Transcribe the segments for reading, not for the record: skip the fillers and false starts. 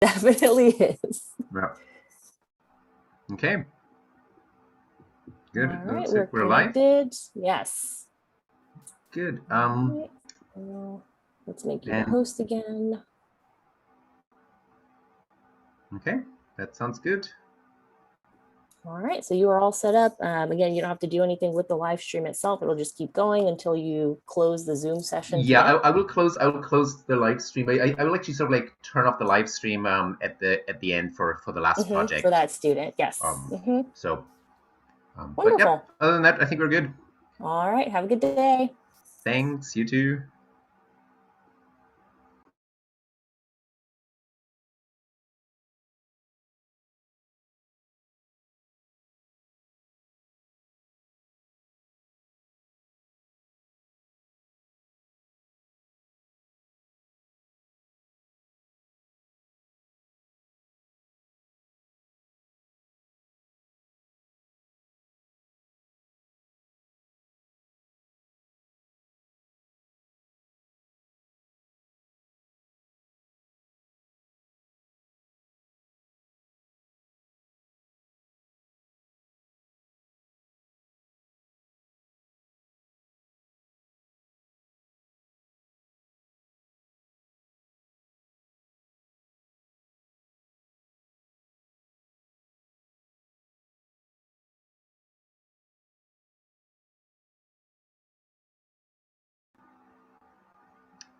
Definitely is. Yeah. Okay. Good. All It right, looks we're like we're live. connected. Yes. Good. All right. Let's make you the And host again. okay, that sounds good. All right, so you are all set up. Again, you don't have to do anything with the live stream itself. It'll just keep going until you close the Zoom session to Yeah, that. I will close. I will close the live stream. I will actually sort of like turn off the live stream at the end for the last For project. that student, yes. So, but yep. Wonderful. Other than that, I think we're good. All right, have a good day. Thanks. You too.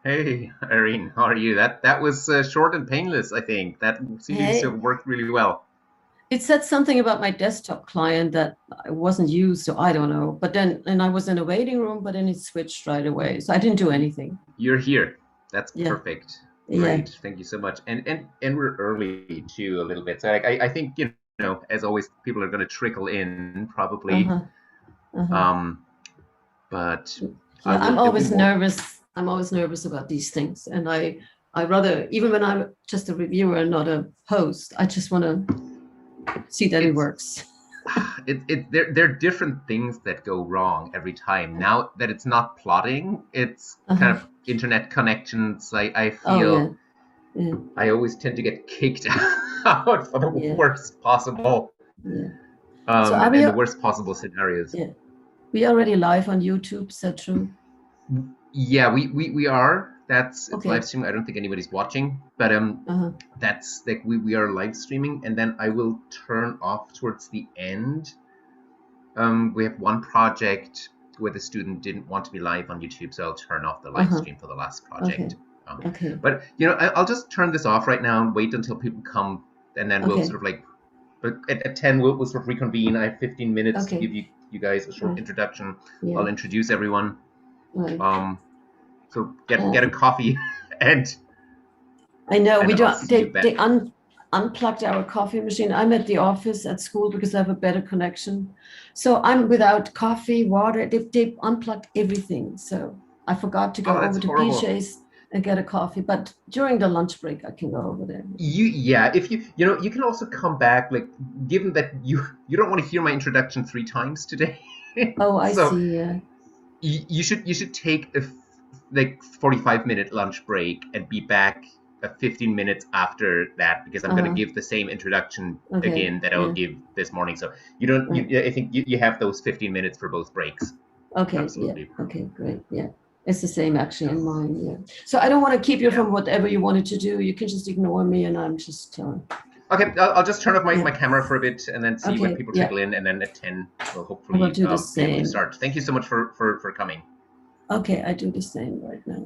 Hey, Irene, how are you? That was short and painless. I think that seems to Hey, have worked really well. it said something about my desktop client that I wasn't used, so I don't know. But then, and I was in a waiting room, but then it switched right away. So I didn't do anything. You're here. That's Yeah, perfect. yeah. Great. Thank you so much. And we're early too a little bit. So I think as always people are going to trickle in probably. Uh-huh. Uh-huh. Um, but Yeah, there'll be more. I'm always nervous about these things. And I rather, even when I'm just a reviewer and not a host, I just want to see that it It's works. there are different things that go wrong every time. Now that it's not plotting, it's kind Uh-huh. of internet connections. I Oh, yeah. feel Yeah. I always tend to get kicked out for the Yeah. worst possible Yeah. So are we, and the worst possible scenarios. yeah. We already live on YouTube, is that true? Yeah, we are. It's live Okay. stream. I don't think anybody's watching, but Uh-huh. that's like we are live streaming, and then I will turn off towards the end. We have one project where the student didn't want to be live on YouTube, so I'll turn off the live Uh-huh. stream for the last Okay. project. Okay. But I'll just turn this off right now and wait until people come, and then we'll Okay. sort of like. But at 10 we'll sort of reconvene. I have 15 minutes to Okay. give you guys a short Right. introduction. Yeah. I'll introduce everyone. Right. So get a coffee and I know we I'll don't. see you back. Unplugged our coffee machine. I'm at the office at school because I have a better connection. So I'm without coffee, water. They unplugged everything. So I forgot to go Oh, that's over to horrible. PJ's and get a coffee. But during the lunch break, I can go over there. If you can also come back, like, given that you don't want to hear my introduction 3 times today. Oh, I So see. Yeah. you should take a like 45-minute lunch break and be back 15 minutes after that, because I'm going to Uh-huh. give the same introduction Okay. again that I will Yeah. give this morning. So you don't Right. I think you have those 15 minutes for both breaks. Okay. Yeah. Absolutely. Okay. Great. Yeah. It's the same actually in mine. Yeah. So I don't want to keep you Yeah. from whatever you wanted to do. You can just ignore me, and I'm just. Okay, I'll just turn off my, Yeah. my camera for a bit and then see when Okay. people Yeah. trickle in, and then at 10 we'll I will hopefully do the be able to same. start. Thank you so much for coming. Okay, I do the same right now.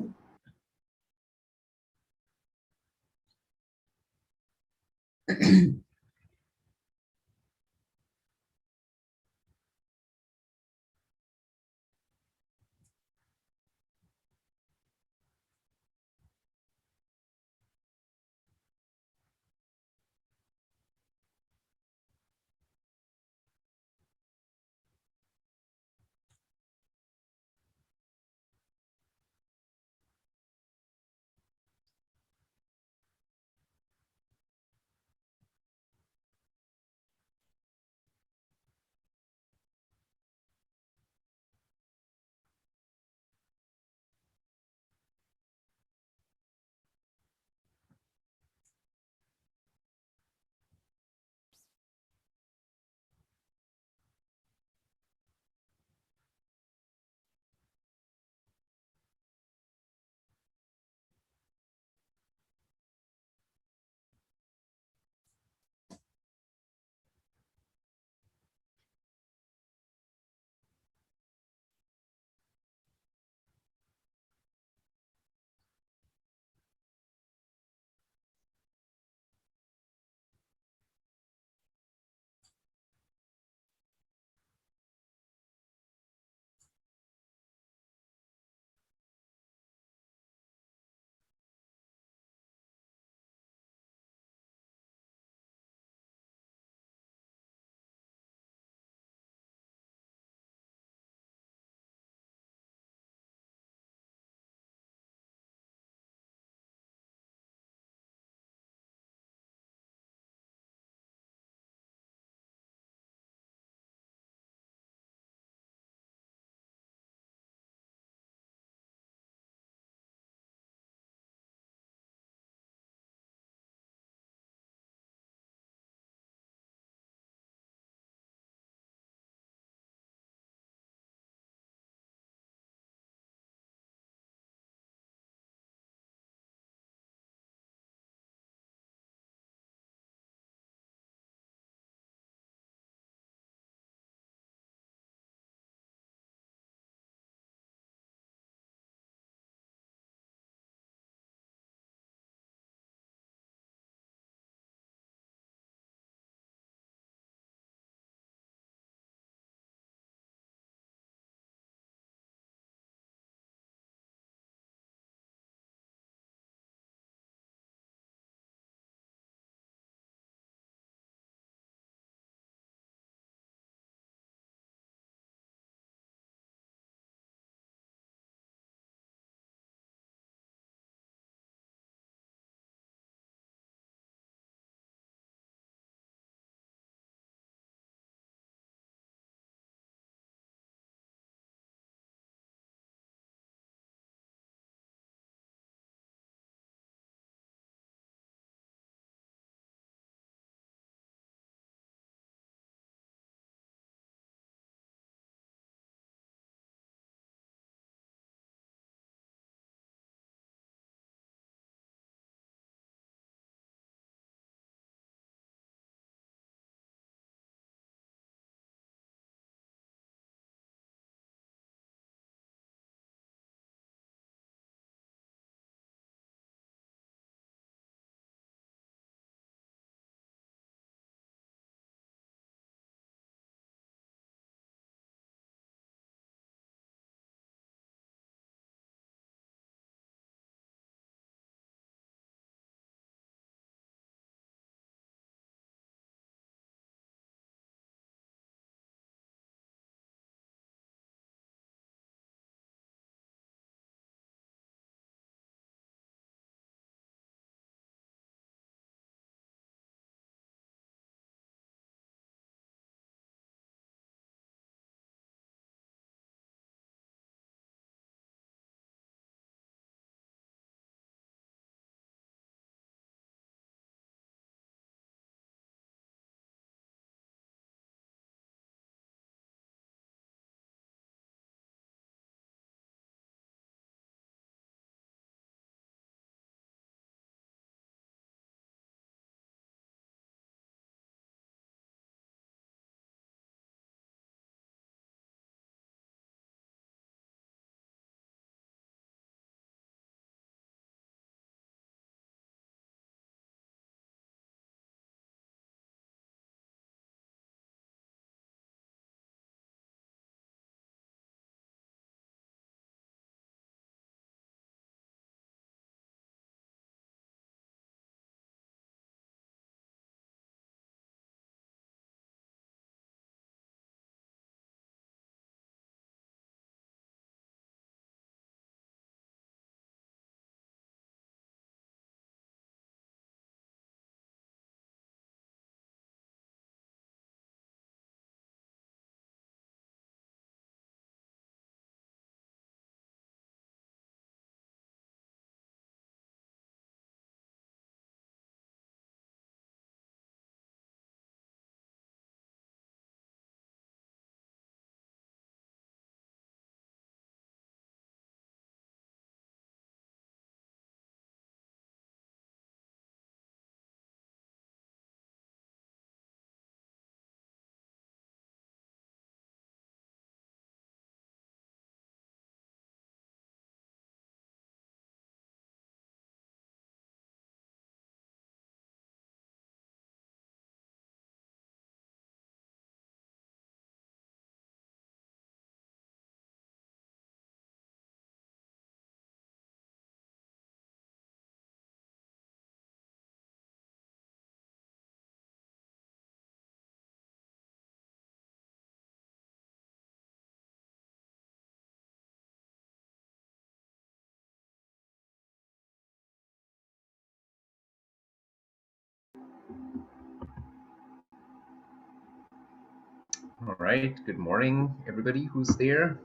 All right, good morning, everybody who's there,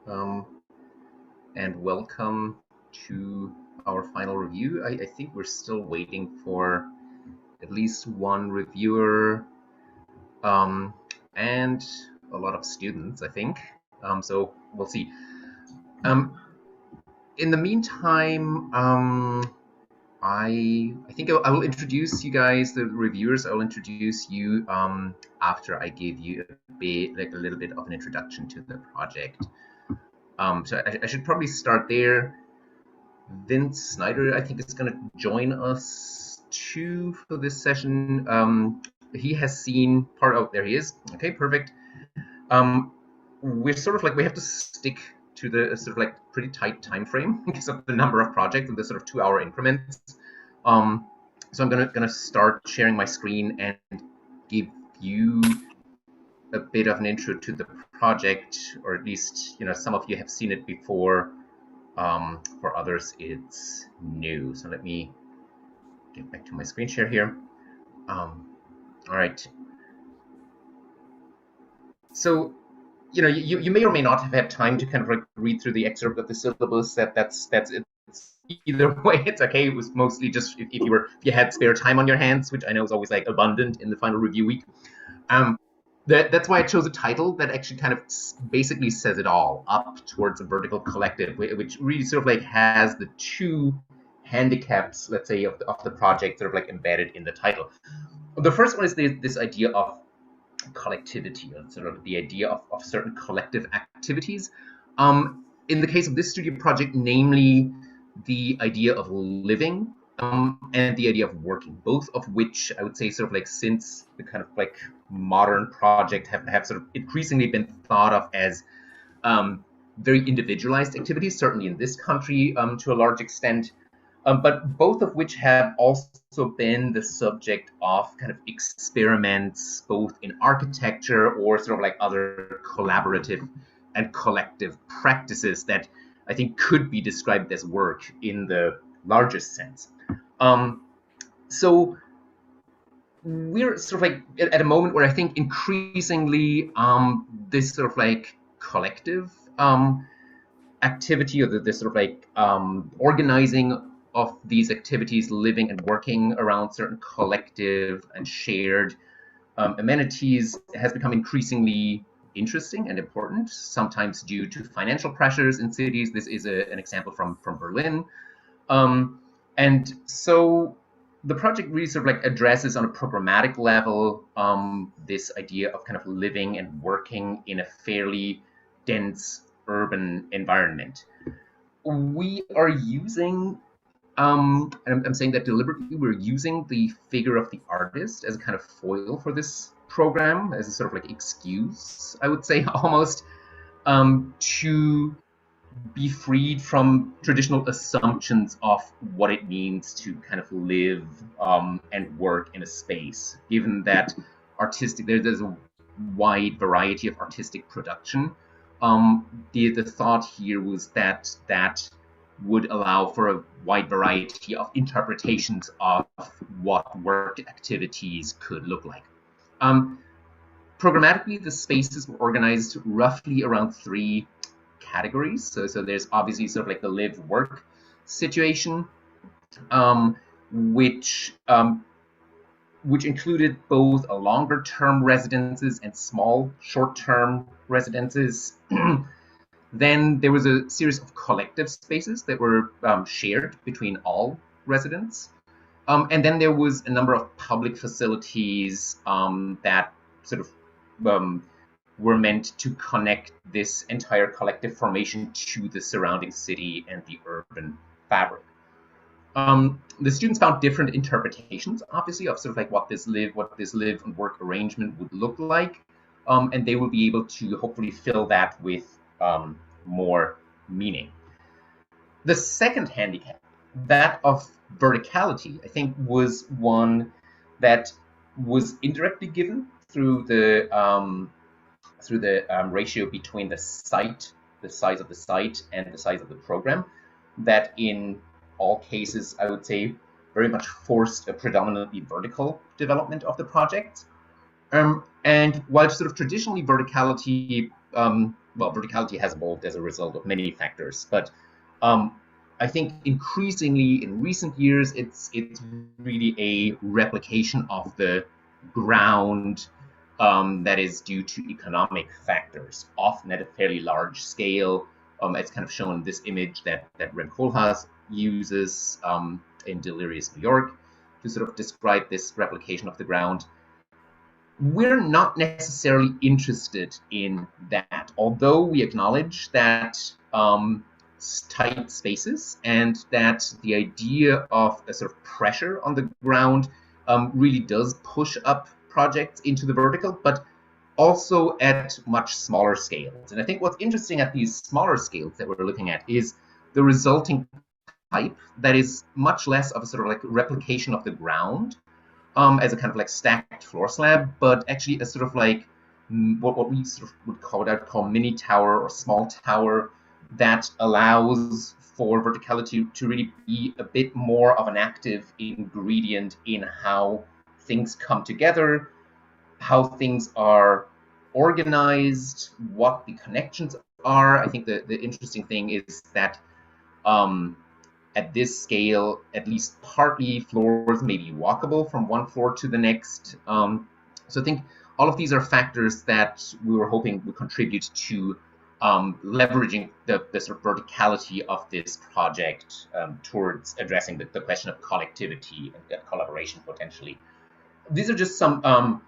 and welcome to our final review. I think we're still waiting for at least one reviewer and a lot of students, I think. So we'll see. In the meantime, I think I will introduce you guys, the reviewers. I will introduce you after I give you a little bit of an introduction to the project. So I should probably start there. Vince Snyder, I think, is going to join us too for this session. He has seen part of, there he is. Okay, perfect. We're sort of like, we have to stick to the sort of like pretty tight time frame because of the number of projects and the sort of 2-hour increments. So I'm gonna start sharing my screen and give you a bit of an intro to the project, or at least, you know, some of you have seen it before. For others, it's new. So let me get back to my screen share here. All right. So, you know, you may or may not have had time to kind of like read through the excerpt of the syllabus. That's it. Either way, it's okay. It was mostly just if you had spare time on your hands, which I know is always like abundant in the final review week. That's why I chose a title that actually kind of basically says it all, Up Towards a Vertical Collective, which really sort of like has the two handicaps, let's say, of the project sort of like embedded in the title. The first one is this idea of collectivity, or sort of the idea of certain collective activities. In the case of this studio project, namely the idea of living and the idea of working, both of which I would say sort of like since the kind of like modern project have sort of increasingly been thought of as very individualized activities, certainly in this country to a large extent, but both of which have also been the subject of kind of experiments, both in architecture or sort of like other collaborative and collective practices that I think could be described as work in the largest sense. So we're sort of like at a moment where I think increasingly this sort of like collective activity, or this sort of like organizing of these activities, living and working around certain collective and shared amenities, has become increasingly interesting and important, sometimes due to financial pressures in cities. This is an example from Berlin. And so the project really sort of like addresses on a programmatic level this idea of kind of living and working in a fairly dense urban environment. We are using, and I'm saying that deliberately, we're using the figure of the artist as a kind of foil for this program, as a sort of like excuse, I would say, almost, to be freed from traditional assumptions of what it means to kind of live and work in a space, given that there's a wide variety of artistic production. The thought here was that would allow for a wide variety of interpretations of what work activities could look like. Programmatically, the spaces were organized roughly around 3 categories. So there's obviously sort of like the live-work situation, which included both a longer-term residences and small short-term residences. Then there was a series of collective spaces that were shared between all residents. And then there was a number of public facilities that sort of were meant to connect this entire collective formation to the surrounding city and the urban fabric. The students found different interpretations, obviously, of sort of like what this live and work arrangement would look like, and they will be able to hopefully fill that with more meaning. The second handicap, that of verticality, I think was one that was indirectly given through the ratio between the size of the site and the size of the program, that in all cases, I would say, very much forced a predominantly vertical development of the project. And while sort of traditionally verticality, well, verticality has evolved as a result of many factors, but I think increasingly in recent years, it's really a replication of the ground that is due to economic factors, often at a fairly large scale, as kind of shown in this image that Rem Koolhaas uses in Delirious New York to sort of describe this replication of the ground. We're not necessarily interested in that, although we acknowledge that tight spaces and that the idea of a sort of pressure on the ground really does push up projects into the vertical, but also at much smaller scales. And I think what's interesting at these smaller scales that we're looking at is the resulting type that is much less of a sort of like replication of the ground as a kind of like stacked floor slab, but actually a sort of like what we sort of would call mini tower or small tower that allows for verticality to really be a bit more of an active ingredient in how things come together, how things are organized, what the connections are. I think the interesting thing is that at this scale, at least partly floors may be walkable from one floor to the next. So I think all of these are factors that we were hoping would contribute to leveraging the sort of verticality of this project towards addressing the question of collectivity and collaboration potentially. These are just some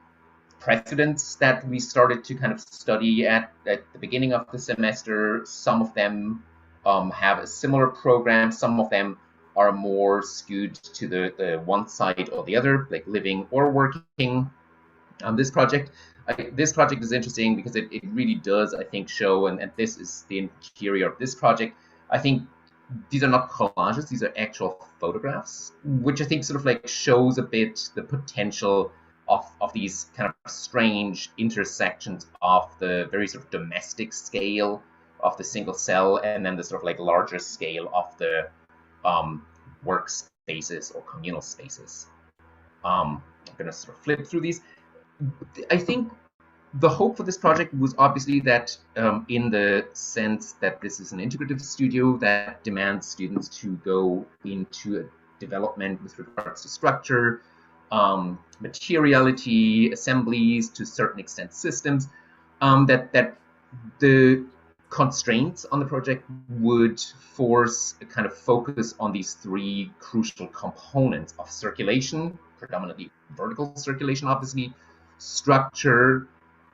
precedents that we started to kind of study at the beginning of the semester. Some of them have a similar program. Some of them are more skewed to the one side or the other, like living or working. This project is interesting because it really does, I think, show, and this is the interior of this project. I think these are not collages, these are actual photographs, which I think sort of like shows a bit the potential of these kind of strange intersections of the very sort of domestic scale of the single cell and then the sort of like larger scale of the work spaces or communal spaces. I'm going to sort of flip through these. I think the hope for this project was obviously that in the sense that this is an integrative studio that demands students to go into a development with regards to structure, materiality, assemblies, to a certain extent systems, that the constraints on the project would force a kind of focus on these three crucial components of circulation, predominantly vertical circulation, obviously, structure,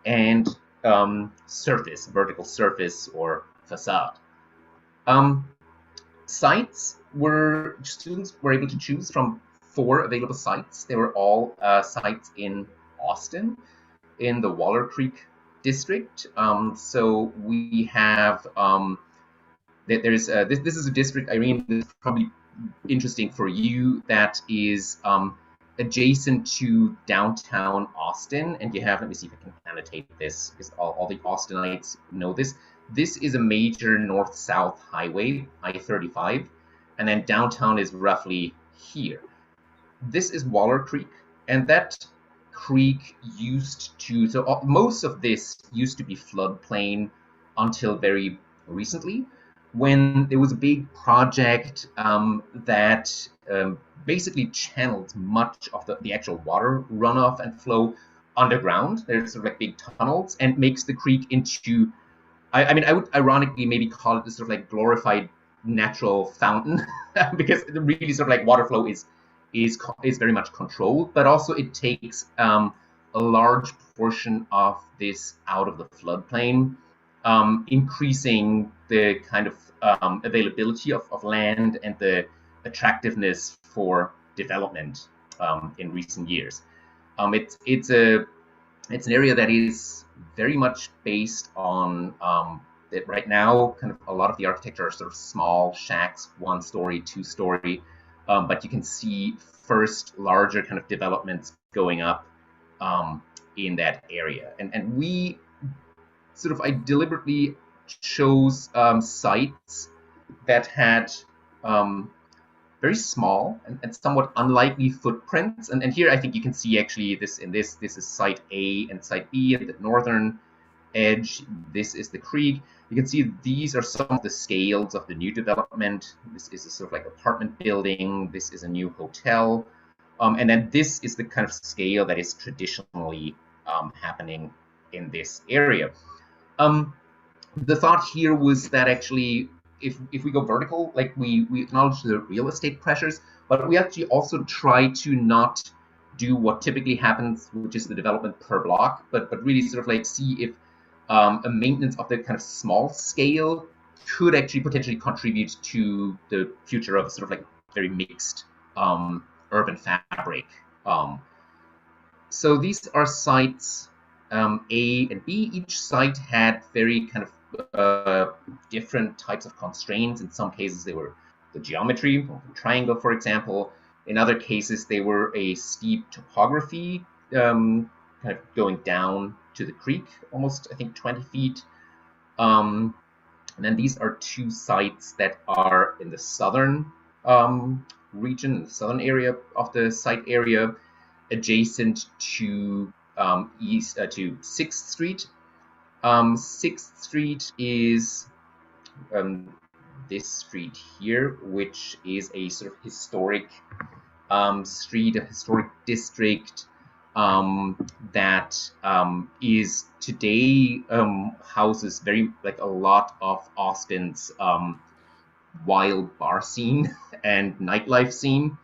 and surface, vertical surface or facade. Sites were, students were able to choose from 4 available sites. They were all sites in Austin, in the Waller Creek district. So we have, this is a district, Irene, that's probably interesting for you, that is adjacent to downtown Austin. And you have, let me see if I can annotate this, because all the Austinites know this. This is a major north-south highway, I-35, and then downtown is roughly here. This is Waller Creek, and that creek used to, so most of this used to be floodplain until very recently, when there was a big project that basically channeled much of the actual water runoff and flow underground. There's sort of like big tunnels, and makes the creek into, I mean, I would ironically maybe call it this sort of like glorified natural fountain, because the really sort of like water flow is very much controlled, but also it takes a large portion of this out of the floodplain, increasing the kind of availability of land and the attractiveness for development in recent years. It's an area that is very much based on that right now. Kind of a lot of the architecture are sort of small shacks, 1-story, 2-story, but you can see first larger kind of developments going up in that area. And we sort of, I deliberately chose sites that had very small and somewhat unlikely footprints. And here I think you can see actually this is site A and site B at the northern edge. This is the creek. You can see these are some of the scales of the new development. This is a sort of like apartment building. This is a new hotel. And then this is the kind of scale that is traditionally happening in this area. The thought here was that actually, if we go vertical, like we acknowledge the real estate pressures, but we actually also try to not do what typically happens, which is the development per block, but really sort of like see if a maintenance of the kind of small scale could actually potentially contribute to the future of sort of like very mixed urban fabric. So these are sites A and B. Each site had very kind of different types of constraints. In some cases, they were the geometry of the triangle, for example. In other cases, they were a steep topography, kind of going down to the creek, almost, I think, 20 feet. And then these are two sites that are in the southern region, the southern area of the site area, adjacent to to 6th Street. 6th Street is this street here, which is a sort of historic street, a historic district that is today houses very like a lot of Austin's wild bar scene and nightlife scene.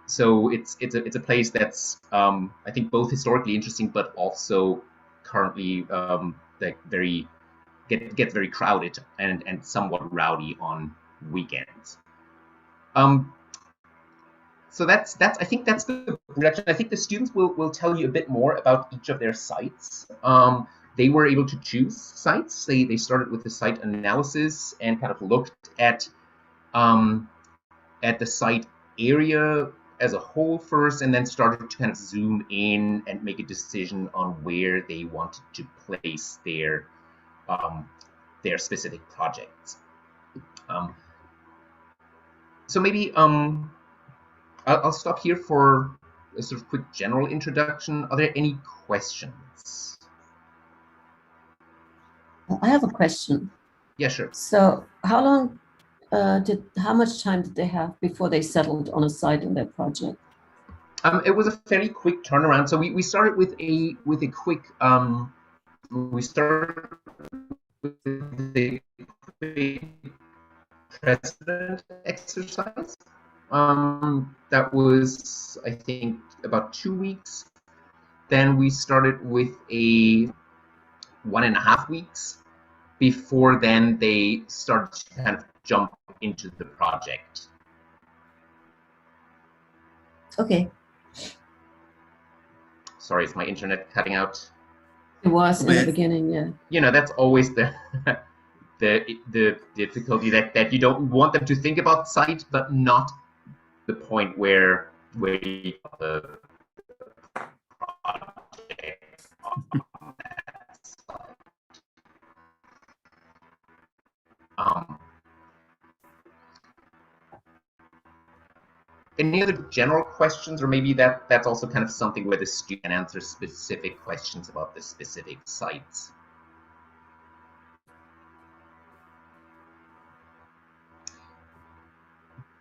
So it's a place that's I think both historically interesting, but also currently like gets very crowded and somewhat rowdy on weekends. So that's I think that's the direction. I think the students will tell you a bit more about each of their sites. They were able to choose sites. They started with the site analysis and kind of looked at the site area as a whole first, and then started to kind of zoom in and make a decision on where they wanted to place their specific projects. So maybe I'll stop here for a sort of quick general introduction. Are there any questions? I have a question. Yeah, sure. So how much time did they have before they settled on a site in their project? It was a fairly quick turnaround. So we started with a quick precedent exercise. That was, I think, about 2 weeks. Then we started with a 1.5 weeks. Before then, they started to kind of jump into the project. Okay. Sorry, is my internet cutting out? It was in the beginning, yeah. You know, that's always the difficulty that you don't want them to think about site, but not the point where you got the project on that site. Any other general questions, or maybe that's also kind of something where the student can answer specific questions about the specific sites?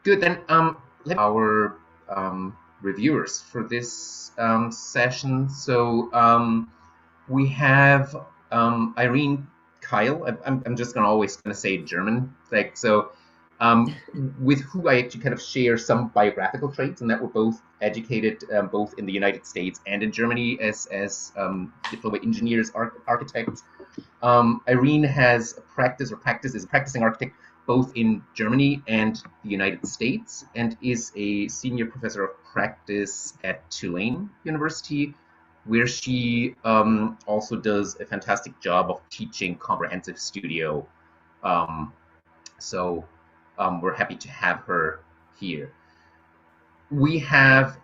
Good, then our reviewers for this session. So we have Irene, Kyle. I'm just always gonna say German, like so. With who I actually kind of share some biographical traits, and that we're both educated both in the United States and in Germany as diploma engineers, architects. Irene has practiced as a practicing architect both in Germany and the United States, and is a senior professor of practice at Tulane University, where she also does a fantastic job of teaching comprehensive studio. We're happy to have her here. We have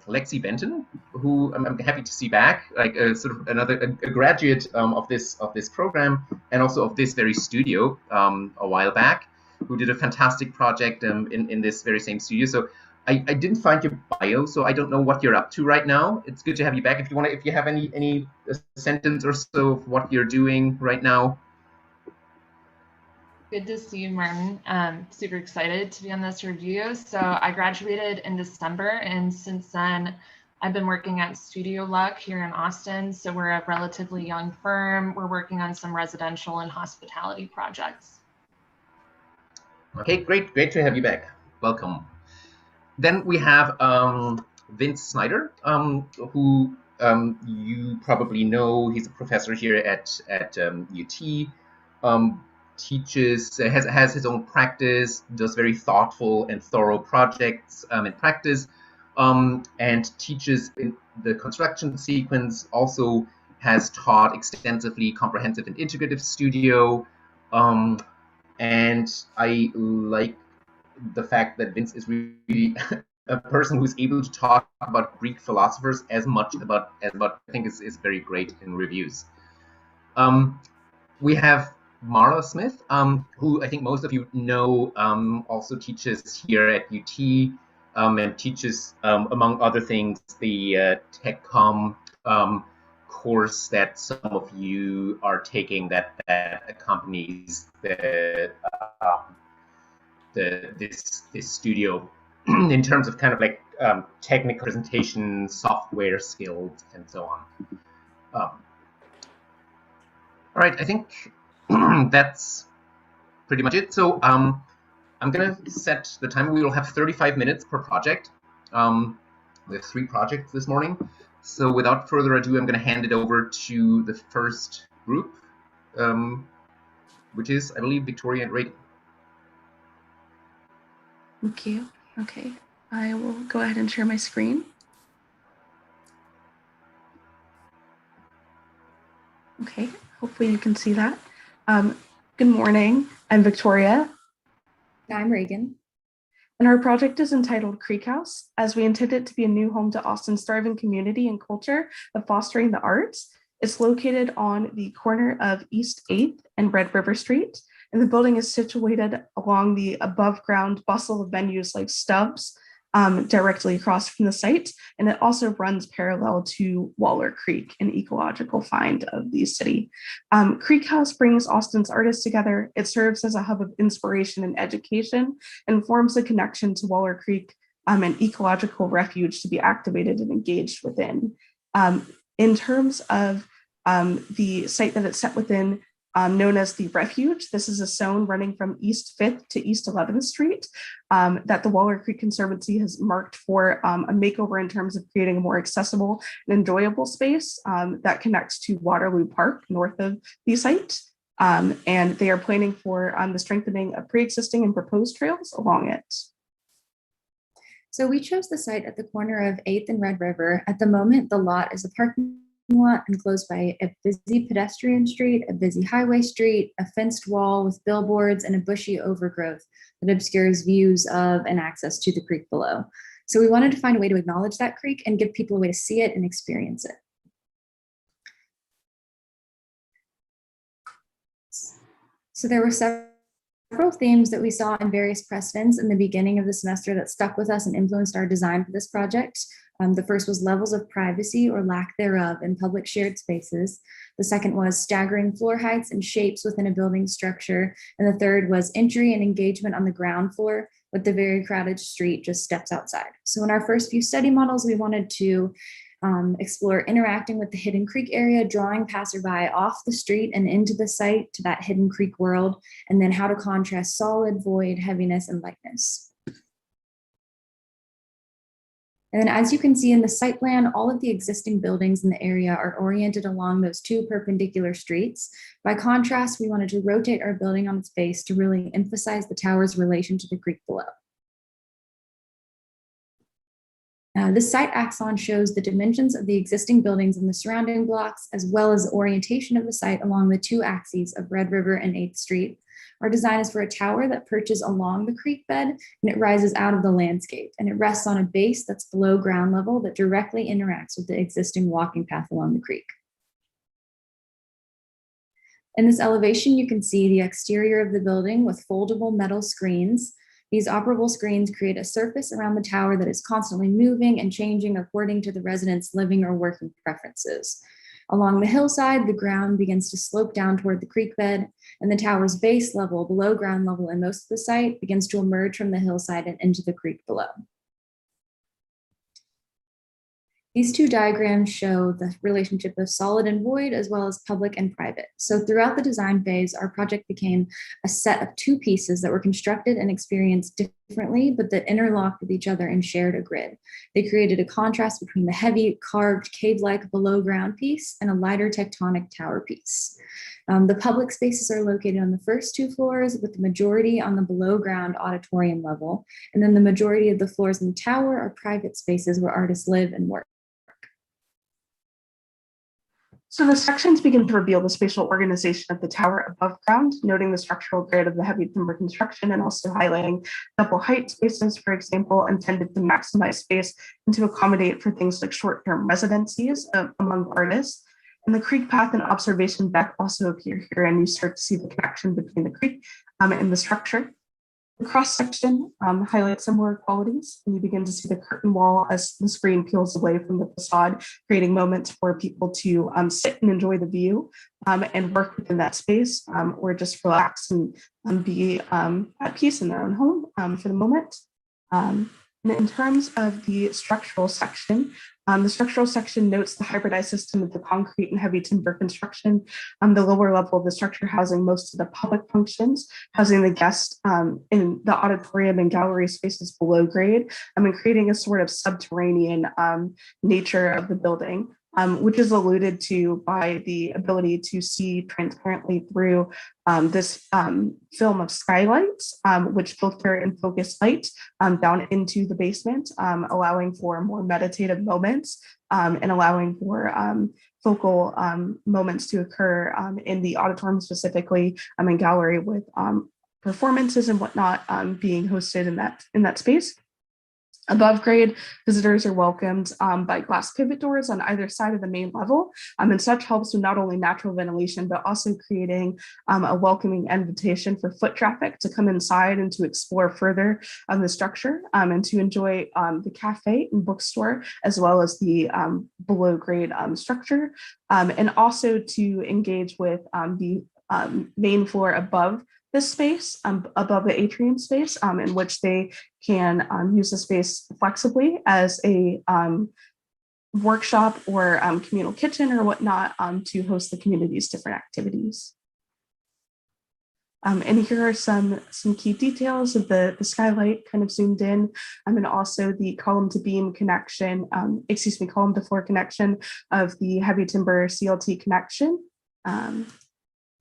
Lexi Benton, who I'm happy to see back, like sort of a graduate of this program, and also of this very studio a while back. who did a fantastic project in this very same studio. So I didn't find your bio, so I don't know what you're up to right now. It's good to have you back. If you have any sentence or so of what you're doing right now. Good to see you, Martin. Super excited to be on this review. So I graduated in December, and since then I've been working at Studio Luck here in Austin. So we're a relatively young firm. We're working on some residential and hospitality projects. Okay, great to have you back. Welcome. Then we have Vince Snyder, who you probably know. He's a professor here at UT. Teaches, has his own practice, does very thoughtful and thorough projects in practice, and teaches in the construction sequence. Also has taught extensively comprehensive and integrative studio, and I like the fact that Vince is really a person who's able to talk about Greek philosophers as much about I think is very great in reviews. We have Mara Smith, who I think most of you know, also teaches here at UT, and teaches, among other things, the TechCom course that some of you are taking that accompanies this studio in terms of kind of like technical presentation, software skills, and so on. All right, I think that's pretty much it. So I'm gonna set the time. We will have 35 minutes per project. We have 3 projects this morning. So without further ado, I'm gonna hand it over to the first group, which is, I believe, Victoria and Reagan. Thank you. Okay, I will go ahead and share my screen. Okay, hopefully you can see that. Good morning, I'm Victoria. I'm Reagan. And our project is entitled Creek House, as we intend it to be a new home to Austin's thriving community and culture of fostering the arts. It's located on the corner of East 8th and Red River Street, and the building is situated along the above ground bustle of venues like Stubbs, directly across from the site, and it also runs parallel to Waller Creek, an ecological find of the city. Creek House brings Austin's artists together. It serves as a hub of inspiration and education and forms a connection to Waller Creek, an ecological refuge to be activated and engaged within. In terms of the site that it's set within, known as the Refuge. This is a zone running from East 5th to East 11th Street that the Waller Creek Conservancy has marked for a makeover in terms of creating a more accessible and enjoyable space that connects to Waterloo Park north of the site. And they are planning for the strengthening of pre-existing and proposed trails along it. So we chose the site at the corner of 8th and Red River. At the moment, the lot is a parking lot enclosed by a busy pedestrian street, a busy highway street, a fenced wall with billboards, and a bushy overgrowth that obscures views of and access to the creek below. So we wanted to find a way to acknowledge that creek and give people a way to see it and experience it. So there were several themes that we saw in various precedents in the beginning of the semester that stuck with us and influenced our design for this project. The first was levels of privacy or lack thereof in public shared spaces. The second was staggering floor heights and shapes within a building structure. And the third was entry and engagement on the ground floor with the very crowded street just steps outside. So in our first few study models, we wanted to explore interacting with the Hidden Creek area, drawing passerby off the street and into the site to that Hidden Creek world, and then how to contrast solid, void, heaviness, and lightness. And then as you can see in the site plan, all of the existing buildings in the area are oriented along those 2 perpendicular streets. By contrast, we wanted to rotate our building on its base to really emphasize the tower's relation to the creek below. This site axon shows the dimensions of the existing buildings and the surrounding blocks, as well as the orientation of the site along the 2 axes of Red River and 8th Street. Our design is for a tower that perches along the creek bed, and it rises out of the landscape, and it rests on a base that's below ground level that directly interacts with the existing walking path along the creek. In this elevation, you can see the exterior of the building with foldable metal screens. These operable screens create a surface around the tower that is constantly moving and changing according to the residents' living or working preferences. Along the hillside, the ground begins to slope down toward the creek bed, and the tower's base level, below ground level in most of the site, begins to emerge from the hillside and into the creek below. These two diagrams show the relationship of solid and void, as well as public and private. So throughout the design phase, our project became a set of two pieces that were constructed and experienced differently, but that interlocked with each other and shared a grid. They created a contrast between the heavy, carved, cave-like below ground piece and a lighter tectonic tower piece. The public spaces are located on the first two floors, with the majority on the below ground auditorium level. And then the majority of the floors in the tower are private spaces where artists live and work. So the sections begin to reveal the spatial organization of the tower above ground, noting the structural grid of the heavy timber construction and also highlighting double height spaces, for example, intended to maximize space and to accommodate for things like short-term residencies among artists. And the creek path and observation deck also appear here, and you start to see the connection between the creek and the structure. The cross-section highlights similar qualities, and you begin to see the curtain wall as the screen peels away from the facade, creating moments for people to sit and enjoy the view and work within that space, or just relax and be at peace in their own home for the moment. And in terms of the structural section notes the hybridized system of the concrete and heavy timber construction. The lower level of the structure housing most of the public functions, housing the guests in the auditorium and gallery spaces below grade, and creating a sort of subterranean nature of the building. Which is alluded to by the ability to see transparently through this film of skylights, which filter and focus light down into the basement, allowing for more meditative moments and allowing for focal moments to occur in the auditorium specifically, in gallery with performances and whatnot being hosted in that space. Above grade, visitors are welcomed by glass pivot doors on either side of the main level, and such helps with not only natural ventilation, but also creating a welcoming invitation for foot traffic to come inside and to explore further the structure and to enjoy the cafe and bookstore, as well as the below grade structure, and also to engage with the main floor above this space, above the atrium space, in which they can use the space flexibly as a workshop or communal kitchen or whatnot to host the community's different activities. And here are some key details of the skylight kind of zoomed in, and also the column to beam connection, column to floor connection of the heavy timber CLT connection.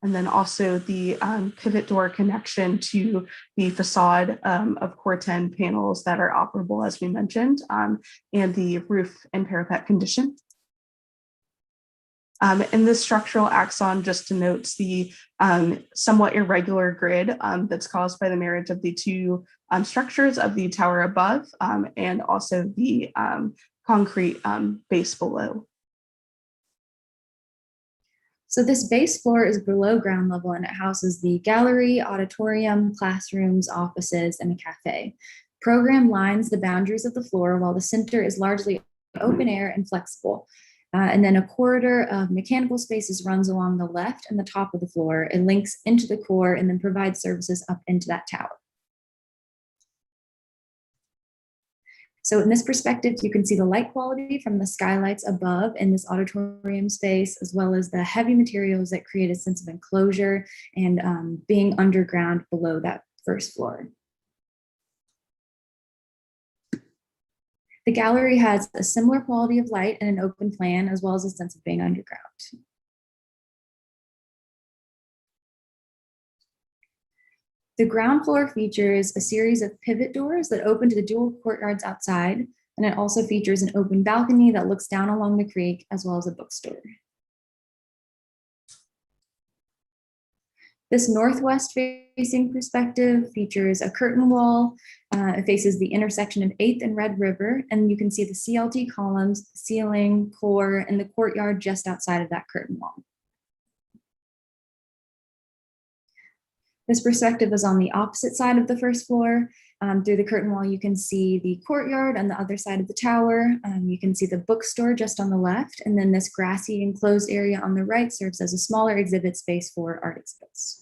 And then also the pivot door connection to the facade of Core-10 panels that are operable, as we mentioned, and the roof and parapet condition. And this structural axon just denotes the somewhat irregular grid that's caused by the marriage of the two structures of the tower above and also the concrete base below. So this base floor is below ground level, and it houses the gallery, auditorium, classrooms, offices, and a cafe. Program lines the boundaries of the floor, while the center is largely open air and flexible. And then a corridor of mechanical spaces runs along the left and the top of the floor. It links into the core and then provides services up into that tower. So in this perspective, you can see the light quality from the skylights above in this auditorium space, as well as the heavy materials that create a sense of enclosure and being underground below that first floor. The gallery has a similar quality of light and an open plan, as well as a sense of being underground. The ground floor features a series of pivot doors that open to the dual courtyards outside, and it also features an open balcony that looks down along the creek, as well as a bookstore. This northwest facing perspective features a curtain wall. It faces the intersection of 8th and Red River, and you can see the CLT columns, the ceiling, core, and the courtyard just outside of that curtain wall. This perspective is on the opposite side of the first floor. Through the curtain wall, you can see the courtyard on the other side of the tower. You can see the bookstore just on the left, and then this grassy enclosed area on the right serves as a smaller exhibit space for art exhibits.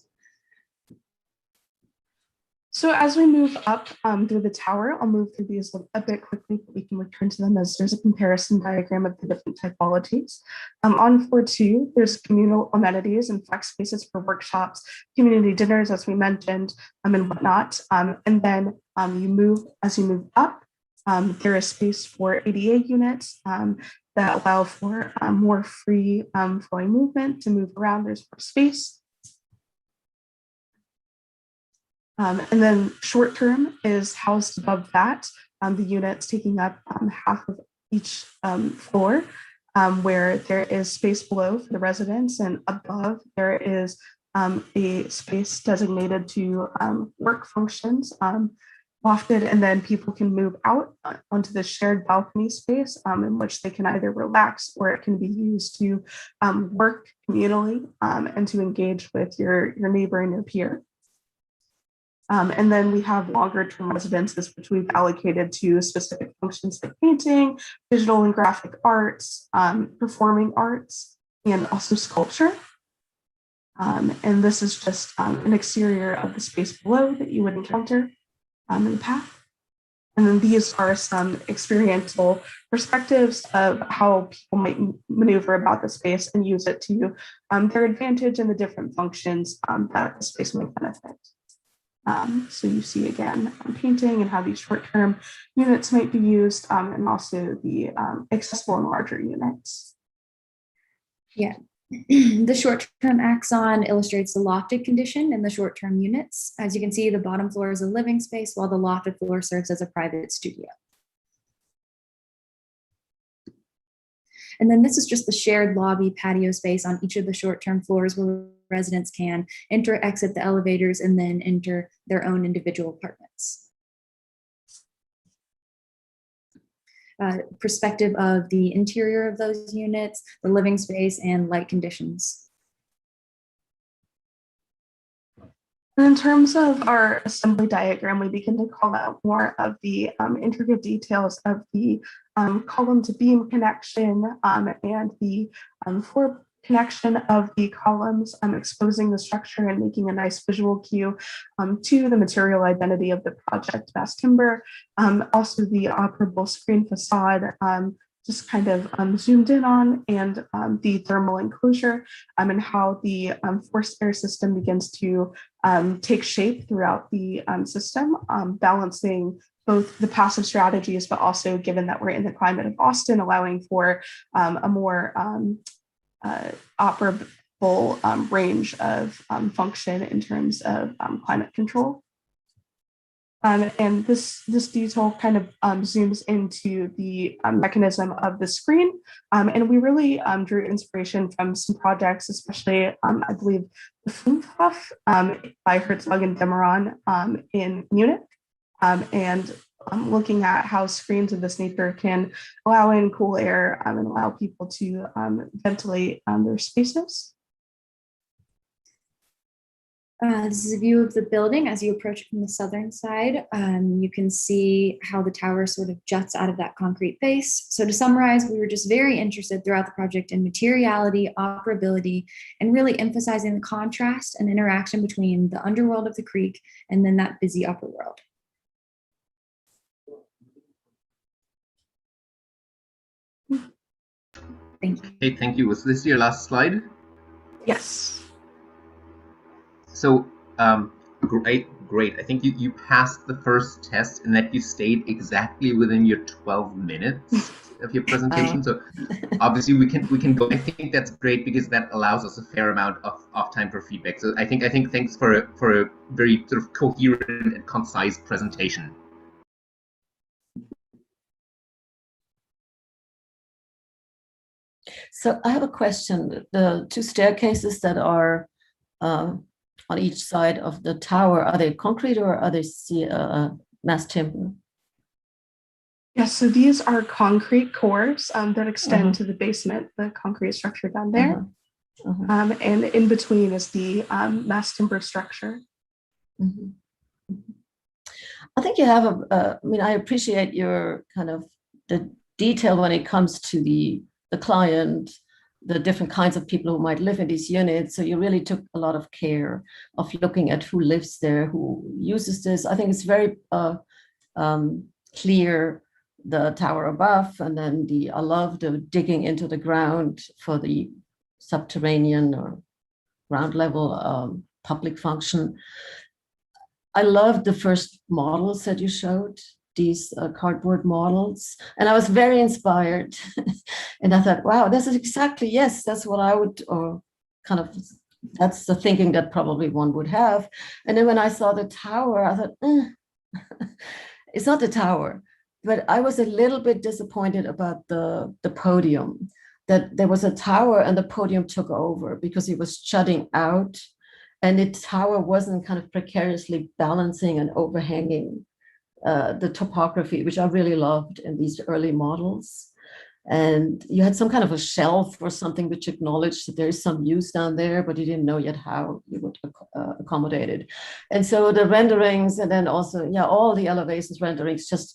So as we move up through the tower, I'll move through these a bit quickly, but we can return to them as there's a comparison diagram of the different typologies. On floor 2, there's communal amenities and flex spaces for workshops, community dinners, as we mentioned, and whatnot. And then as you move up, there is space for ADA units that allow for more free flowing movement to move around. There's more space. And then short term is housed above that, the units taking up half of each floor, where there is space below for the residents, and above there is a space designated to work functions, lofted, and then people can move out onto the shared balcony space in which they can either relax or it can be used to work communally and to engage with your neighbor and your peer. And then we have longer term residences, which we've allocated to specific functions like painting, digital and graphic arts, performing arts, and also sculpture. And this is just an exterior of the space below that you would encounter in the path. And then these are some experiential perspectives of how people might maneuver about the space and use it to their advantage and the different functions that the space might benefit. So you see again painting and how these short-term units might be used, and also the accessible and larger units. Yeah, the short-term axon illustrates the lofted condition in the short-term units. As you can see, the bottom floor is a living space while the lofted floor serves as a private studio. And then this is just the shared lobby patio space on each of the short-term floors where residents can enter, exit the elevators, and then enter their own individual apartments. Perspective of the interior of those units, the living space, and light conditions. And in terms of our assembly diagram, we begin to call out more of the intricate details of the column to beam connection and the floor connection of the columns, exposing the structure and making a nice visual cue to the material identity of the project, mass timber. Also the operable screen facade, just kind of zoomed in on, and the thermal enclosure and how the forced air system begins to take shape throughout the system, balancing both the passive strategies, but also, given that we're in the climate of Austin, allowing for a more operable range of function in terms of climate control. And this detail kind of zooms into the mechanism of the screen. And we really drew inspiration from some projects, especially, I believe, the Flumphoff by Herzog and Demeron in Munich. And looking at how screens of this nature can allow in cool air and allow people to ventilate their spaces. This is a view of the building as you approach it from the southern side. You can see how the tower sort of juts out of that concrete base. So to summarize, we were just very interested throughout the project in materiality, operability, and really emphasizing the contrast and interaction between the underworld of the creek and then that busy upper world. Thank you. Okay, thank you. Was this your last slide? Yes. So great. I think you passed the first test and that you stayed exactly within your 12 minutes of your presentation. So obviously we can go. I think that's great because that allows us a fair amount of time for feedback. So I think thanks for a very sort of coherent and concise presentation. So I have a question. The two staircases that are on each side of the tower, are they concrete or are they mass timber? Yes, so these are concrete cores that extend to the basement, the concrete structure down there. And in between is the mass timber structure. Mhm. I think you have I mean, I appreciate your kind of the detail when it comes to the client, the different kinds of people who might live in these units. So you really took a lot of care of looking at who lives there, who uses this. I think it's very clear, the tower above, and then I love the digging into the ground for the subterranean or ground level public function. I loved the first models that you showed, these cardboard models, and I was very inspired. And I thought, wow, this is exactly, yes, that's what I would, or kind of, that's the thinking that probably one would have. And then when I saw the tower, I thought, it's not the tower, but I was a little bit disappointed about the podium, that there was a tower and the podium took over because it was jutting out. And the tower wasn't kind of precariously balancing and overhanging the topography, which I really loved in these early models. And you had some kind of a shelf or something which acknowledged that there is some use down there, but you didn't know yet how you would accommodate it. And so the renderings, and then also, yeah, all the elevations renderings, just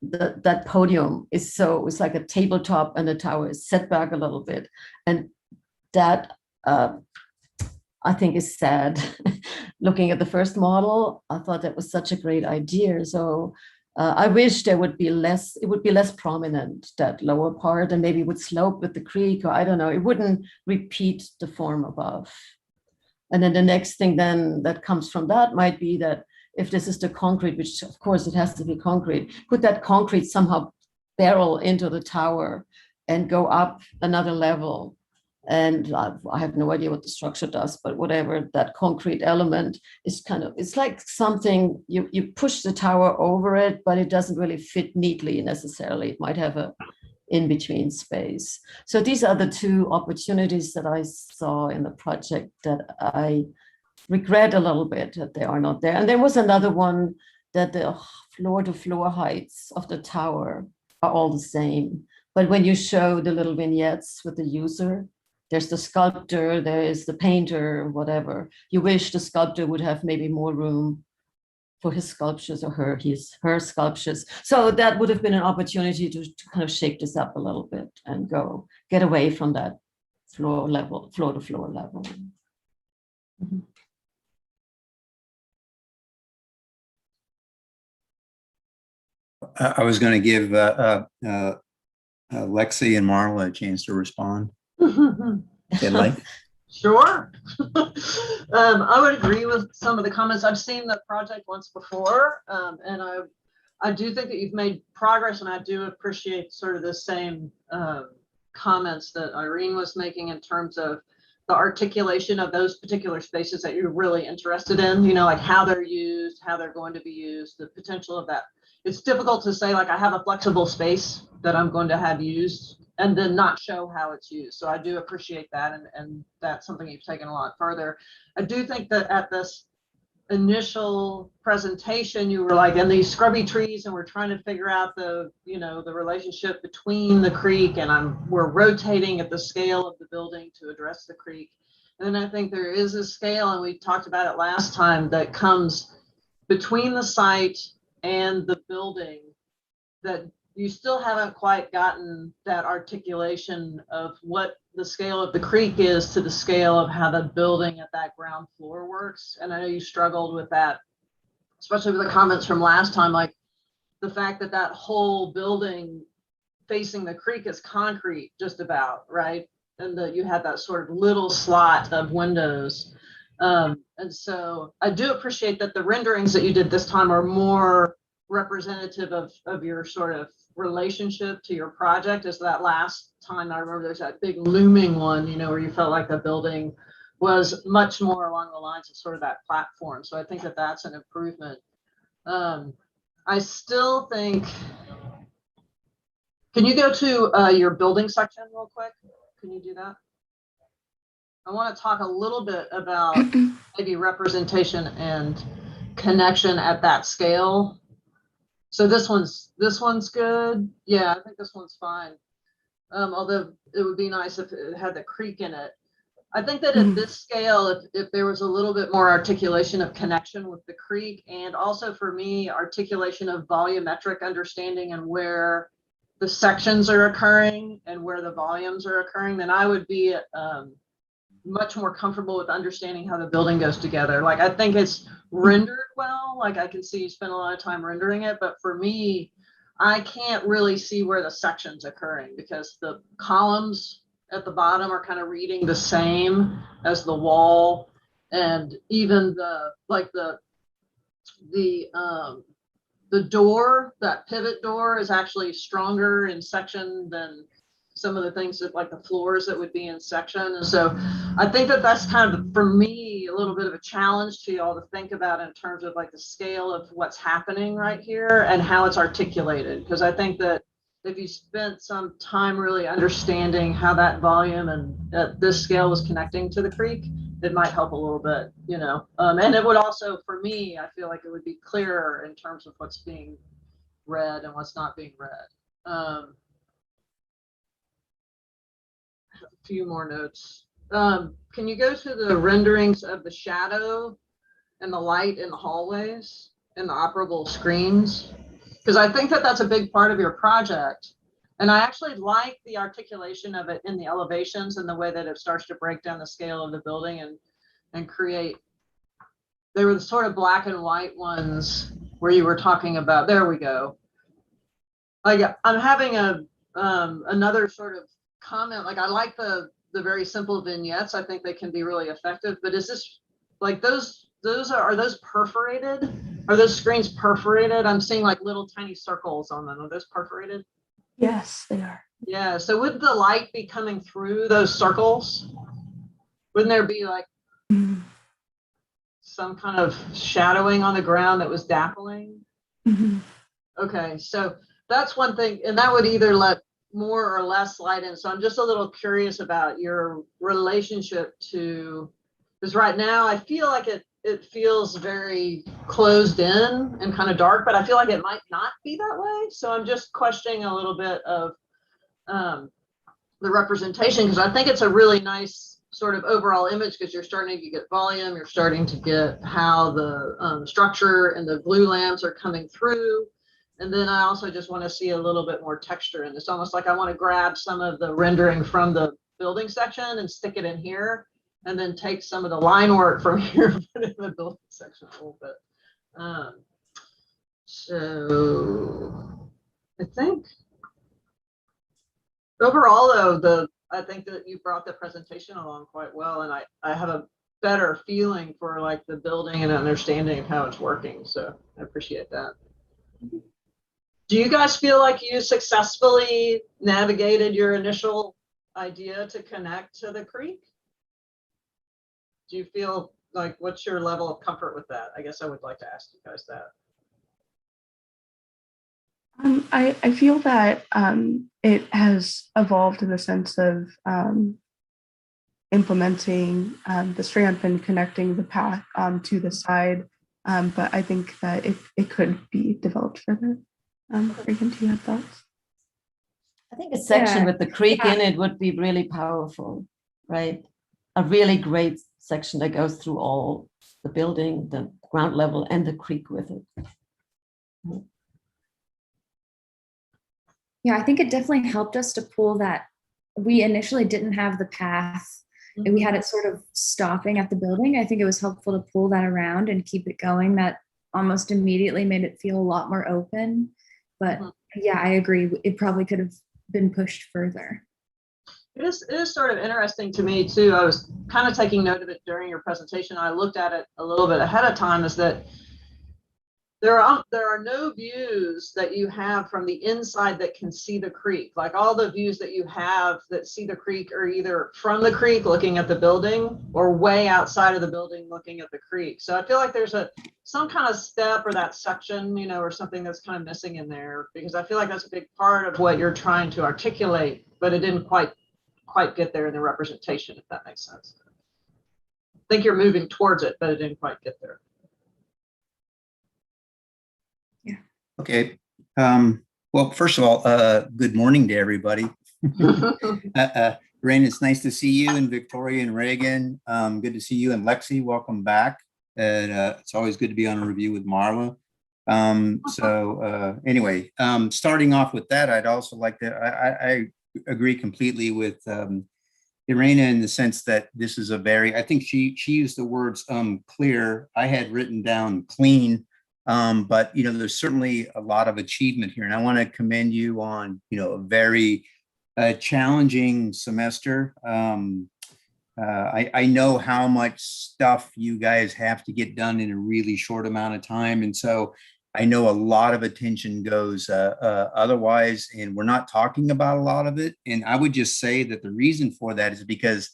that podium is so, it's like a tabletop and the tower is set back a little bit. And that, I think is sad. Looking at the first model, I thought that was such a great idea. So I wish there would be less, it would be less prominent, that lower part, and maybe would slope with the creek, or I don't know, it wouldn't repeat the form above. And then the next thing then that comes from that might be that if this is the concrete, which of course it has to be concrete, could that concrete somehow barrel into the tower and go up another level? And I have no idea what the structure does, but whatever, that concrete element is kind of, it's like something, you push the tower over it, but it doesn't really fit neatly necessarily. It might have a in-between space. So these are the two opportunities that I saw in the project that I regret a little bit that they are not there. And there was another one that the floor-to-floor heights of the tower are all the same. But when you show the little vignettes with the user, there's the sculptor, there is the painter, whatever. You wish the sculptor would have maybe more room for his sculptures or her sculptures. So that would have been an opportunity to kind of shake this up a little bit and get away from that floor to floor level. Mm-hmm. I was going to give Lexi and Marla a chance to respond. They'd like. Sure. I would agree with some of the comments. I've seen the project once before, and I do think that you've made progress, and I do appreciate sort of the same comments that Irene was making in terms of the articulation of those particular spaces that you're really interested in, you know, like how they're used, how they're going to be used, the potential of that. It's difficult to say, like, I have a flexible space that I'm going to have used and then not show how it's used. So I do appreciate that. And that's something you've taken a lot further. I do think that at this initial presentation, you were like in these scrubby trees and we're trying to figure out the, you know, the relationship between the creek, and we're rotating at the scale of the building to address the creek. And then I think there is a scale, and we talked about it last time, that comes between the site and the building that you still haven't quite gotten that articulation of what the scale of the creek is to the scale of how the building at that ground floor works. And I know you struggled with that, especially with the comments from last time, like the fact that that whole building facing the creek is concrete just about, right? And that you had that sort of little slot of windows. And so I do appreciate that the renderings that you did this time are more representative of your sort of relationship to your project. As that last time, I remember there's that big looming one, you know, where you felt like the building was much more along the lines of sort of that platform. So I think that that's an improvement. I still think, can you go to your building section real quick? Can you do that? I want to talk a little bit about maybe representation and connection at that scale. So this one's good. Yeah, I think this one's fine. Although it would be nice if it had the creek in it. I think that at this scale, if there was a little bit more articulation of connection with the creek, and also for me, articulation of volumetric understanding and where the sections are occurring and where the volumes are occurring, then I would be much more comfortable with understanding how the building goes together. Like, I think it's rendered well. Like, I can see you spend a lot of time rendering it, but for me, I can't really see where the section's occurring because the columns at the bottom are kind of reading the same as the wall, and even the door, that pivot door, is actually stronger in section than some of the things that, like the floors that would be in section. And so I think that that's kind of, for me, a little bit of a challenge to y'all to think about in terms of like the scale of what's happening right here and how it's articulated. Because I think that if you spent some time really understanding how that volume and at this scale was connecting to the creek, it might help a little bit, you know. And it would also, for me, I feel like it would be clearer in terms of what's being read and what's not being read. A few more notes. Can you go to the renderings of the shadow and the light in the hallways and the operable screens? Because I think that that's a big part of your project. And I actually like the articulation of it in the elevations and the way that it starts to break down the scale of the building and create. They were the sort of black and white ones where you were talking about, there we go. Like, I'm having another sort of comment. Like, I like the very simple vignettes. I think they can be really effective, but is this like are those perforated? Are those screens perforated? I'm seeing like little tiny circles on them. Are those perforated? Yes, they are. Yeah. So would the light be coming through those circles? Wouldn't there be like some kind of shadowing on the ground that was dappling? Okay, so that's one thing, and that would either let more or less light in. So I'm just a little curious about your relationship to, because right now I feel like it feels very closed in and kind of dark, but I feel like it might not be that way. So I'm just questioning a little bit of the representation, because I think it's a really nice sort of overall image, because you're starting to get volume, you're starting to get how the structure and the glue lamps are coming through. And then I also just want to see a little bit more texture in this. Almost like I want to grab some of the rendering from the building section and stick it in here, and then take some of the line work from here and put it in the building section a little bit. So I think overall, though, I think that you brought the presentation along quite well, and I have a better feeling for like the building and understanding of how it's working. So I appreciate that. Do you guys feel like you successfully navigated your initial idea to connect to the creek? Do you feel like, what's your level of comfort with that? I guess I would like to ask you guys that. I feel that it has evolved in the sense of implementing the ramp and connecting the path to the side, but I think that it could be developed further. Regan, do you have thoughts? I think a section with the creek in it would be really powerful, right? A really great section that goes through all the building, the ground level, and the creek with it. Yeah, I think it definitely helped us to pull that. We initially didn't have the path, and we had it sort of stopping at the building. I think it was helpful to pull that around and keep it going. That almost immediately made it feel a lot more open. But yeah, I agree. It probably could have been pushed further. It is sort of interesting to me too. I was kind of taking note of it during your presentation. I looked at it a little bit ahead of time, is that there are no views that you have from the inside that can see the creek. Like, all the views that you have that see the creek are either from the creek looking at the building or way outside of the building looking at the creek. So I feel like there's some kind of step or that section, you know, or something that's kind of missing in there, because I feel like that's a big part of what you're trying to articulate, but it didn't quite get there in the representation, if that makes sense. I think you're moving towards it, but it didn't quite get there. Okay. Well, first of all, good morning to everybody. Rain, it's nice to see you, and Victoria and Reagan. Good to see you, and Lexi. Welcome back. And it's always good to be on a review with Marla. Anyway, starting off with that, I'd also like to. I agree completely with Irena in the sense that this is a very. I think she used the words clear. I had written down clean. But there's certainly a lot of achievement here, and I want to commend you on a very challenging semester. I know how much stuff you guys have to get done in a really short amount of time, and so I know a lot of attention goes otherwise, and we're not talking about a lot of it. And I would just say that the reason for that is because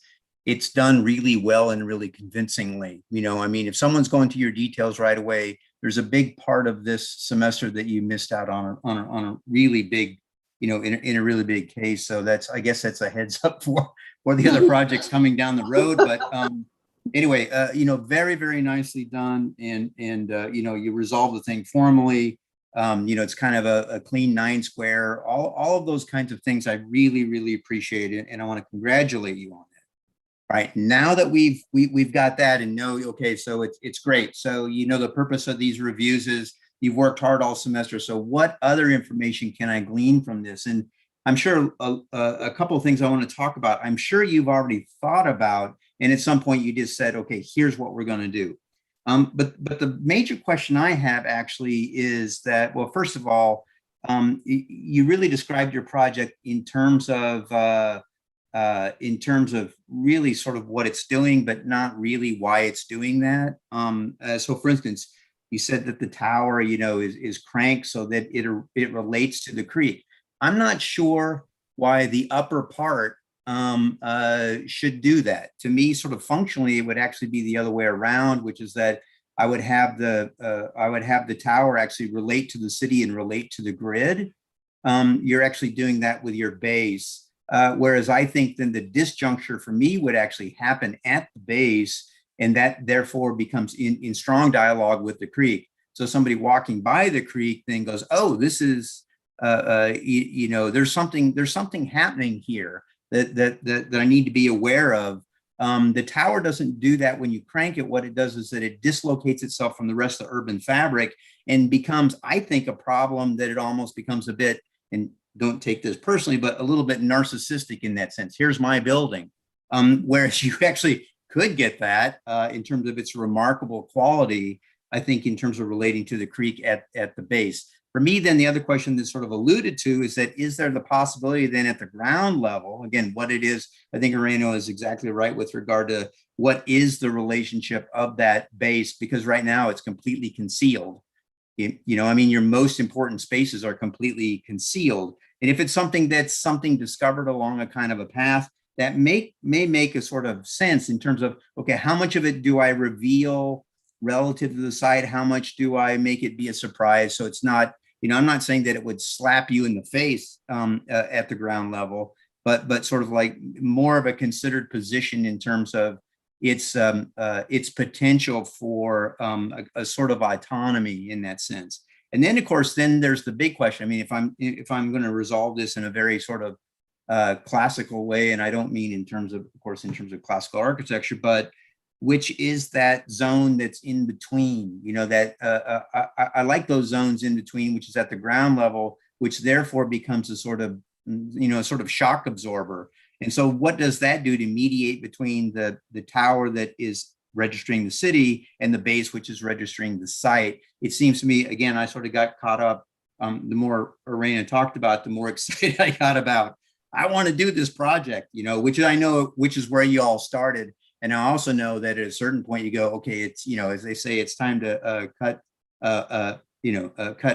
it's done really well and really convincingly. I mean, if someone's going to your details right away, there's a big part of this semester that you missed out on a really big, in a really big case. So I guess that's a heads up for the other projects coming down the road. But anyway, very, very nicely done. And you resolve the thing formally. It's kind of a clean 9 square, all of those kinds of things. I really, really appreciate it. And I want to congratulate you on that. Right now that we've got that and know, okay, so it's great. So the purpose of these reviews is you've worked hard all semester. So what other information can I glean from this? And I'm sure a couple of things I want to talk about. I'm sure you've already thought about, and at some point you just said, okay, here's what we're going to do. But the major question I have actually is that, well, first of all, you really described your project in terms of really sort of what it's doing, but not really why it's doing that. So for instance, you said that the tower, is cranked so that it relates to the creek. I'm not sure why the upper part should do that. To me, sort of functionally, it would actually be the other way around, which is that I would have the tower actually relate to the city and relate to the grid. You're actually doing that with your base. Whereas I think then the disjuncture for me would actually happen at the base, and that therefore becomes in strong dialogue with the creek. So somebody walking by the creek then goes, oh, this is, there's something happening here that I need to be aware of. The tower doesn't do that when you crank it. What it does is that it dislocates itself from the rest of the urban fabric and becomes, I think, a problem that it almost becomes a bit, and don't take this personally, but a little bit narcissistic in that sense. Here's my building. Whereas you actually could get that in terms of its remarkable quality, I think, in terms of relating to the creek at the base. For me, then the other question that's sort of alluded to is that, is there the possibility then at the ground level, again, what it is, I think Ireno is exactly right with regard to what is the relationship of that base, because right now it's completely concealed. Your most important spaces are completely concealed. And if it's something that's discovered along a kind of a path, that may make a sort of sense in terms of, okay, how much of it do I reveal relative to the site? How much do I make it be a surprise? So it's not, I'm not saying that it would slap you in the face at the ground level, but sort of like more of a considered position in terms of its potential for a sort of autonomy in that sense. And then, of course, then there's the big question. I mean, if I'm going to resolve this in a very sort of classical way, and I don't mean in terms of classical architecture, but which is that zone that's in between, that I like those zones in between, which is at the ground level, which therefore becomes a sort of, shock absorber. And so what does that do to mediate between the tower that is registering the city and the base, which is registering the site? It seems to me, again, I sort of got caught up, the more Irena talked about, the more excited I got about, I want to do this project, which is where you all started. And I also know that at a certain point you go, okay, it's, as they say, it's time to cut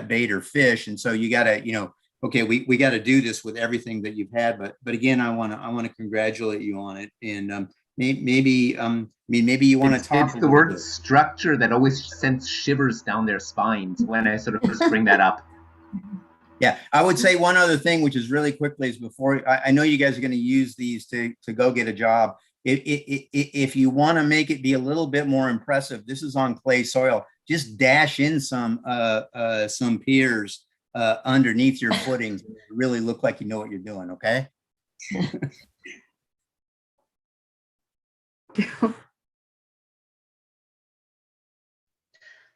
bait or fish. And so you got to, okay, we got to do this with everything that you've had. But again, I want to congratulate you on it. And maybe you want to talk. It's the word structure that always sends shivers down their spines when I sort of just bring that up. Yeah, I would say one other thing, which is really quickly, is before, I know you guys are going to use these to go get a job. If you want to make it be a little bit more impressive, this is on clay soil. Just dash in some piers underneath your footings. Really look like you know what you're doing. Okay.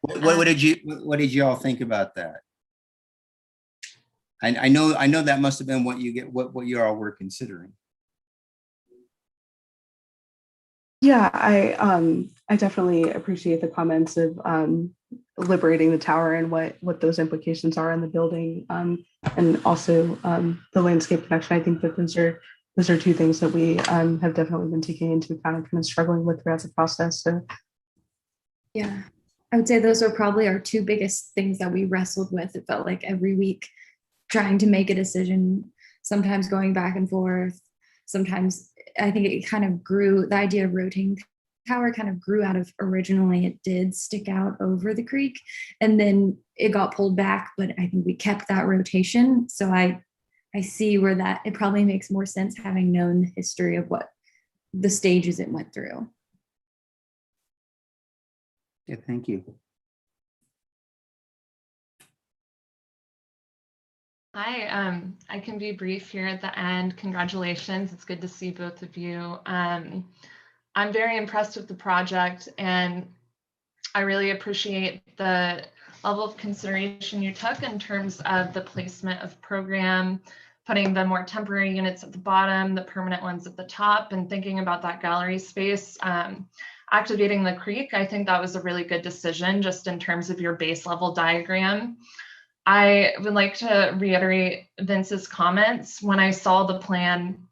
What did you all think about that? I know that must have been what you all were considering. Yeah, I definitely appreciate the comments of liberating the tower and what those implications are in the building, and also the landscape connection. I think that those are two things that we have definitely been taking into account and kind of struggling with throughout the process. So yeah, I would say those are probably our two biggest things that we wrestled with. It felt like every week trying to make a decision, sometimes going back and forth, sometimes I think it kind of grew, the idea of rotating tower kind of grew out of, originally it did stick out over the creek and then it got pulled back, but I think we kept that rotation. So I see where that it probably makes more sense having known the history of what the stages it went through. Yeah, thank you. Hi, I can be brief here at the end. Congratulations, it's good to see both of you. I'm very impressed with the project and I really appreciate the level of consideration you took in terms of the placement of program, putting the more temporary units at the bottom, the permanent ones at the top, and thinking about that gallery space. Activating the creek, I think that was a really good decision just in terms of your base level diagram. I would like to reiterate Vince's comments. When I saw the plan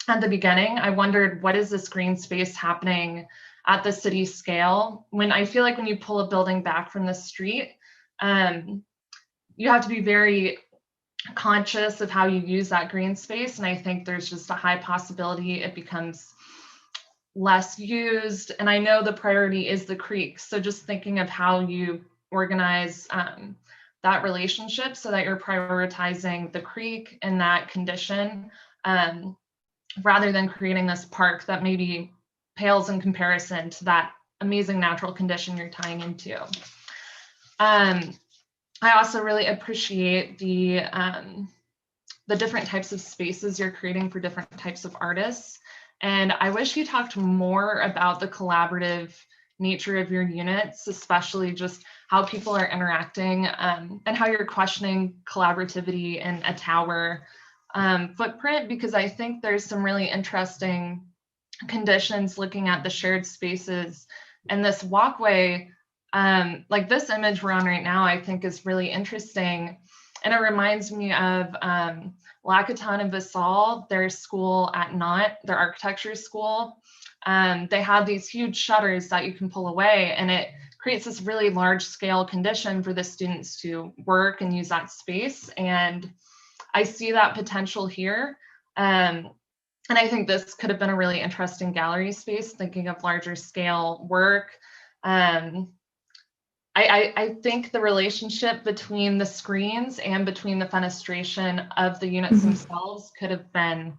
at the beginning, I wondered, what is this green space happening at the city scale? When I feel like when you pull a building back from the street, you have to be very conscious of how you use that green space. And I think there's just a high possibility it becomes less used. And I know the priority is the creek. So just thinking of how you organize that relationship so that you're prioritizing the creek in that condition rather than creating this park that maybe pales in comparison to that amazing natural condition you're tying into. I also really appreciate the different types of spaces you're creating for different types of artists. And I wish you talked more about the collaborative nature of your units, especially just how people are interacting and how you're questioning collaborativity in a tower footprint, because I think there's some really interesting conditions looking at the shared spaces and this walkway. Like this image we're on right now, I think is really interesting. And it reminds me of Lackaton and Basal, their school at Knott, their architecture school. They have these huge shutters that you can pull away, and it creates this really large scale condition for the students to work and use that space. And I see that potential here. And I think this could have been a really interesting gallery space, thinking of larger scale work. I think the relationship between the screens and between the fenestration of the units themselves could have been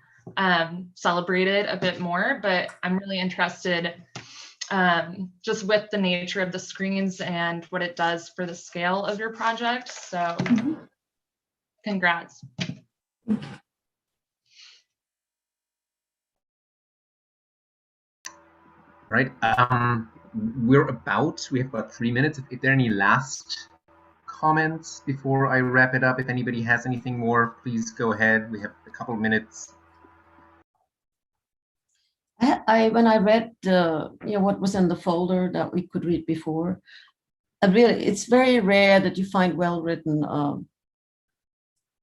celebrated a bit more, but I'm really interested just with the nature of the screens and what it does for the scale of your project. So congrats. Right. We have about 3 minutes. If there are any last comments before I wrap it up, if anybody has anything more, please go ahead. We have a couple of minutes. When I read what was in the folder that we could read before, it's very rare that you find well-written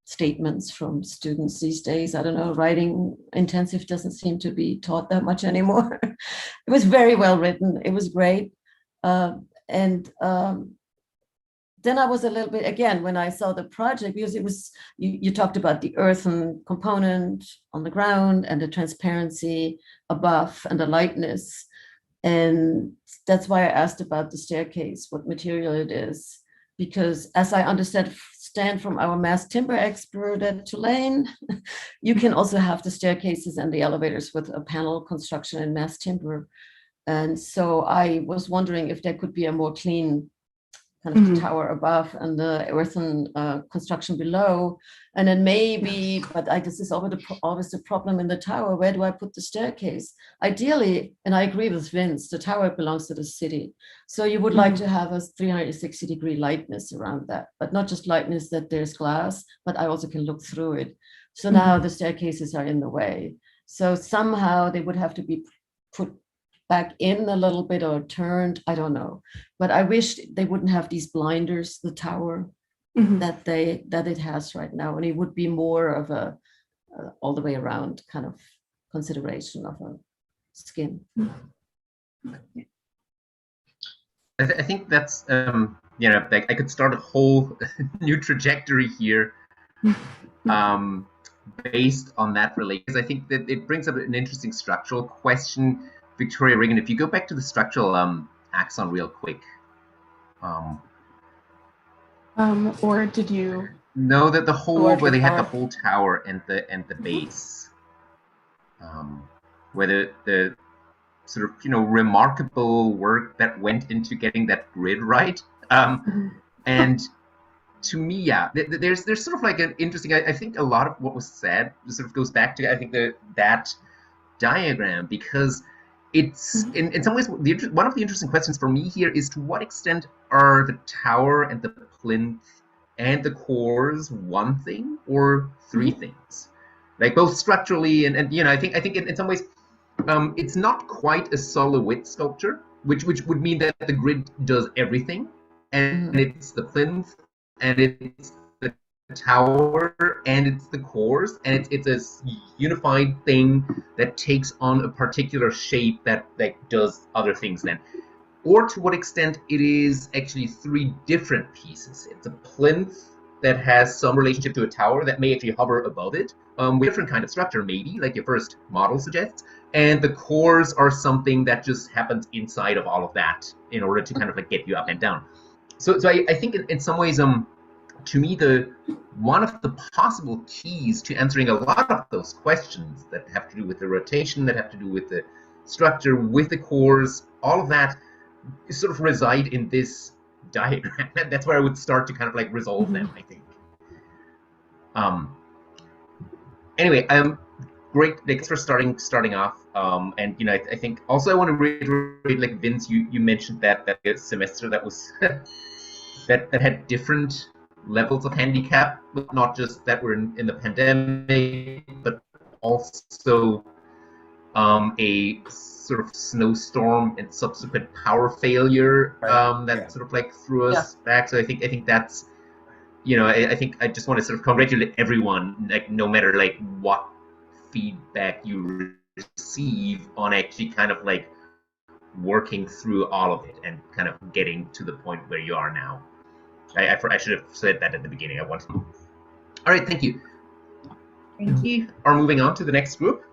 statements from students these days. I don't know, writing intensive doesn't seem to be taught that much anymore. It was very well written. It was great. Then I was a little bit, again, when I saw the project, because it was, you talked about the earthen component on the ground and the transparency above and the lightness. And that's why I asked about the staircase, what material it is, because as I understand from our mass timber expert at Tulane, you can also have the staircases and the elevators with a panel construction in mass timber. And so I was wondering if there could be a more clean kind of the tower above and the earthen construction below. And then maybe, but this is always the problem in the tower. Where do I put the staircase? Ideally, and I agree with Vince, the tower belongs to the city. So you would like to have a 360-degree lightness around that, but not just lightness that there's glass, but I also can look through it. So now the staircases are in the way. So somehow they would have to be put back in a little bit or turned, I don't know. But I wish they wouldn't have these blinders, the tower that it has right now. And it would be more of a all the way around kind of consideration of a skin. I think that's, like I could start a whole new trajectory here based on that relation. Because I think that it brings up an interesting structural question. Victoria Regan, if you go back to the structural axon real quick. Or did you? No, that the whole Towards where the they had the top. whole tower and the base, where the sort of remarkable work that went into getting that grid right, and to me, yeah, there's sort of like an interesting. I think a lot of what was said sort of goes back to that diagram, because it's in some ways one of the interesting questions for me here is, to what extent are the tower and the plinth and the cores one thing or three things, like both structurally and I think in some ways it's not quite a silhouette sculpture, which would mean that the grid does everything, and it's the plinth and it's the tower and it's the cores, and it's a unified thing that takes on a particular shape that does other things then. Or to what extent it is actually three different pieces. It's a plinth that has some relationship to a tower that may actually hover above it, with a different kind of structure, maybe, like your first model suggests. And the cores are something that just happens inside of all of that in order to kind of get you up and down. So I think in some ways, to me, one of the possible keys to answering a lot of those questions that have to do with the rotation, that have to do with the structure, with the cores, all of that sort of reside in this diagram. That's where I would start to kind of resolve them, I think. Anyway, great. Thanks for starting off. And I think also I want to reiterate, Vince, you mentioned that semester that was that had different levels of handicap, but not just that we're in the pandemic, but also a sort of snowstorm and subsequent power failure that sort of threw us back. So I think that's, I think I just want to sort of congratulate everyone, no matter what feedback you receive, on actually kind of working through all of it and kind of getting to the point where you are now. I should have said that at the beginning. I want to. All right, thank you. Thank you. Are moving on to the next group.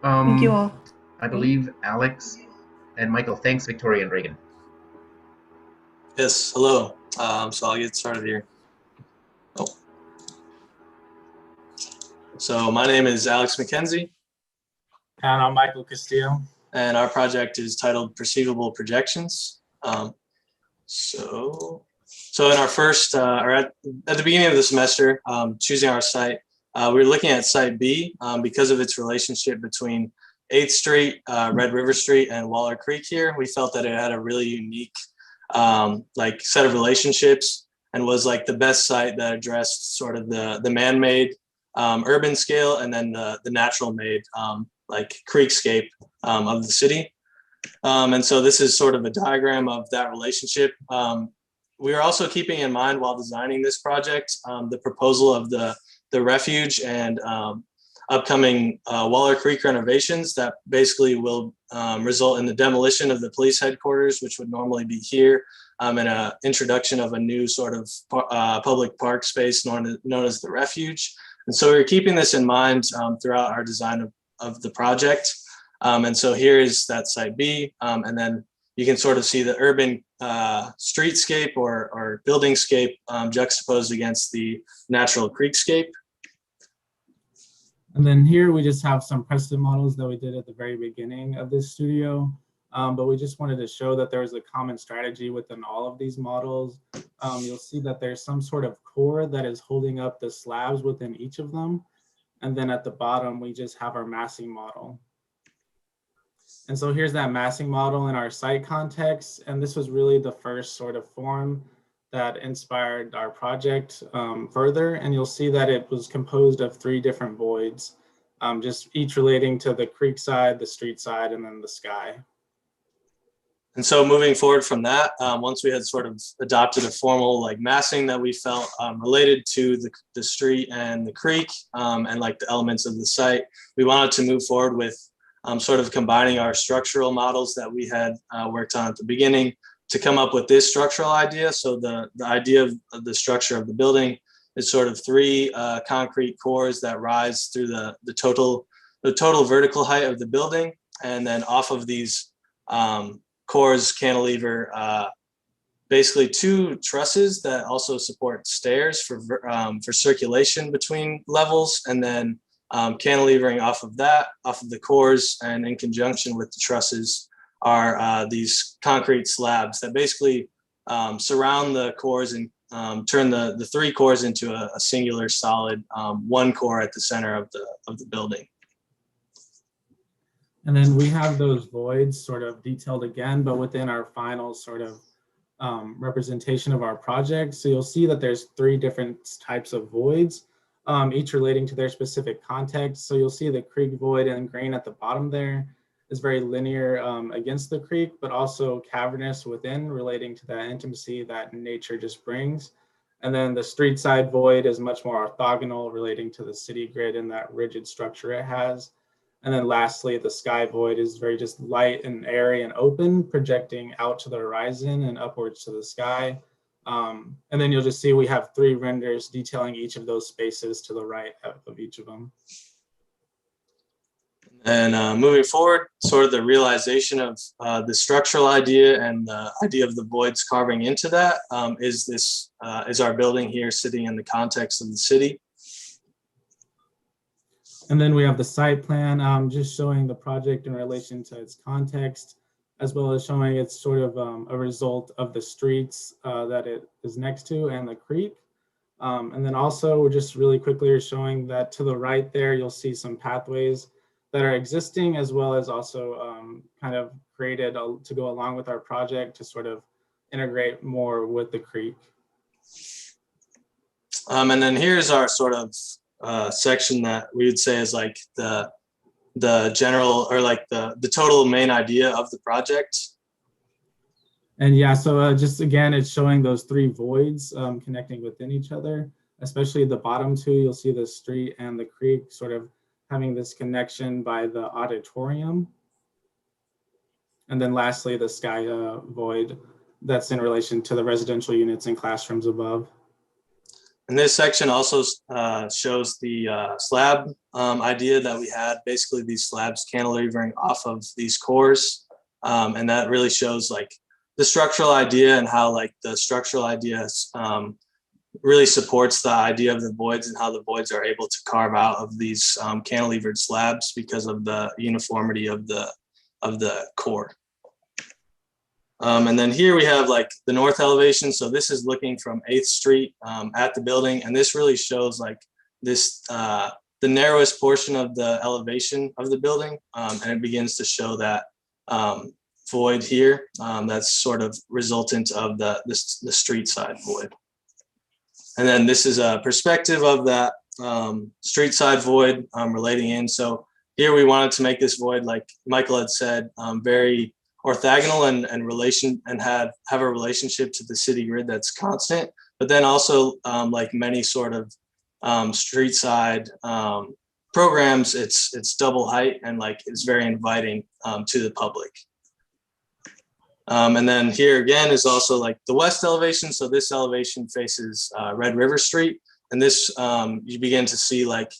Thank you all. I believe Alex and Michael. Thanks, Victoria and Reagan. Yes, hello. So I'll get started here. So my name is Alex McKenzie. And I'm Michael Castillo. And our project is titled Perceivable Projections. So in our first, or at the beginning of the semester, choosing our site, we were looking at site B because of its relationship between 8th Street, Red River Street, and Waller Creek here. We felt that it had a really unique set of relationships and was the best site that addressed sort of the man-made urban scale and then the natural-made creekscape of the city. And so this is sort of a diagram of that relationship. We are also keeping in mind while designing this project the proposal of the refuge and upcoming Waller Creek renovations that basically will result in the demolition of the police headquarters, which would normally be here, and an introduction of a new sort of public park space known as the refuge. And so we're keeping this in mind throughout our design of the project. And so here is that site B, and then you can sort of see the urban streetscape or buildingscape juxtaposed against the natural creekscape. And then here we just have some precedent models that we did at the very beginning of this studio. But we just wanted to show that there is a common strategy within all of these models. You'll see that there's some sort of core that is holding up the slabs within each of them. And then at the bottom, we just have our massing model. And so here's that massing model in our site context. And this was really the first sort of form that inspired our project further. And you'll see that it was composed of 3 different voids, just each relating to the creek side, the street side, and then the sky. And so moving forward from that, once we had sort of adopted a formal like massing that we felt related to the street and the creek and like the elements of the site, we wanted to move forward with sort of combining our structural models that we had worked on at the beginning to come up with this structural idea. So the idea of the structure of the building is sort of 3 concrete cores that rise through the total vertical height of the building, and then off of these cores cantilever basically 2 trusses that also support stairs for circulation between levels, and then cantilevering off of the cores, and in conjunction with the trusses are these concrete slabs that basically surround the cores and turn the 3 cores into a singular solid 1 core at the center of the building. And then we have those voids sort of detailed again, but within our final sort of representation of our project. So you'll see that there's 3 different types of voids, each relating to their specific context. So you'll see the creek void in green at the bottom there is very linear against the creek, but also cavernous within, relating to that intimacy that nature just brings. And then the street side void is much more orthogonal, relating to the city grid and that rigid structure it has. And then lastly, the sky void is very just light and airy and open, projecting out to the horizon and upwards to the sky. And then you'll just see we have 3 renders detailing each of those spaces to the right of each of them. And moving forward, sort of the realization of the structural idea and the idea of the voids carving into that is our building here sitting in the context of the city. And then we have the site plan, just showing the project in relation to its context, as well as showing it's sort of a result of the streets that it is next to and the creek. And then also we're just really quickly showing that to the right there, you'll see some pathways that are existing, as well as also kind of created to go along with our project to sort of integrate more with the creek. And then here's our sort of section that we would say is like the general, or like the total main idea of the project. And yeah, so just again, it's showing those 3 voids connecting within each other, especially the bottom 2. You'll see the street and the creek sort of having this connection by the auditorium. And then lastly, the sky void that's in relation to the residential units and classrooms above. And this section also shows the slab idea that we had, basically these slabs cantilevering off of these cores. And that really shows like the structural idea and how like the structural idea really supports the idea of the voids and how the voids are able to carve out of these cantilevered slabs because of the uniformity of the core. And then here we have like the north elevation. So this is looking from 8th Street at the building. And this really shows like this, the narrowest portion of the elevation of the building. And it begins to show that void here that's sort of resultant of the street side void. And then this is a perspective of that street side void relating in. So here we wanted to make this void, like Michael had said, very orthogonal and have a relationship to the city grid that's constant, but then also like many sort of street side programs, it's double height and like it's very inviting to the public. And then here again is also like the west elevation. So this elevation faces Red River Street, and this you begin to see like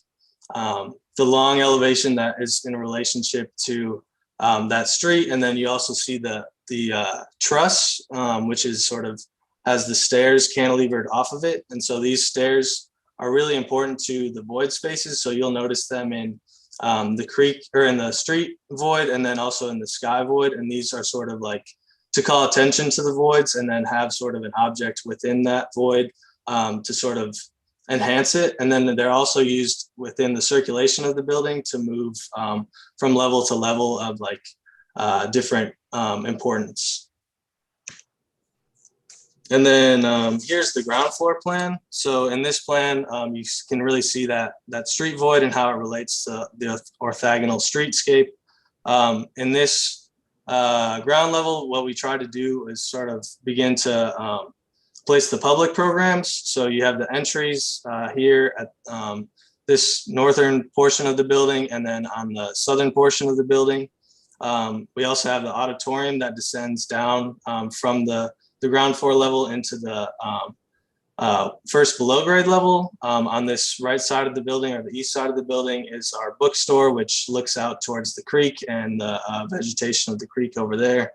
the long elevation that is in relationship to that street. And then you also see the truss, which is sort of has the stairs cantilevered off of it. And so these stairs are really important to the void spaces. So you'll notice them in the creek or in the street void, and then also in the sky void. And these are sort of like to call attention to the voids and then have sort of an object within that void to sort of enhance it. And then they're also used within the circulation of the building to move from level to level of like different importance. And then here's the ground floor plan. So in this plan, you can really see that street void and how it relates to the orthogonal streetscape. In this ground level, what we try to do is sort of begin to place the public programs. So you have the entries here at this northern portion of the building, and then on the southern portion of the building. We also have the auditorium that descends down from the ground floor level into the first below grade level. On this right side of the building, or the east side of the building, is our bookstore, which looks out towards the creek and the vegetation of the creek over there.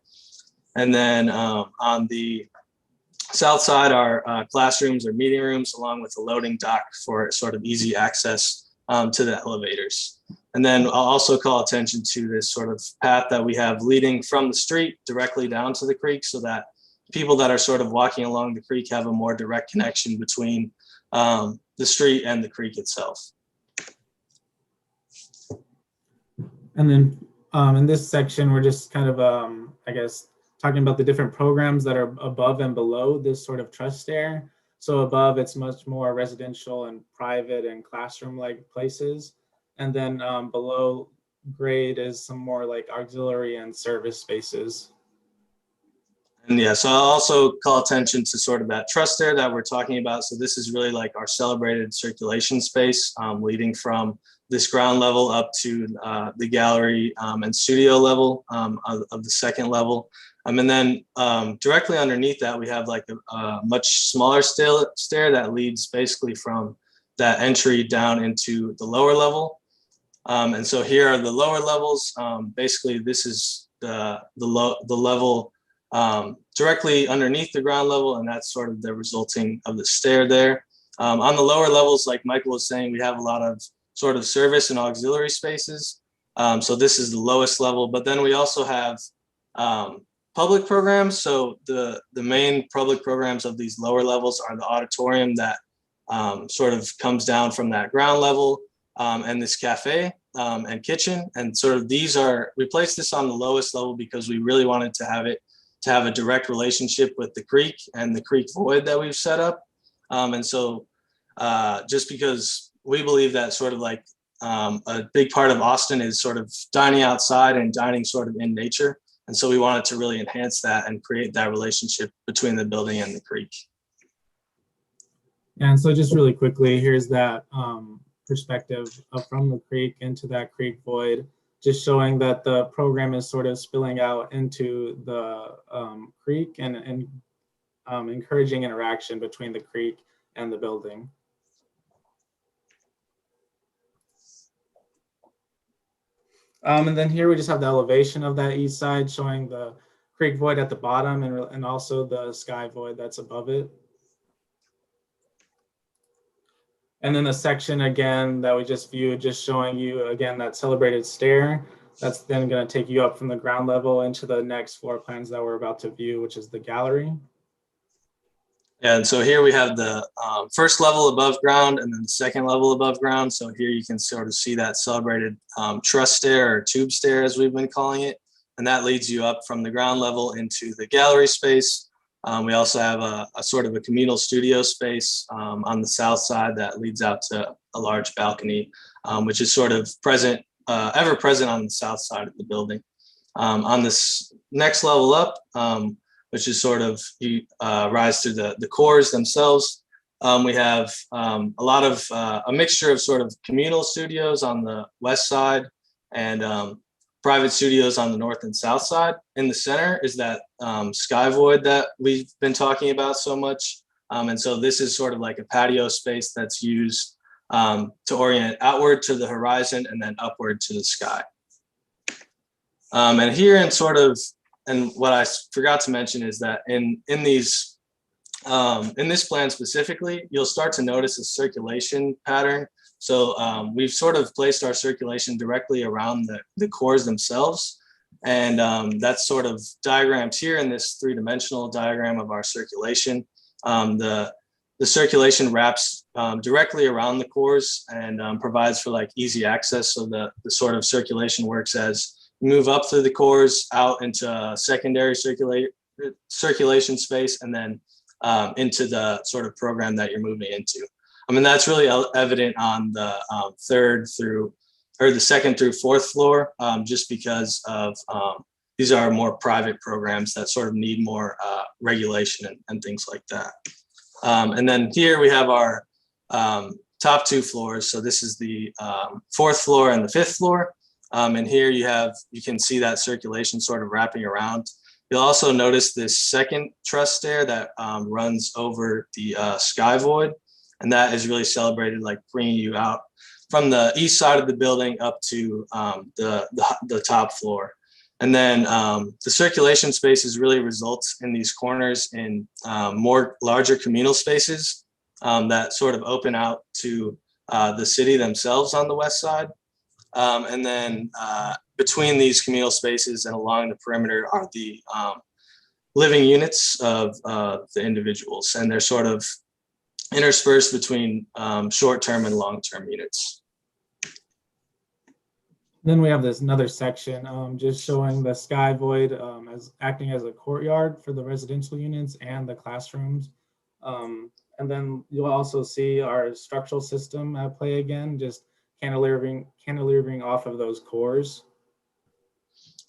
And then on the south side are classrooms or meeting rooms, along with a loading dock for sort of easy access to the elevators. And then I'll also call attention to this sort of path that we have leading from the street directly down to the creek, so that people that are sort of walking along the creek have a more direct connection between the street and the creek itself. And then in this section, we're just kind of, I guess, talking about the different programs that are above and below this sort of truss stair. So above, it's much more residential and private and classroom-like places. And then below grade is some more like auxiliary and service spaces. And yeah, so I'll also call attention to sort of that truss stair that we're talking about. So this is really like our celebrated circulation space leading from this ground level up to the gallery and studio level of the second level. And then directly underneath that, we have like a much smaller stair that leads basically from that entry down into the lower level. And so here are the lower levels. Basically, this is the level directly underneath the ground level, and that's sort of the resulting of the stair there. On the lower levels, like Michael was saying, we have a lot of sort of service and auxiliary spaces. So this is the lowest level, but then we also have public programs. So the main public programs of these lower levels are the auditorium that sort of comes down from that ground level, and this cafe and kitchen. And sort of we placed this on the lowest level because we really wanted to have a direct relationship with the creek and the creek void that we've set up. And so just because we believe that sort of like a big part of Austin is sort of dining outside and dining sort of in nature. And so we wanted to really enhance that and create that relationship between the building and the creek. And so just really quickly, here's that perspective from the creek into that creek void, just showing that the program is sort of spilling out into the creek and encouraging interaction between the creek and the building. And then here we just have the elevation of that east side, showing the creek void at the bottom and also the sky void that's above it. And then the section again that we just viewed, just showing you again that celebrated stair. That's then going to take you up from the ground level into the next floor plans that we're about to view, which is the gallery. And so here we have the first level above ground and then the second level above ground. So here you can sort of see that celebrated truss stair or tube stair, as we've been calling it. And that leads you up from the ground level into the gallery space. We also have a sort of a communal studio space on the south side that leads out to a large balcony, which is sort of ever present on the south side of the building. On this next level up, which is sort of you rise through the cores themselves. We have a lot of a mixture of sort of communal studios on the west side and private studios on the north and south side. In the center is that sky void that we've been talking about so much. And so this is sort of like a patio space that's used to orient outward to the horizon and then upward to the sky. And here in sort of, and what I forgot to mention is that in this plan specifically, you'll start to notice a circulation pattern So we've sort of placed our circulation directly around the cores themselves. And that's sort of diagrammed here in this three-dimensional diagram of our circulation. The circulation wraps directly around the cores and provides for like easy access. So the sort of circulation works as you move up through the cores out into secondary circulation space, and then into the sort of program that you're moving into. I mean, that's really evident on the the second through fourth floor, just because of these are more private programs that sort of need more regulation and things like that. And then here we have our top two floors. So this is the fourth floor and the fifth floor. And here you can see that circulation sort of wrapping around. You'll also notice this second truss stair that runs over the sky void. And that is really celebrated, like bringing you out from the east side of the building up to the top floor. And then the circulation spaces really results in these corners in more larger communal spaces that sort of open out to the city themselves on the west side. And then between these communal spaces and along the perimeter are the living units of the individuals, and they're sort of interspersed between short-term and long-term units. Then we have this another section just showing the sky void as acting as a courtyard for the residential units and the classrooms. And then you'll also see our structural system at play again, just cantilevering off of those cores.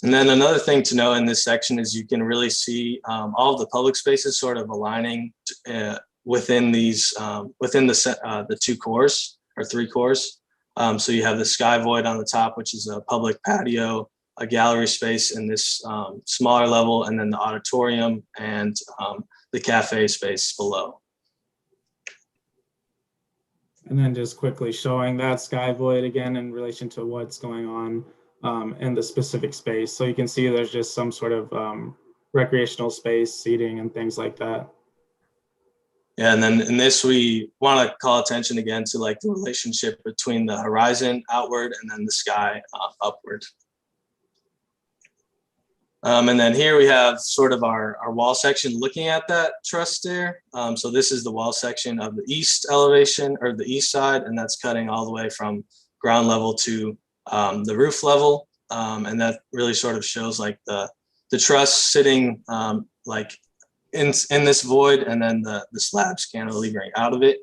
And then another thing to know in this section is you can really see all of the public spaces sort of aligning within these within the two cores or three cores. So you have the sky void on the top, which is a public patio, a gallery space in this smaller level, and then the auditorium and the cafe space below. And then just quickly showing that sky void again in relation to what's going on in the specific space. So you can see there's just some sort of recreational space, seating, and things like that. Yeah, and then in this, we want to call attention again to like the relationship between the horizon outward and then the sky upward. And then here we have sort of our wall section looking at that truss stair. So this is the wall section of the east elevation or the east side, and that's cutting all the way from ground level to the roof level. And that really sort of shows like the truss sitting like in this void, and then the slabs cantilevering out of it.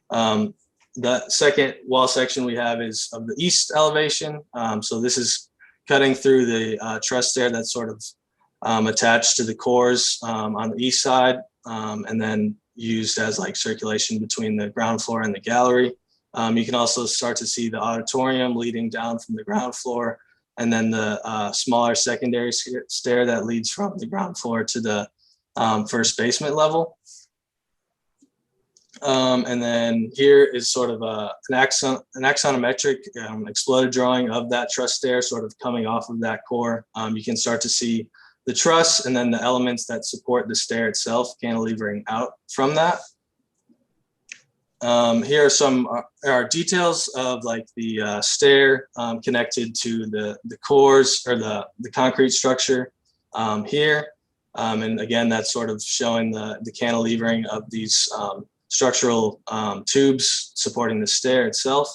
The second wall section we have is of the east elevation. So this is cutting through the truss stair that's sort of attached to the cores on the east side, and then used as like circulation between the ground floor and the gallery. You can also start to see the auditorium leading down from the ground floor, and then the smaller secondary stair that leads from the ground floor to the first basement level. And then here is sort of an axonometric exploded drawing of that truss stair sort of coming off of that core. You can start to see the truss and then the elements that support the stair itself cantilevering out from that. Here are some are details of like the stair connected to the cores or the concrete structure here. And again, that's sort of showing the cantilevering of these structural tubes supporting the stair itself.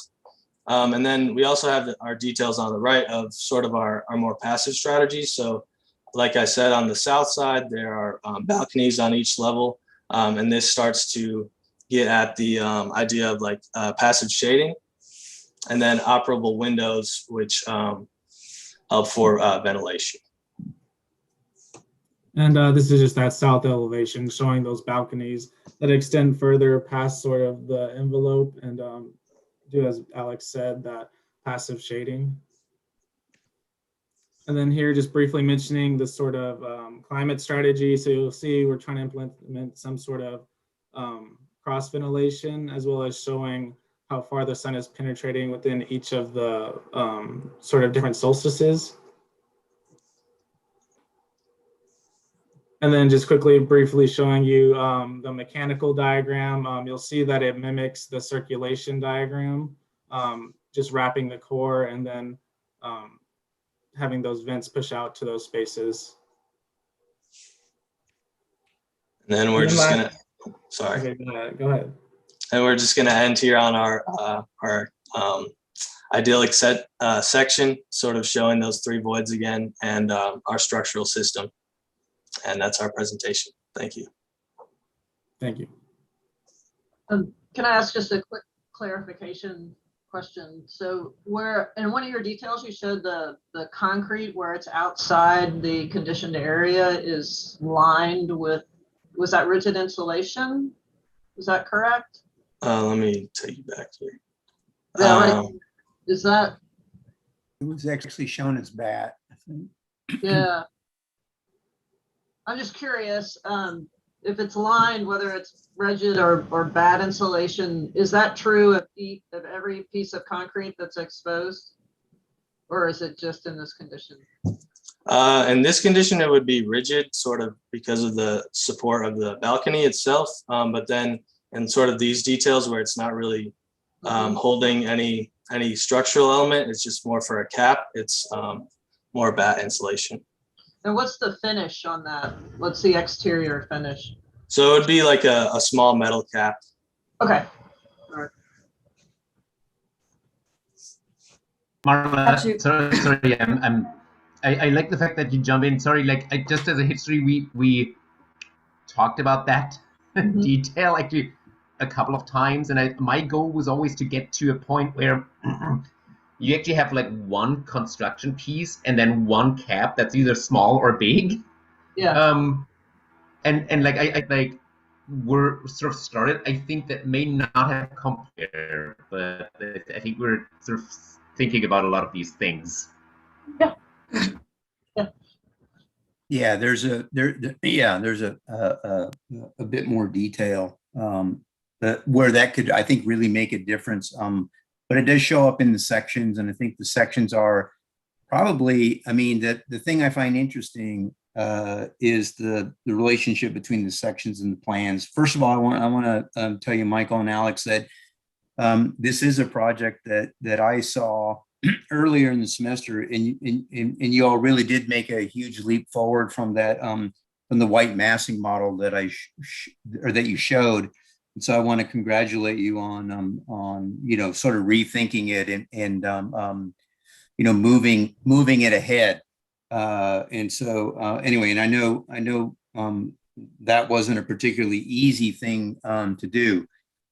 And then we also have our details on the right of sort of our more passive strategies. So like I said, on the south side, there are balconies on each level. And this starts to get at the idea of like passive shading, and then operable windows, which help for ventilation. And this is just that south elevation showing those balconies that extend further past sort of the envelope and do, as Alex said, that passive shading. And then here just briefly mentioning the sort of climate strategy. So you'll see we're trying to implement some sort of cross ventilation, as well as showing how far the sun is penetrating within each of the sort of different solstices. And then just quickly, briefly showing you the mechanical diagram. You'll see that it mimics the circulation diagram just wrapping the core and then having those vents push out to those spaces. And then we're just gonna, sorry. Okay, go ahead. And we're just gonna end here on our idyllic section, sort of showing those 3 voids again and our structural system. And that's our presentation. Thank you. Thank you. Can I ask just a quick clarification question? So where, in one of your details, you showed the concrete where it's outside the conditioned area is lined with, was that rigid insulation? Is that correct? Let me take you back here. Yeah, right. Is that? It was actually shown as bat, I think. Yeah. I'm just curious, if it's lined, whether it's rigid or bad insulation, is that true of every piece of concrete that's exposed? Or is it just in this condition? In this condition, it would be rigid, sort of because of the support of the balcony itself. But then in sort of these details where it's not really holding any structural element, it's just more for a cap. It's more bat insulation. And what's the finish on that? What's the exterior finish? So it would be like a small metal cap. Okay. All right. Marla, sorry, I like the fact that you jump in. Sorry, like just as a history, we talked about that detail actually a couple of times, and my goal was always to get to a point where you actually have like one construction piece and then one cap that's either small or big. Yeah. And like I like we're sort of started. I think that may not have come here, but I think we're sort of thinking about a lot of these things. Yeah. Yeah, there's a bit more detail where that could, I think, really make a difference. But it does show up in the sections, and I think the sections are probably, I mean, the thing I find interesting is the relationship between the sections and the plans. First of all, I want to tell you, Michael and Alex, that this is a project that I saw earlier in the semester, and you all really did make a huge leap forward from that from the white massing model that that you showed. And so I want to congratulate you on sort of rethinking it and moving it ahead. And so anyway, and I know that wasn't a particularly easy thing to do.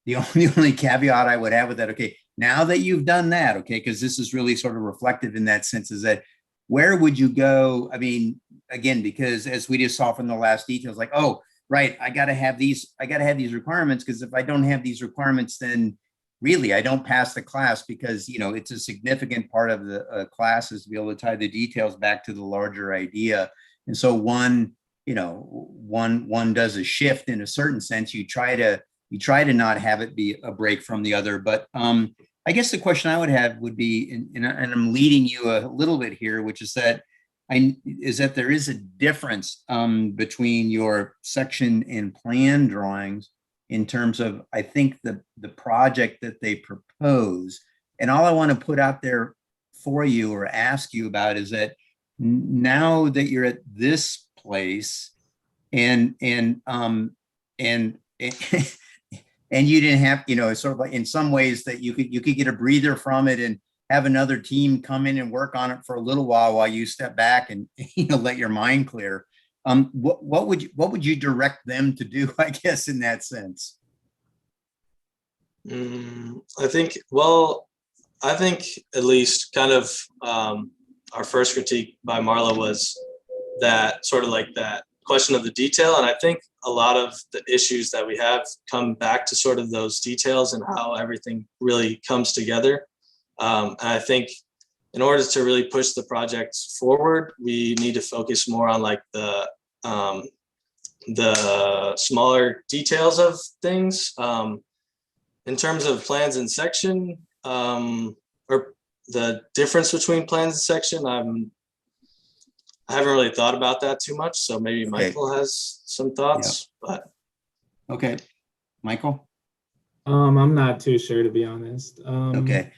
The only caveat I would have with that, okay, now that you've done that, okay, because this is really sort of reflective in that sense, is that where would you go? I mean, again, because as we just saw from the last details, like, oh, right, I got to have these requirements, because if I don't have these requirements, then really I don't pass the class, because it's a significant part of the class is to be able to tie the details back to the larger idea. And so one does a shift in a certain sense. You try to not have it be a break from the other. But I guess the question I would have would be, and I'm leading you a little bit here, which is that there is a difference between your section and plan drawings in terms of, I think, the project that they propose. And all I want to put out there for you or ask you about is that now that you're at this place and you didn't have, it's sort of like in some ways that you could get a breather from it and have another team come in and work on it for a little while you step back and let your mind clear. What would you direct them to do, I guess, in that sense? I think at least kind of our first critique by Marla was that sort of like that question of the detail. And I think a lot of the issues that we have come back to sort of those details and how everything really comes together. And I think in order to really push the project forward, we need to focus more on like the smaller details of things. In terms of plans and section, or the difference between plans and section, I haven't really thought about that too much. So maybe Michael has some thoughts. Yeah. But okay, Michael. I'm not too sure, to be honest. Okay.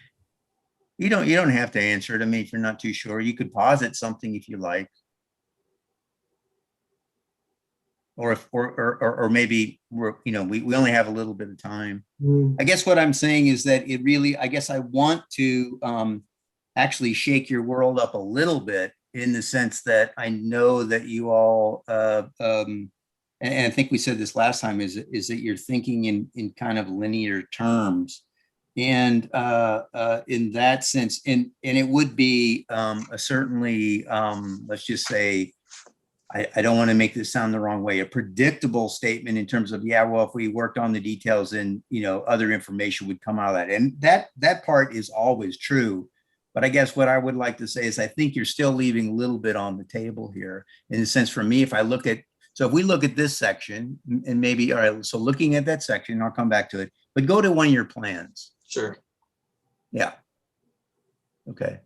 You don't have to answer it. I mean, if you're not too sure, you could posit something if you like. Or if or maybe we only have a little bit of time. I guess what I'm saying is that it really, I guess I want to actually shake your world up a little bit, in the sense that I know that you all and I think we said this last time, is that you're thinking in kind of linear terms. And in that sense, and it would be certainly, let's just say, I don't want to make this sound the wrong way, a predictable statement in terms of, yeah, well, if we worked on the details, then, other information would come out of that. And that part is always true. But I guess what I would like to say is I think you're still leaving a little bit on the table here, in the sense, for me, if we look at this section, and maybe, all right, so looking at that section, I'll come back to it, but go to one of your plans. Sure. Yeah. Okay.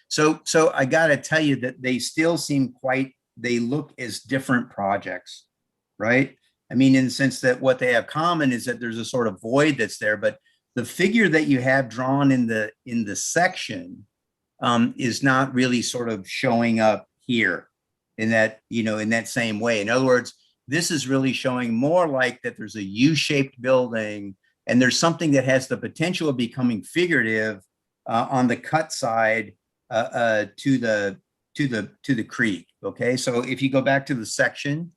So I got to tell you that they still seem they look as different projects, right? I mean, in the sense that what they have common is that there's a sort of void that's there, but the figure that you have drawn in the section is not really sort of showing up here in that same way. In other words, this is really showing more like that there's a U-shaped building, and there's something that has the potential of becoming figurative on the cut side to the creek. Okay, so if you go back to the section,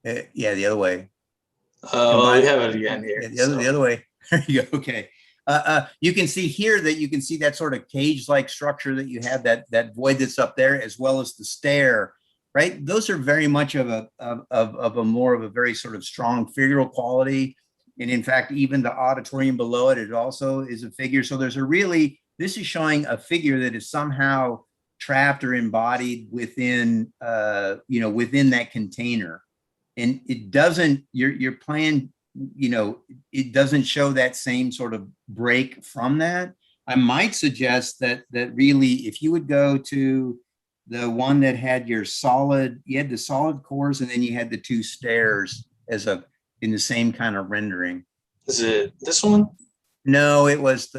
yeah, the other way. We have it again here. Yeah, the other way. There you go. Okay. You can see here that you can see that sort of cage-like structure that you have, that void that's up there, as well as the stair. Right, those are very much of a more of a very sort of strong figural quality, and in fact, even the auditorium below it also is a figure. So this is showing a figure that is somehow trapped or embodied within within that container, and it doesn't your plan it doesn't show that same sort of break from that. I might suggest that really, if you would go to the one that had you had the solid cores, and then you had the two stairs in the same kind of rendering. Is it this one? No, it was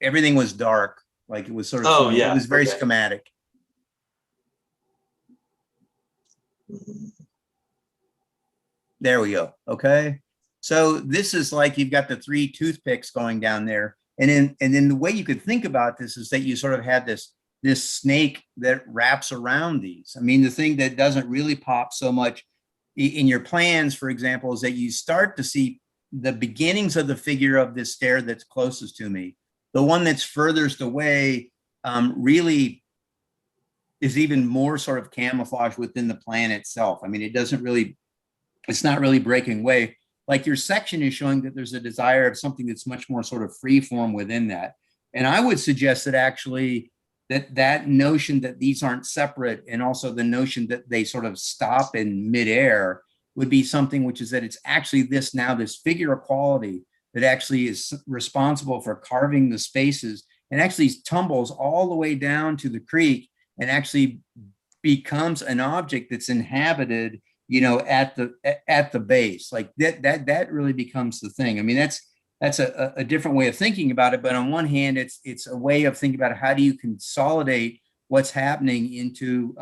everything was dark. Like, it was sort of, oh yeah, it was very schematic. There we go. Okay. So this is like, you've got the three toothpicks going down there. And then the way you could think about this is that you sort of have this snake that wraps around these. I mean, the thing that doesn't really pop so much in your plans, for example, is that you start to see the beginnings of the figure of this stair that's closest to me. The one that's furthest away really is even more sort of camouflage within the plan itself. I mean, it's not really breaking away. Like, your section is showing that there's a desire of something that's much more sort of free form within that. And I would suggest that actually that notion that these aren't separate, and also the notion that they sort of stop in midair, would be something which is that it's actually this figure of quality that actually is responsible for carving the spaces, and actually tumbles all the way down to the creek, and actually becomes an object that's inhabited, at the base. Like that really becomes the thing. I mean, that's a different way of thinking about it. But on one hand, it's a way of thinking about how do you consolidate what's happening into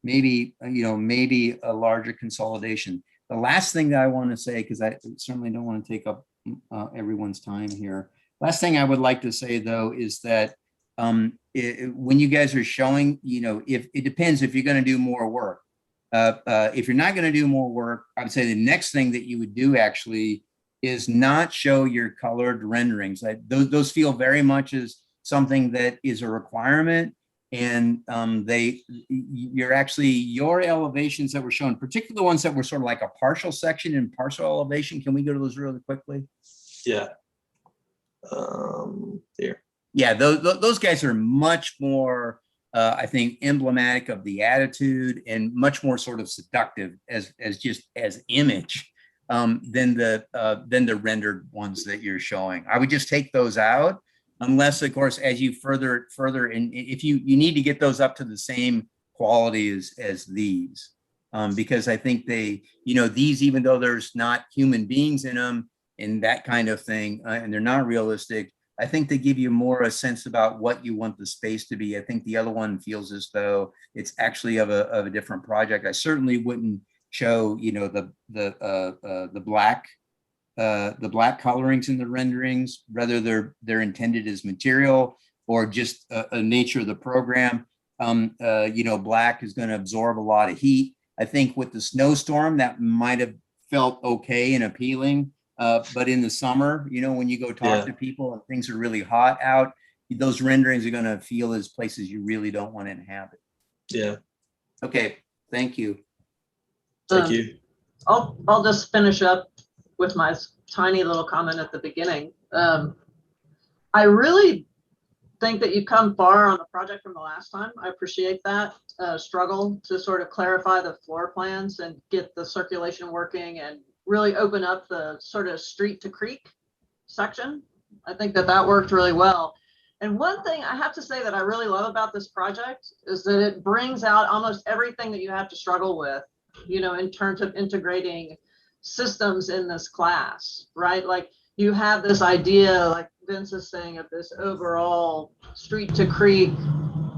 maybe a larger consolidation. The last thing that I want to say, because I certainly don't want to take up everyone's time here. Last thing I would like to say, though, is that when you guys are showing, if it depends if you're going to do more work. If you're not going to do more work, I would say the next thing that you would do actually is not show your colored renderings. Those feel very much as something that is a requirement, and your elevations that were shown, particularly the ones that were sort of like a partial section and partial elevation. Can we go to those really quickly? Yeah. Here. Yeah, those guys are much more, I think, emblematic of the attitude, and much more sort of seductive as image than the rendered ones that you're showing. I would just take those out, unless, of course, as you further, and if you need to get those up to the same quality as these, because I think these, even though there's not human beings in them, and that kind of thing, and they're not realistic, I think they give you more a sense about what you want the space to be. I think the other one feels as though it's actually of a different project. I certainly wouldn't show, you know, the black colorings in the renderings, whether they're intended as material or just a nature of the program. You know, black is going to absorb a lot of heat. I think with the snowstorm, that might have felt okay and appealing. But in the summer, you know, when you go talk to people and things are really hot out, those renderings are going to feel as places you really don't want to inhabit. Yeah. Okay. Thank you. Thank you. I'll just finish up with my tiny little comment at the beginning. I really think that you've come far on the project from the last time. I appreciate that struggle to sort of clarify the floor plans and get the circulation working and really open up the sort of street to creek section. I think that worked really well. And one thing I have to say that I really love about this project is that it brings out almost everything that you have to struggle with, you know, in terms of integrating systems in this class, right? Like you have this idea, like Vince is saying, of this overall street to creek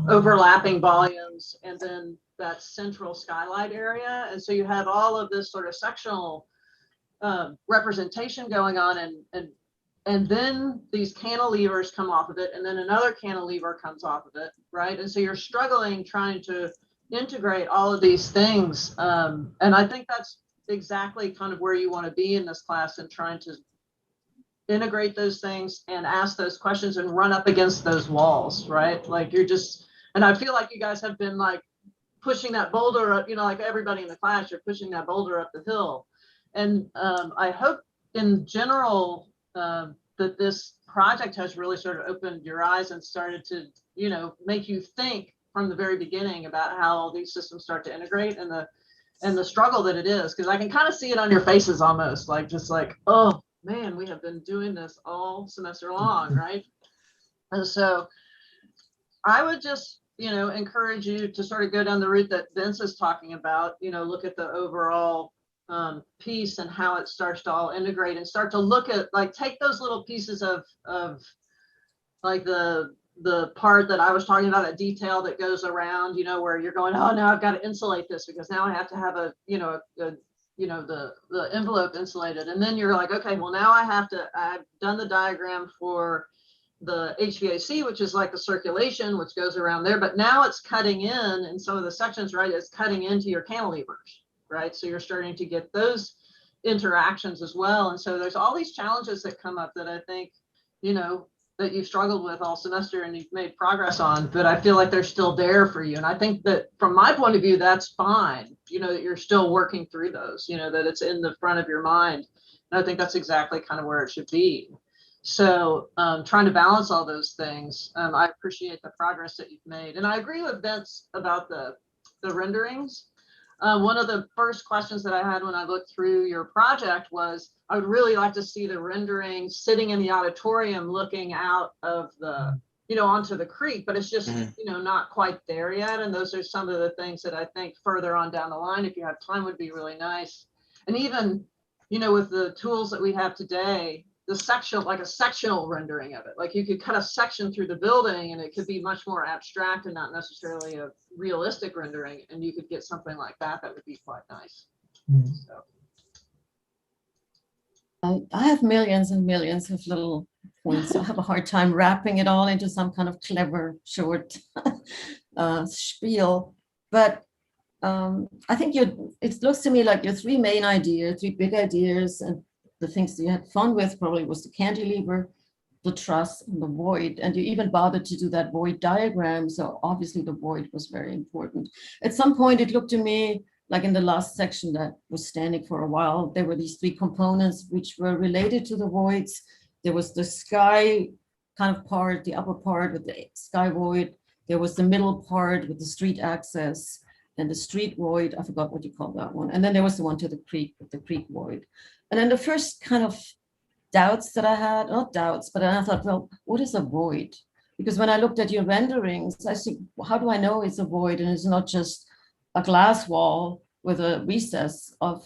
overlapping volumes and then that central skylight area. And so you have all of this sort of sectional representation going on, and then these cantilevers come off of it, and then another cantilever comes off of it, right? And so you're struggling trying to integrate all of these things. And I think that's exactly kind of where you want to be in this class, and trying to integrate those things and ask those questions and run up against those walls, right? Like you're just, and I feel like you guys have been like pushing that boulder up, you know, like everybody in the class, you're pushing that boulder up the hill. And I hope in general that this project has really sort of opened your eyes and started to, you know, make you think from the very beginning about how all these systems start to integrate and the struggle that it is. Because I can kind of see it on your faces almost, like just like, oh man, we have been doing this all semester long, right? And so I would just, you know, encourage you to sort of go down the route that Vince is talking about, you know, look at the overall piece and how it starts to all integrate, and start to look at, like, take those little pieces of like the part that I was talking about, that detail that goes around, you know, where you're going, oh, now I've got to insulate this because now I have to have a, you know, the envelope insulated. And then you're like, okay, well, now I've done the diagram for the HVAC, which is like the circulation, which goes around there, but now it's cutting in some of the sections, right? It's cutting into your cantilevers, right? So you're starting to get those interactions as well. And so there's all these challenges that come up that I think, you know, that you've struggled with all semester and you've made progress on, but I feel like they're still there for you. And I think that from my point of view, that's fine. You know, that you're still working through those, you know, that it's in the front of your mind. And I think that's exactly kind of where it should be. So trying to balance all those things, I appreciate the progress that you've made. And I agree with Vince about the renderings. One of the first questions that I had when I looked through your project was, I would really like to see the rendering sitting in the auditorium looking out of the, you know, onto the creek, but it's just, you know, not quite there yet. And those are some of the things that I think further on down the line, if you have time, would be really nice. And even, you know, with the tools that we have today, the section, like a sectional rendering of it, like you could cut a section through the building and it could be much more abstract and not necessarily a realistic rendering. And you could get something like that, that would be quite nice. So. I have millions and millions of little points. So I have a hard time wrapping it all into some kind of clever short spiel. But I think it looks to me like your three main ideas, three big ideas, and the things that you had fun with probably was the cantilever, the truss, and the void. And you even bothered to do that void diagram. So obviously the void was very important. At some point, it looked to me like in the last section that was standing for a while, there were these three components which were related to the voids. There was the sky kind of part, the upper part with the sky void. There was the middle part with the street access and the street void. I forgot what you call that one. And then there was the one to the creek with the creek void. And then the first kind of doubts that I had, not doubts, but then I thought, well, what is a void? Because when I looked at your renderings, I see, how do I know it's a void and it's not just a glass wall with a recess of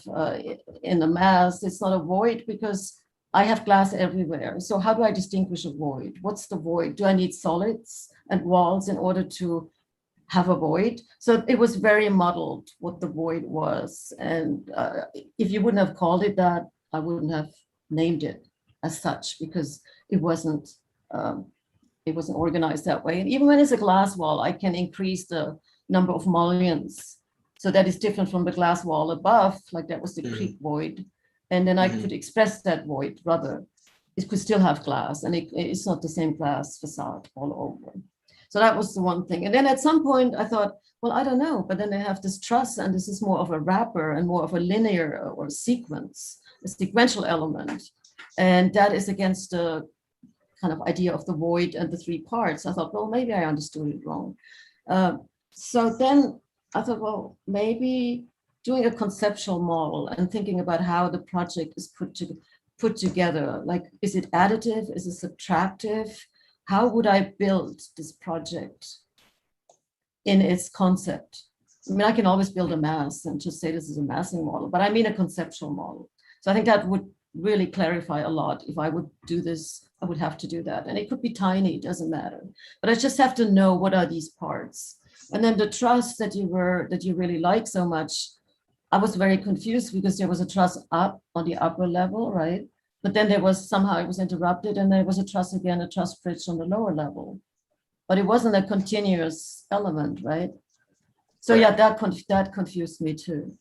in the mass? It's not a void because I have glass everywhere. So how do I distinguish a void? What's the void? Do I need solids and walls in order to have a void? So it was very muddled what the void was. And if you wouldn't have called it that, I wouldn't have named it as such, because it wasn't organized that way. And even when it's a glass wall, I can increase the number of mullions. So that is different from the glass wall above, like that was the creek void. And then I could express that void rather. It could still have glass, and it's not the same glass facade all over. So that was the one thing. And then at some point I thought, well, I don't know, but then they have this truss, and this is more of a wrapper and more of a linear or sequence, a sequential element. And that is against the kind of idea of the void and the three parts. I thought, well, maybe I understood it wrong. So then I thought, well, maybe doing a conceptual model and thinking about how the project is put together, like, is it additive? Is it subtractive? How would I build this project in its concept? I mean, I can always build a mass and just say this is a massing model, but I mean a conceptual model. So I think that would really clarify a lot. If I would do this, I would have to do that. And it could be tiny, it doesn't matter. But I just have to know what are these parts. And then the truss that you really like so much, I was very confused because there was a truss up on the upper level, right? But then there was somehow it was interrupted, and there was a truss again, a truss bridge on the lower level. But it wasn't a continuous element, right? So yeah, that confused me too.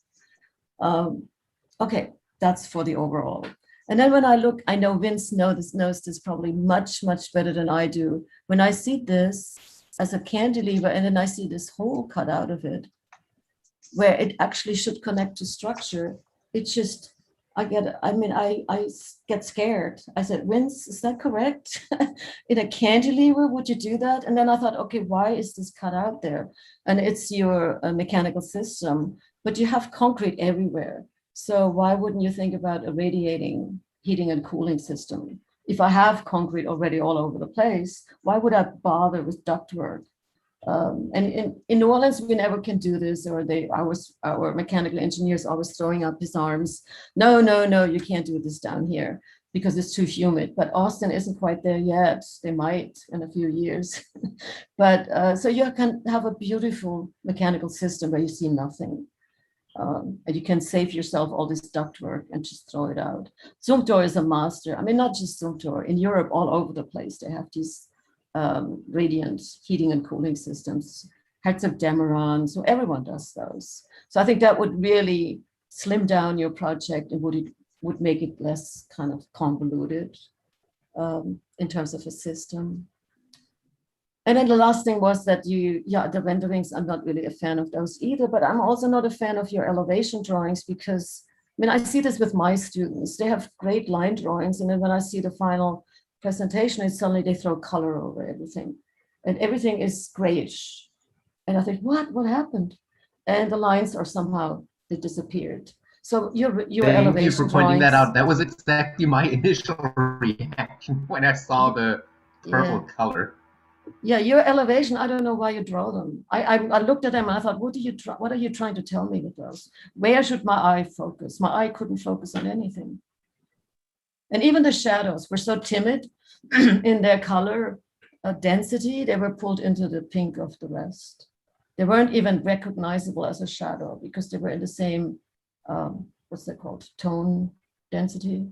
Okay, that's for the overall. And then when I look, I know Vince knows this probably much better than I do. When I see this as a cantilever, and then I see this hole cut out of it, where it actually should connect to structure, it's just, I get scared. I said, Vince, is that correct? In a cantilever, would you do that? And then I thought, okay, why is this cut out there? And it's your mechanical system, but you have concrete everywhere. So why wouldn't you think about a radiating heating and cooling system? If I have concrete already all over the place, why would I bother with ductwork? And in New Orleans, we never can do this, or our mechanical engineers always throwing up his arms. No, you can't do this down here because it's too humid. But Austin isn't quite there yet. They might in a few years. But so you can have a beautiful mechanical system where you see nothing. And you can save yourself all this ductwork and just throw it out. Zumthor is a master. I mean, not just Zumthor. In Europe, all over the place, they have these radiant heating and cooling systems. Herzog Demeron, so everyone does those. So I think that would really slim down your project and would make it less kind of convoluted in terms of a system. And then the last thing was that the renderings, I'm not really a fan of those either, but I'm also not a fan of your elevation drawings because, I mean, I see this with my students. They have great line drawings, and then when I see the final presentation, it's suddenly they throw color over everything, and everything is grayish. And I think, what happened? And the lines are somehow, they disappeared. So your elevation Thank you for pointing that drawings, out. That was exactly my initial reaction when I saw the purple color. Yeah, your elevation, I don't know why you draw them. I looked at them and I thought, what are you trying to tell me with those? Where should my eye focus? My eye couldn't focus on anything. And even the shadows were so timid in their color density, they were pulled into the pink of the rest. They weren't even recognizable as a shadow because they were in the same, what's that called, tone density.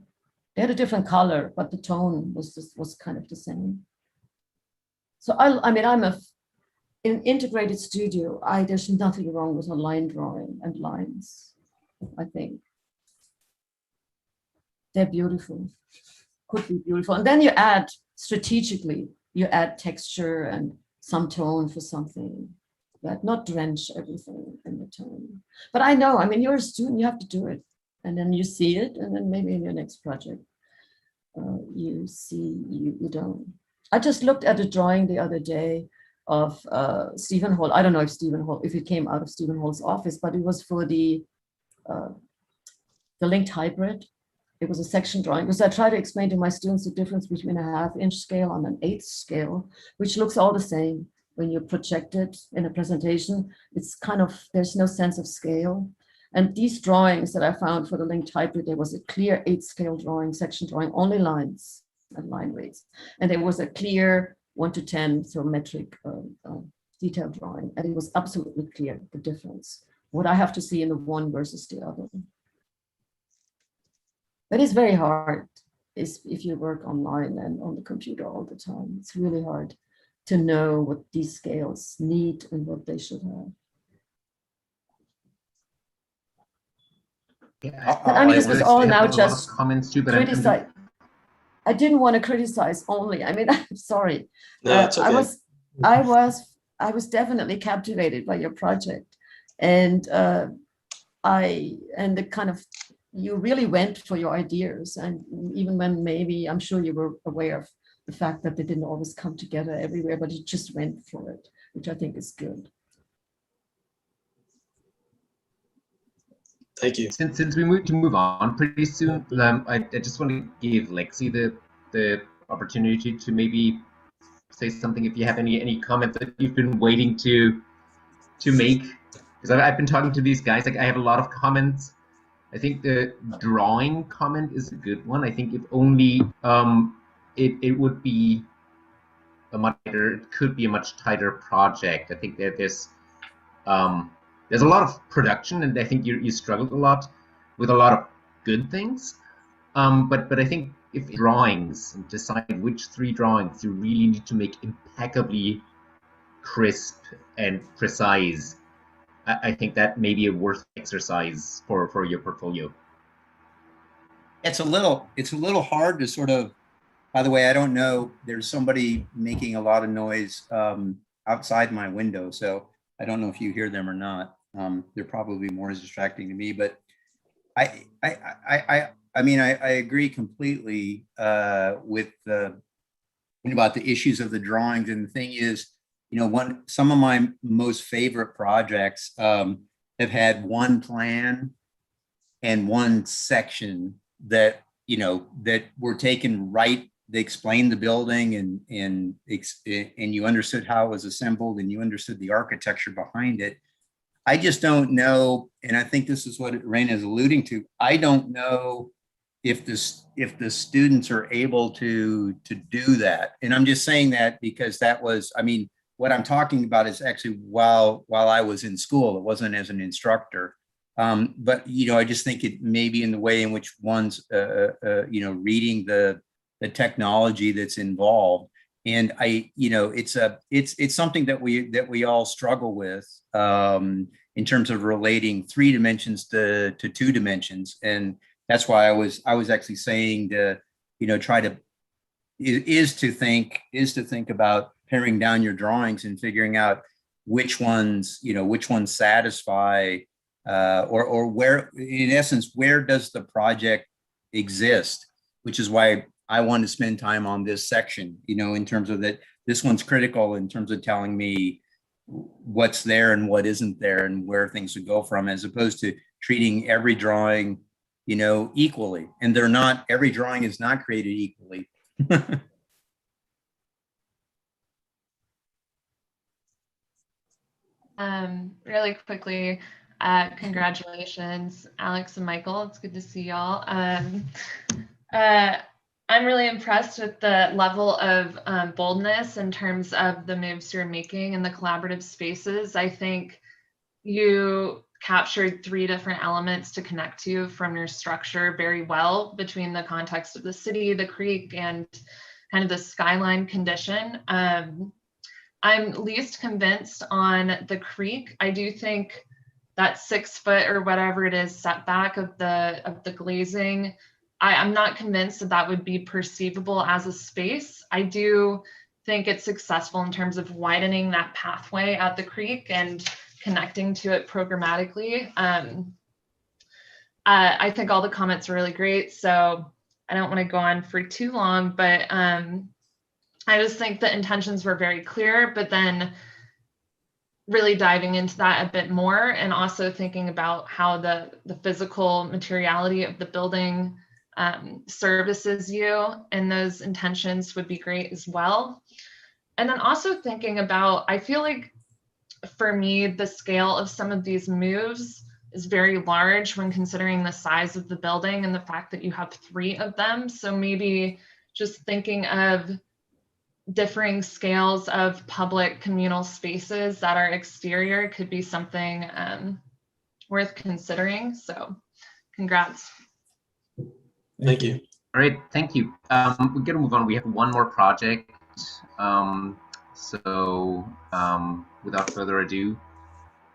They had a different color, but the tone was kind of the same. So I'm in Integrated Studio, there's nothing wrong with a line drawing and lines, I think. They're beautiful, could be beautiful. And then you add, strategically, you add texture and some tone for something, but not drench everything in the tone. But I know, I mean, you're a student, you have to do it. And then you see it, and then maybe in your next project, you don't. I just looked at a drawing the other day of Stephen Hall. I don't know if it came out of Stephen Hall's office, but it was for the linked hybrid. It was a section drawing because I try to explain to my students the difference between a 1/2-inch scale and an 1/8 scale, which looks all the same when you project it in a presentation. It's kind of, there's no sense of scale. And these drawings that I found for the linked hybrid, there was a clear 8-scale drawing, section drawing, only lines and line weights. And there was a clear 1 to 10 geometric detail drawing. And it was absolutely clear, the difference. What I have to see in the one versus the other. But it's very hard if you work online and on the computer all the time. It's really hard to know what these scales need and what they should have. Yeah, But I mean, this was all now just comments too, but criticize. I didn't want to criticize only. I mean, I'm sorry. No, it's okay. I was definitely captivated by your project, and the kind of, you really went for your ideas, and even when maybe I'm sure you were aware of the fact that they didn't always come together everywhere, but you just went for it, which I think is good. Thank you. Since we move on pretty soon, I just want to give Lexi the opportunity to maybe say something if you have any comments that you've been waiting to make, because I've been talking to these guys. Like, I have a lot of comments. I think the drawing comment is a good one. I think if only it would be it could be a much tighter project. I think that there's a lot of production, and I think you struggled a lot with a lot of good things. But I think if drawings, and decide which 3 drawings you really need to make impeccably crisp and precise, I think that may be a worth exercise for your portfolio. It's a little hard to sort of, by the way, I don't know, there's somebody making a lot of noise outside my window, so I don't know if you hear them or not. They're probably more distracting to me, but I mean, I agree completely with about the issues of the drawings. And the thing is, some of my most favorite projects have had one plan and one section that that were taken right. They explained the building and you understood how it was assembled, and you understood the architecture behind it. I just don't know, and I think this is what Raina is alluding to. I don't know if the students are able to do that. And I'm just saying that because that was, I mean, what I'm talking about is actually while I was in school. It wasn't as an instructor. But I just think it may be in the way in which one's reading the technology that's involved. And it's something that we all struggle with in terms of relating 3 dimensions to 2 dimensions. And that's why I was actually saying to to think about paring down your drawings and figuring out which ones satisfy or where, in essence, where does the project exist, which is why I want to spend time on this section, in terms of that. This one's critical in terms of telling me what's there and what isn't there and where things would go from, as opposed to treating every drawing, equally. And every drawing is not created equally. Really quickly, congratulations, Alex and Michael. It's good to see y'all. I'm really impressed with the level of boldness in terms of the moves you're making in the collaborative spaces. I think you captured 3 different elements to connect to from your structure very well, between the context of the city, the creek, and kind of the skyline condition. I'm least convinced on the creek. I do think that 6 foot or whatever it is setback of the glazing, I'm not convinced that would be perceivable as a space. I do think it's successful in terms of widening that pathway at the creek and connecting to it programmatically. I think all the comments are really great, so I don't want to go on for too long, but I just think the intentions were very clear, but then really diving into that a bit more, and also thinking about how the physical materiality of the building services you, and those intentions would be great as well. And then also thinking about, I feel like for me, the scale of some of these moves is very large when considering the size of the building and the fact that you have 3 of them. So maybe just thinking of differing scales of public communal spaces that are exterior could be something worth considering. So congrats. Thank you. All right, thank you. We're gonna move on. We have one more project. Without further ado,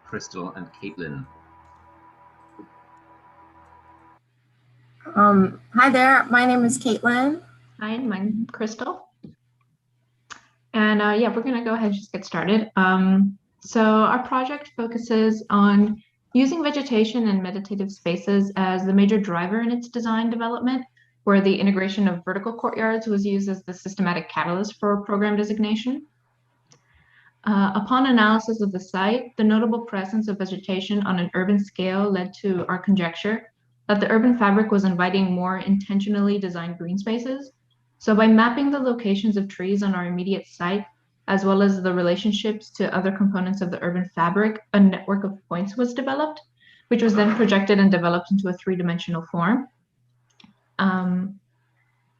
Crystal and Caitlin. Hi there, my name is Caitlin. Hi, I'm Crystal. And yeah, we're gonna go ahead and just get started. So our project focuses on using vegetation and meditative spaces as the major driver in its design development, where the integration of vertical courtyards was used as the systematic catalyst for program designation. Upon analysis of the site, the notable presence of vegetation on an urban scale led to our conjecture that the urban fabric was inviting more intentionally designed green spaces. So by mapping the locations of trees on our immediate site, as well as the relationships to other components of the urban fabric, a network of points was developed, which was then projected and developed into a 3-dimensional form.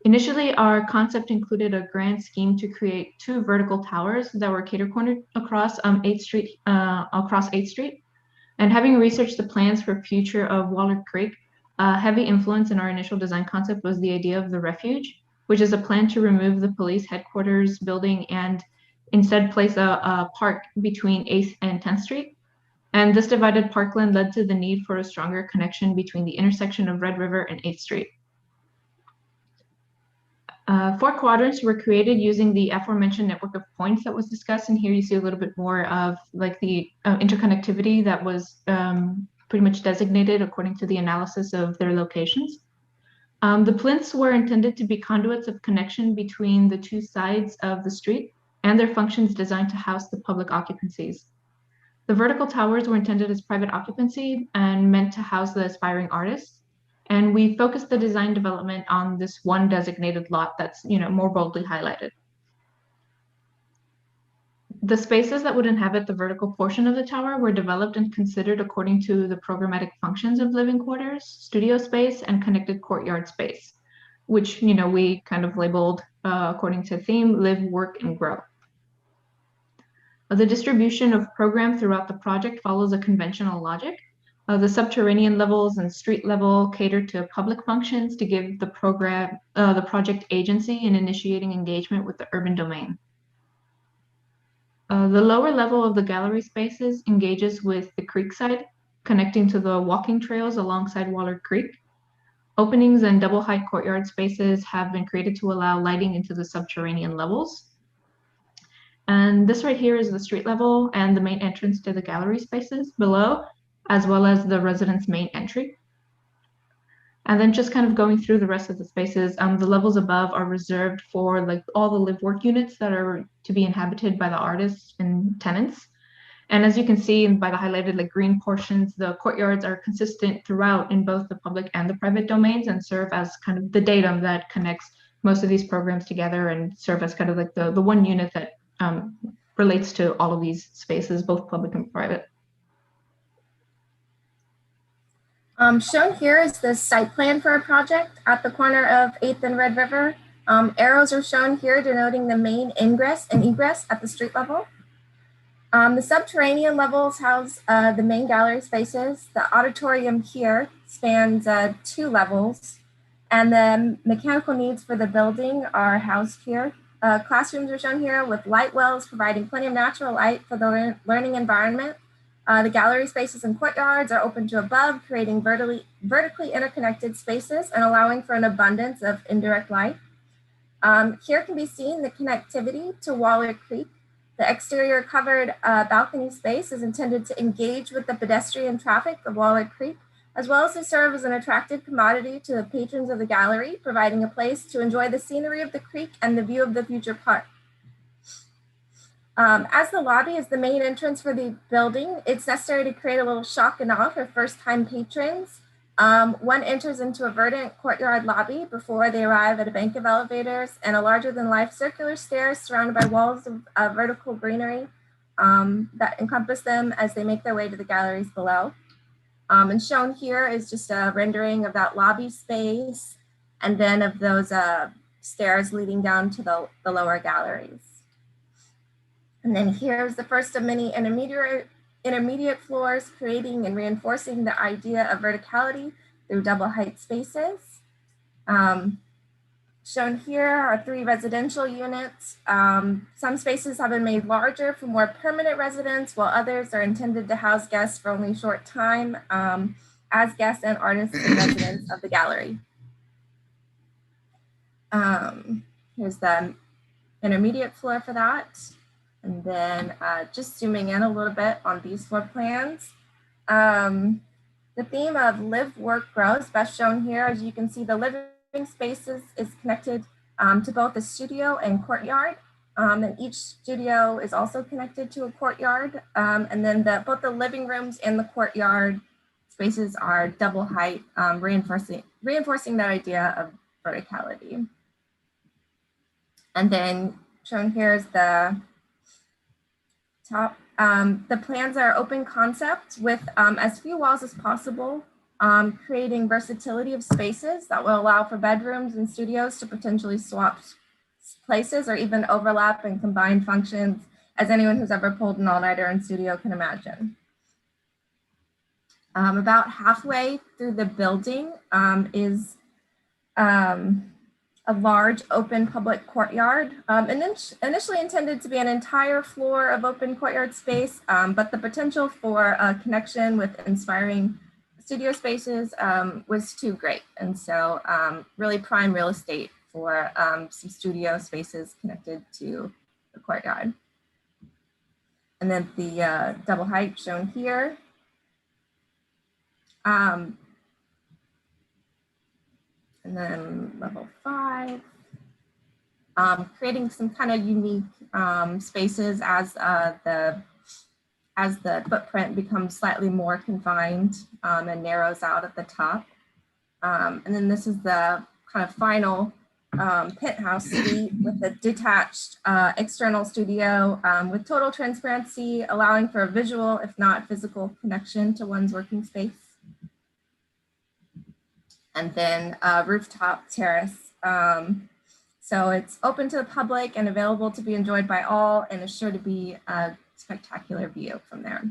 Initially, our concept included a grand scheme to create 2 vertical towers that were cater-cornered across 8th Street. And having researched the plans for future of Waller Creek, a heavy influence in our initial design concept was the idea of the refuge, which is a plan to remove the police headquarters building and instead place a park between 8th and 10th Street. And this divided parkland led to the need for a stronger connection between the intersection of Red River and 8th Street. 4 quadrants were created using the aforementioned network of points that was discussed, and here you see a little bit more of like the interconnectivity that was pretty much designated according to the analysis of their locations. The plinths were intended to be conduits of connection between the 2 sides of the street and their functions designed to house the public occupancies. The vertical towers were intended as private occupancy and meant to house the aspiring artists. And we focused the design development on this one designated lot that's, more boldly highlighted. The spaces that would inhabit the vertical portion of the tower were developed and considered according to the programmatic functions of living quarters, studio space, and connected courtyard space, which, we kind of labeled according to theme, live, work, and grow. The distribution of program throughout the project follows a conventional logic. The subterranean levels and street level cater to public functions to give the project agency in initiating engagement with the urban domain. The lower level of the gallery spaces engages with the creek side, connecting to the walking trails alongside Waller Creek. Openings and double height courtyard spaces have been created to allow lighting into the subterranean levels. And this right here is the street level and the main entrance to the gallery spaces below, as well as the residence main entry. And then just kind of going through the rest of the spaces, the levels above are reserved for like all the live work units that are to be inhabited by the artists and tenants. And as you can see by the highlighted like green portions, the courtyards are consistent throughout in both the public and the private domains and serve as kind of the datum that connects most of these programs together and serve as kind of like the one unit that relates to all of these spaces, both public and private. Shown here is the site plan for a project at the corner of 8th and Red River. Arrows are shown here denoting the main ingress and egress at the street level. The subterranean levels house the main gallery spaces. The auditorium here spans 2 levels, and the mechanical needs for the building are housed here. Classrooms are shown here with light wells providing plenty of natural light for the learning environment. The gallery spaces and courtyards are open to above, creating vertically interconnected spaces and allowing for an abundance of indirect light. Here can be seen the connectivity to Waller Creek. The exterior covered balcony space is intended to engage with the pedestrian traffic of Waller Creek, as well as to serve as an attractive commodity to the patrons of the gallery, providing a place to enjoy the scenery of the creek and the view of the future park. As the lobby is the main entrance for the building, it's necessary to create a little shock and awe for first-time patrons. One enters into a verdant courtyard lobby before they arrive at a bank of elevators and a larger-than-life circular stairs surrounded by walls of vertical greenery that encompass them as they make their way to the galleries below. And shown here is just a rendering of that lobby space and then of those stairs leading down to the lower galleries. And then here's the first of many intermediate floors, creating and reinforcing the idea of verticality through double height spaces. Shown here are 3 residential units. Some spaces have been made larger for more permanent residents, while others are intended to house guests for only a short time as guests and artists and residents of the gallery. Here's the intermediate floor for that. And then just zooming in a little bit on these floor plans. The theme of live, work, grow is best shown here. As you can see, the living spaces is connected to both the studio and courtyard. And each studio is also connected to a courtyard. And then both the living rooms and the courtyard spaces are double height, reinforcing that idea of verticality. And then shown here is the top. The plans are open concept with as few walls as possible, creating versatility of spaces that will allow for bedrooms and studios to potentially swap places or even overlap and combine functions, as anyone who's ever pulled an all-nighter in studio can imagine. About halfway through the building is a large open public courtyard, initially intended to be an entire floor of open courtyard space, but the potential for a connection with inspiring studio spaces was too great. And so really prime real estate for some studio spaces connected to the courtyard. And then the double height shown here. And then level 5, creating some kind of unique spaces as the footprint becomes slightly more confined and narrows out at the top. And then this is the kind of final penthouse suite with a detached external studio with total transparency, allowing for a visual, if not physical, connection to one's working space. And then rooftop terrace. So it's open to the public and available to be enjoyed by all, and is sure to be a spectacular view from there.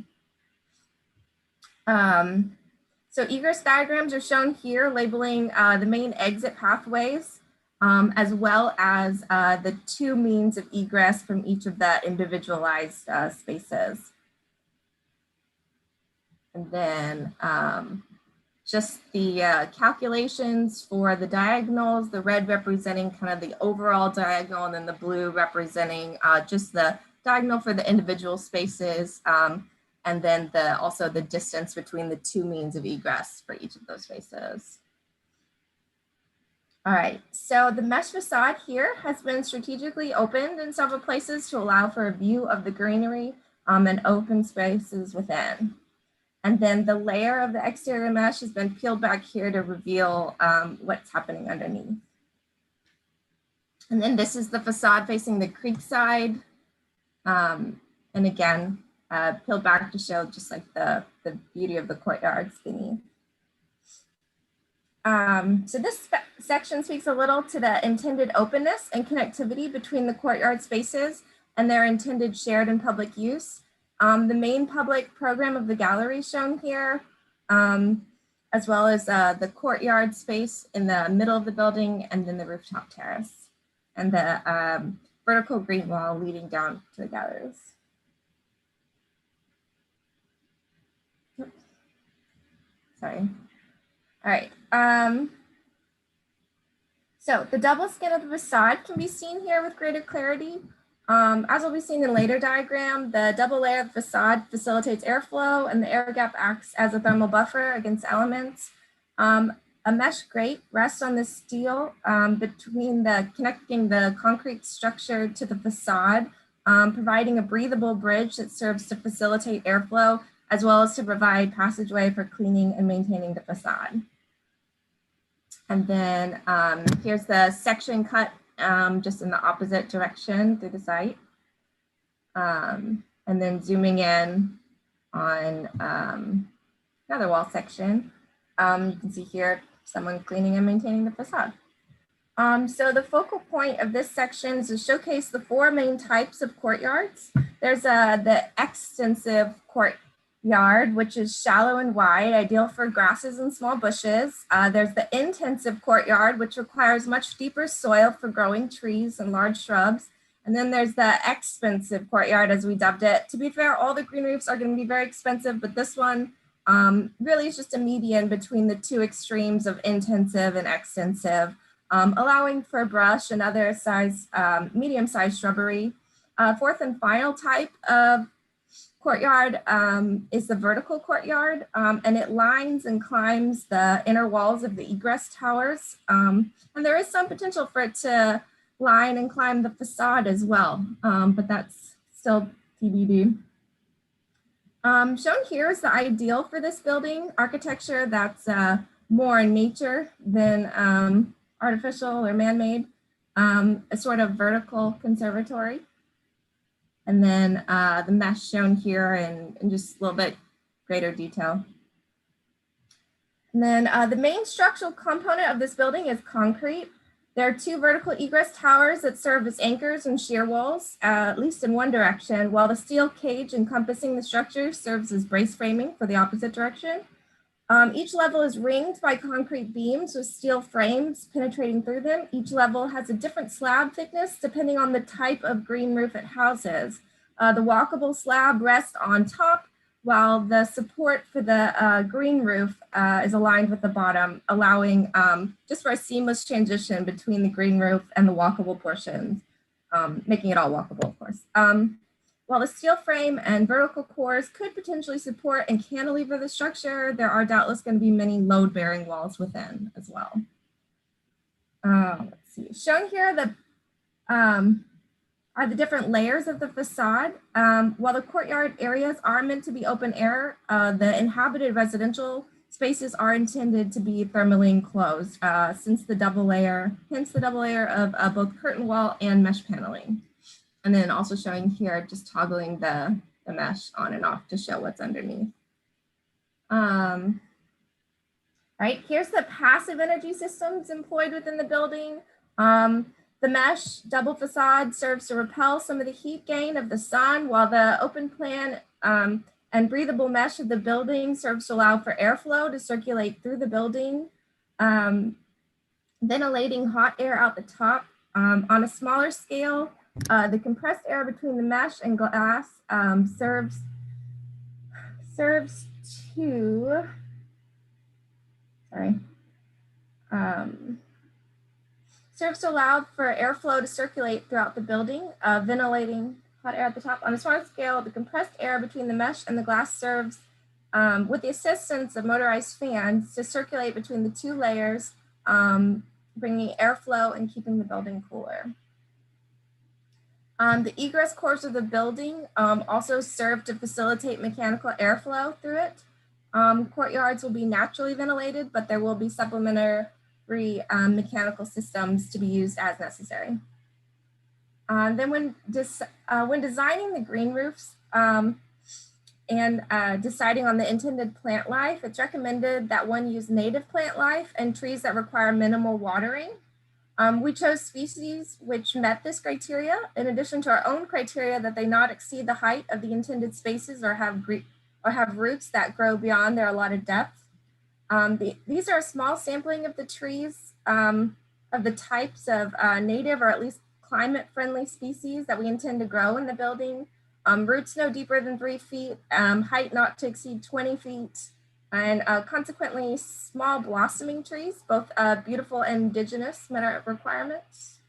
So egress diagrams are shown here, labeling the main exit pathways, as well as the 2 means of egress from each of the individualized spaces. And then just the calculations for the diagonals, the red representing kind of the overall diagonal, and then the blue representing just the diagonal for the individual spaces, and then also the distance between the 2 means of egress for each of those spaces. All right, so the mesh facade here has been strategically opened in several places to allow for a view of the greenery and open spaces within. And then the layer of the exterior mesh has been peeled back here to reveal what's happening underneath. And then this is the facade facing the creek side. And again, peeled back to show just like the beauty of the courtyards beneath. So this section speaks a little to the intended openness and connectivity between the courtyard spaces and their intended shared and public use. The main public program of the gallery shown here, as well as the courtyard space in the middle of the building, and then the rooftop terrace, and the vertical green wall leading down to the galleries. Oops. Sorry. All right. So the double skin of the facade can be seen here with greater clarity. As will be seen in later diagram, the double layer of the facade facilitates airflow, and the air gap acts as a thermal buffer against elements. A mesh grate rests on the steel between connecting the concrete structure to the facade, providing a breathable bridge that serves to facilitate airflow, as well as to provide passageway for cleaning and maintaining the facade. And then here's the section cut just in the opposite direction through the site. And then zooming in on another wall section. You can see here someone cleaning and maintaining the facade. So the focal point of this section is to showcase the four main types of courtyards. There's the extensive courtyard, which is shallow and wide, ideal for grasses and small bushes. There's the intensive courtyard, which requires much deeper soil for growing trees and large shrubs. And then there's the expensive courtyard, as we dubbed it. To be fair, all the green roofs are going to be very expensive, but this one really is just a median between the two extremes of intensive and extensive. Allowing for brush and other size, medium-sized shrubbery. Fourth and final type of courtyard is the vertical courtyard, and it lines and climbs the inner walls of the egress towers. And there is some potential for it to line and climb the facade as well, but that's still TBD. Shown here is the ideal for this building, architecture that's more in nature than artificial or man-made, a sort of vertical conservatory. And then the mesh shown here in just a little bit greater detail. And then the main structural component of this building is concrete. There are two vertical egress towers that serve as anchors and shear walls, at least in one direction, while the steel cage encompassing the structure serves as brace framing for the opposite direction. Each level is ringed by concrete beams with steel frames penetrating through them. Each level has a different slab thickness depending on the type of green roof it houses. The walkable slab rests on top, while the support for the green roof is aligned with the bottom, allowing just for a seamless transition between the green roof and the walkable portions, making it all walkable, of course. While the steel frame and vertical cores could potentially support and cantilever the structure, there are doubtless going to be many load-bearing walls within as well. Let's see. Shown here are the different layers of the facade. While the courtyard areas are meant to be open air, the inhabited residential spaces are intended to be thermally enclosed, hence the double layer of both curtain wall and mesh paneling. And then also showing here, just toggling the mesh on and off to show what's underneath. Right, here's the passive energy systems employed within the building. The mesh double facade serves to repel some of the heat gain of the sun, while the open plan and breathable mesh of the building serves to allow for airflow to circulate through the building, ventilating hot air out the top. On a smaller scale, the compressed air between the mesh and glass serves to allow for airflow to circulate throughout the building, ventilating hot air at the top. On a smaller scale, the compressed air between the mesh and the glass serves, with the assistance of motorized fans, to circulate between the two layers, bringing airflow and keeping the building cooler. The egress cores of the building also serve to facilitate mechanical airflow through it. Courtyards will be naturally ventilated, but there will be supplementary mechanical systems to be used as necessary. Then when designing the green roofs and deciding on the intended plant life, it's recommended that one use native plant life and trees that require minimal watering. We chose species which met this criteria, in addition to our own criteria that they not exceed the height of the intended spaces or have roots that grow beyond their allotted depth. These are a small sampling of the trees, of the types of native or at least climate-friendly species that we intend to grow in the building. Roots no deeper than 3 feet, height not to exceed 20 feet, and consequently small blossoming trees, both beautiful and indigenous met our requirements.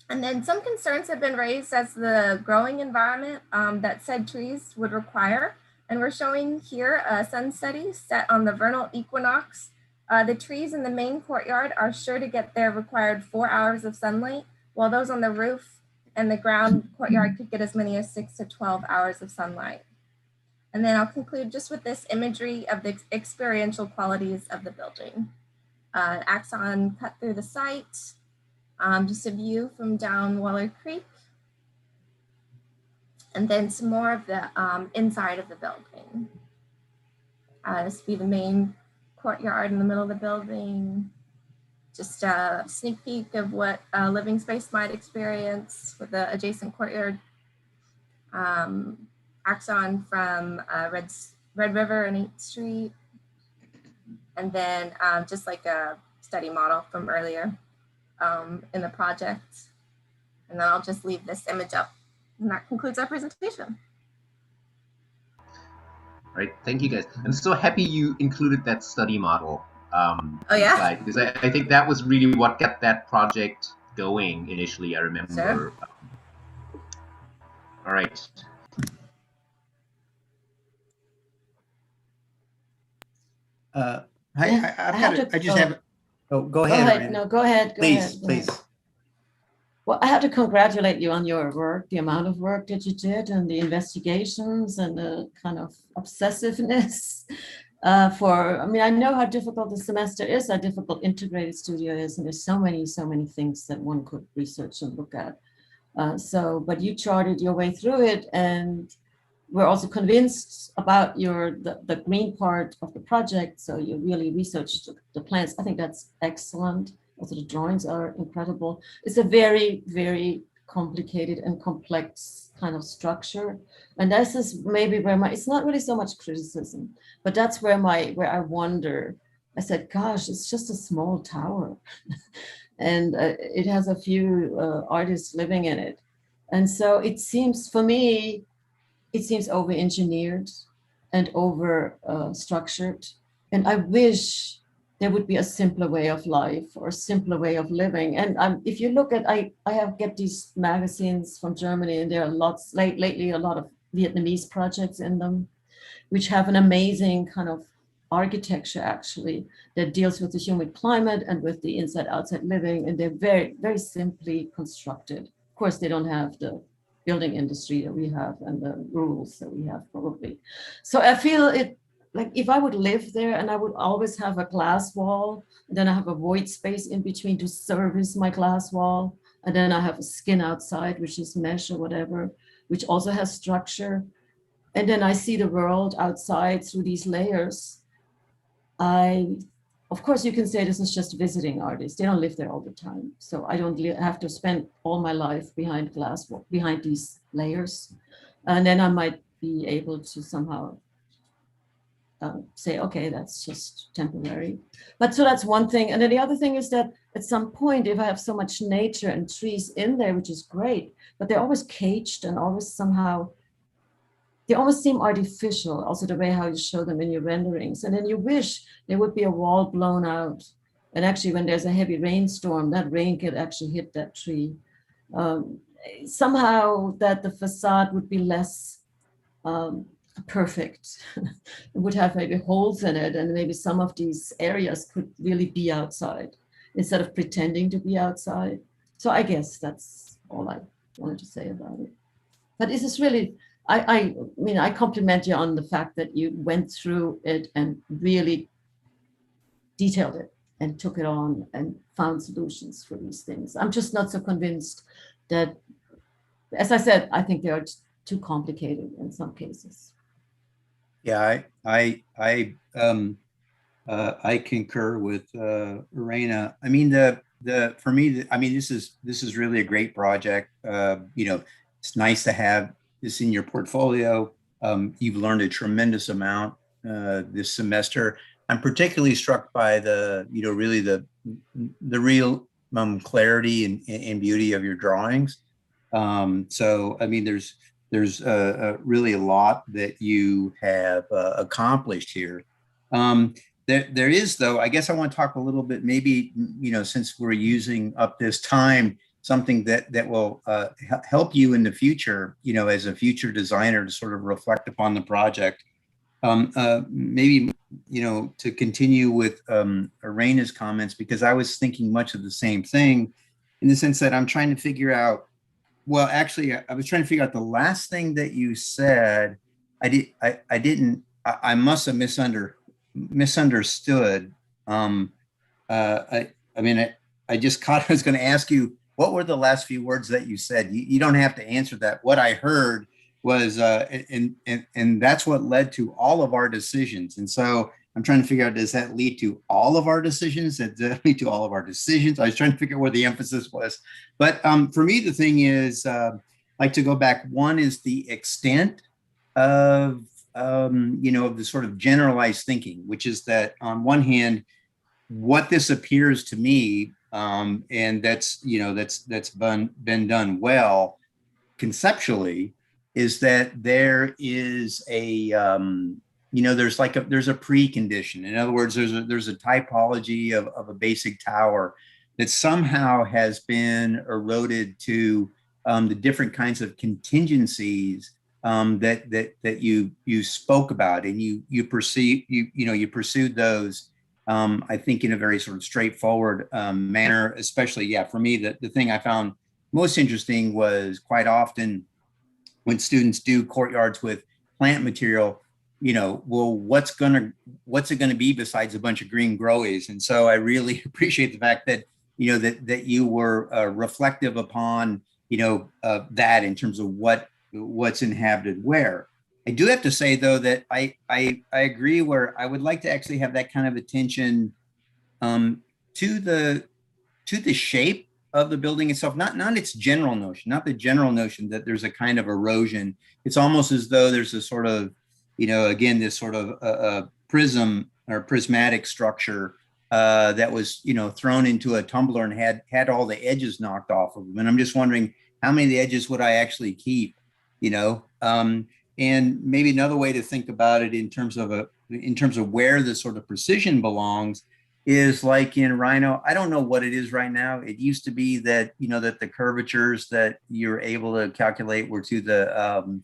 And then some concerns have been raised as the growing environment that said trees would require. And we're showing here a sun study set on the vernal equinox. The trees in the main courtyard are sure to get their required 4 hours of sunlight, while those on the roof and the ground courtyard could get as many as 6 to 12 hours of sunlight. And then I'll conclude just with this imagery of the experiential qualities of the building. Axon cut through the site, just a view from down Weller Creek, and then some more of the inside of the building. This would be the main courtyard in the middle of the building. Just a sneak peek of what living space might experience with the adjacent courtyard. Axon from Red River and 8th Street. And then just like a study model from earlier in the project. And then I'll just leave this image up. And that concludes our presentation. All right, thank you guys. I'm so happy you included that study model. Oh yeah? Slide, because I think that was really what got that project going initially, I remember. Sure. All right. I just have. Oh, go ahead. Go ahead. No, go ahead. Please, please. Well, I have to congratulate you on your work, the amount of work that you did, and the investigations and the kind of obsessiveness. I mean, I know how difficult the semester is, how difficult Integrated Studio is, and there's so many things that one could research and look at. But you charted your way through it, and we're also convinced about the green part of the project. So you really researched the plans. I think that's excellent. Also, the drawings are incredible. It's a very, very complicated and complex kind of structure. And this is maybe where it's not really so much criticism, but that's where I wonder. I said, gosh, it's just a small tower. And it has a few artists living in it. And so it seems, for me, it seems over-engineered and over-structured. And I wish there would be a simpler way of life or a simpler way of living. And if you look at, I get these magazines from Germany, and there are lately a lot of Vietnamese projects in them, which have an amazing kind of architecture actually that deals with the humid climate and with the inside-outside living. And they're very, very simply constructed. Of course, they don't have the building industry that we have and the rules that we have probably. So I feel it, like if I would live there and I would always have a glass wall, then I have a void space in between to service my glass wall. And then I have a skin outside, which is mesh or whatever, which also has structure. And then I see the world outside through these layers. Of course, you can say this is just visiting artists. They don't live there all the time. So I don't have to spend all my life behind behind these layers. And then I might be able to somehow say, okay, that's just temporary. But so that's one thing. And then the other thing is that at some point, if I have so much nature and trees in there, which is great, but they're always caged and always somehow, they almost seem artificial, also the way how you show them in your renderings. And then you wish there would be a wall blown out. And actually, when there's a heavy rainstorm, that rain could actually hit that tree. Somehow that the facade would be less perfect. It would have maybe holes in it, and maybe some of these areas could really be outside instead of pretending to be outside. So I guess that's all I wanted to say about it. But this is really, I mean, I compliment you on the fact that you went through it and really detailed it and took it on and found solutions for these things. I'm just not so convinced that, as I said, I think they are too complicated in some cases. Yeah, I concur with Irena. I mean, for me, I mean, this is really a great project. You know, it's nice to have this in your portfolio. You've learned a tremendous amount this semester. I'm particularly struck by the, you know, really the real clarity and beauty of your drawings. So, I mean, there's really a lot that you have accomplished here. There is, though, I guess I want to talk a little bit, maybe, you know, since we're using up this time, something that will help you in the future, you know, as a future designer to sort of reflect upon the project. Maybe, you know, to continue with Irena's comments, because I was thinking much of the same thing in the sense that I'm trying to figure out, well, actually, I was trying to figure out the last thing that you said. I must have misunderstood. I mean, I just caught, I was going to ask you, what were the last few words that you said? You don't have to answer that. What I heard was, and that's what led to all of our decisions. And so I'm trying to figure out, does that lead to all of our decisions? Does that lead to all of our decisions? I was trying to figure out where the emphasis was. But for me, the thing is, like to go back, one is the extent of, of the sort of generalized thinking, which is that on one hand, what this appears to me, and that's been done well conceptually, is that there is a there's a precondition. In other words, there's a typology of a basic tower that somehow has been eroded to the different kinds of contingencies that you spoke about, and you pursued those. I think in a very sort of straightforward manner, especially, for me, the thing I found most interesting was quite often when students do courtyards with plant material, well, what's it going to be besides a bunch of green growies? And so I really appreciate the fact that, that you were reflective upon, that in terms of what's inhabited where. I do have to say, though, that I agree where I would like to actually have that kind of attention to the shape of the building itself, not its general notion, not the general notion that there's a kind of erosion. It's almost as though there's a sort of, again, this sort of a prism or prismatic structure that was, thrown into a tumbler and had all the edges knocked off of them. And I'm just wondering, how many of the edges would I actually keep, and maybe another way to think about it in terms of where the sort of precision belongs is like in Rhino. I don't know what it is right now. It used to be that, that the curvatures that you're able to calculate were to the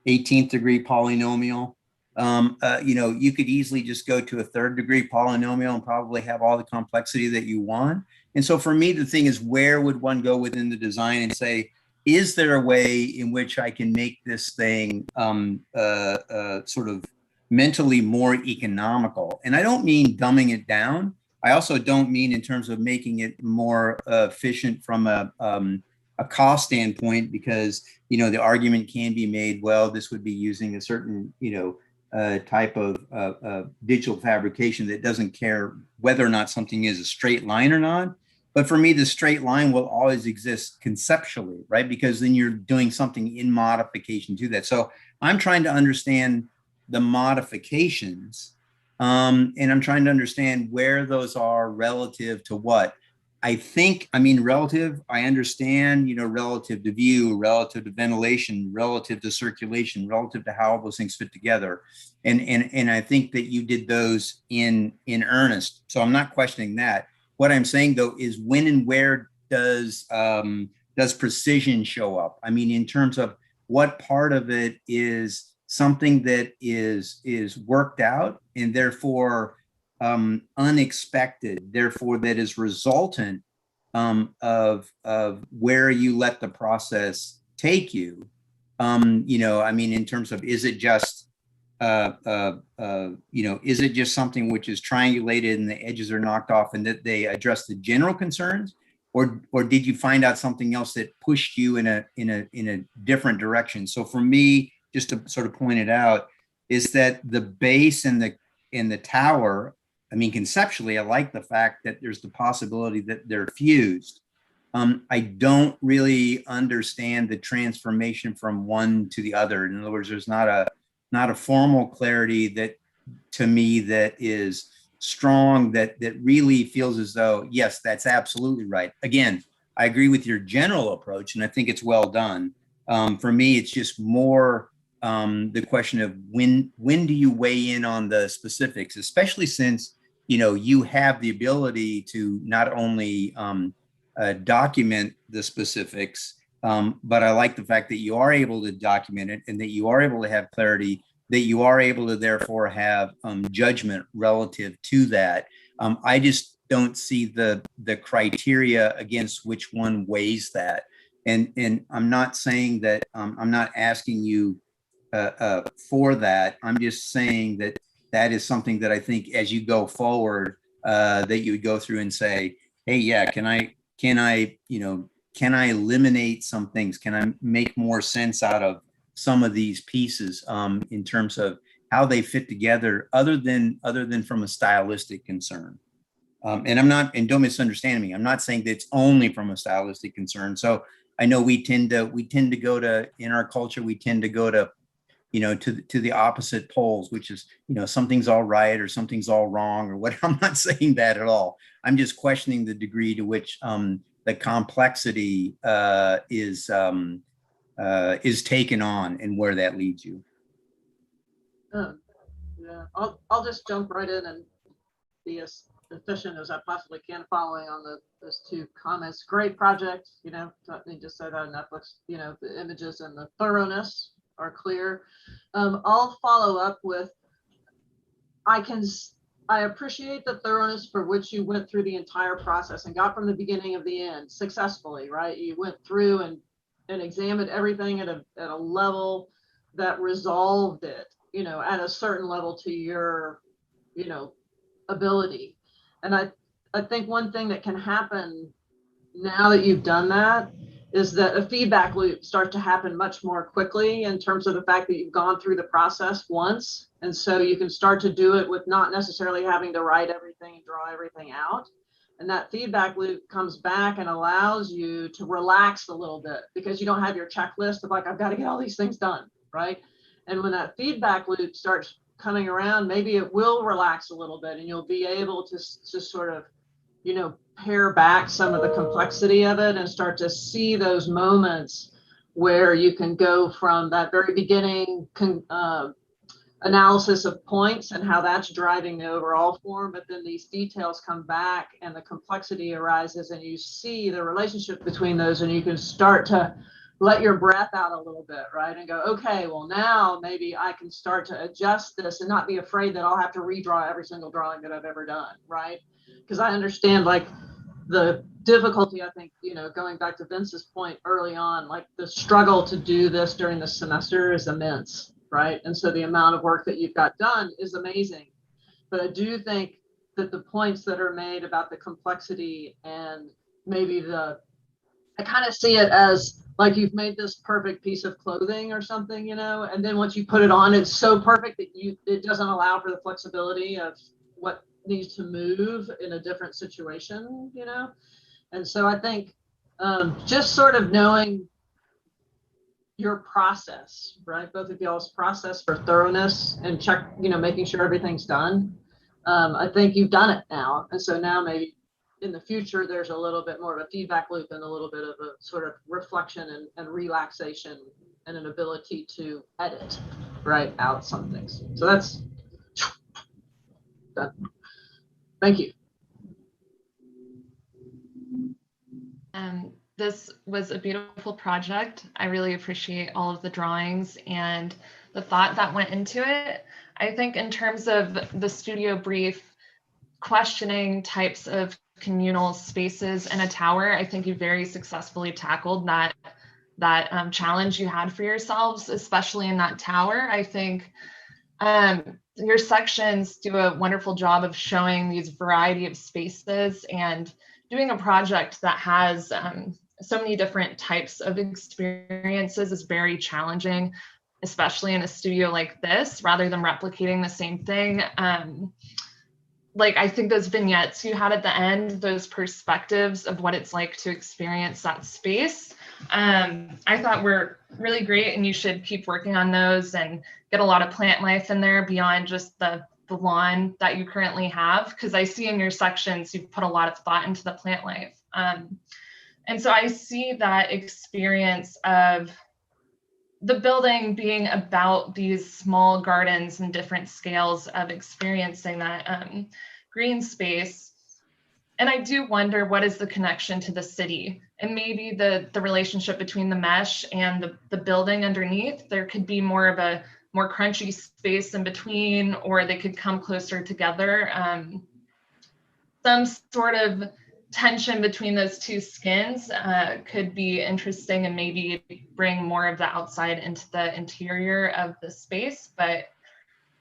18th degree polynomial. You could easily just go to a 3rd degree polynomial and probably have all the complexity that you want. And so for me, the thing is, where would one go within the design and say, is there a way in which I can make this thing sort of mentally more economical? And I don't mean dumbing it down. I also don't mean in terms of making it more efficient from a cost standpoint, because, the argument can be made, well, this would be using a certain, type of digital fabrication that doesn't care whether or not something is a straight line or not. But for me, the straight line will always exist conceptually, right? Because then you're doing something in modification to that. So I'm trying to understand the modifications, and I'm trying to understand where those are relative to what. Relative, I understand, relative to view, relative to ventilation, relative to circulation, relative to how all those things fit together. And I think that you did those in earnest. So I'm not questioning that. What I'm saying, though, is when and where does precision show up? I mean, in terms of what part of it is something that is worked out and therefore unexpected, therefore that is resultant of where you let the process take you. In terms of, is it just is it just something which is triangulated and the edges are knocked off and that they address the general concerns, or did you find out something else that pushed you in a different direction? So for me, just to sort of point it out, is that the base and the tower, conceptually, I like the fact that there's the possibility that they're fused. I don't really understand the transformation from one to the other. In other words, there's not a formal clarity that, to me, that is strong, that really feels as though, yes, that's absolutely right. Again, I agree with your general approach, and I think it's well done. For me, it's just more the question of when do you weigh in on the specifics, especially since, you have the ability to not only document the specifics, but I like the fact that you are able to document it and that you are able to have clarity, that you are able to therefore have judgment relative to that. I just don't see the criteria against which one weighs that. And I'm not saying that, I'm not asking you for that. I'm just saying that that is something that I think as you go forward, that you would go through and say, hey, yeah, can I eliminate some things? Can I make more sense out of some of these pieces in terms of how they fit together, other than from a stylistic concern. And I'm not, and don't misunderstand me, I'm not saying that it's only from a stylistic concern. So I know we tend to go to, in our culture, we tend to go to, you know, to the opposite poles, which is, you know, something's all right or something's all wrong or what. I'm not saying that at all. I'm just questioning the degree to which the complexity is taken on and where that leads you. Yeah, I'll just jump right in and be as efficient as I possibly can, following on those two comments. Great project, you know, let me just say that Netflix, you know, the images and the thoroughness are clear. I'll follow up with, I appreciate the thoroughness for which you went through the entire process and got from the beginning of the end successfully, right? You went through and examined everything at a level that resolved it, you know, at a certain level to your, you know, ability. And I think one thing that can happen now that you've done that is that a feedback loop starts to happen much more quickly in terms of the fact that you've gone through the process once. And so you can start to do it with not necessarily having to write everything and draw everything out. And that feedback loop comes back and allows you to relax a little bit because you don't have your checklist of like, I've got to get all these things done, right? And when that feedback loop starts coming around, maybe it will relax a little bit and you'll be able to sort of, you know, pare back some of the complexity of it and start to see those moments where you can go from that very beginning analysis of points and how that's driving the overall form, but then these details come back and the complexity arises and you see the relationship between those and you can start to let your breath out a little bit, right? And go, okay, well now maybe I can start to adjust this and not be afraid that I'll have to redraw every single drawing that I've ever done, right? Because I understand like the difficulty, I think, you know, going back to Vince's point early on, like the struggle to do this during the semester is immense, right? And so the amount of work that you've got done is amazing. But I do think that the points that are made about the complexity and maybe I kind of see it as like you've made this perfect piece of clothing or something, you know, and then once you put it on, it's so perfect that it doesn't allow for the flexibility of what needs to move in a different situation, you know? And so I think just sort of knowing your process, right? Both of y'all's process for thoroughness and check, you know, making sure everything's done. I think you've done it now. And so now maybe in the future, there's a little bit more of a feedback loop and a little bit of a sort of reflection and relaxation and an ability to edit, right, out some things. So that's done. Thank you. This was a beautiful project. I really appreciate all of the drawings and the thought that went into it. I think in terms of the studio brief, questioning types of communal spaces in a tower, I think you very successfully tackled that challenge you had for yourselves, especially in that tower. I think your sections do a wonderful job of showing these variety of spaces, and doing a project that has so many different types of experiences is very challenging, especially in a studio like this, rather than replicating the same thing. Like, I think those vignettes you had at the end, those perspectives of what it's like to experience that space, I thought were really great, and you should keep working on those and get a lot of plant life in there beyond just the lawn that you currently have, because I see in your sections you've put a lot of thought into the plant life. And so I see that experience of the building being about these small gardens and different scales of experiencing that green space. And I do wonder, what is the connection to the city? And maybe the relationship between the mesh and the building underneath. There could be more of a more crunchy space in between, or they could come closer together. Some sort of tension between those two skins could be interesting, and maybe bring more of the outside into the interior of the space. But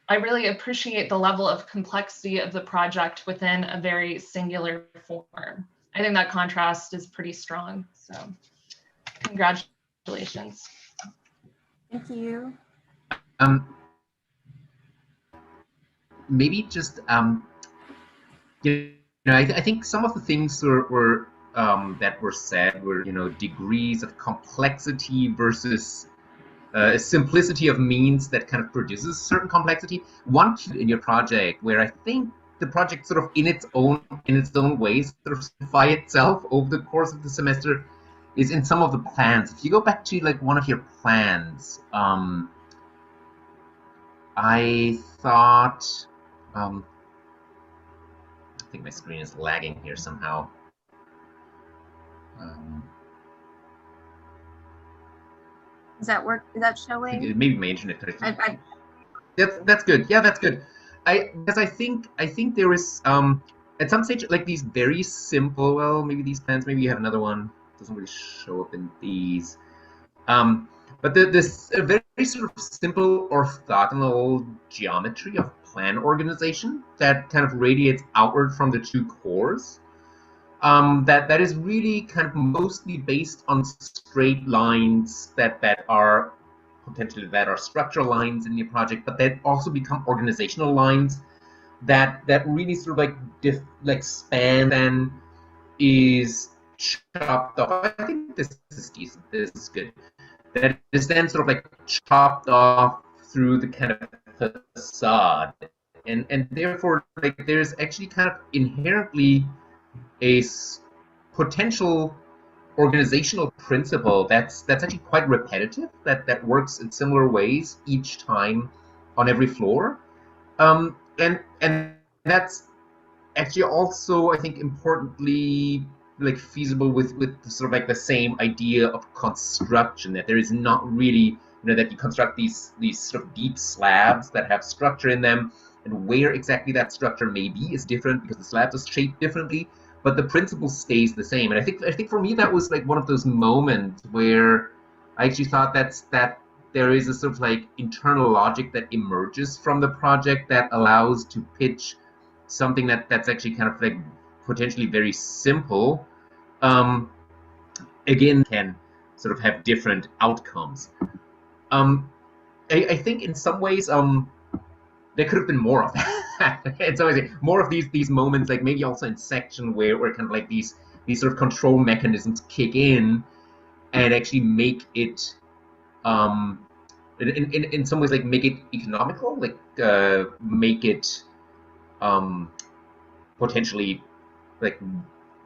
I really appreciate the level of complexity of the project within a very singular form. I think that contrast is pretty strong. So congratulations. Thank you. Maybe just I think some of the things were that were said were degrees of complexity versus simplicity of means that kind of produces certain complexity. One key in your project where I think the project sort of in its own ways sort of simplify itself over the course of the semester is in some of the plans. If you go back to like one of your plans, I thought I think my screen is lagging here somehow. Does that work? Is that showing? Maybe my internet connection. That's good. Yeah, that's good. Because I think there is at some stage like these very simple. Well, maybe these plans. Maybe you have another one. Doesn't really show up in these. But this very sort of simple orthogonal geometry of plan organization that kind of radiates outward from the two cores. That is really kind of mostly based on straight lines that are potentially structural lines in your project, but that also become organizational lines that really sort of like span and is chopped off. I think this is decent. This is good. That is then sort of like chopped off through the kind of facade, and therefore like there's actually kind of inherently a potential organizational principle that's actually quite repetitive, that works in similar ways each time on every floor, and that's actually also I think importantly like feasible with sort of like the same idea of construction, that there is not really that you construct these sort of deep slabs that have structure in them, and where exactly that structure may be is different because the slabs are shaped differently, but the principle stays the same. And I think for me that was like one of those moments where I actually thought that there is a sort of like internal logic that emerges from the project that allows to pitch something that's actually kind of like potentially very simple, again can sort of have different outcomes. I think in some ways there could have been more of that. In some ways, more of these moments, like maybe also in section where kind of like these sort of control mechanisms kick in and actually make it in some ways like make it economical, like make it potentially like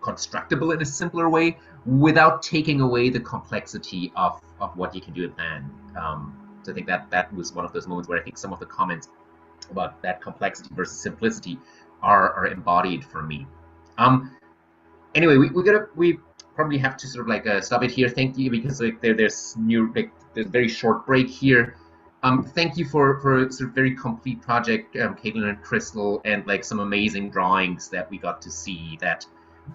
constructible in a simpler way without taking away the complexity of what you can do in plan. So I think that was one of those moments where I think some of the comments about that complexity versus simplicity are embodied for me. Anyway, we probably have to sort of like stop it here. Thank you, because like there's a very short break here. Thank you for a sort of very complete project, Caitlin and Crystal, and like some amazing drawings that we got to see that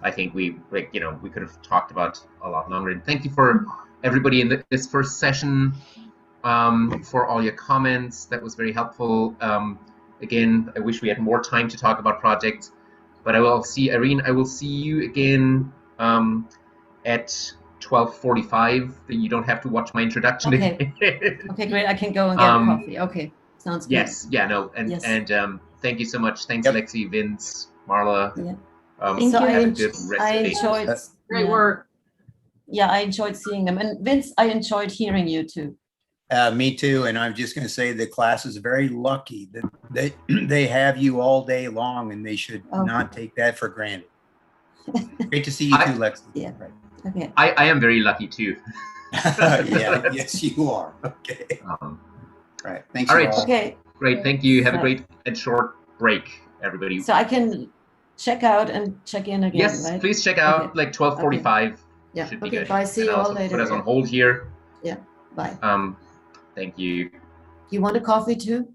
I think we could have talked about a lot longer. And thank you for everybody in this first session, for all your comments. That was very helpful. Again, I wish we had more time to talk about projects, but I will see Irene. I will see you again at 12:45. You don't have to watch my introduction. Okay. Okay, great. I can go and get coffee. Okay, sounds good. Yes. Yeah. No. And yes. And thank you so much. Thanks, Lexi, Vince, Marla. Yeah. So I enjoyed great work. Yeah, I enjoyed seeing them. And Vince, I enjoyed hearing you too. Me too. And I'm just going to say the class is very lucky that they have you all day long, and they should not take that for granted. Great to see you too, Lexi. Yeah. Right. Okay. I am very lucky too. Yeah. Yes, you are. Okay. Right. Thanks. All right. All. Okay. Great. Thank you. Have a great and short break, everybody. So I can check out and check in again. Yes, right? please check out like 12:45. Okay. Yeah. Should be Okay. good. Bye. See and you all also later. put us on hold here. Yeah. Bye. Thank you. You want a coffee too?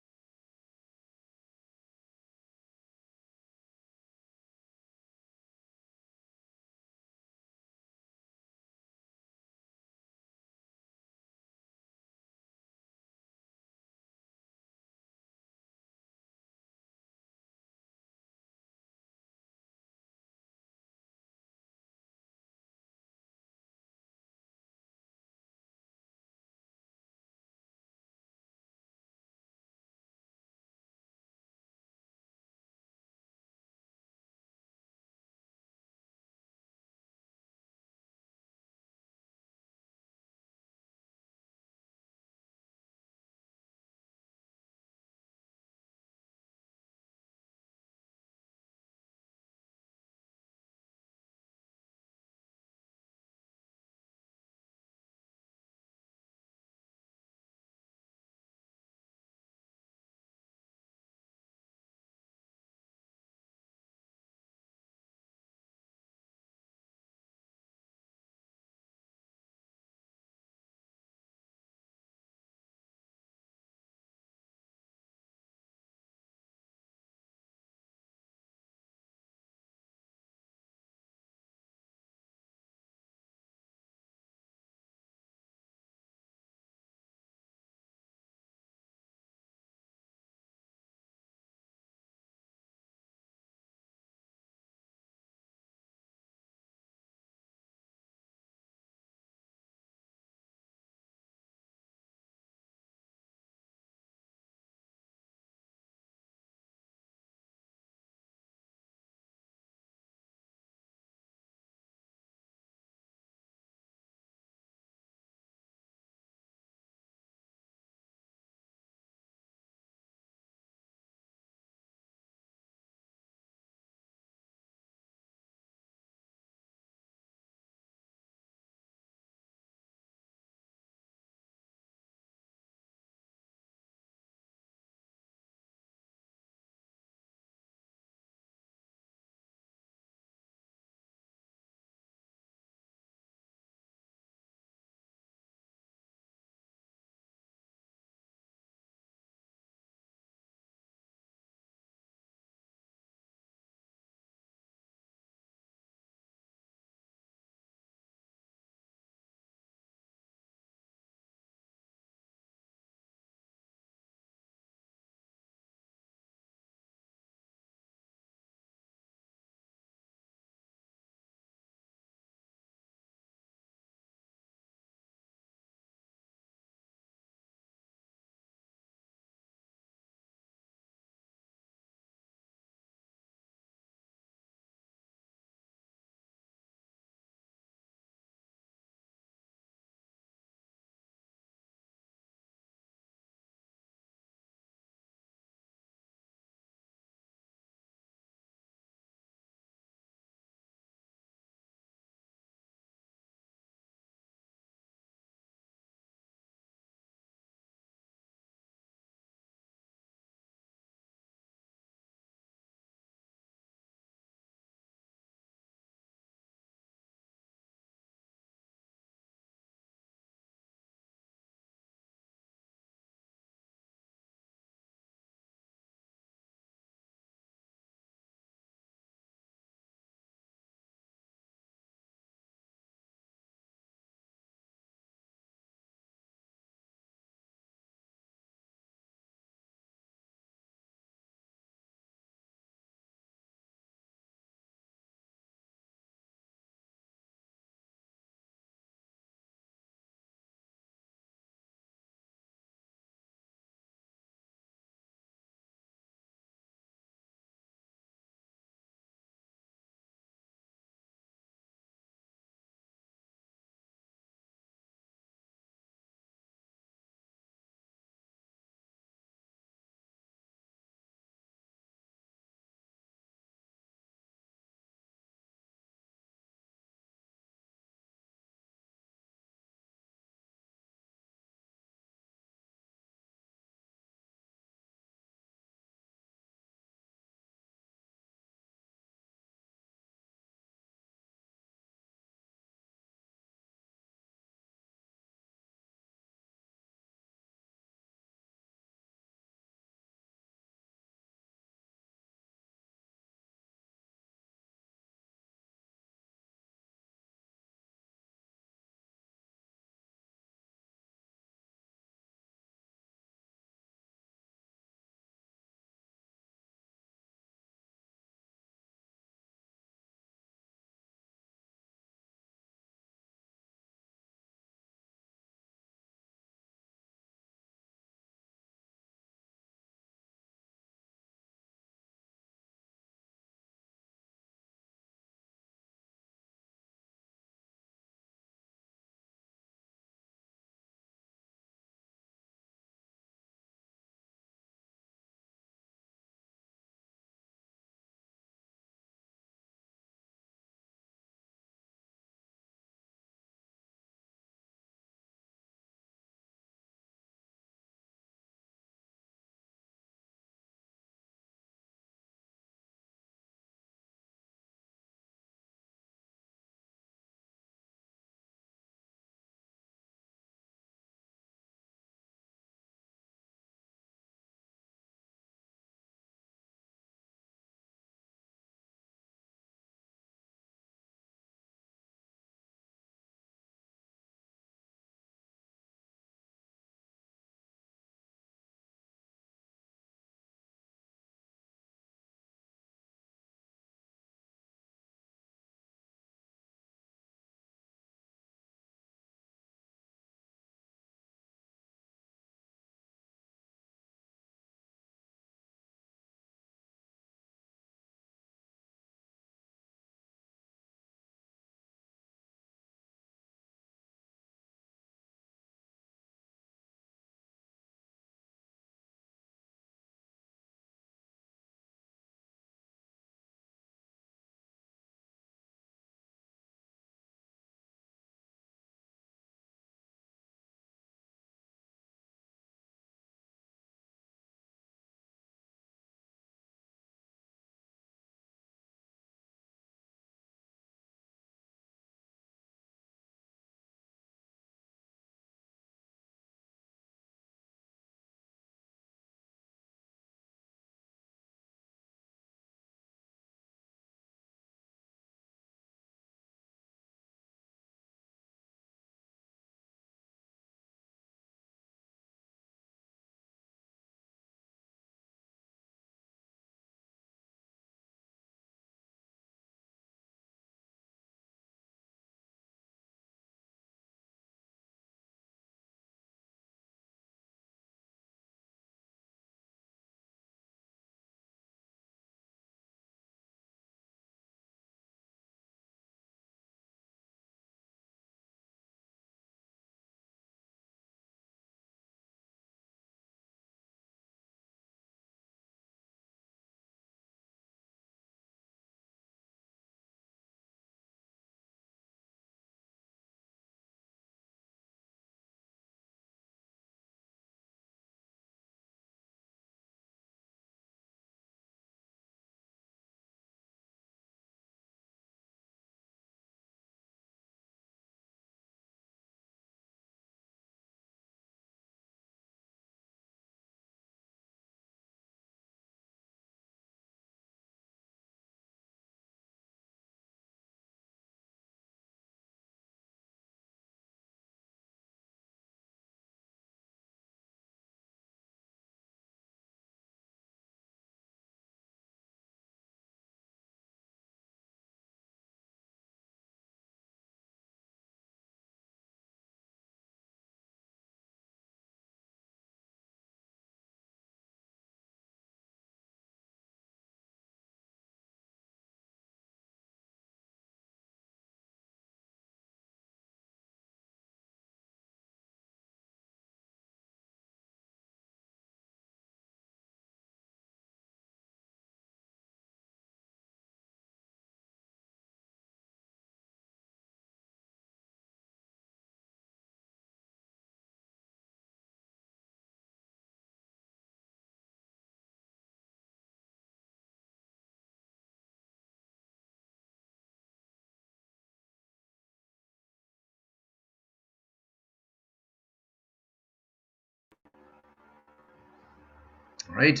All right,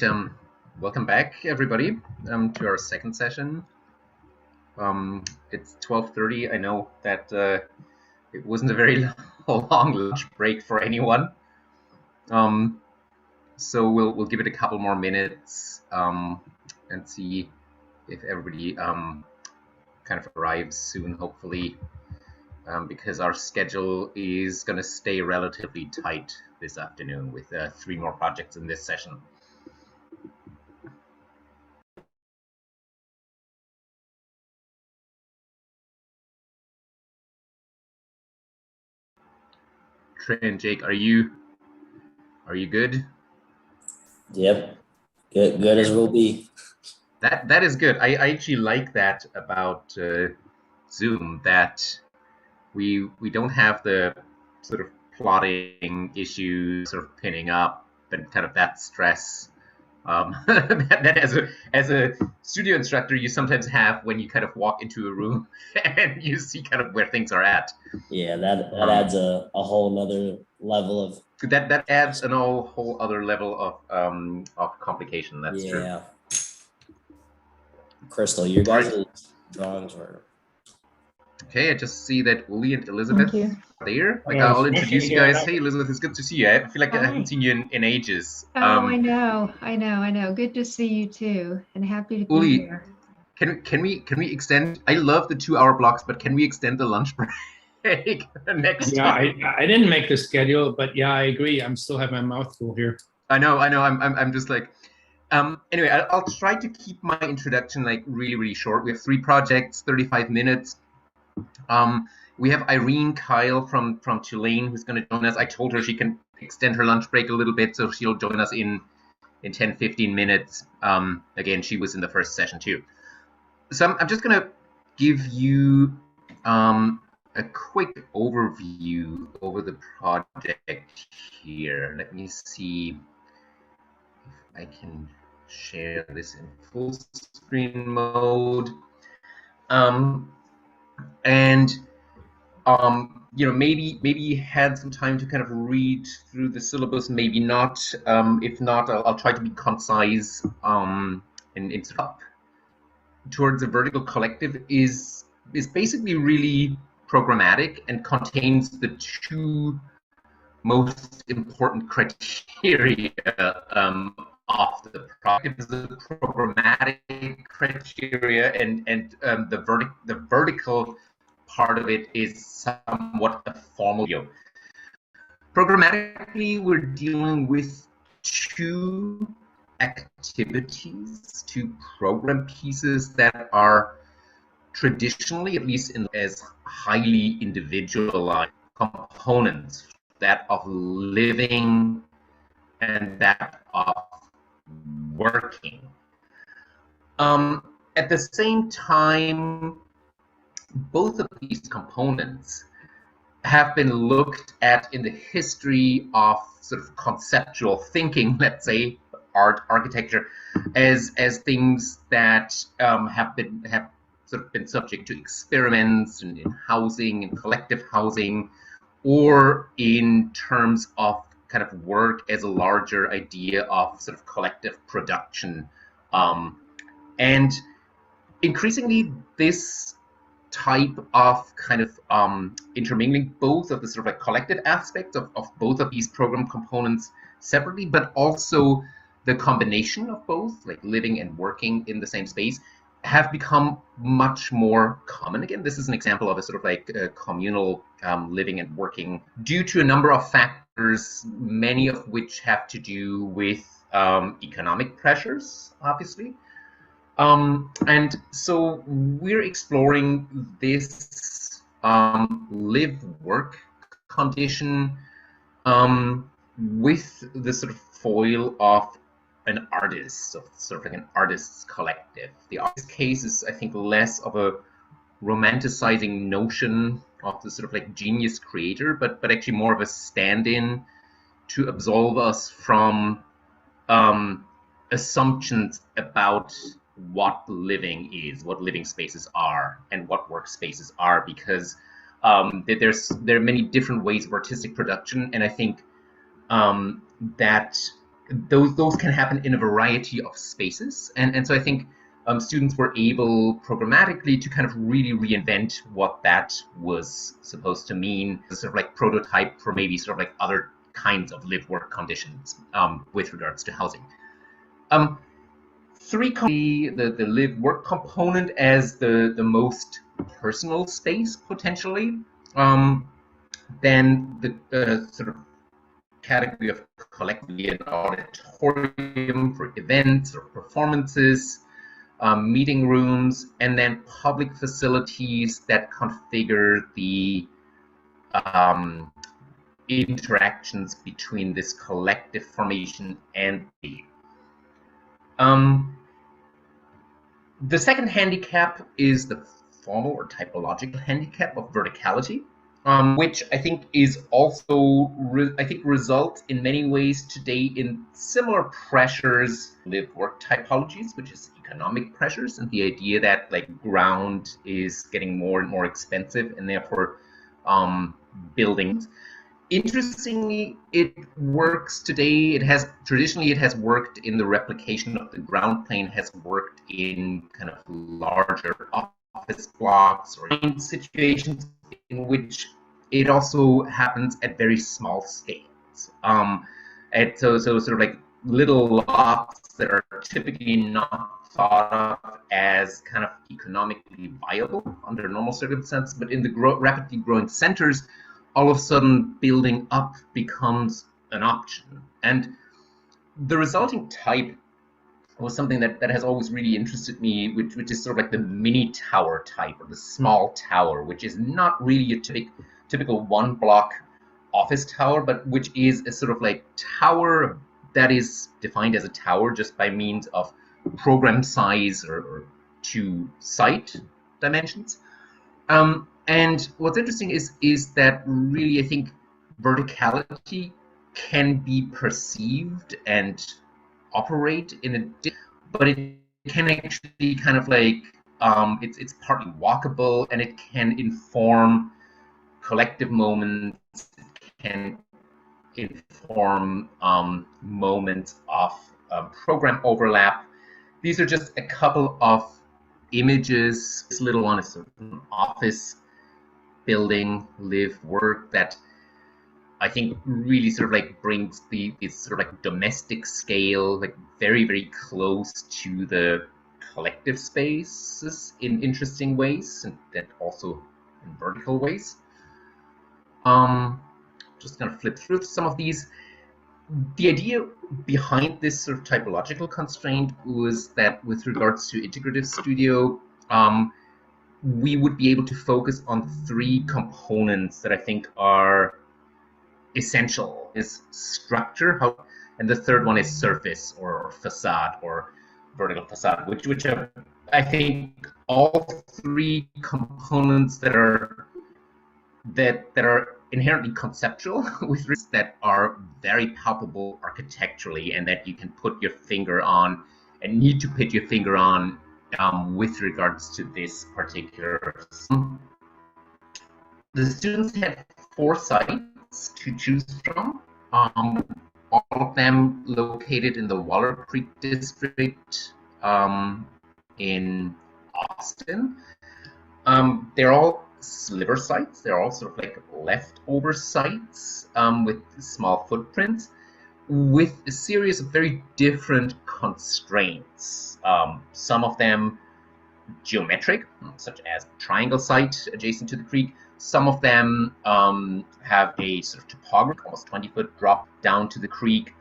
welcome back, everybody, to our second session. It's 12:30. I know that it wasn't a very long lunch break for anyone. So we'll give it a couple more minutes and see if everybody kind of arrives soon, hopefully, because our schedule is going to stay relatively tight this afternoon with 3 more projects in this session. Trey and Jake, are you good? Yep, good as will be. That is good. I actually like that about Zoom, that we don't have the sort of plotting issues, sort of pinning up, and kind of that stress that as a studio instructor you sometimes have when you kind of walk into a room and you see kind of where things are at. Yeah, that adds a whole nother level of that adds a whole other level of complication. That's true. Yeah. Crystal, your guys' drawings were okay. I just see that Uli and Elizabeth are there. Like, Yes, I'll nice introduce to you hear guys. that. Hey, Elizabeth, it's good to see you. I feel like I Hi. haven't seen you in ages. Oh, I know. Good to see you too, and happy to be Uli, here. can we extend? I love the 2-hour blocks, but can we extend the lunch break next time? I didn't make the schedule, but yeah, I agree. I'm still have my mouth full here. I know. I'm just like. Anyway, I'll try to keep my introduction like really short. We have 3 projects, 35 minutes. We have Irene Kyle from Tulane who's going to join us. I told her she can extend her lunch break a little bit, so she'll join us in 10-15 minutes. Again, she was in the first session too. So I'm just going to give you a quick overview over the project here. Let me see if I can share this in full screen mode. You know, maybe you had some time to kind of read through the syllabus, maybe not. If not, I'll try to be concise. And it's up towards a vertical collective is basically really programmatic and contains the 2 most important criteria of the project. Is the programmatic criteria, and the vertical part of it is somewhat a formal view. Programmatically, we're dealing with 2 activities, 2 program pieces that are traditionally, at least as highly individualized components, that of living and that of working. At the same time, both of these components have been looked at in the history of sort of conceptual thinking, let's say, architecture, as things that have sort of been subject to experiments in housing and collective housing, or in terms of kind of work as a larger idea of sort of collective production. And increasingly, this type of kind of intermingling both of the sort of like collective aspects of both of these program components separately, but also the combination of both, like living and working in the same space, have become much more common again. This is an example of a sort of like communal living and working due to a number of factors, many of which have to do with economic pressures, obviously. And so we're exploring this live-work condition with the sort of foil of an artist, so sort of like an artist's collective. The artist case is, I think, less of a romanticizing notion of the sort of like genius creator, but actually more of a stand-in to absolve us from assumptions about what living is, what living spaces are, and what workspaces are, because there are many different ways of artistic production, and I think that those can happen in a variety of spaces, and so I think students were able programmatically to kind of really reinvent what that was supposed to mean, sort of like prototype for maybe sort of like other kinds of live-work conditions with regards to housing. The live-work component as the most personal space potentially. Then the sort of category of collectively an auditorium for events or performances, meeting rooms, and then public facilities that configure the interactions between this collective formation and the second handicap is the formal or typological handicap of verticality, which I think is also, results in many ways today in similar pressures, live-work typologies, which is economic pressures, and the idea that like ground is getting more and more expensive, and therefore buildings. Interestingly, it works today. It has worked in the replication of the ground plane, has worked in kind of larger office blocks or in situations in which it also happens at very small scales. So sort of like little lots that are typically not thought of as kind of economically viable under normal circumstances, but in the rapidly growing centers, all of a sudden building up becomes an option. And the resulting type was something that has always really interested me, which is sort of like the mini tower type, or the small tower, which is not really a typical one block office tower, but which is a sort of like tower that is defined as a tower just by means of program size or to site dimensions. And what's interesting is that really, I think verticality can be perceived and operate in but it can actually kind of like it's partly walkable, and it can inform collective moments. It can inform moments of program overlap. These are just a couple of images. This little one is sort of an office building, live, work that I think really sort of like brings this sort of like domestic scale, like very, very close to the collective spaces in interesting ways, and that also in vertical ways. Just gonna flip through some of these. The idea behind this sort of typological constraint was that with regards to Integrative Studio, we would be able to focus on three components that I think are essential: is structure, and the third one is surface or facade or vertical facade, which are, I think, all three components that are inherently conceptual with that are very palpable architecturally, and that you can put your finger on and need to put your finger on with regards to this particular. The students had 4 sites to choose from, all of them located in the Waller Creek district in Austin. They're all sliver sites. They're all sort of like leftover sites with small footprints, with a series of very different constraints. Some of them geometric, such as triangle site adjacent to the creek. Some of them have a sort of topographic, almost 20-foot drop down to the creek.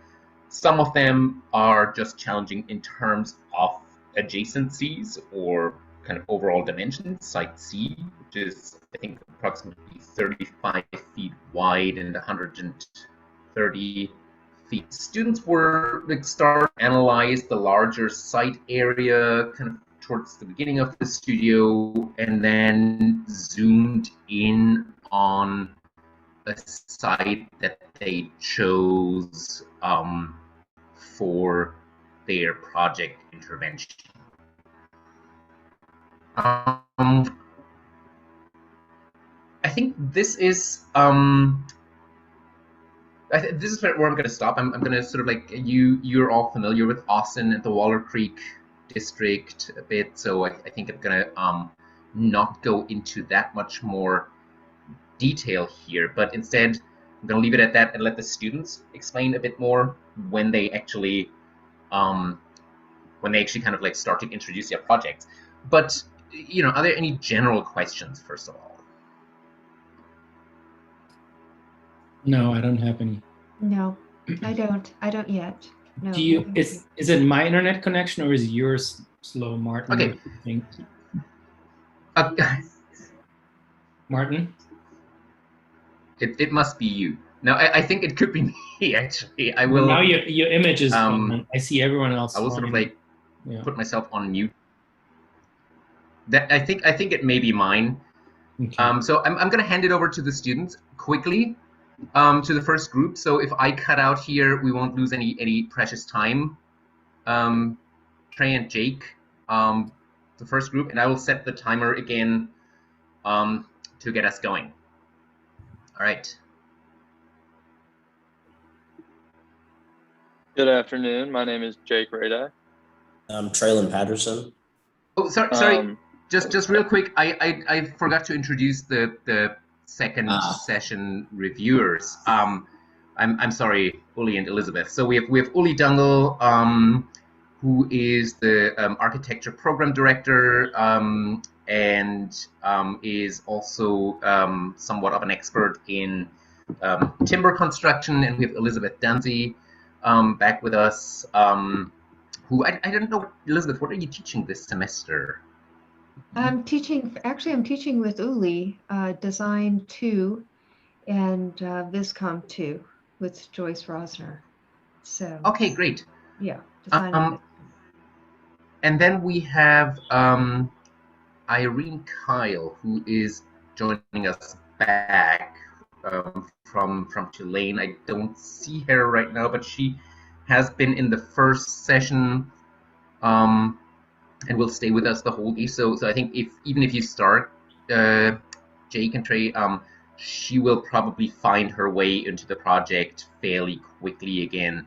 Some of them are just challenging in terms of adjacencies or kind of overall dimensions. Site C, which is, I think, approximately 35 feet wide and 130 feet. Students were start to analyze the larger site area kind of towards the beginning of the studio, and then zoomed in on a site that they chose for their project intervention. I think this is this is where I'm going to stop. I'm going to sort of like, you're all familiar with Austin and the Waller Creek district a bit, so I think I'm going to not go into that much more detail here, but instead I'm going to leave it at that and let the students explain a bit more when they actually kind of like start to introduce their projects. But, you know, are there any general questions, first of all? No, I don't have any. No, I don't yet. No. Do you, is it my internet connection or is yours slow, Martin? Okay. Martin? It must be you. No, I think it could be me, actually. I will. Now your image is fine. I see everyone else. I will sort of like put myself on mute. That I think it may be mine. Okay. So I'm going to hand it over to the students quickly, to the first group. So if I cut out here, we won't lose any precious time. Trey and Jake, the first group, and I will set the timer again to get us going. All right. Good afternoon. My name is Jake Radai. I'm Traylon Patterson. Oh, sorry. Just real quick, I forgot to introduce the second session reviewers. I'm sorry, Uli and Elizabeth. So we have Uli Dungle, who is the architecture program director, and is also somewhat of an expert in timber construction. And we have Elizabeth Danzi back with us, who I don't know, Elizabeth, what are you teaching this semester? I'm teaching with Uli, Design 2 and Viscom 2 with Joyce Rosner. So okay, great. Yeah. Design and then we have Irene Kyle, who is joining us back from Tulane. I don't see her right now, but she has been in the first session and will stay with us the whole day. So I think even if you start, Jake and Trey, she will probably find her way into the project fairly quickly again,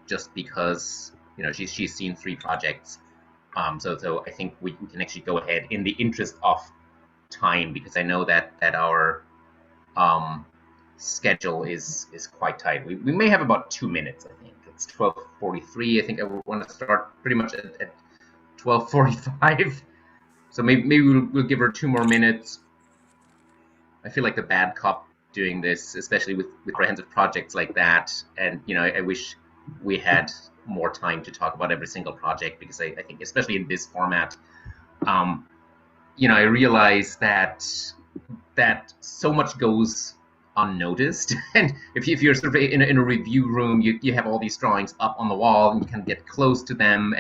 just because, you know, she's seen 3 projects. So I think we can actually go ahead in the interest of time, because I know that our schedule is quite tight. We may have about 2 minutes. I think it's 12:43. I think I want to start pretty much at 12:45. So maybe we'll give her 2 more minutes. I feel like the bad cop doing this, especially with comprehensive projects like that. And, you know, I wish we had more time to talk about every single project, because I think, especially in this format, you know, I realize that so much goes unnoticed. And if you're sort of in a review room, you have all these drawings up on the wall and you can get close to them.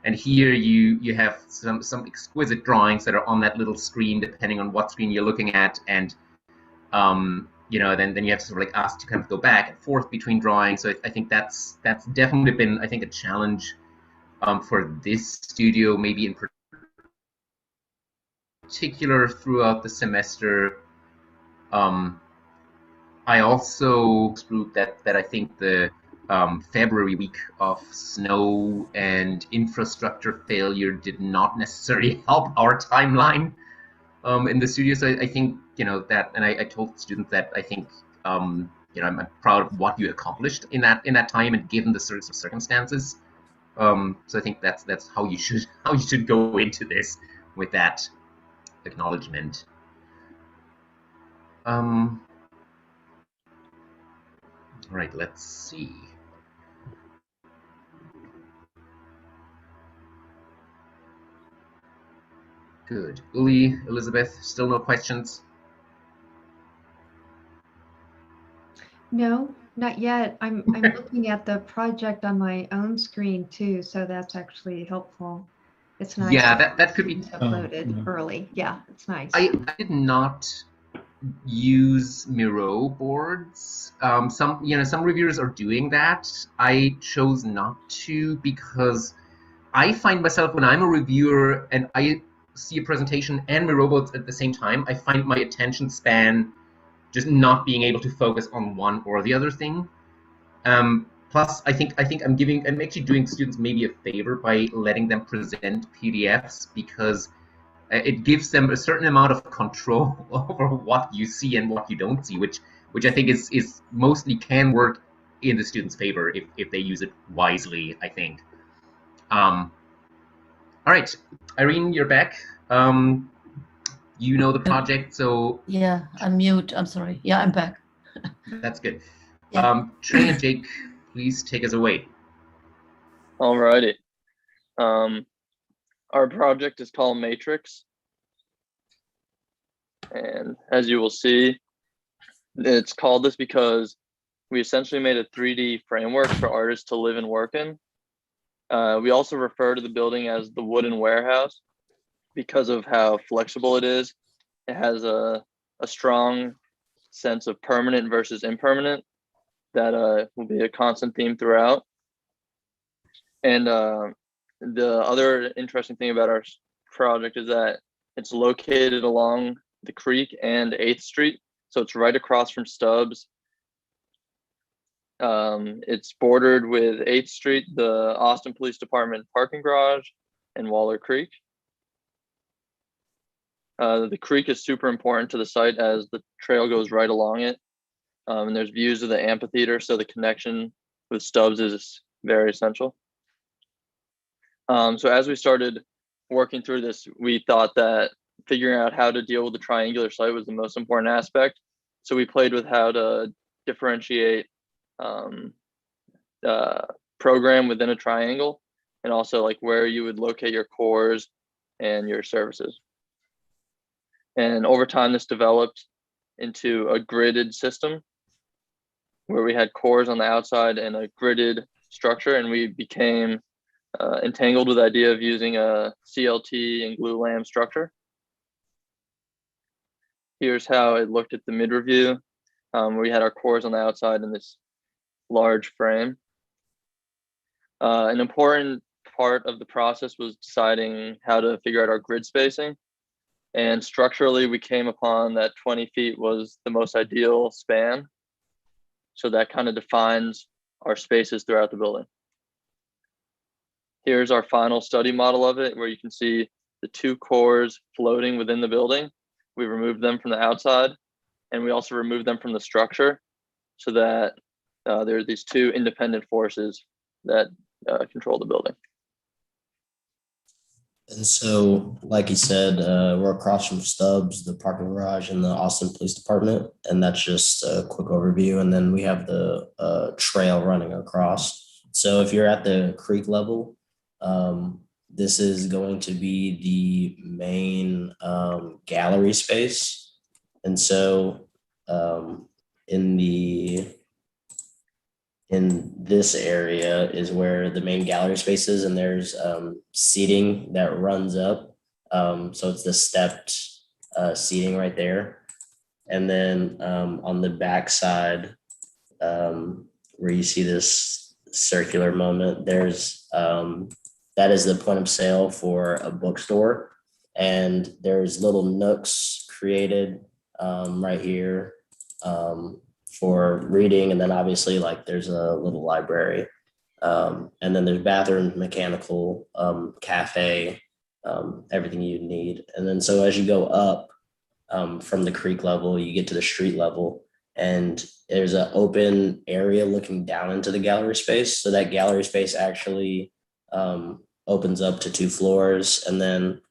And here you have some exquisite drawings that are on that little screen, depending on what screen you're looking at. And you know, then you have to sort of like ask to kind of go back and forth between drawings. So I think that's definitely been, I think, a challenge for this studio, maybe in particular throughout the semester. I also group that I think the February week of snow and infrastructure failure did not necessarily help our timeline in the studio. So I think, you know, that, and I told students that I think, you know, I'm proud of what you accomplished in that time, and given the circumstances. So I think that's how you should go into this, with that acknowledgement. All right, let's see. Good. Uli, Elizabeth, still no questions? No, not yet. I'm looking at the project on my own screen too, so that's actually helpful. It's nice. Yeah, that could be uploaded early. Yeah, it's nice. I did not use Miro boards. Some reviewers are doing that. I chose not to, because I find myself, when I'm a reviewer and I see a presentation and Miro boards at the same time, I find my attention span just not being able to focus on one or the other thing. Plus, I think I'm actually doing students maybe a favor by letting them present PDFs, because it gives them a certain amount of control over what you see and what you don't see, which I think is mostly can work in the student's favor if they use it wisely, I think. All right, Irene, you're back. You know the project, so Yeah, I'm mute. I'm sorry. Yeah, I'm back. that's good. Yeah. Trey and Jake, please take us away. Alrighty. Our project is called Matrix. And as you will see, it's called this because we essentially made a 3D framework for artists to live and work in. We also refer to the building as the wooden warehouse because of how flexible it is. It has a strong sense of permanent versus impermanent that will be a constant theme throughout. And the other interesting thing about our project is that it's located along the creek and 8th Street. So it's right across from Stubbs. It's bordered with 8th Street, the Austin Police Department parking garage, and Waller Creek. The creek is super important to the site as the trail goes right along it. And there's views of the amphitheater, so the connection with Stubbs is very essential. So as we started working through this, we thought that figuring out how to deal with the triangular site was the most important aspect. So we played with how to differentiate program within a triangle, and also like where you would locate your cores and your services. And over time, this developed into a gridded system where we had cores on the outside and a gridded structure, and we became entangled with the idea of using a CLT and glue lam structure. Here's how it looked at the mid-review. We had our cores on the outside in this large frame. An important part of the process was deciding how to figure out our grid spacing. And structurally, we came upon that 20 feet was the most ideal span. So that kind of defines our spaces throughout the building. Here's our final study model of it, where you can see the 2 cores floating within the building. We removed them from the outside, and we also removed them from the structure so that there are these 2 independent forces that control the building. And so, like you said, we're across from Stubbs, the parking garage, and the Austin Police Department. And that's just a quick overview. And then we have the trail running across. So if you're at the creek level, this is going to be the main gallery space. And so in this area is where the main gallery space is, and there's seating that runs up. So it's the stepped seating right there. And then on the back side, where you see this circular moment, there's that is the point of sale for a bookstore. And there's little nooks created right here for reading. And then obviously like there's a little library. And then there's bathrooms, mechanical, cafe, everything you need. And then so as you go up from the creek level, you get to the street level, and there's an open area looking down into the gallery space. So that gallery space actually opens up to 2 floors. And then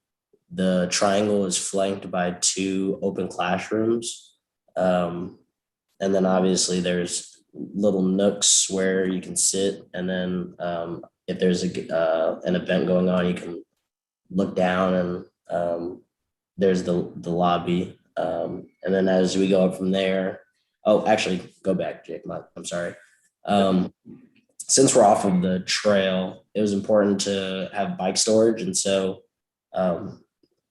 the triangle is flanked by 2 open classrooms. And then obviously there's little nooks where you can sit. And then if there's an event going on, you can look down, and there's the lobby. And then as we go up from there, oh, actually go back, Jake, I'm sorry. Since we're off of the trail, it was important to have bike storage. And so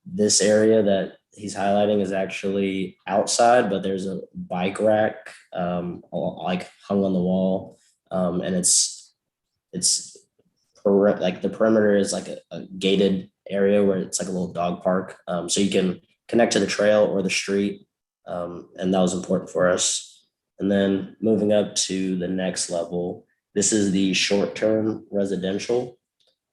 this area that he's highlighting is actually outside, but there's a bike rack like hung on the wall. And it's like the perimeter is like a gated area where it's like a little dog park. So you can connect to the trail or the street. and that was important for us. And then moving up to the next level, this is the short-term residential.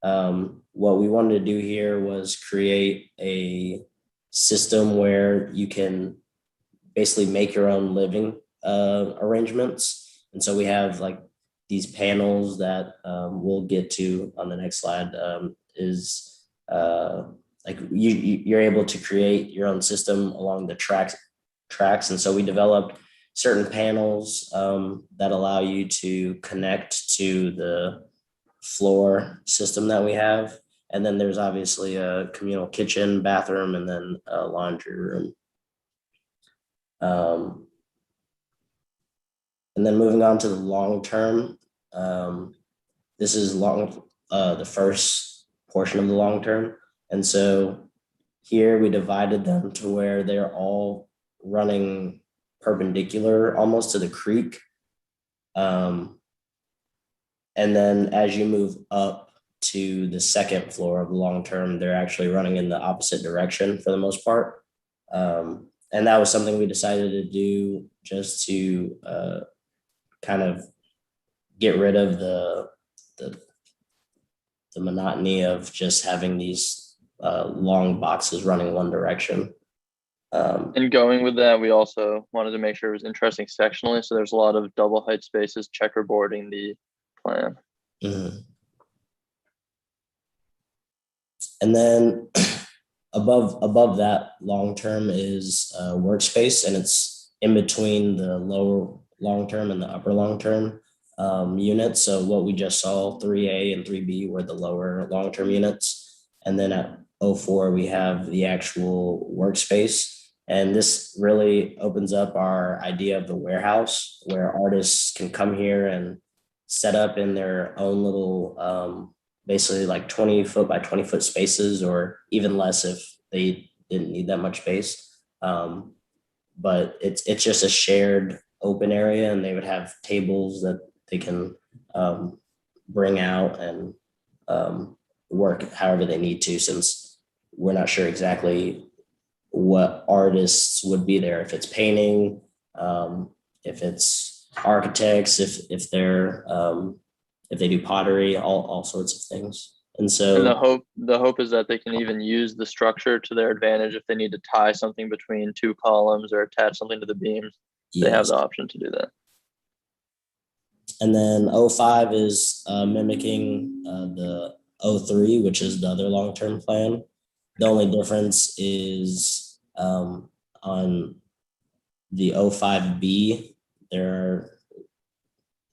What we wanted to do here was create a system where you can basically make your own living arrangements. And so we have like these panels that we'll get to on the next slide, is like you're able to create your own system along the tracks. And so we developed certain panels that allow you to connect to the floor system that we have. And then there's obviously a communal kitchen, bathroom, and then a laundry room. And then moving on to the long term, this is the first portion of the long term. And so here we divided them to where they're all running perpendicular almost to the creek. And then as you move up to the second floor of the long term, they're actually running in the opposite direction for the most part. And that was something we decided to do just to kind of get rid of the monotony of just having these long boxes running one direction. And going with that, we also wanted to make sure it was interesting sectionally. So there's a lot of double height spaces checkerboarding the plan. Mm-hmm. And then above that long term is workspace, and it's in between the lower long term and the upper long term units. So what we just saw, 3A and 3B were the lower long term units. And then at 04, we have the actual workspace. And this really opens up our idea of the warehouse, where artists can come here and set up in their own little, basically like 20 foot by 20 foot spaces, or even less if they didn't need that much space. But it's just a shared open area, and they would have tables that they can bring out and work however they need to, since we're not sure exactly what artists would be there, if it's painting, if it's architects, if they're if they do pottery, all sorts of things. And so the hope is that they can even use the structure to their advantage if they need to tie something between two columns or attach something to the beams. Yes. They have the option to do that. And then 05 is mimicking the 03, which is the other long-term plan. The only difference is on the 05B,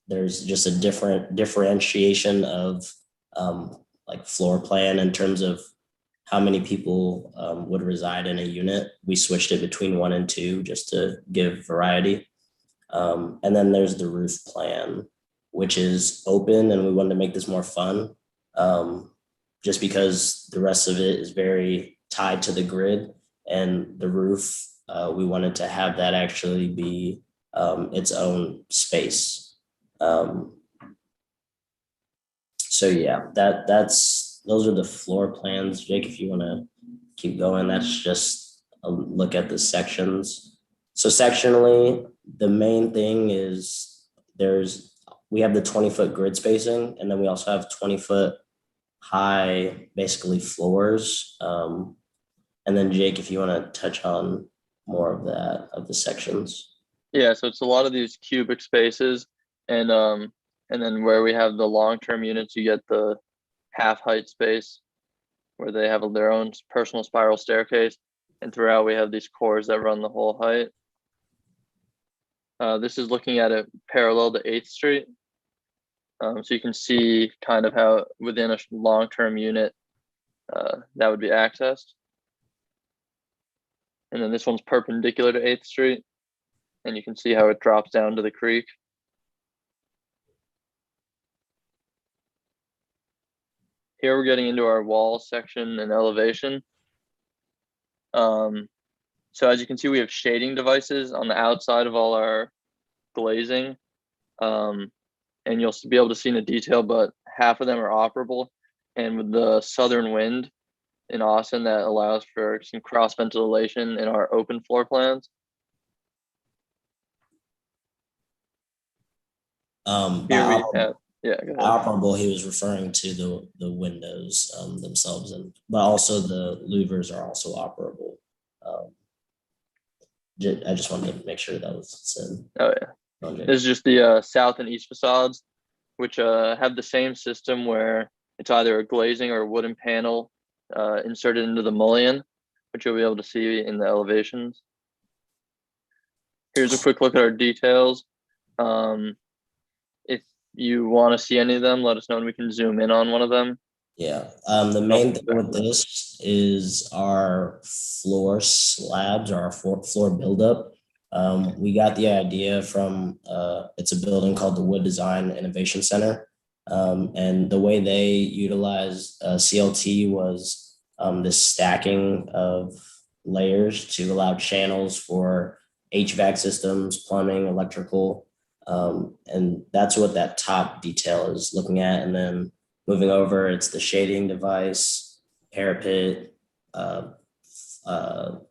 there's just a different differentiation of like floor plan in terms of how many people would reside in a unit. We switched it between 1 and 2 just to give variety. And then there's the roof plan, which is open, and we wanted to make this more fun, just because the rest of it is very tied to the grid, and the roof, we wanted to have that actually be its own space. So yeah, those are the floor plans. Jake, if you want to keep going, that's just a look at the sections. So sectionally, the main thing is we have the 20-foot grid spacing, and then we also have 20-foot high, basically floors. And then Jake, if you want to touch on more of that, of the sections. Yeah, so it's a lot of these cubic spaces, and then where we have the long-term units, you get the half height space where they have their own personal spiral staircase, and throughout we have these cores that run the whole height. This is looking at it parallel to 8th Street. So you can see kind of how within a long-term unit that would be accessed. And then this one's perpendicular to 8th Street, and you can see how it drops down to the creek. Here we're getting into our wall section and elevation. So as you can see, we have shading devices on the outside of all our glazing. And you'll be able to see in the detail, but half of them are operable. And with the southern wind in Austin, that allows for some cross ventilation in our open floor plans. By Here we operable, have, yeah, go ahead. operable, he was referring to the windows themselves, but also the louvers are also operable. I just wanted to make sure that was said. Oh yeah, this is just the south and east facades, which have the same system where it's either a glazing or a wooden panel inserted into the mullion, which you'll be able to see in the elevations. Here's a quick look at our details. If you want to see any of them, let us know and we can zoom in on one of them. Yeah, the main thing with this is our floor slabs or our floor buildup. We got the idea from, it's a building called the Wood Design Innovation Center. And the way they utilize CLT was this stacking of layers to allow channels for HVAC systems, plumbing, electrical. And that's what that top detail is looking at. And then moving over, it's the shading device, parapet,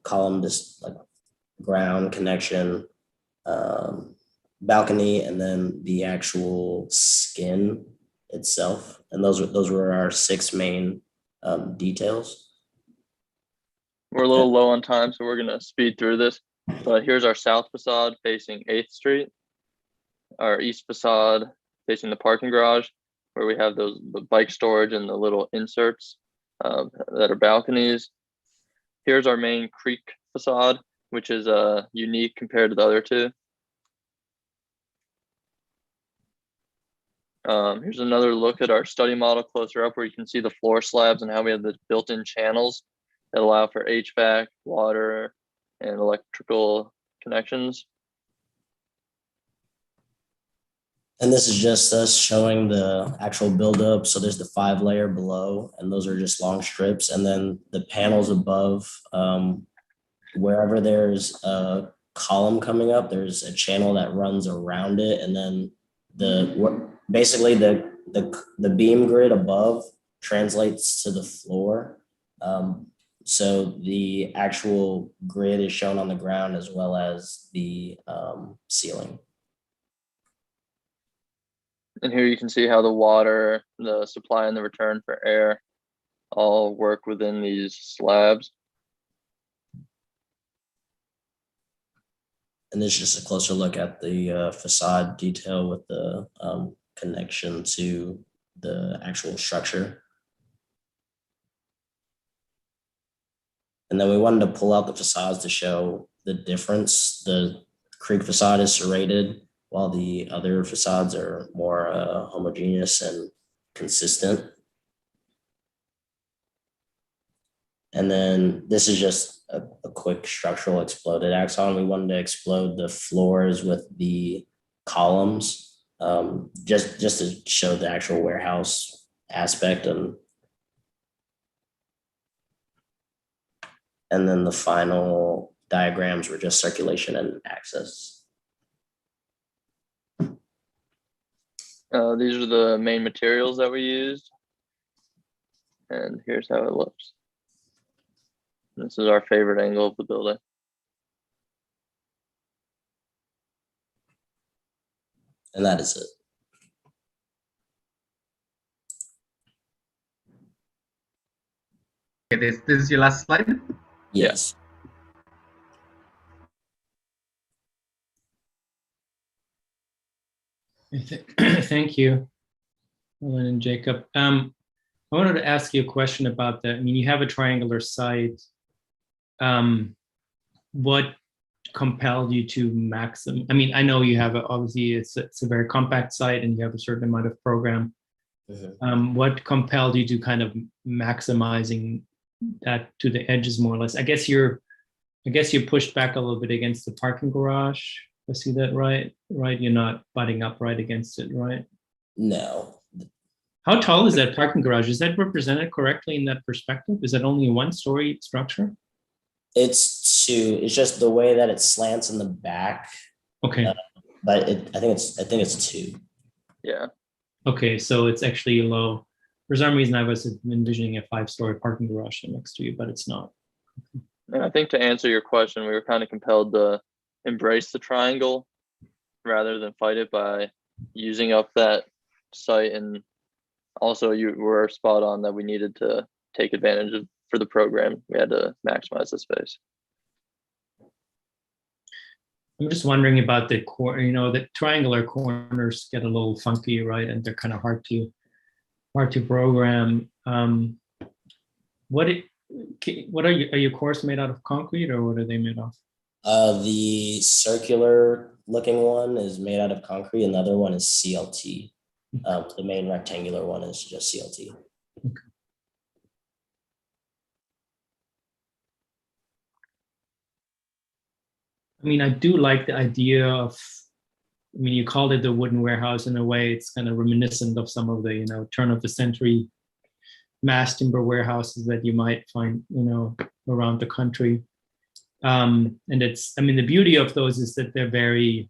column, just like ground connection, balcony, and then the actual skin itself. And those were our 6 main details. We're a little low on time, so we're gonna speed through this. But here's our south facade facing 8th Street, our east facade facing the parking garage, where we have the bike storage and the little inserts that are balconies. Here's our main creek facade, which is unique compared to the other 2. Here's another look at our study model closer up, where you can see the floor slabs and how we have the built-in channels that allow for HVAC, water, and electrical connections. And this is just us showing the actual buildup. So there's the 5-layer below, and those are just long strips. And then the panels above, wherever there's a column coming up, there's a channel that runs around it. And then basically the beam grid above translates to the floor. So the actual grid is shown on the ground as well as the ceiling. And here you can see how the water, the supply and the return for air all work within these slabs. And this is just a closer look at the facade detail with the connection to the actual structure. And then we wanted to pull out the facades to show the difference. The creek facade is serrated, while the other facades are more homogeneous and consistent. And then this is just a quick structural exploded axon. We wanted to explode the floors with the columns, just to show the actual warehouse aspect. And then the final diagrams were just circulation and access. These are the main materials that we used. And here's how it looks. This is our favorite angle of the building. And that is it. Okay, this is your last slide? Yes. Thank you, Ellen and Jacob. I wanted to ask you a question about that. I mean, you have a triangular site. What compelled you to maximum? I mean, I know you have obviously it's a very compact site and you have a certain amount of program. Mm-hmm. What compelled you to kind of maximizing that to the edges more or less? I guess you pushed back a little bit against the parking garage. I see that right? Right, you're not butting up right against it, right? No. How tall is that parking garage? Is that represented correctly in that perspective? Is that only a 1-story structure? It's 2. It's just the way that it slants in the back. Okay. But I think it's 2. Yeah. Okay, so it's actually low. For some reason, I was envisioning a 5-story parking garage next to you, but it's not. And I think to answer your question, we were kind of compelled to embrace the triangle rather than fight it by using up that site. And also you were spot on that we needed to take advantage of for the program. We had to maximize the space. I'm just wondering about the core, the triangular corners get a little funky, right? And they're kind of hard to program. What are your cores made out of concrete, or what are they made of? The circular looking one is made out of concrete, and the other one is CLT. The main rectangular one is just CLT. Okay. I mean, I do like the idea of, you called it the wooden warehouse. In a way, it's kind of reminiscent of some of the, turn of the century mass timber warehouses that you might find, around the country. And the beauty of those is that they're very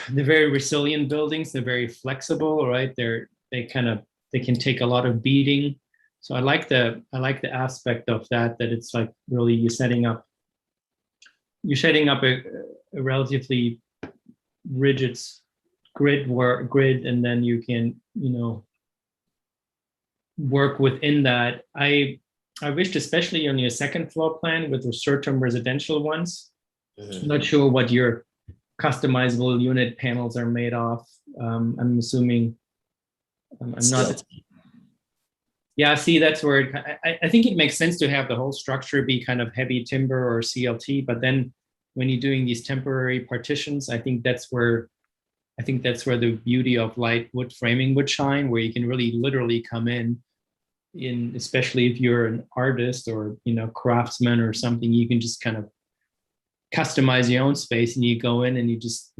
resilient buildings. They're very flexible, right? They can take a lot of beating. So I like the aspect of that it's like really you're setting up a relatively rigid grid, and then you can, work within that. I wished, especially on your second floor plan with the short-term residential ones, I'm not sure what your customizable unit panels are made of. I'm assuming, I'm not. Yeah, see, that's where I think it makes sense to have the whole structure be kind of heavy timber or CLT, but then when you're doing these temporary partitions, I think that's where the beauty of light wood framing would shine, where you can really literally come in, especially if you're an artist or craftsman or something, you can just kind of customize your own space, and you go in and you just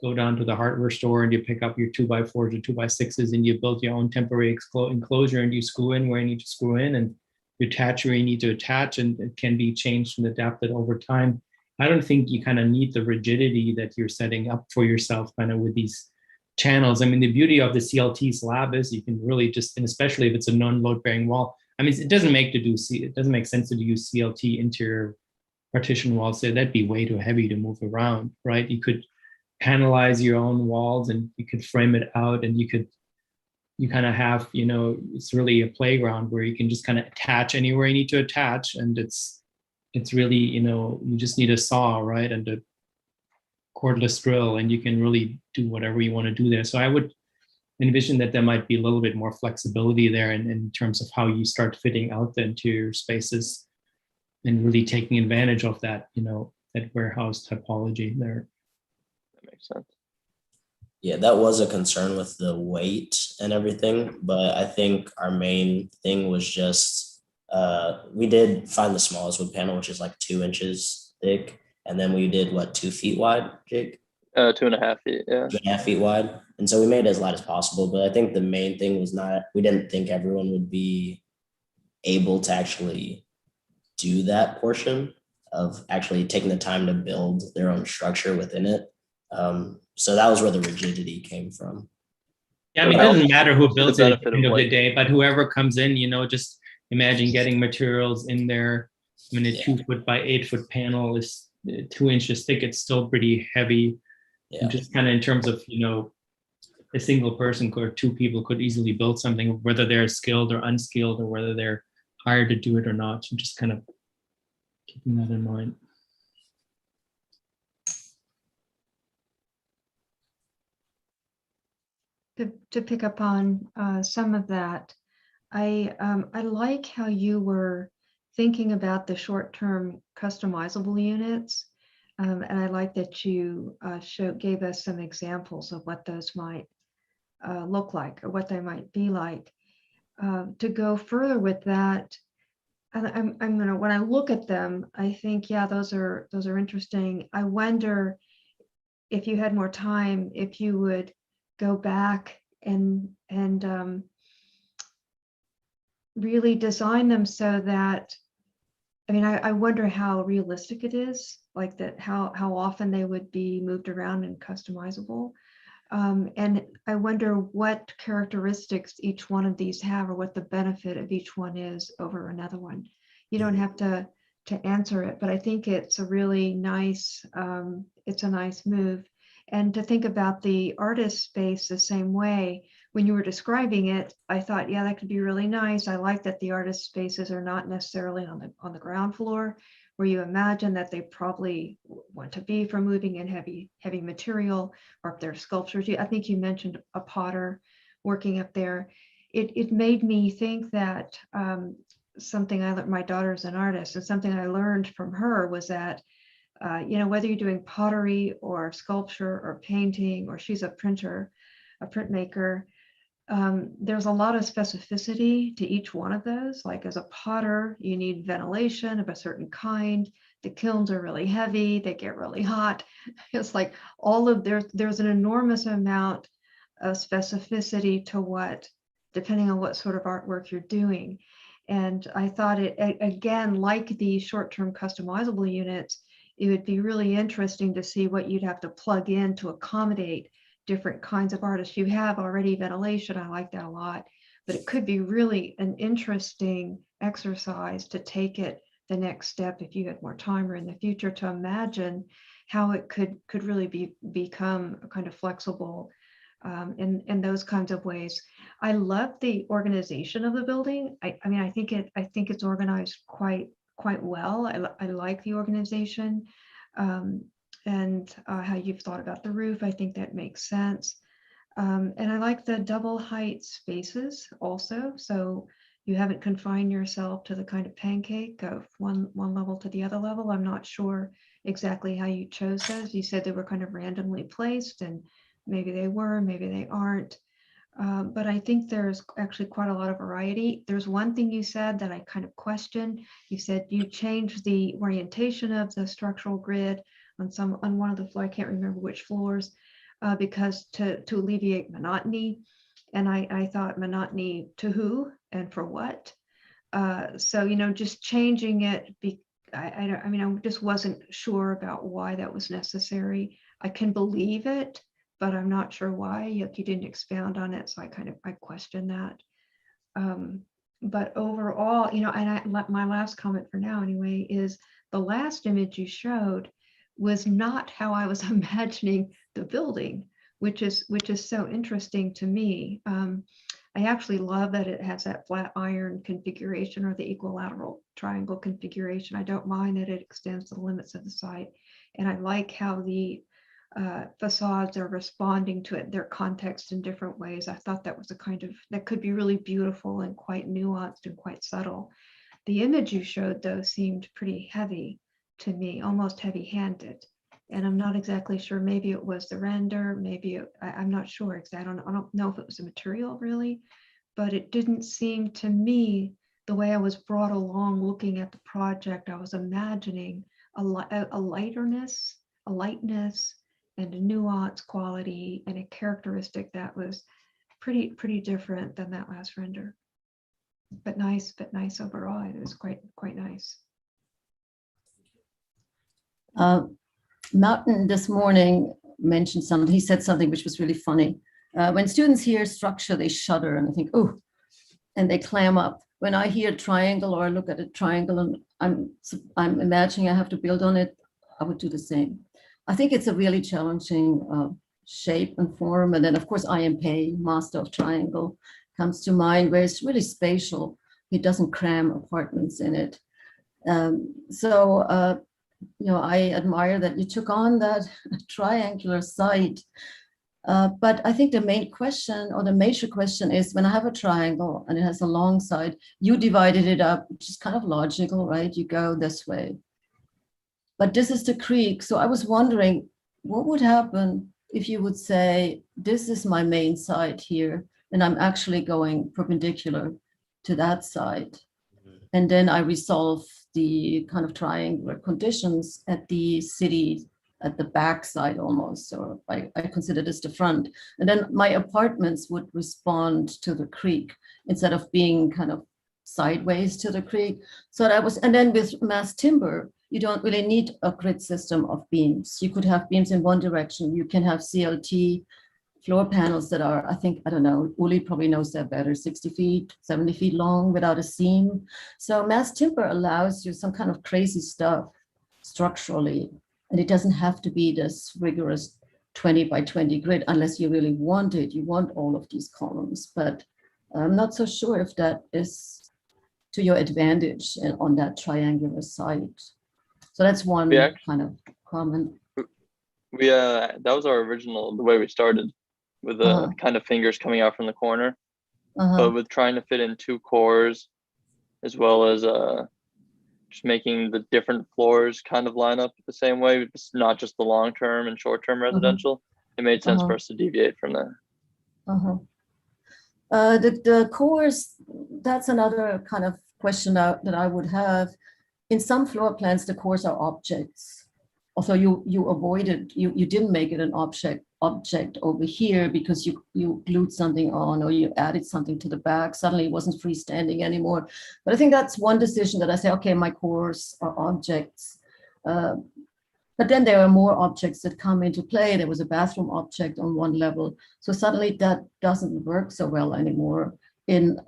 go down to the hardware store and you pick up your 2x4s or 2x6s, and you build your own temporary enclosure, and you screw in where you need to screw in, and you attach where you need to attach, and it can be changed and adapted over time. I don't think you kind of need the rigidity that you're setting up for yourself kind of with these channels. I mean, the beauty of the CLT slab is you can really just, and especially if it's a non-load bearing wall, I mean, it doesn't make sense to use CLT interior partition walls. So that'd be way too heavy to move around, right? You could panelize your own walls, and you could frame it out, and you kind of have, it's really a playground where you can just kind of attach anywhere you need to attach. And it's really, you just need a saw, right? And a cordless drill, and you can really do whatever you want to do there. So I would envision that there might be a little bit more flexibility there in terms of how you start fitting out the interior spaces and really taking advantage of that, that warehouse typology there. That makes sense. Yeah, that was a concern with the weight and everything, but I think our main thing was just, we did find the smallest wood panel, which is like 2 inches thick. And then we did 2 feet wide, Jake? 2.5 feet, yeah. 2.5 feet wide. And so we made it as light as possible. But I think the main thing was we didn't think everyone would be able to actually do that portion of actually taking the time to build their own structure within it. So that was where the rigidity came from. Yeah, I mean, it doesn't matter who builds it at the end of the day, but whoever comes in, just imagine getting materials in there. I mean, a 2 foot by 8 foot panel is 2 inches thick. It's still pretty heavy. Yeah. And just kind of in terms of, a single person or 2 people could easily build something, whether they're skilled or unskilled, or whether they're hired to do it or not. So just kind of keeping that in mind. To pick up on some of that, I like how you were thinking about the short-term customizable units, and I like that you gave us some examples of what those might look like or what they might be like. To go further with that, and I'm gonna, when I look at them, I think, yeah, those are interesting. I wonder if you had more time, if you would go back and really design them so that, I mean, I wonder how realistic it is, like that, how often they would be moved around and customizable. And I wonder what characteristics each one of these have, or what the benefit of each one is over another one. You don't have to answer it, but I think it's a really nice, it's a nice move. And to think about the artist space the same way, when you were describing it, I thought, yeah, that could be really nice. I like that the artist spaces are not necessarily on the ground floor, where you imagine that they probably want to be for moving in heavy material, or if they're sculptures. I think you mentioned a potter working up there. It made me think that something I learned, my daughter's an artist, and something I learned from her was that, whether you're doing pottery or sculpture or painting, or she's a printer, a printmaker, there's a lot of specificity to each one of those. Like as a potter, you need ventilation of a certain kind. The kilns are really heavy, they get really hot. It's like there's an enormous amount of specificity to what, depending on what sort of artwork you're doing. And I thought it, again, like the short-term customizable units, it would be really interesting to see what you'd have to plug in to accommodate different kinds of artists. You have already ventilation, I like that a lot, but it could be really an interesting exercise to take it the next step if you had more time or in the future to imagine how it could really become kind of flexible in those kinds of ways. I love the organization of the building. I mean, I think it's organized quite well. I like the organization. And how you've thought about the roof. I think that makes sense. And I like the double height spaces also. So you haven't confined yourself to the kind of pancake of one level to the other level. I'm not sure exactly how you chose those. You said they were kind of randomly placed, and maybe they were, maybe they aren't. But I think there's actually quite a lot of variety. There's one thing you said that I kind of questioned. You said you changed the orientation of the structural grid on one of the floors, I can't remember which floors, because to alleviate monotony. And I thought, monotony to who and for what? So, just changing it, I just wasn't sure about why that was necessary. I can believe it, but I'm not sure why. You didn't expound on it, so I questioned that. But overall, and my last comment for now anyway is the last image you showed was not how I was imagining the building, which is so interesting to me. I actually love that it has that flat iron configuration or the equilateral triangle configuration. I don't mind that it extends the limits of the site. And I like how the facades are responding to it, their context in different ways. I thought that was that could be really beautiful and quite nuanced and quite subtle. The image you showed though seemed pretty heavy to me, almost heavy-handed. And I'm not exactly sure, maybe it was the render, maybe I'm not sure exactly. I don't know if it was a material really, but it didn't seem to me, the way I was brought along looking at the project, I was imagining a lightness, and a nuance quality and a characteristic that was pretty different than that last render. But nice overall. It was quite nice. Martin this morning mentioned something. He said something which was really funny. When students hear structure, they shudder and they think, oh, and they clam up. When I hear triangle or look at a triangle and I'm imagining I have to build on it, I would do the same. I think it's a really challenging shape and form. And then of course, I.M. Pei, master of triangle, comes to mind, where it's really spatial. It doesn't cram apartments in it. I admire that you took on that triangular site. But I think the main question or the major question is, when I have a triangle and it has a long side, you divided it up, which is kind of logical, right? You go this way. But this is the creek. So I was wondering, what would happen if you would say, this is my main side here, and I'm actually going perpendicular to that side. And then I resolve the kind of triangular conditions at the city, at the back side almost. So I consider this the front. And then my apartments would respond to the creek instead of being kind of sideways to the creek. So that was, and then with mass timber, you don't really need a grid system of beams. You could have beams in one direction. You can have CLT floor panels that are, I don't know, Uli probably knows that better, 60 feet, 70 feet long without a seam. So mass timber allows you some kind of crazy stuff structurally, and it doesn't have to be this rigorous 20 by 20 grid unless you really want it. You want all of these columns, but I'm not so sure if that is to your advantage on that triangular site. So that's one kind of comment. That was our original, the way we started, with the kind of fingers coming out from the corner. But with trying to fit in 2 cores, as well as just making the different floors kind of line up the same way, it's not just the long-term and short-term residential. It made sense for us to deviate from that. The cores, that's another kind of question that I would have. In some floor plans, the cores are objects. Also, you avoided, you didn't make it an object over here because you glued something on or you added something to the back. Suddenly it wasn't freestanding anymore. But I think that's one decision that I say, okay, my cores are objects. But then there are more objects that come into play. There was a bathroom object on one level. So suddenly that doesn't work so well anymore in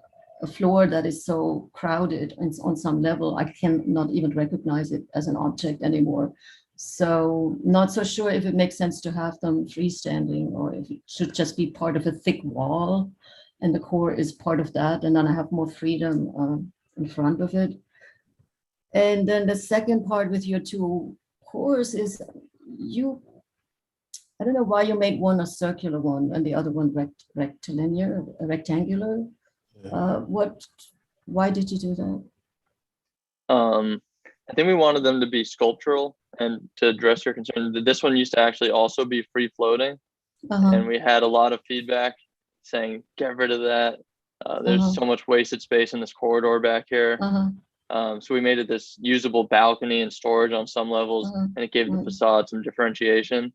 a floor that is so crowded and on some level. I cannot even recognize it as an object anymore. So not so sure if it makes sense to have them freestanding or if it should just be part of a thick wall and the core is part of that. And then I have more freedom in front of it. And then the second part with your 2 cores is I don't know why you made one a circular one and the other one rectangular. Why did you do that? I think we wanted them to be sculptural, and to address your concern, this one used to actually also be free floating. And we had a lot of feedback saying, get rid of that. There's so much wasted space in this corridor back here. So we made it this usable balcony and storage on some levels, and it gave the facade some differentiation.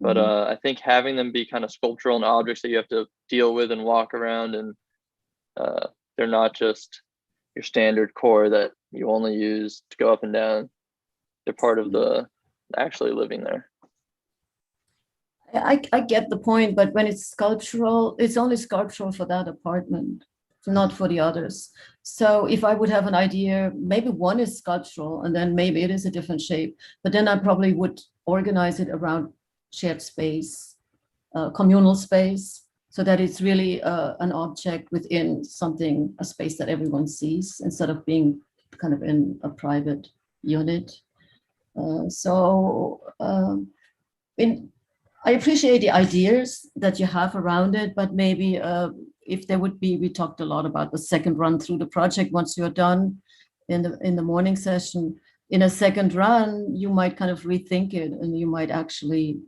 But I think having them be kind of sculptural and objects that you have to deal with and walk around, and they're not just your standard core that you only use to go up and down. They're part of the actually living there. I get the point, but when it's sculptural, it's only sculptural for that apartment, not for the others. So if I would have an idea, maybe one is sculptural and then maybe it is a different shape, but then I probably would organize it around shared space, communal space, so that it's really an object within something, a space that everyone sees instead of being kind of in a private unit. I appreciate the ideas that you have around it, but maybe if there would be, we talked a lot about the second run through the project once you're done in the morning session. In a second run, you might kind of rethink it and you might actually,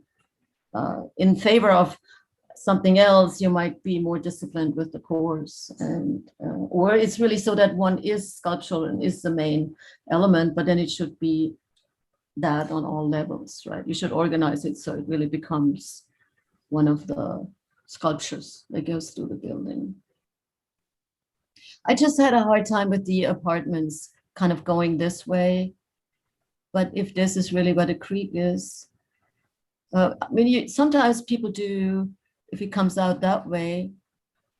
in favor of something else, you might be more disciplined with the cores, and or it's really so that one is sculptural and is the main element, but then it should be that on all levels, right? You should organize it so it really becomes one of the sculptures that goes through the building. I just had a hard time with the apartments kind of going this way, but if this is really where the creek is, I mean, sometimes people do, if it comes out that way,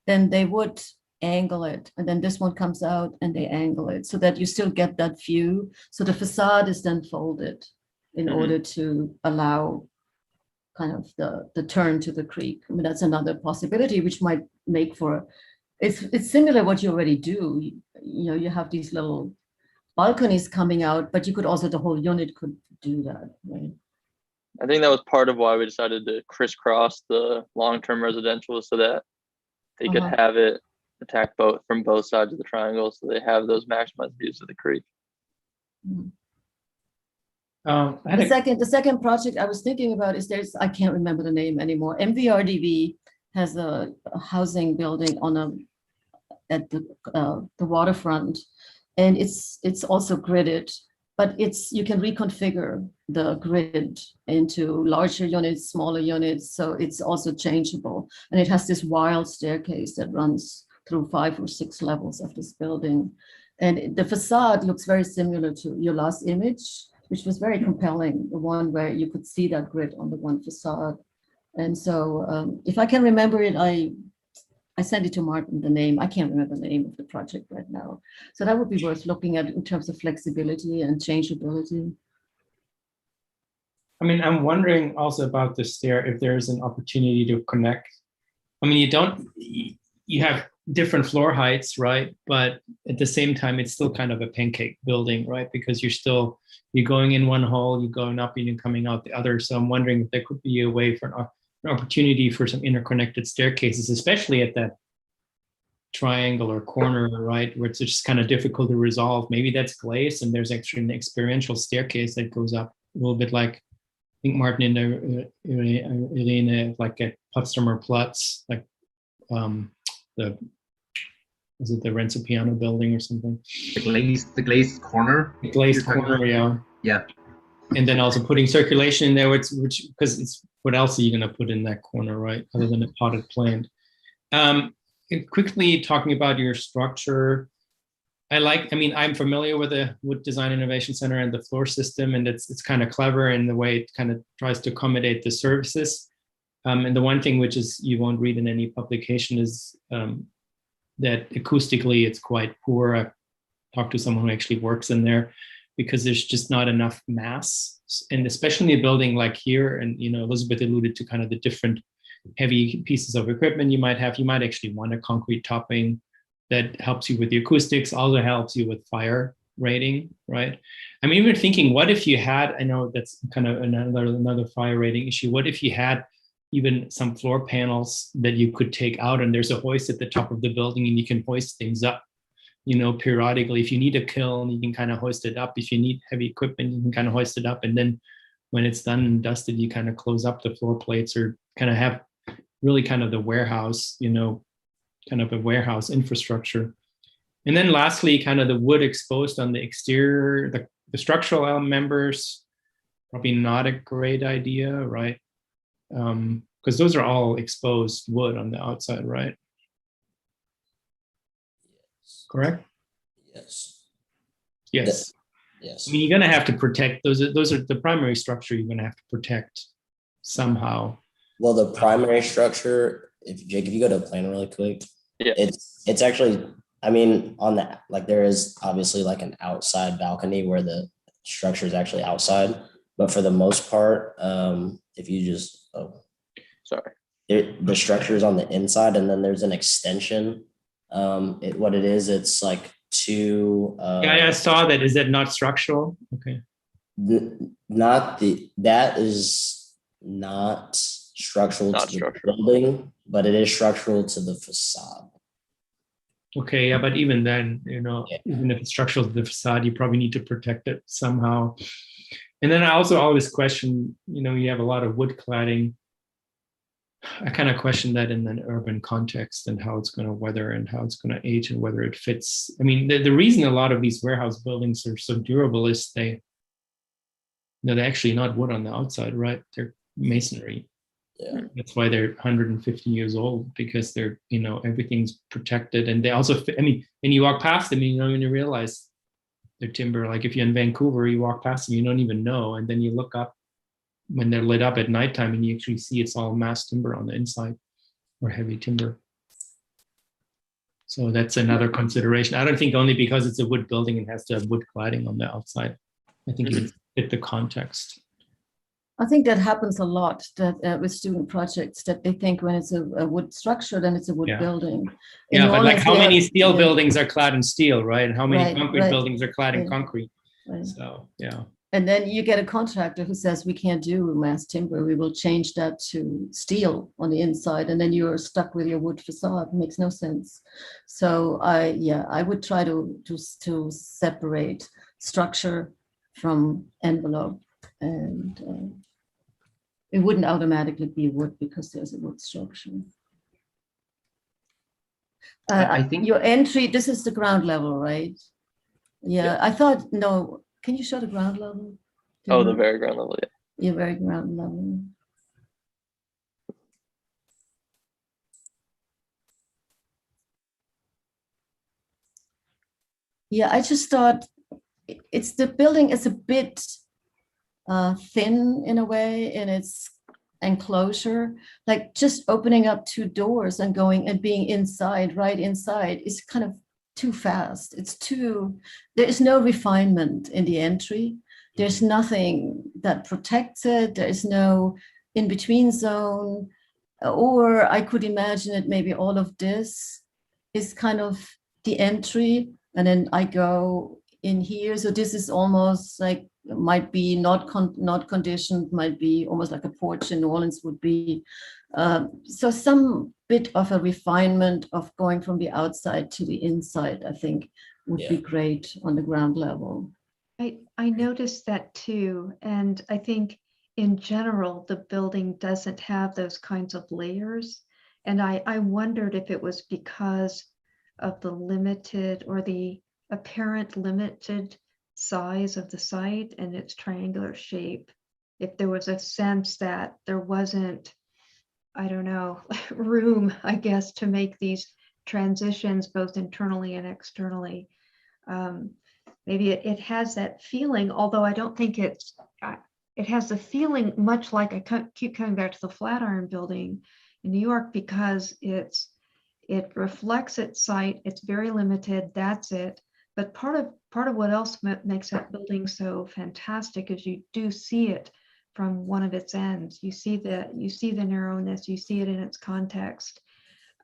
then they would angle it, and then this one comes out and they angle it so that you still get that view. So the facade is then folded in order to allow kind of the turn to the creek. I mean, that's another possibility, which might make for, it's similar what you already do. You know, you have these little balconies coming out, but you could also, the whole unit could do that, right? I think that was part of why we decided to crisscross the long-term residential, so that they could have it attack from both sides of the triangle, so they have those maximized views of the creek. The second project I was thinking about is I can't remember the name anymore. MVRDV has a housing building at the waterfront, and it's also gridded, but you can reconfigure the grid into larger units, smaller units, so it's also changeable. And it has this wild staircase that runs through 5 or 6 levels of this building. And the facade looks very similar to your last image, which was very compelling, the one where you could see that grid on the one facade. And so if I can remember it, I sent it to Martin, the name. I can't remember the name of the project right now. So that would be worth looking at in terms of flexibility and changeability. I mean, I'm wondering also about the stair, if there's an opportunity to connect. I mean, you have different floor heights, right? But at the same time, it's still kind of a pancake building, right? Because you're going in one hole, you're going up and you're coming out the other. So I'm wondering if there could be a way for an opportunity for some interconnected staircases, especially at that triangle or corner, right? Where it's just kind of difficult to resolve. Maybe that's glaze and there's actually an experiential staircase that goes up a little bit like, I think Martin and Irene, like at Potsdamer Platz, like is it the Renzo Piano building or something? The glazed corner. The glazed corner, yeah. Yeah. And then also putting circulation in there, which because it's what else are you going to put in that corner, right? Other than a potted plant. Quickly talking about your structure, I'm familiar with the Wood Design Innovation Center and the floor system, and it's kind of clever in the way it kind of tries to accommodate the services. And the one thing which is you won't read in any publication is that acoustically it's quite poor. I've talked to someone who actually works in there because there's just not enough mass, and especially in a building like here. And Elizabeth alluded to kind of the different heavy pieces of equipment you might have. You might actually want a concrete topping that helps you with the acoustics, also helps you with fire rating, right? I'm even thinking, what if you had, I know that's kind of another fire rating issue, what if you had even some floor panels that you could take out and there's a hoist at the top of the building and you can hoist things up, periodically. If you need a kiln, you can kind of hoist it up. If you need heavy equipment, you can kind of hoist it up. And then when it's done and dusted, you kind of close up the floor plates or kind of have really kind of the warehouse, kind of a warehouse infrastructure. And then lastly, kind of the wood exposed on the exterior, the structural members, probably not a great idea, right? Because those are all exposed wood on the outside, right? Correct? Yes. Yes. Yes. I mean, you're going to have to protect those are the primary structure you're going to have to protect somehow. Well, the primary structure, if Jake, if you go to a plan really quick, yeah, it's actually, I mean, on that, like there is obviously like an outside balcony where the structure is actually outside, but for the most part, if you just, the structure is on the inside, and then there's an extension. What it is, it's like two. Yeah, I saw that. Is that not structural? Okay. That is not structural to the building, but it is structural to the facade. Okay, yeah, but even then, even if it's structural to the facade, you probably need to protect it somehow. And then I also always question, you have a lot of wood cladding. I kind of question that in an urban context and how it's going to weather and how it's going to age and whether it fits. I mean, the reason a lot of these warehouse buildings are so durable is they're actually not wood on the outside, right? They're masonry. Yeah. That's why they're 150 years old, because they're, everything's protected. And they also, when you walk past them, you don't even realize they're timber. Like if you're in Vancouver, you walk past them, you don't even know. And then you look up when they're lit up at nighttime and you actually see it's all mass timber on the inside or heavy timber. So that's another consideration. I don't think only because it's a wood building, it has to have wood cladding on the outside. I think it fit the context. I think that happens a lot that with student projects, that they think when it's a wood structure, then it's a wood building. Yeah, but like how many steel buildings are clad in steel, right? And how many concrete buildings are clad in concrete? Right. So, yeah. And then you get a contractor who says, we can't do mass timber. We will change that to steel on the inside. And then you're stuck with your wood facade. It makes no sense. So I would try to separate structure from envelope. And it wouldn't automatically be wood because there's a wood structure. I think your entry, this is the ground level, right? Yeah. I thought, no. Can you show the ground level? The very ground level, yeah. Yeah, very ground level. Yeah, I just thought the building is a bit thin in a way in its enclosure. Like just opening up two doors and going and being inside, right inside, is kind of too fast. There is no refinement in the entry. there's nothing that protects it. There is no in-between zone. Or I could imagine that maybe all of this is kind of the entry, and then I go in here. So this is almost like, might be not conditioned, might be almost like a porch in New Orleans would be. So some bit of a refinement of going from the outside to the inside, I think would be great on the ground level. I noticed that too. And I think in general, the building doesn't have those kinds of layers. And I wondered if it was because of the limited or the apparent limited size of the site and its triangular shape. If there was a sense that there wasn't, I don't know, room, I guess, to make these transitions both internally and externally. Maybe it has that feeling, although I don't think it has the feeling much like, I keep coming back to the Flatiron building in New York, because it reflects its site, it's very limited, that's it. But part of what else makes that building so fantastic is you do see it from one of its ends. You see the narrowness, you see it in its context.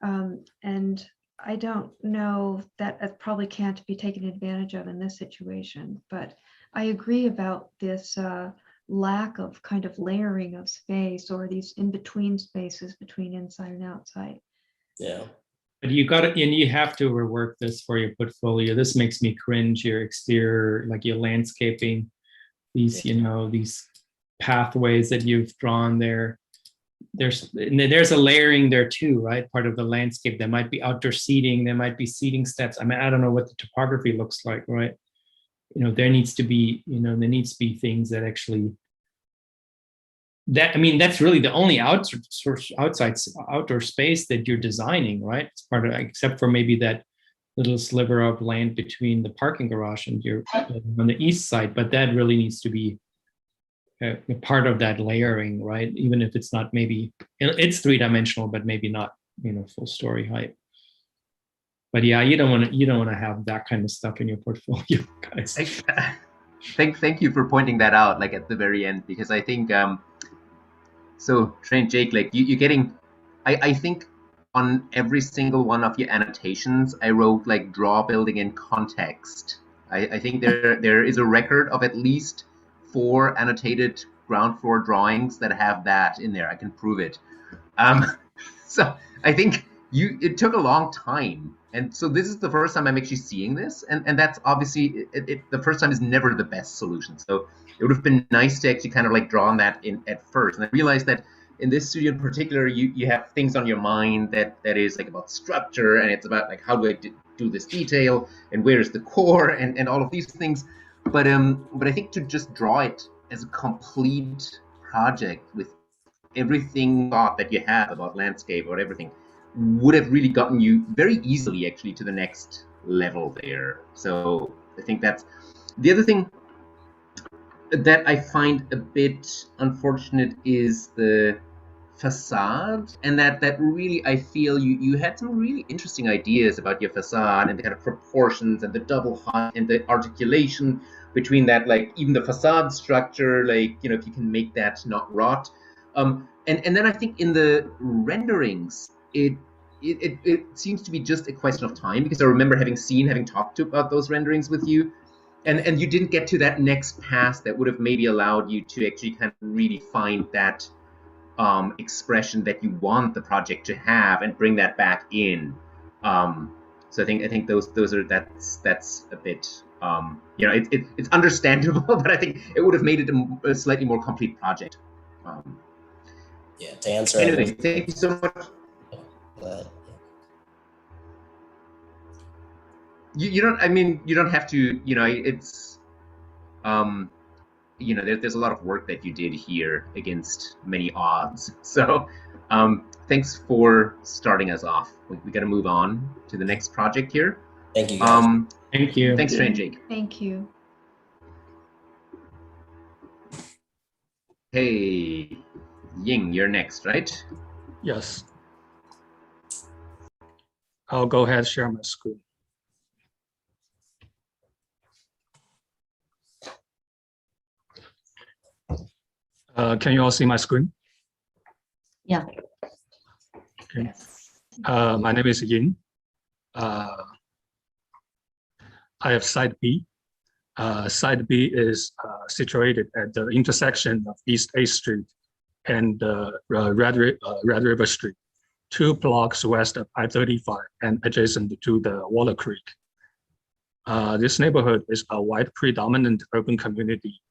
And I don't know, that it probably can't be taken advantage of in this situation, but I agree about this lack of kind of layering of space, or these in-between spaces between inside and outside. Yeah. But you got to, and you have to rework this for your portfolio. This makes me cringe. Your exterior, like your landscaping, these, you know, these pathways that you've drawn there. There's a layering there too, right? Part of the landscape. There might be outdoor seating. There might be seating steps. I mean, I don't know what the topography looks like, right? You know, there needs to be things that actually. I mean, that's really the only outdoor space that you're designing, right? It's part of, except for maybe that little sliver of land between the parking garage and your on the east side, but that really needs to be a part of that layering, right? Even if it's not, maybe it's three-dimensional, but maybe not, you know, full story height. But yeah, you don't want to have that kind of stuff in your portfolio, guys. Thank you for pointing that out, like at the very end, because I think so Trent, Jake, like you're getting, I think on every single one of your annotations, I wrote like draw building in context. I think there is a record of at least 4 annotated ground floor drawings that have that in there. I can prove it. So I think it took a long time. And so this is the first time I'm actually seeing this. And that's obviously, the first time is never the best solution. So it would have been nice to actually kind of like draw on that in at first. And I realized that in this studio in particular, you have things on your mind that is like about structure, and it's about like, how do I do this detail, and where is the core, and all of these things. But I think to just draw it as a complete project with everything thought that you have about landscape or everything would have really gotten you very easily actually to the next level there. So I think that's the other thing that I find a bit unfortunate is the facade, and that really, I feel you had some really interesting ideas about your facade and the kind of proportions and the double height and the articulation between that, like even the facade structure, like, you know, if you can make that not rot. And then I think in the renderings, it seems to be just a question of time, because I remember having talked about those renderings with you, and you didn't get to that next pass that would have maybe allowed you to actually kind of really find that expression that you want the project to have and bring that back in. So I think those are that's a bit you know, it's understandable, but I think it would have made it a slightly more complete project. Yeah, to answer. Anyway, thank you so much. You don't. I mean, you don't have to. You know, it's. You know, there's a lot of work that you did here against many odds. So, thanks for starting us off. We got to move on to the next project here. Thank you, guys. Thank you. Thanks, Trent, Jake. Thank you. Hey, Ying, you're next, right? Yes. I'll go ahead and share my screen. Can you all see my screen? Yeah. Okay. My name is Yin. I have site B. Site B is situated at the intersection of East 8th Street and Red River Street, 2 blocks west of I-35 and adjacent to the Waller Creek. This neighborhood is a white predominant urban community.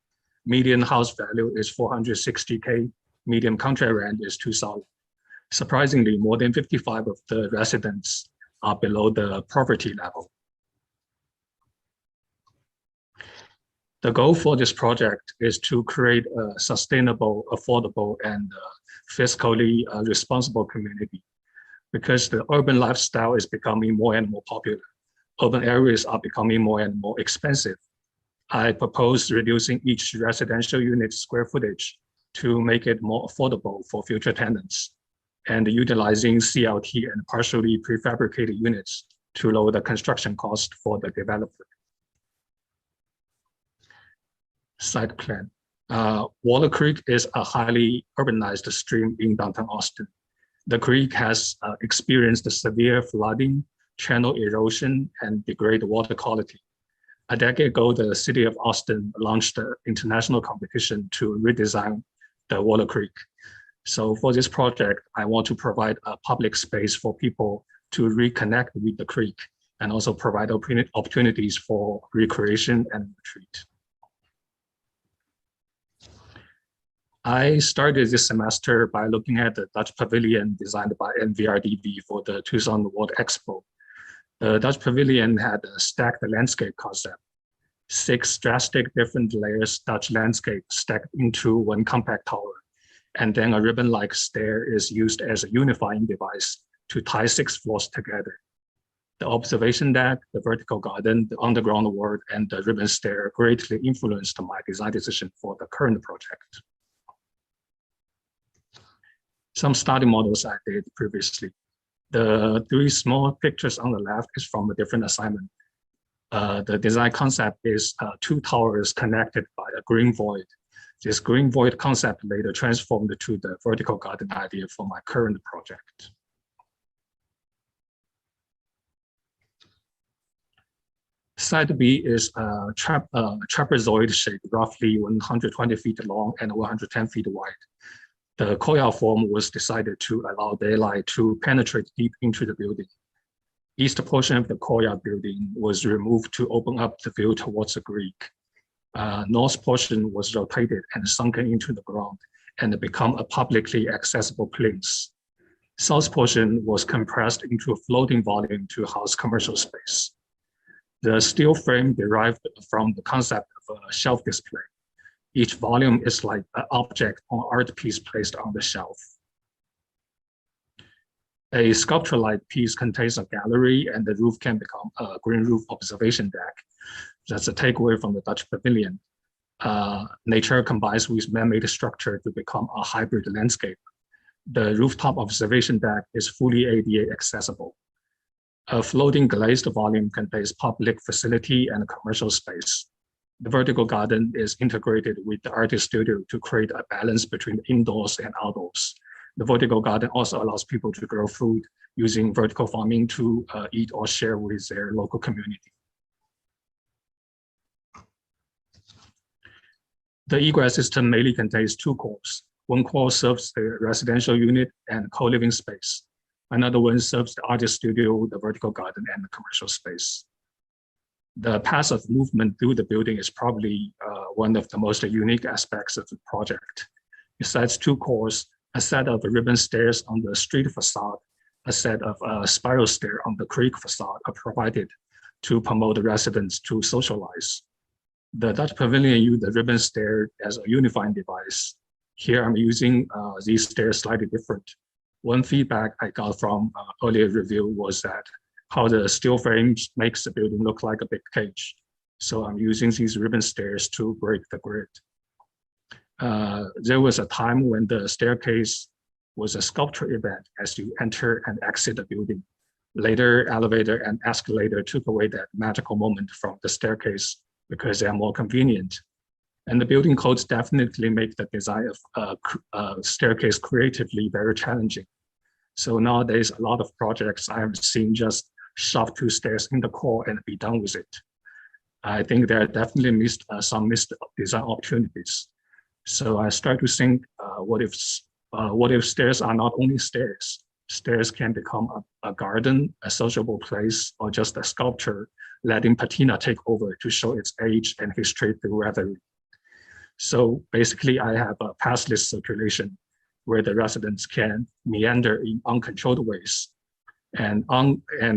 Median house value is $460K. Median contract rent is $2,000. Surprisingly, more than 55 of the residents are below the poverty level. The goal for this project is to create a sustainable, affordable, and fiscally responsible community. Because the urban lifestyle is becoming more and more popular, urban areas are becoming more and more expensive. I propose reducing each residential unit's square footage to make it more affordable for future tenants, and utilizing CLT and partially prefabricated units to lower the construction cost for the developer. Site plan. Waller Creek is a highly urbanized stream in downtown Austin. The creek has experienced severe flooding, channel erosion, and degraded water quality. A decade ago, the city of Austin launched an international competition to redesign the Waller Creek. So for this project, I want to provide a public space for people to reconnect with the creek and also provide opportunities for recreation and retreat. I started this semester by looking at the Dutch Pavilion designed by NVRDV for the Tucson World Expo. The Dutch Pavilion had a stacked landscape concept, 6 drastic different layers Dutch landscape stacked into one compact tower, and then a ribbon-like stair is used as a unifying device to tie 6 floors together. The observation deck, the vertical garden, the underground world, and the ribbon stair greatly influenced my design decision for the current project. Some study models I did previously. The 3 small pictures on the left is from a different assignment. The design concept is 2 towers connected by a green void. This green void concept later transformed to the vertical garden idea for my current project. Site B is a trapezoid shape, roughly 120 feet long and 110 feet wide. The courtyard form was decided to allow daylight to penetrate deep into the building. East portion of the courtyard building was removed to open up the view towards the creek. North portion was rotated and sunken into the ground and become a publicly accessible place. South portion was compressed into a floating volume to house commercial space. The steel frame derived from the concept of a shelf display. Each volume is like an object or art piece placed on the shelf. A sculpture-like piece contains a gallery, and the roof can become a green roof observation deck. That's a takeaway from the Dutch Pavilion. Nature combines with man-made structure to become a hybrid landscape. The rooftop observation deck is fully ADA accessible. A floating glazed volume contains public facility and commercial space. The vertical garden is integrated with the artist studio to create a balance between indoors and outdoors. The vertical garden also allows people to grow food using vertical farming to eat or share with their local community. The egress system mainly contains 2 cores. One core serves the residential unit and co-living space. Another one serves the artist studio, the vertical garden, and the commercial space. The path of movement through the building is probably one of the most unique aspects of the project. Besides 2 cores, a set of ribbon stairs on the street facade, a set of spiral stairs on the creek facade are provided to promote the residents to socialize. The Dutch Pavilion used the ribbon stair as a unifying device. Here I'm using these stairs slightly different. One feedback I got from earlier review was that how the steel frames makes the building look like a big cage. So I'm using these ribbon stairs to break the grid. There was a time when the staircase was a sculpture event as you enter and exit the building. Later, elevator and escalator took away that magical moment from the staircase because they are more convenient. And the building codes definitely make the design of a staircase creatively very challenging. So nowadays, a lot of projects I have seen just shove 2 stairs in the core and be done with it. I think there are definitely some missed design opportunities. So I start to think, what if stairs are not only stairs? Stairs can become a garden, a sociable place, or just a sculpture, letting patina take over to show its age and history through weathering. So basically, I have a passless circulation where the residents can meander in uncontrolled ways and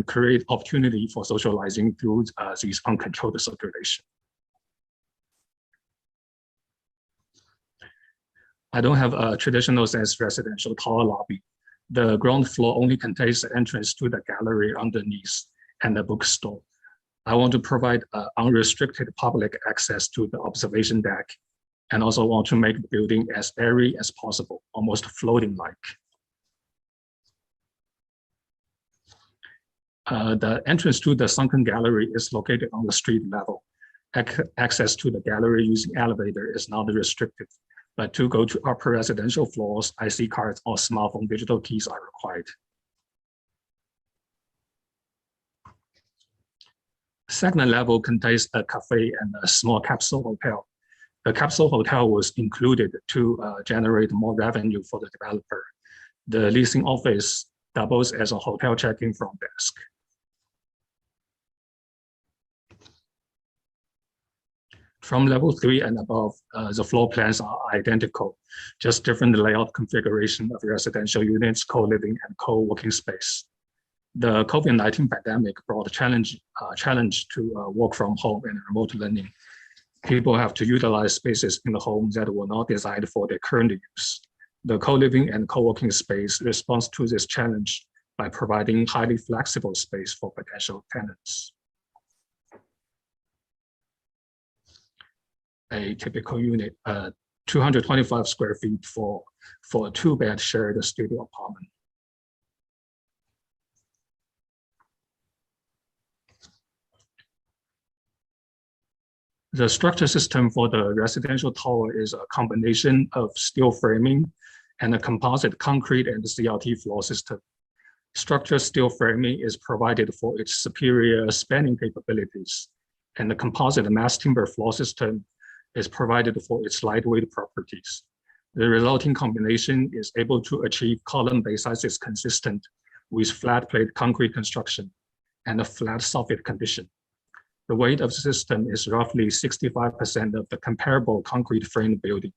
create opportunity for socializing through these uncontrolled circulation. I don't have a traditional sense residential tower lobby. The ground floor only contains the entrance to the gallery underneath and the bookstore. I want to provide unrestricted public access to the observation deck, and also want to make the building as airy as possible, almost floating-like. The entrance to the sunken gallery is located on the street level. Access to the gallery using elevator is not restricted, but to go to upper residential floors, IC cards or smartphone digital keys are required. Second level contains a cafe and a small capsule hotel. The capsule hotel was included to generate more revenue for the developer. The leasing office doubles as a hotel check-in front desk. From level 3 and above, the floor plans are identical, just different layout configuration of residential units, co-living and co-working space. The COVID-19 pandemic brought a challenge to work from home and remote learning. People have to utilize spaces in the home that were not designed for their current use. The co-living and co-working space responds to this challenge by providing highly flexible space for potential tenants. A typical unit, 225 square feet for a 2-bed shared studio apartment. The structure system for the residential tower is a combination of steel framing and a composite concrete and CLT floor system. Structural steel framing is provided for its superior spanning capabilities, and the composite mass timber floor system is provided for its lightweight properties. The resulting combination is able to achieve column base sizes consistent with flat plate concrete construction and a flat soffit condition. The weight of the system is roughly 65% of the comparable concrete framed building.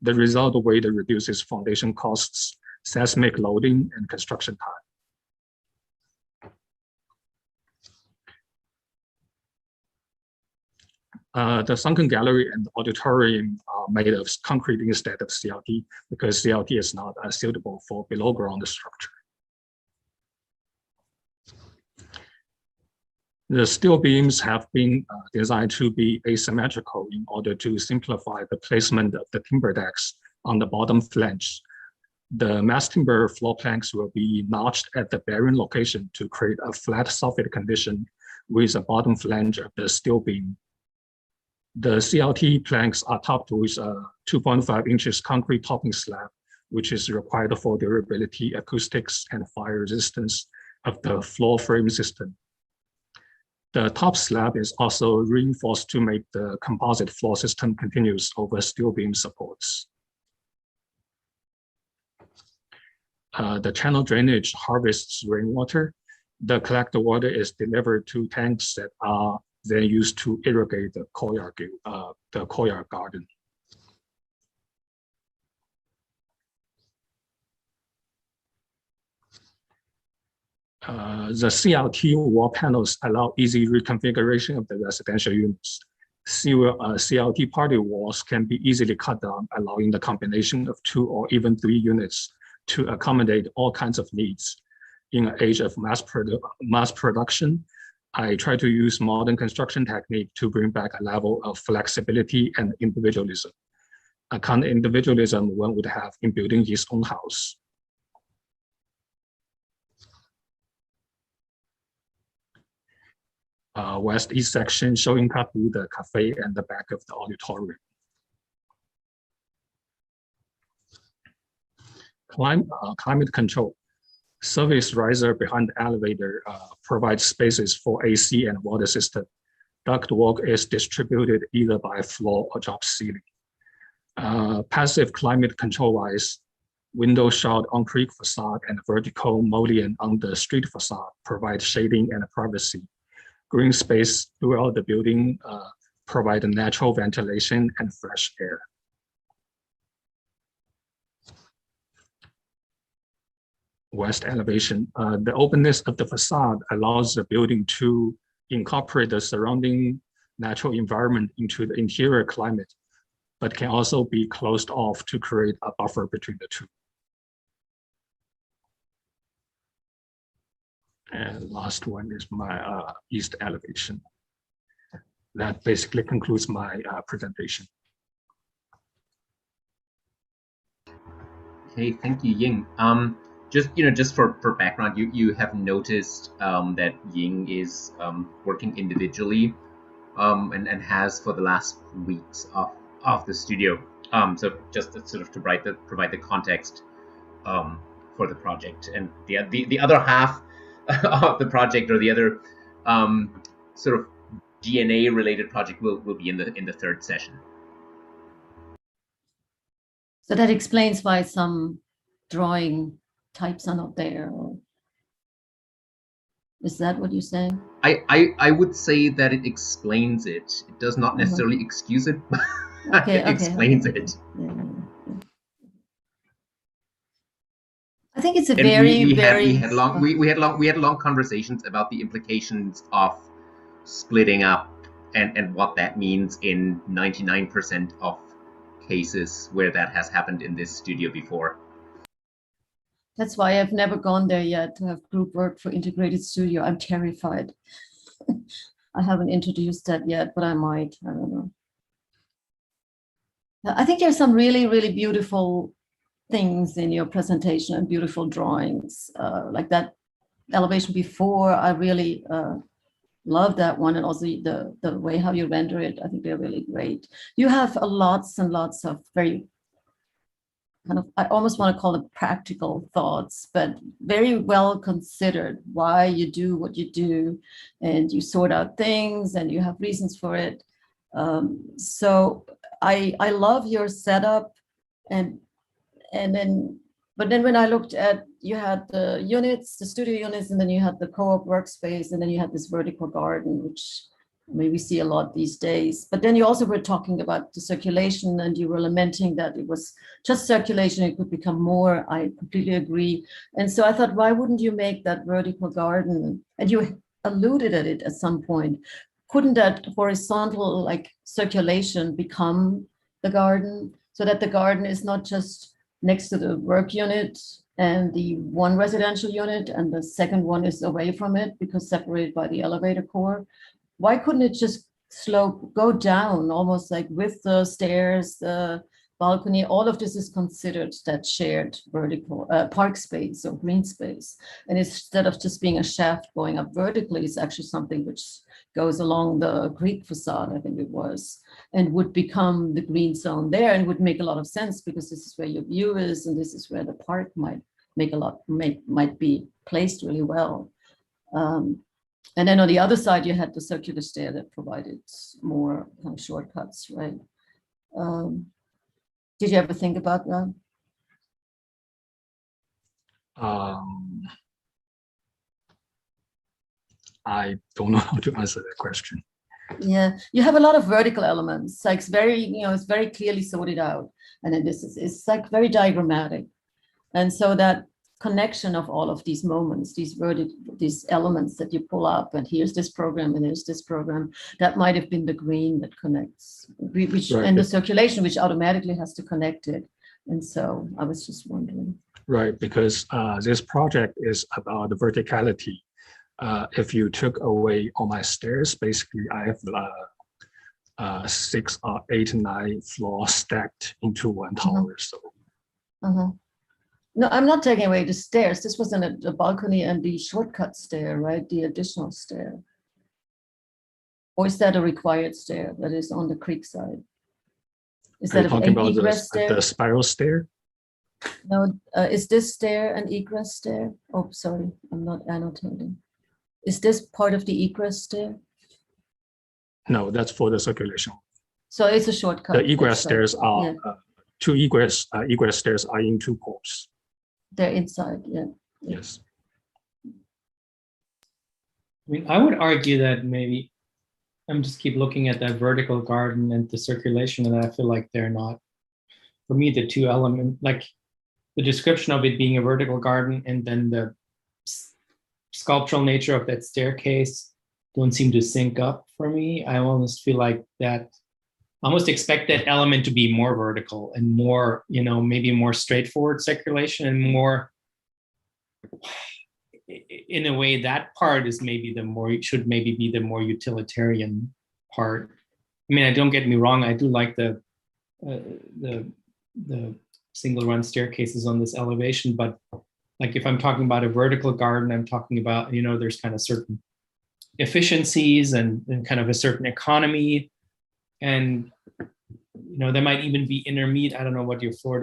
The result weight reduces foundation costs, seismic loading, and construction time. The sunken gallery and auditorium are made of concrete instead of CLT because CLT is not suitable for below ground structure. The steel beams have been designed to be asymmetrical in order to simplify the placement of the timber decks on the bottom flange. The mass timber floor planks will be notched at the bearing location to create a flat soffit condition with the bottom flange of the steel beam. The CLT planks are topped with a 2.5 inches concrete topping slab, which is required for durability, acoustics, and fire resistance of the floor frame system. The top slab is also reinforced to make the composite floor system continuous over steel beam supports. The channel drainage harvests rainwater. The collected water is delivered to tanks that are then used to irrigate the courtyard garden. The CLT wall panels allow easy reconfiguration of the residential units. CLT party walls can be easily cut down, allowing the combination of 2 or even 3 units to accommodate all kinds of needs. In an age of mass production, I try to use modern construction technique to bring back a level of flexibility and individualism. A kind of individualism one would have in building his own house. West-east section showing cut through the cafe and the back of the auditorium. Climate control. Service riser behind the elevator provides spaces for AC and water system. Ductwork is distributed either by floor or drop ceiling. Passive climate control wise, window shroud on creek facade and vertical mullion on the street facade provide shading and privacy. Green space throughout the building provide natural ventilation and fresh air. West elevation, the openness of the facade allows the building to incorporate the surrounding natural environment into the interior climate, but can also be closed off to create a buffer between the two. And last one is my east elevation. That basically concludes my presentation. Okay, thank you, Ying. Just for background, you have noticed that Ying is working individually and has for the last weeks of the studio. So just sort of to provide the context for the project, and the other half of the project, or the other sort of DNA related project will be in the third session. So that explains why some drawing types are not there. Is that what you're saying? I would say that it explains it. It does not necessarily excuse it, but it explains it. Yeah. I think it's a And very we had long conversations about the implications of splitting up and what that means in 99% of cases where that has happened in this studio before. That's why I've never gone there yet to have group work for Integrated Studio. I'm terrified. I haven't introduced that yet, but I might. I don't know. I think there's some really, really beautiful things in your presentation and beautiful drawings. Like that elevation before, I really love that one, and also the way how you render it. I think they're really great. You have lots and lots of very kind of, I almost want to call it practical thoughts, but very well considered why you do what you do, and you sort out things and you have reasons for it. So I love your setup, but then when I looked at, you had the units, the studio units, and then you had the co-op workspace, and then you had this vertical garden, which we see a lot these days. But then you also were talking about the circulation, and you were lamenting that it was just circulation, it could become more. I completely agree. And so I thought, why wouldn't you make that vertical garden? And you alluded at it at some point. Couldn't that horizontal like circulation become the garden, so that the garden is not just next to the work unit and the one residential unit, and the second one is away from it because separated by the elevator core? Why couldn't it just go down, almost like with the stairs, the balcony? All of this is considered that shared vertical park space or green space. And instead of just being a shaft going up vertically, it's actually something which goes along the Greek facade, I think it was, and would become the green zone there, and would make a lot of sense because this is where your view is, and this is where the park might be placed really well. And then on the other side, you had the circular stair that provided more kind of shortcuts, right? Did you ever think about that? I don't know how to answer that question. Yeah, you have a lot of vertical elements. Like it's very, it's very clearly sorted out. And then it's like very diagrammatic. And so that connection of all of these moments, these elements that you pull up, and here's this program and here's this program, that might have been the green that connects, which right. And the circulation, which automatically has to connect it. And so I was just wondering. Right, because this project is about the verticality. If you took away all my stairs, basically I have 6 or 8, 9 floors stacked into one tower. So. No, I'm not taking away the stairs. This was a balcony and the shortcut stair, right? The additional stair. Or is that a required stair that is on the creek side? Is that talking about the spiral stair? No, is this stair an egress stair? Oh, sorry, I'm not annotating. Is this part of the egress stair? No, that's for the circulation. So it's a shortcut. The egress That's right. stairs are Yeah. two egress stairs are in two courts. They're inside, yeah. Yes. I mean, I would argue that maybe I'm just keep looking at that vertical garden and the circulation, and I feel like they're not, for me, the two elements, like the description of it being a vertical garden and then the sculptural nature of that staircase don't seem to sync up for me. I almost feel like that, I almost expect that element to be more vertical and more, you know, maybe more straightforward circulation and more, in a way, that part is maybe the more, should maybe be the more utilitarian part. I mean, don't get me wrong, I do like the single run staircases on this elevation, but like if I'm talking about a vertical garden, I'm talking about, you know, there's kind of certain efficiencies and kind of a certain economy. And, you know, there might even be intermediate, I don't know what your floor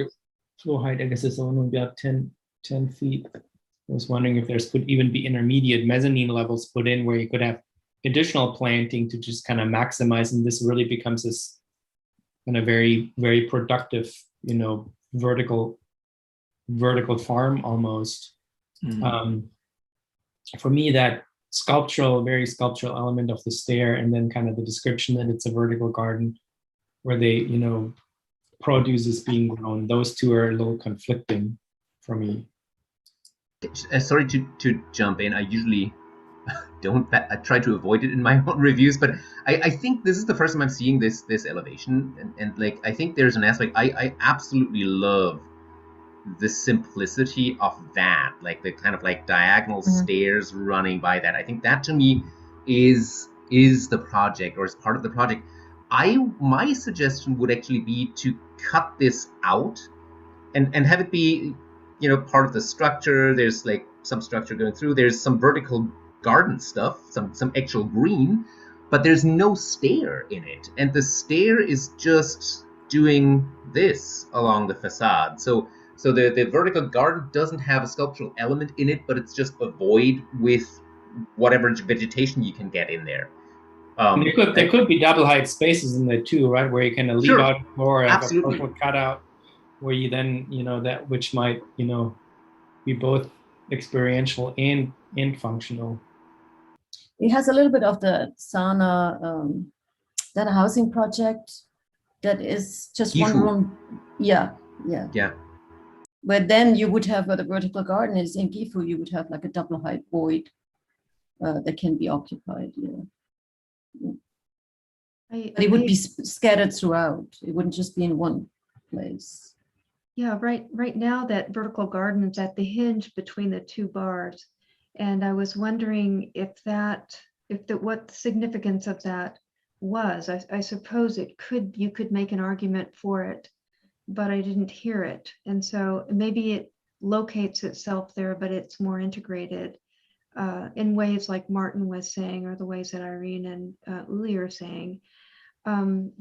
height, I guess it's only about 10 feet. I was wondering if there's could even be intermediate mezzanine levels put in where you could have additional planting to just kind of maximize, and this really becomes this kind of very, very productive, you know, vertical farm almost. For me, that very sculptural element of the stair, and then kind of the description that it's a vertical garden where they, you know, produce is being grown, those two are a little conflicting for me. Sorry to jump in. I usually I try to avoid it in my own reviews, but I think this is the first time I'm seeing this elevation, and like I think there's an aspect I absolutely love the simplicity of that, like the kind of like diagonal stairs running by that. I think that to me is the project, or is part of the project. My suggestion would actually be to cut this out and have it be, you know, part of the structure. There's like some structure going through. There's some vertical garden stuff, some actual green, but there's no stair in it, and the stair is just doing this along the facade. So the vertical garden doesn't have a sculptural element in it, but it's just a void with whatever vegetation you can get in there. There could be double height spaces in there too, right? Where you can leave out more and have a partial cutout, where you then, you know, that which might, you know, be both experiential and functional. It has a little bit of the Sana that housing project that is just one room. Yeah. But then you would have, where the vertical garden is in Gifu, you would have like a double height void that can be occupied. It would be scattered throughout. It wouldn't just be in one place. Yeah, right now that vertical garden is at the hinge between the two bars. And I was wondering what the significance of that was. I suppose you could make an argument for it, but I didn't hear it. And so maybe it locates itself there, but it's more integrated in ways like Martin was saying, or the ways that Irene and Uli are saying.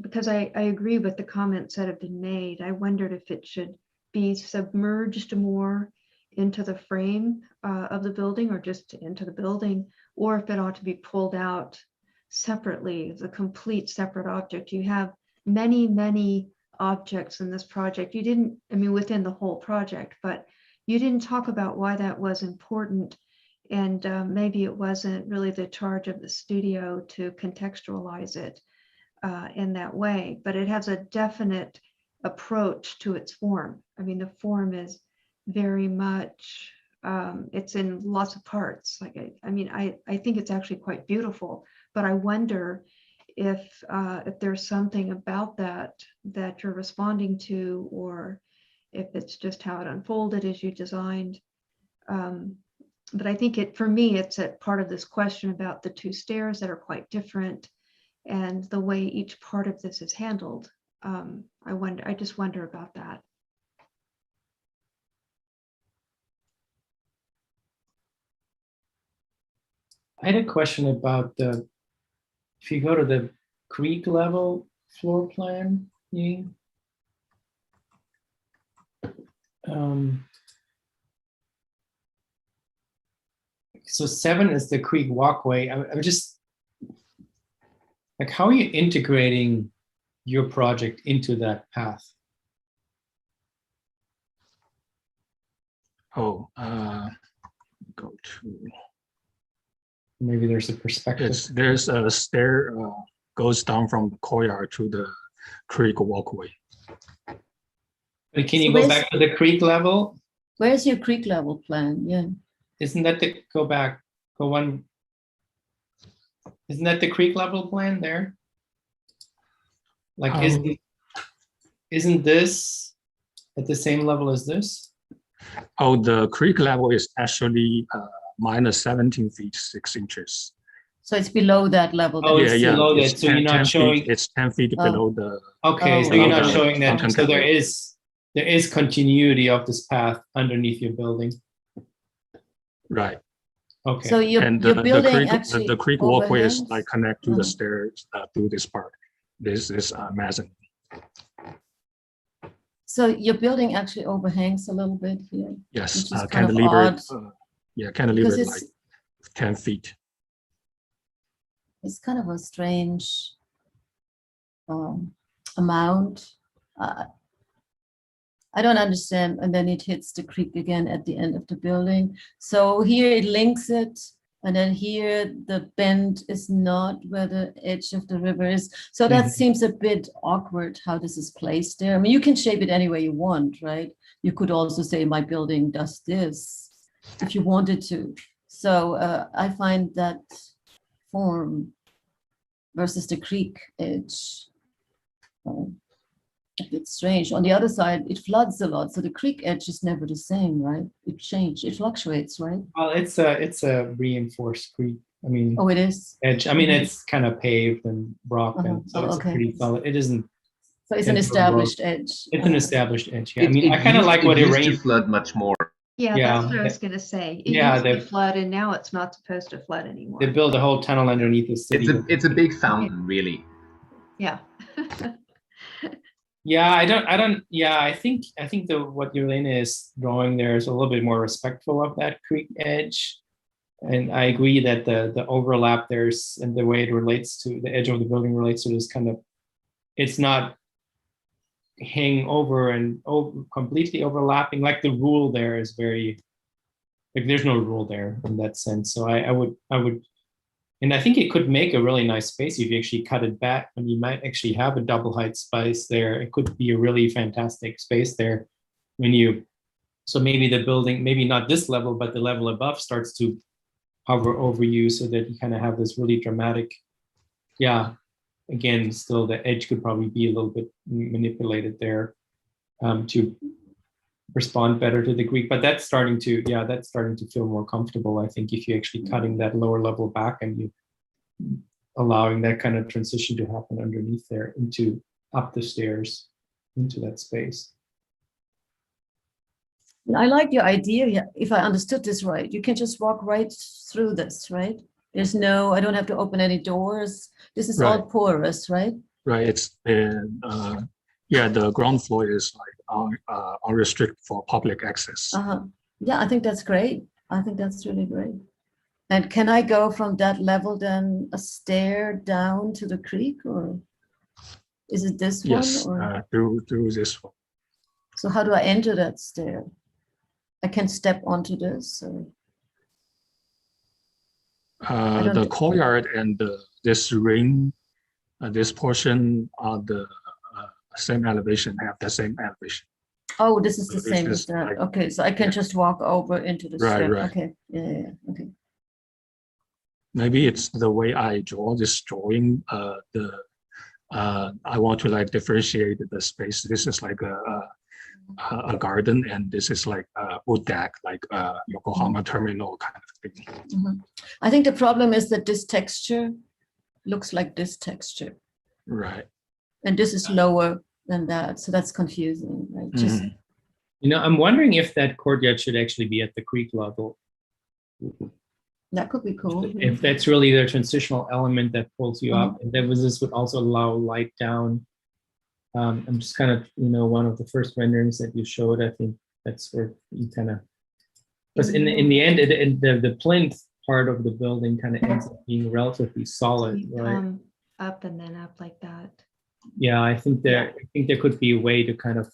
Because I agree with the comments that have been made. I wondered if it should be submerged more into the frame of the building, or just into the building, or if it ought to be pulled out separately as a complete separate object. You have many objects in this project. You didn't, I mean, within the whole project, but you didn't talk about why that was important. And maybe it wasn't really the charge of the studio to contextualize it in that way, but it has a definite approach to its form. I mean, the form is very much, it's in lots of parts. Like, I think it's actually quite beautiful, but I wonder if there's something about that you're responding to, or if it's just how it unfolded as you designed. But I think for me, it's a part of this question about the two stairs that are quite different, and the way each part of this is handled. I just wonder about that. I had a question about if you go to the creek level floor plan, So 7 is the creek walkway. I'm just like, how are you integrating your project into that path? Oh, go to. Maybe there's a perspective. There's a stair goes down from the courtyard to the creek walkway. But can you go back to the creek level? Where's your creek level plan? Yeah. Isn't that the go one? Isn't that the creek level plan there? Like, isn't this at the same level as this? Oh, the creek level is actually minus 17 feet 6 inches. So it's below that level. Oh, it's below that. So you're not showing. It's 10 feet below the. Okay, so you're not showing that. So there is continuity of this path underneath your building. Right. Okay. So your building actually the creek walkway is like connect to the stairs through this part. This is mezzanine. So your building actually overhangs a little bit here. Yes, cantilevered. Cantilevered like 10 feet. It's kind of a strange amount. I don't understand. And then it hits the creek again at the end of the building. So here it links it. And then here the bend is not where the edge of the river is. So that seems a bit awkward how this is placed there. I mean, you can shape it any way you want, right? You could also say my building does this if you wanted to. So I find that form versus the creek edge a bit strange. On the other side, it floods a lot, so the creek edge is never the same, right? It fluctuates, right? Well, it's a reinforced creek. I mean, oh, it is edge. I mean, it's kind of paved and rock, and so it's pretty solid. It isn't. So it's an established edge. It's an established edge. Yeah, I mean, I kind of like what it used to flood much more. Yeah, that's what I was gonna say. It used to flood, and now it's not supposed to flood anymore. They built a whole tunnel underneath the city. It's a big fountain, really. Yeah. Yeah, I think what Yelena is drawing there is a little bit more respectful of that creek edge. And I agree that the overlap there's and the way it relates to the edge of the building relates to this kind of, it's not hanging over and completely overlapping. Like the rule there is very, like there's no rule there in that sense. So I would, and I think it could make a really nice space if you actually cut it back, and you might actually have a double height space there. It could be a really fantastic space there when you, so maybe the building, maybe not this level, but the level above starts to hover over you so that you kind of have this really dramatic, again, still the edge could probably be a little bit manipulated there to respond better to the Greek, but that's starting to feel more comfortable. I think if you're actually cutting that lower level back and you allowing that kind of transition to happen underneath there into up the stairs into that space. I like your idea. If I understood this right, you can just walk right through this, right? There's no, I don't have to open any doors. This is all porous, right? Right. It's the ground floor is like unrestricted for public access. Yeah, I think that's great. I think that's really great. And can I go from that level then a stair down to the creek, or is it this one? Yes, through this one. So how do I enter that stair? I can step onto this. Or... the courtyard and this ring, this portion of the same elevation, have the same elevation. Oh, this is the same as that. Like, okay, so I can just walk over into the step. Right. Okay, yeah, okay. Maybe it's the way I draw this drawing. I want to like differentiate the space. This is like a garden, and this is like a wood deck, like Yokohama terminal kind of thing. I think the problem is that this texture looks like this texture. Right. And this is lower than that, so that's confusing. Right? Just I'm wondering if that courtyard should actually be at the creek level. That could be cool. If that's really the transitional element that pulls you up, and this would also allow light down. I'm just kind of, one of the first renderings that you showed, I think That's where you kind of, because in the end, the plinth part of the building kind of ends up being relatively solid, right? Up and then up like that. Yeah, I think there could be a way to kind of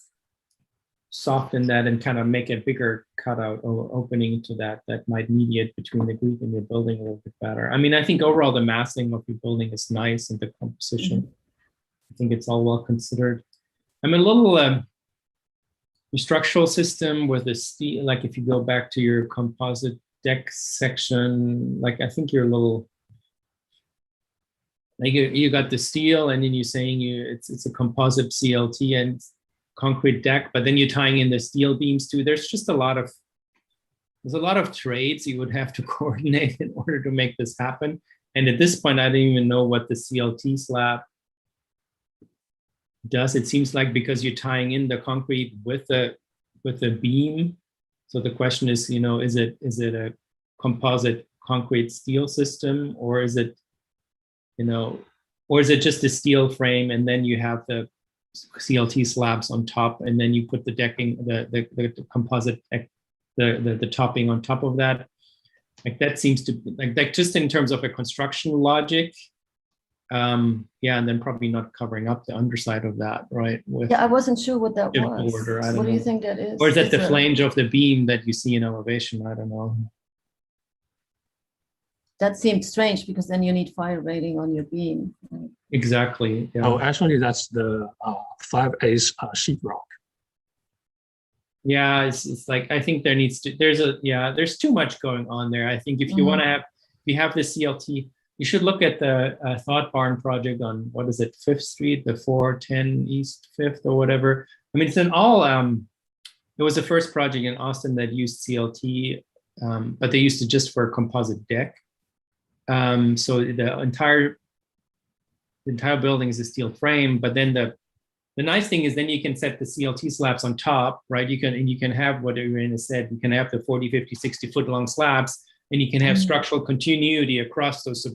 soften that and kind of make a bigger cutout or opening to that might mediate between the group and your building a little bit better. I mean, I think overall the massing of your building is nice and the composition. I think it's all well considered. I'm a little your structural system with the steel, like if you go back to your composite deck section, like I think you're a little, like you got the steel and then you're saying it's a composite CLT and concrete deck, but then you're tying in the steel beams too. There's a lot of trades you would have to coordinate in order to make this happen. And at this point, I don't even know what the CLT slab does. It seems like because you're tying in the concrete with the beam. So the question is, is it a composite concrete steel system, or is it, or is it just a steel frame and then you have the CLT slabs on top, and then you put the decking, the composite, the topping on top of that? Like that seems to like just in terms of a construction logic. And then probably not covering up the underside of that, right? I wasn't sure what that was. Border, what do you think that is? Or is that the flange of the beam that you see in elevation? I don't know. That seemed strange because then you need fire rating on your beam. Right? Exactly. Yeah. Oh, actually, that's the 5/8 sheetrock. Yeah, it's like I think there's too much going on there. I think if you want to have, if you have the CLT, you should look at the Thought Barn project on, what is it, 5th Street, the 410 East 5th or whatever. I mean, it's an all, it was the first project in Austin that used CLT, but they used it just for a composite deck. So the entire building is a steel frame, but then the nice thing is then you can set the CLT slabs on top, right? You can have what Irina said, you can have the 40, 50, 60 foot long slabs, and you can have structural continuity across those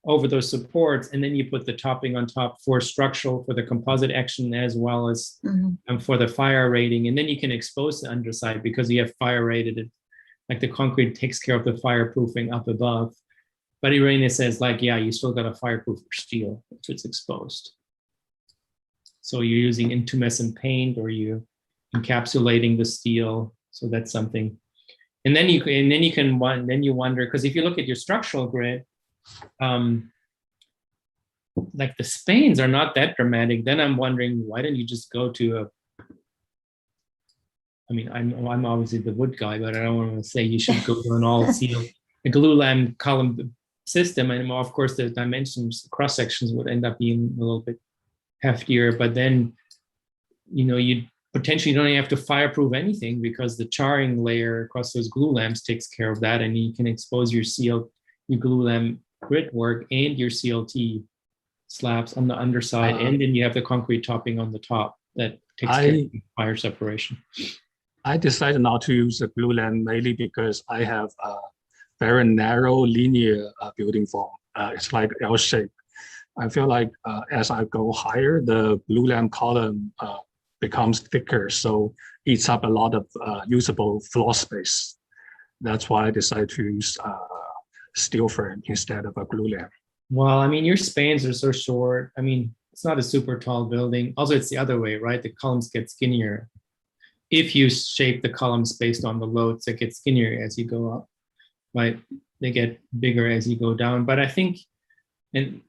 over those supports, and then you put the topping on top for structural, for the composite action, as well as for the fire rating. And then you can expose the underside because you have fire rated, like the concrete takes care of the fireproofing up above. But Irina says, like, yeah, you still got a fireproof steel if it's exposed. So you're using intumescent paint, or you encapsulating the steel. So that's something. And then you wonder, because if you look at your structural grid, like the spans are not that dramatic. Then I'm wondering, why don't you just go to I'm obviously the wood guy, but I don't want to say you should go to an all steel, a glulam column system. And of course, the dimensions, cross sections would end up being a little bit heftier. But then, you potentially don't have to fireproof anything because the charring layer across those glue lamps takes care of that, and you can expose your glue lamp grit work and your CLT slabs on the underside, and then you have the concrete topping on the top that takes care of fire separation. I decided not to use a glue lamp mainly because I have a very narrow linear building form. It's like L shape. I feel like as I go higher, the glue lamp column becomes thicker, so eats up a lot of usable floor space. That's why I decided to use steel frame instead of a glue lamp. Well, I mean, your spans are so short. I mean, it's not a super tall building. Also, it's the other way, right? The columns get skinnier. If you shape the columns based on the loads, they get skinnier as you go up, right? They get bigger as you go down. But I think, and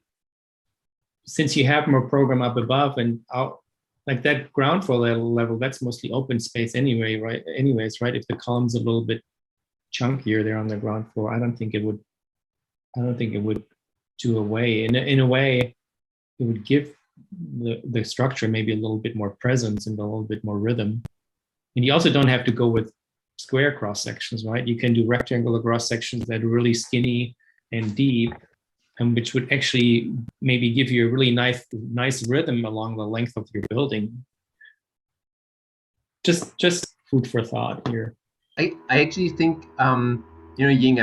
since you have more program up above and out, like that ground floor level, that's mostly open space anyway, right? Anyways, right? If the column's a little bit chunkier there on the ground floor, I don't think it would do away. In a way, it would give the structure maybe a little bit more presence and a little bit more rhythm. And you also don't have to go with square cross sections, right? You can do rectangular cross sections that are really skinny and deep, and which would actually maybe give you a really nice rhythm along the length of your building. Just food for thought here. I actually think Ying,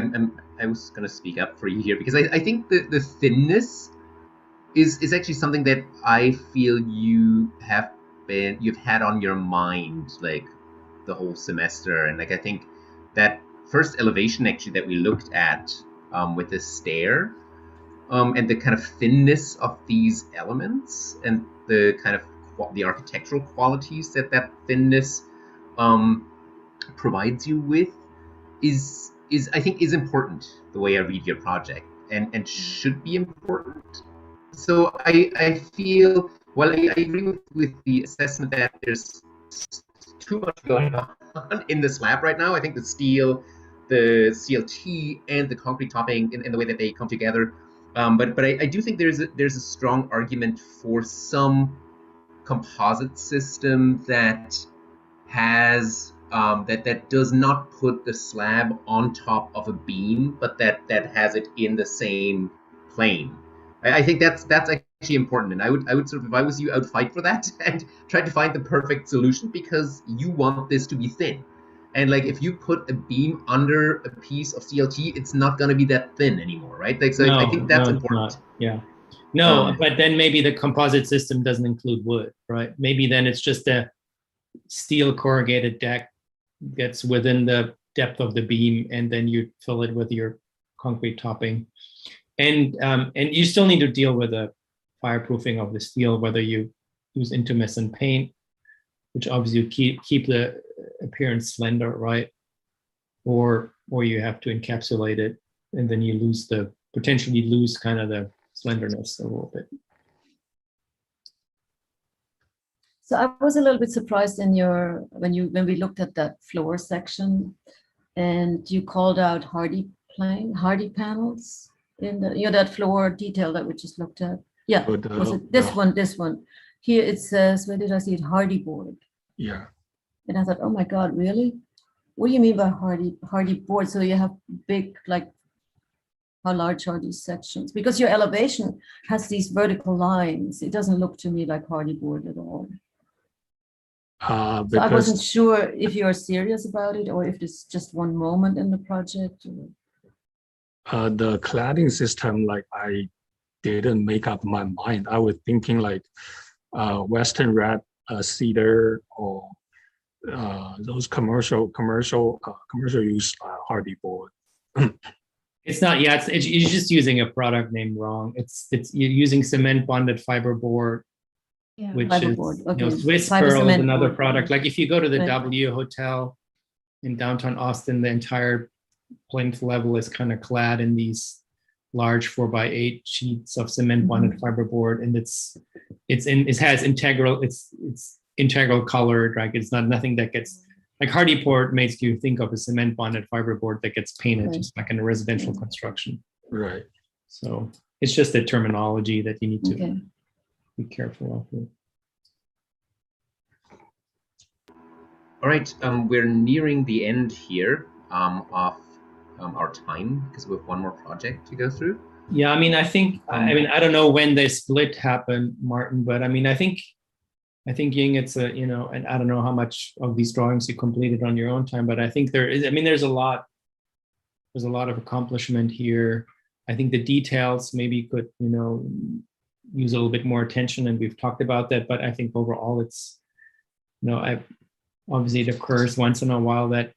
I was gonna speak up for you here because I think the thinness is actually something that I feel you've had on your mind, like the whole semester. And like I think that first elevation actually that we looked at with the stair and the kind of thinness of these elements and the kind of the architectural qualities that that thinness provides you with is I think is important, the way I read your project, and should be important. So I feel, well, I agree with the assessment that there's too much going on in the slab right now. I think the steel, the CLT, and the concrete topping in the way that they come together. But I do think there's a strong argument for some composite system that has that does not put the slab on top of a beam, but that has it in the same plane. I think that's actually important, and I would sort of, if I was you, I would fight for that and try to find the perfect solution, because you want this to be thin. And like if you put a beam under a piece of CLT, it's not going to be that thin anymore, right? Like so, I think that's important. Yeah. No, but then maybe the composite system doesn't include wood, right? Maybe then it's just a steel corrugated deck gets within the depth of the beam, and then you fill it with your concrete topping. And you still need to deal with the fireproofing of the steel, whether you use intumescent paint, which obviously keep the appearance slender, right? Or you have to encapsulate it, and then you potentially lose kind of the slenderness a little bit. So I was a little bit surprised in when we looked at that floor section, and you called out hardy panels in the that floor detail that we just looked at. Yeah, was it this one? This one. Here it says, where did I see it? Hardy board. Yeah. And I thought, oh my God, really? What do you mean by hardy board? So you have big, like, how large are these sections? Because your elevation has these vertical lines. It doesn't look to me like hardy board at all. So I wasn't sure if you're serious about it, or if it's just one moment in the project. The cladding system, like I didn't make up my mind. I was thinking like Western red cedar, or those commercial use hardy board. It's not. Yeah, it's you're just using a product name wrong. It's you're using cement bonded fiberboard. Yeah. Which fiberboard. Is, okay. Swiss Pearl is another board, product. Like if you go to the W Hotel in downtown Austin, the entire plinth level is kind of clad in these large 4x8 sheets of cement bonded fiberboard, and it has integral colored, right? It's not nothing that gets like hardy board makes you think of a cement bonded fiberboard that gets painted, just like in a residential construction. Right. So it's just a terminology that you need to be careful of. All right, we're nearing the end here of our time, because we have one more project to go through. Yeah, I mean, I think, I don't know when the split happened, Martin, but I mean, I think Ying, it's and I don't know how much of these drawings you completed on your own time, but I think there's a lot of accomplishment here. I think the details maybe could, use a little bit more attention, and we've talked about that, but I think overall it's, obviously it occurs once in a while that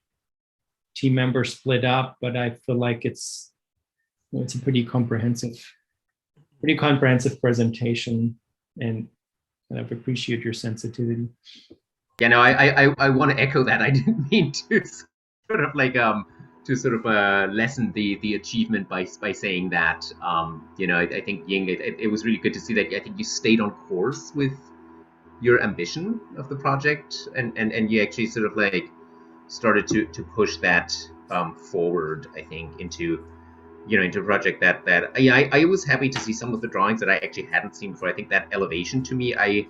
team members split up, but I feel like it's a pretty comprehensive presentation, and I've appreciate your sensitivity. Yeah, no, I want to echo that. I didn't mean to sort of lessen the achievement by saying that. I think Ying, it was really good to see that. I think you stayed on course with your ambition of the project, and you actually sort of like started to push that forward. I think into a project that I was happy to see some of the drawings that I actually hadn't seen before. I think that elevation to me, I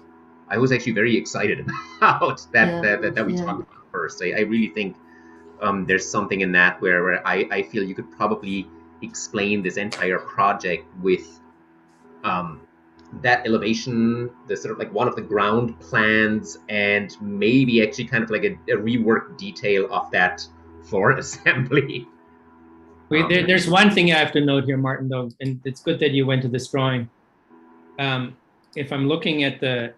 was actually very excited about that we talked about first. I really think there's something in that where I feel you could probably explain this entire project with that elevation, the sort of like one of the ground plans, and maybe actually kind of like a reworked detail of that floor assembly. Wait, there's one thing I have to note here, Martin, though, and it's good that you went to this drawing. If I'm looking at the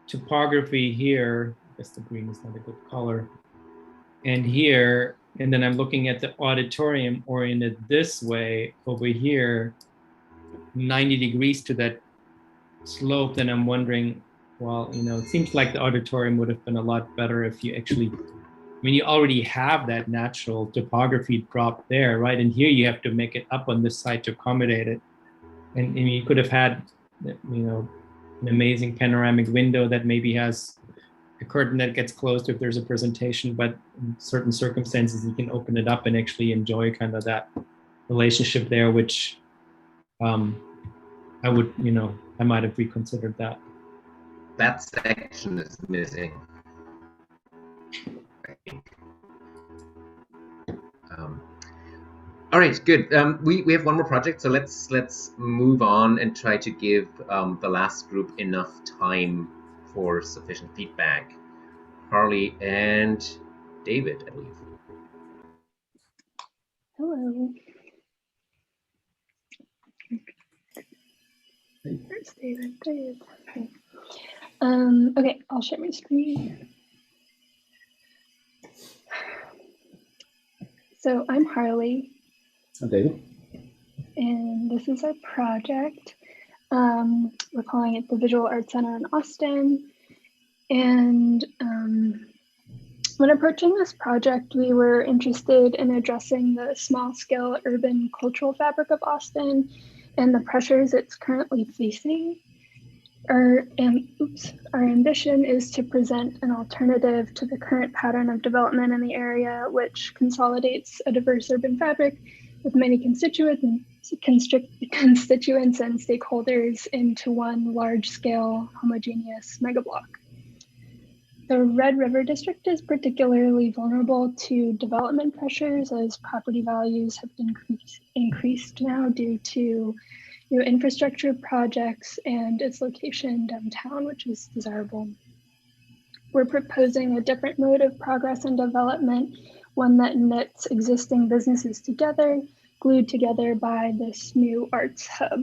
topography here, I guess the green is not a good color. and here, and then I'm looking at the auditorium oriented this way over here, 90 degrees to that slope, then I'm wondering, well, you know, it seems like the auditorium would have been a lot better if you actually, I mean, you already have that natural topography drop there, right? And here you have to make it up on this side to accommodate it. And you could have had, you know, an amazing panoramic window that maybe has a curtain that gets closed if there's a presentation, but in certain circumstances, you can open it up and actually enjoy kind of that relationship there, which I would, you know, I might have reconsidered that. That section is missing, I think. All right, good. We have one more project, so let's move on and try to give the last group enough time for sufficient feedback. Harley and David, I believe. Hello. Where's David? David. Okay, I'll share my screen. So I'm Harley. I'm David. And this is our project. We're calling it the Visual Arts Center in Austin. And when approaching this project, we were interested in addressing the small-scale urban cultural fabric of Austin and the pressures it's currently facing. Our ambition is to present an alternative to the current pattern of development in the area, which consolidates a diverse urban fabric with many constituents and stakeholders into one large-scale homogeneous megablock. The Red River District is particularly vulnerable to development pressures as property values have increased now due to new infrastructure projects and its location downtown, which is desirable. We're proposing a different mode of progress and development, one that knits existing businesses together, glued together by this new arts hub.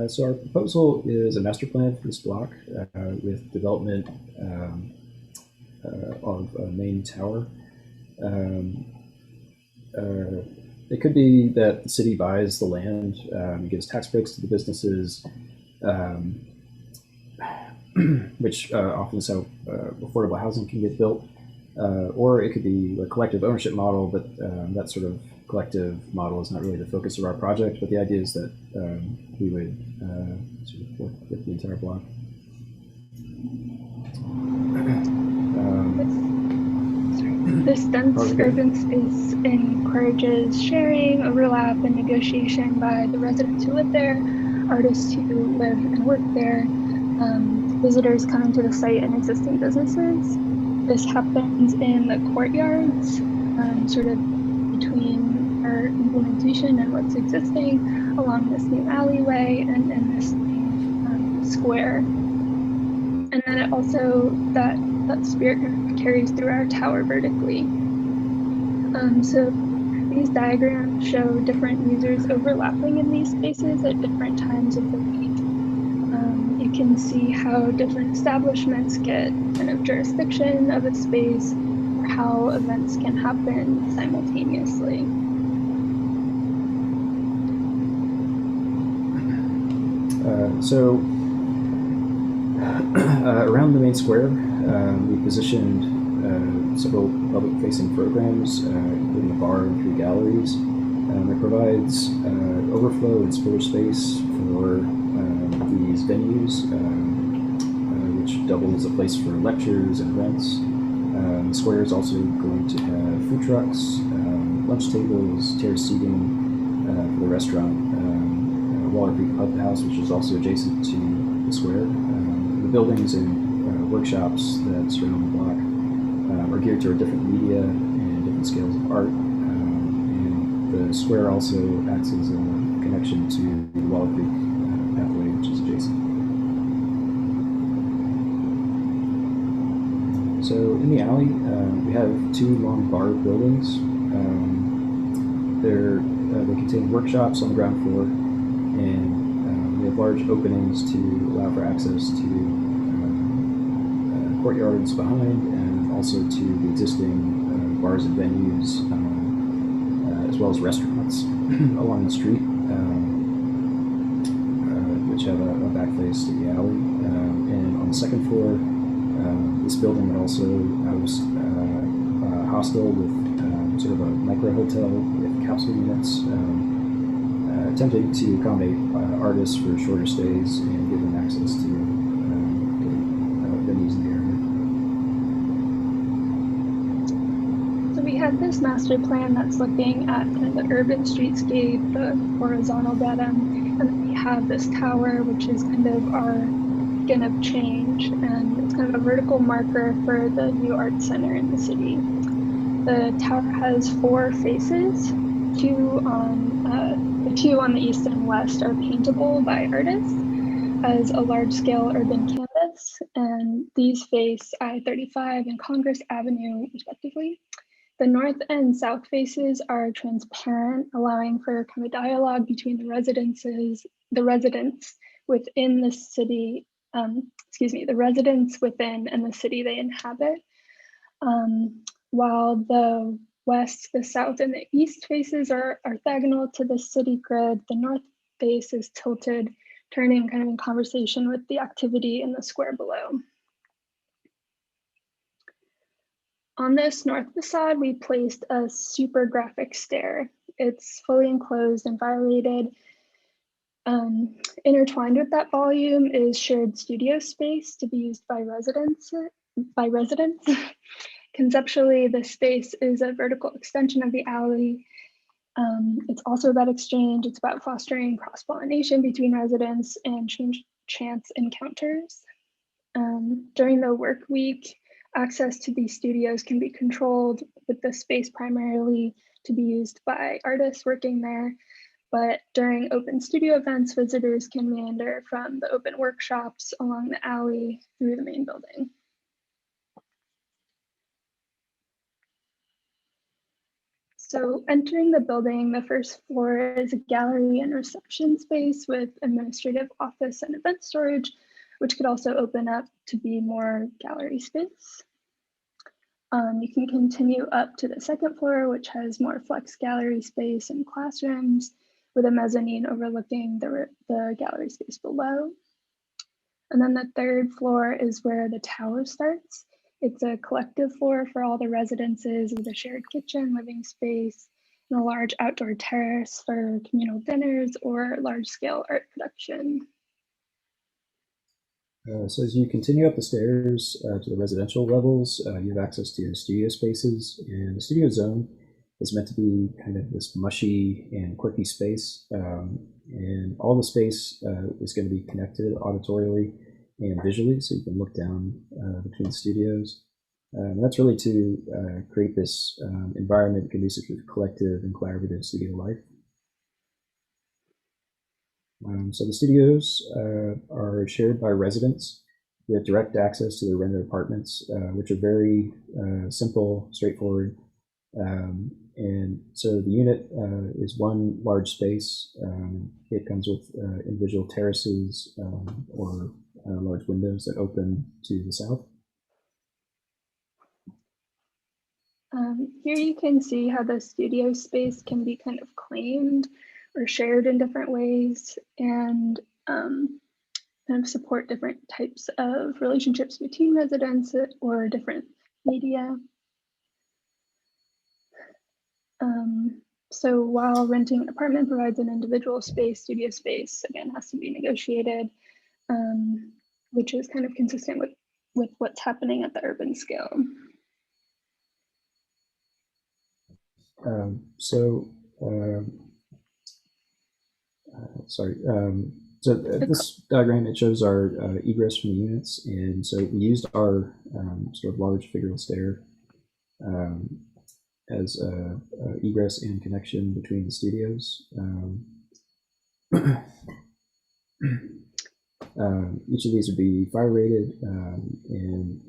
So our proposal is a master plan for this block with development of a main tower. It could be that the city buys the land, gives tax breaks to the businesses, which often is how affordable housing can get built. Or it could be a collective ownership model, but that sort of collective model is not really the focus of our project. But the idea is that we would sort of work with the entire block. This dense urban space encourages sharing, overlap, and negotiation by the residents who live there, artists who live and work there, visitors coming to the site, and existing businesses. This happens in the courtyards, sort of between our implementation and what's existing, along this new alleyway and this square. And then it also, that spirit carries through our tower vertically. So these diagrams show different users overlapping in these spaces at different times of the week. You can see how different establishments get kind of jurisdiction of a space, or how events can happen simultaneously. Around the main square, we positioned several public-facing programs, including a bar and 3 galleries. It provides overflow and spare space for these venues, which doubles a place for lectures and events. The square is also going to have food trucks, lunch tables, terrace seating for the restaurant, Water Creek Pub House, which is also adjacent to the square. The buildings and workshops that surround the block are geared toward different media and different scales of art. And the square also acts as a connection to the Water Creek pathway, which is adjacent. So in the alley, we have 2 long bar buildings. They contain workshops on the ground floor, and we have large openings to allow for access to courtyards behind, and also to the existing bars and venues, as well as restaurants along the street, which have a back face to the alley. And on the second floor, this building would also house a hostel with sort of a micro hotel with capsule units, attempting to accommodate artists for shorter stays and give them access to venues in the area. So we have this master plan that's looking at kind of the urban streetscape, the horizontal data, and then we have this tower, which is kind of our skin of change, and it's kind of a vertical marker for the new art center in the city. The tower has 4 faces. The 2 on the east and west are paintable by artists as a large-scale urban canvas, and these face I-35 and Congress Avenue, respectively. The north and south faces are transparent, allowing for kind of dialogue between the residents within the city, the residents within and the city they inhabit. While the west, the south, and the east faces are orthogonal to the city grid, the north face is tilted, turning kind of in conversation with the activity in the square below. On this north facade, we placed a super graphic stair. It's fully enclosed and violated. Intertwined with that volume is shared studio space to be used by residents. Conceptually, the space is a vertical extension of the alley. It's also about exchange. It's about fostering cross-pollination between residents and chance encounters. During the work week, access to these studios can be controlled, with the space primarily to be used by artists working there. But during open studio events, visitors can meander from the open workshops along the alley through the main building. So entering the building, the first floor is a gallery and reception space with administrative office and event storage, which could also open up to be more gallery space. You can continue up to the second floor, which has more flex gallery space and classrooms, with a mezzanine overlooking the gallery space below. And then the third floor is where the tower starts. It's a collective floor for all the residences with a shared kitchen, living space, and a large outdoor terrace for communal dinners or large-scale art production. So as you continue up the stairs to the residential levels, you have access to studio spaces, and the studio zone is meant to be kind of this mushy and quirky space, and all the space is going to be connected auditorially and visually, so you can look down between the studios. And that's really to create this environment conducive to collective and collaborative studio life. So the studios are shared by residents with direct access to their rented apartments, which are very simple, straightforward. And so the unit is one large space. It comes with individual terraces or large windows that open to the south. Here you can see how the studio space can be kind of claimed or shared in different ways, and kind of support different types of relationships between residents or different media. So while renting an apartment provides an individual space, studio space, again, has to be negotiated, which is kind of consistent with what's happening at the urban scale. So this diagram, it shows our egress from the units, and so we used our sort of large figural stair as egress and connection between the studios. Each of these would be fire rated, and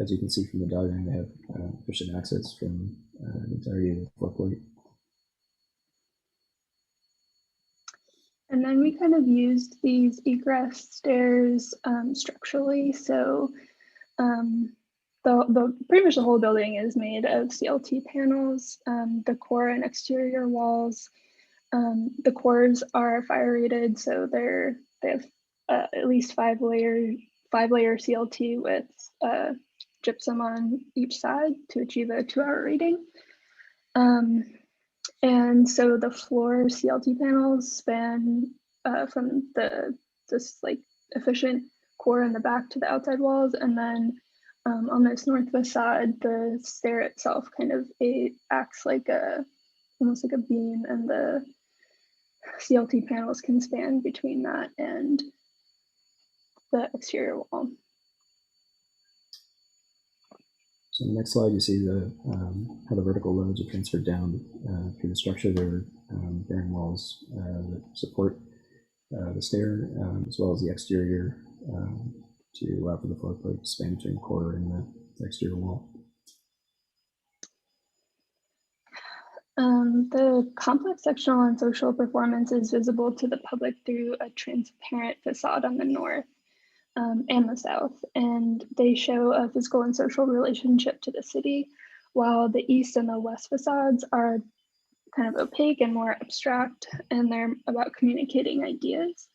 as you can see from the diagram, they have efficient access from the entirety of the floorplate. And then we kind of used these egress stairs structurally. So The pretty much the whole building is made of CLT panels. The core and exterior walls. The cores are fire rated, so they have at least 5-layer CLT with gypsum on each side to achieve a 2-hour rating. And so the floor CLT panels span from this like efficient core in the back to the outside walls, and then on this north facade, the stair itself kind of acts like almost like a beam, and the CLT panels can span between that and the exterior wall. So on the next slide, you see how the vertical loads are transferred down through the structure. There are bearing walls that support the stair, as well as the exterior to allow for the floor plate to span between the core and the exterior wall. The complex sectional and social performance is visible to the public through a transparent facade on the north and the south, and they show a physical and social relationship to the city, while the east and the west facades are kind of opaque and more abstract, and they're about communicating ideas.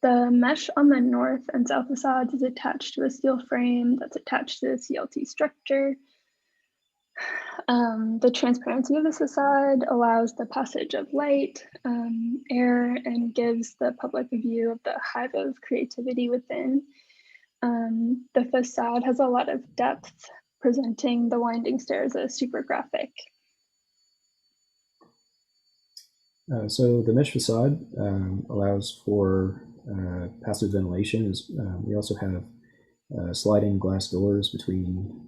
The mesh on the north and south facades is attached to a steel frame that's attached to the CLT structure. The transparency of this facade allows the passage of light, air, and gives the public a view of the hive of creativity within. The facade has a lot of depth, presenting the winding stairs as super graphic. So the mesh facade allows for passive ventilation. We also have sliding glass doors between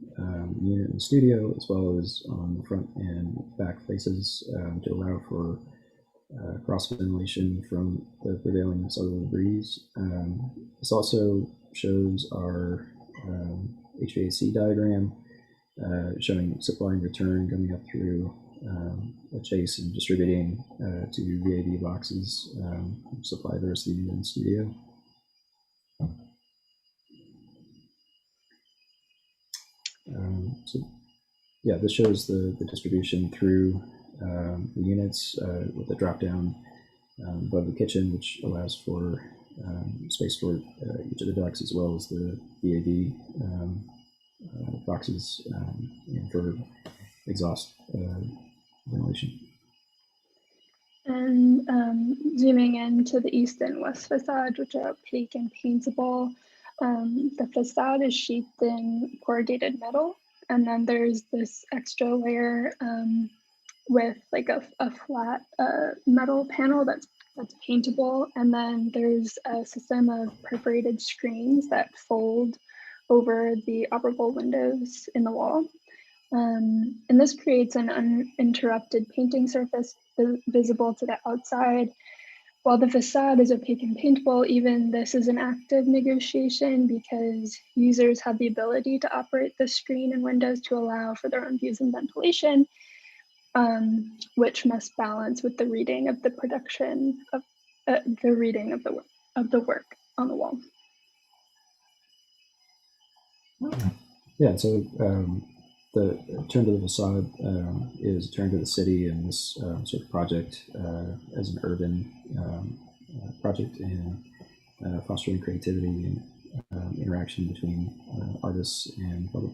unit and studio, as well as on the front and back faces to allow for cross ventilation from the prevailing southerly breeze. This also shows our HVAC diagram showing supply and return coming up through a chase and distributing to VAD boxes, supply the rest of the unit and studio. So yeah, this shows the distribution through the units with the drop down above the kitchen, which allows for space for each of the ducts, as well as the VAD boxes and for exhaust ventilation. And zooming into the east and west facade, which are opaque and paintable, the facade is sheathed in corrugated metal, and then there's this extra layer with like a flat metal panel that's paintable, and then there's a system of perforated screens that fold over the operable windows in the wall. And this creates an uninterrupted painting surface visible to the outside. While the facade is opaque and paintable, even this is an active negotiation because users have the ability to operate the screen and windows to allow for their own views and ventilation, which must balance with the reading of the production of the reading of the work on the wall. Yeah, so the turn to the facade is a turn to the city, and this sort of project as an urban project and fostering creativity and interaction between artists and public.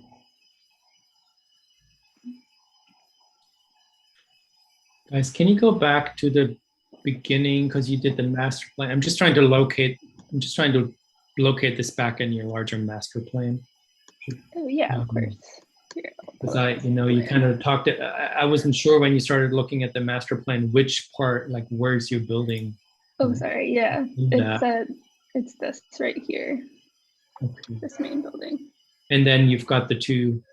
Guys, can you go back to the beginning, because you did the master plan? I'm just trying to locate this back in your larger master plan. Oh yeah, of course. Because you kind of talked it. I wasn't sure when you started looking at the master plan, which part, like where's your building? Oh, sorry. Yeah, it's this right here. Okay. This main building. And then you've got the two.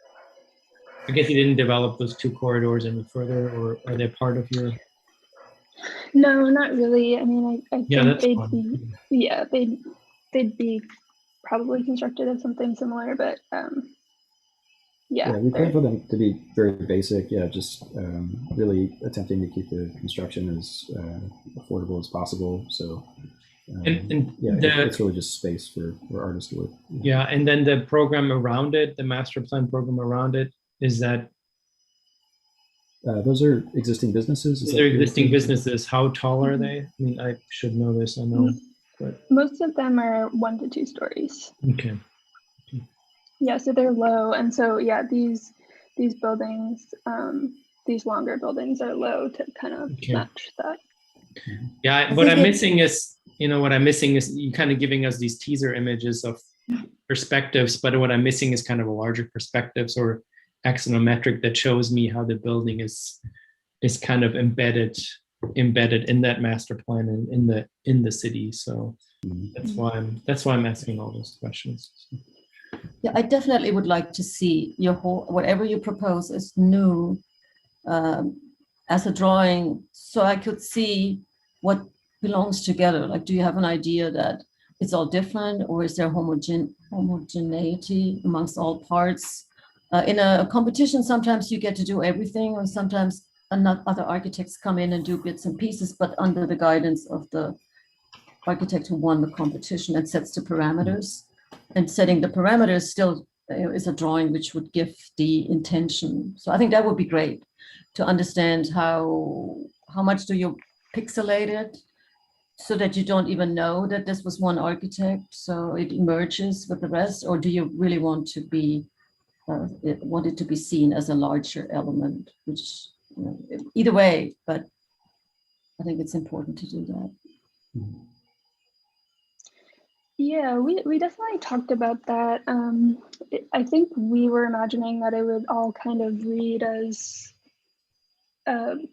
I guess you didn't develop those two corridors any further, or are they part of your? No, not really. I mean, I think they'd be probably constructed of something similar, but yeah, we plan for them to be very basic. Yeah, just really attempting to keep the construction as affordable as possible. So It's really just space for artists to work. Yeah, and then the program around it, the master plan program around it, is that those are existing businesses. Those are existing businesses. How tall are they? I mean, I should know this, I know, but most of them are 1 to 2 stories. Okay. Yeah, so they're low, and so yeah, these buildings, these longer buildings are low to kind of match that. Yeah, what I'm missing is, what I'm missing is you kind of giving us these teaser images of perspectives, but what I'm missing is kind of a larger perspectives or axonometric that shows me how the building is kind of embedded in that master plan and in the city. So that's why I'm asking all those questions. Yeah, I definitely would like to see your whatever you propose is new as a drawing, so I could see what belongs together. Like, do you have an idea that it's all different, or is there homogeneity amongst all parts? In a competition, sometimes you get to do everything, or sometimes other architects come in and do bits and pieces, but under the guidance of the architect who won the competition and sets the parameters. And setting the parameters still is a drawing which would give the intention. So I think that would be great to understand how much do you pixelate it so that you don't even know that this was one architect, so it emerges with the rest, or do you really want to be want it to be seen as a larger element, which either way, but I think it's important to do that. Yeah, we definitely talked about that. I think we were imagining that it would all kind of read as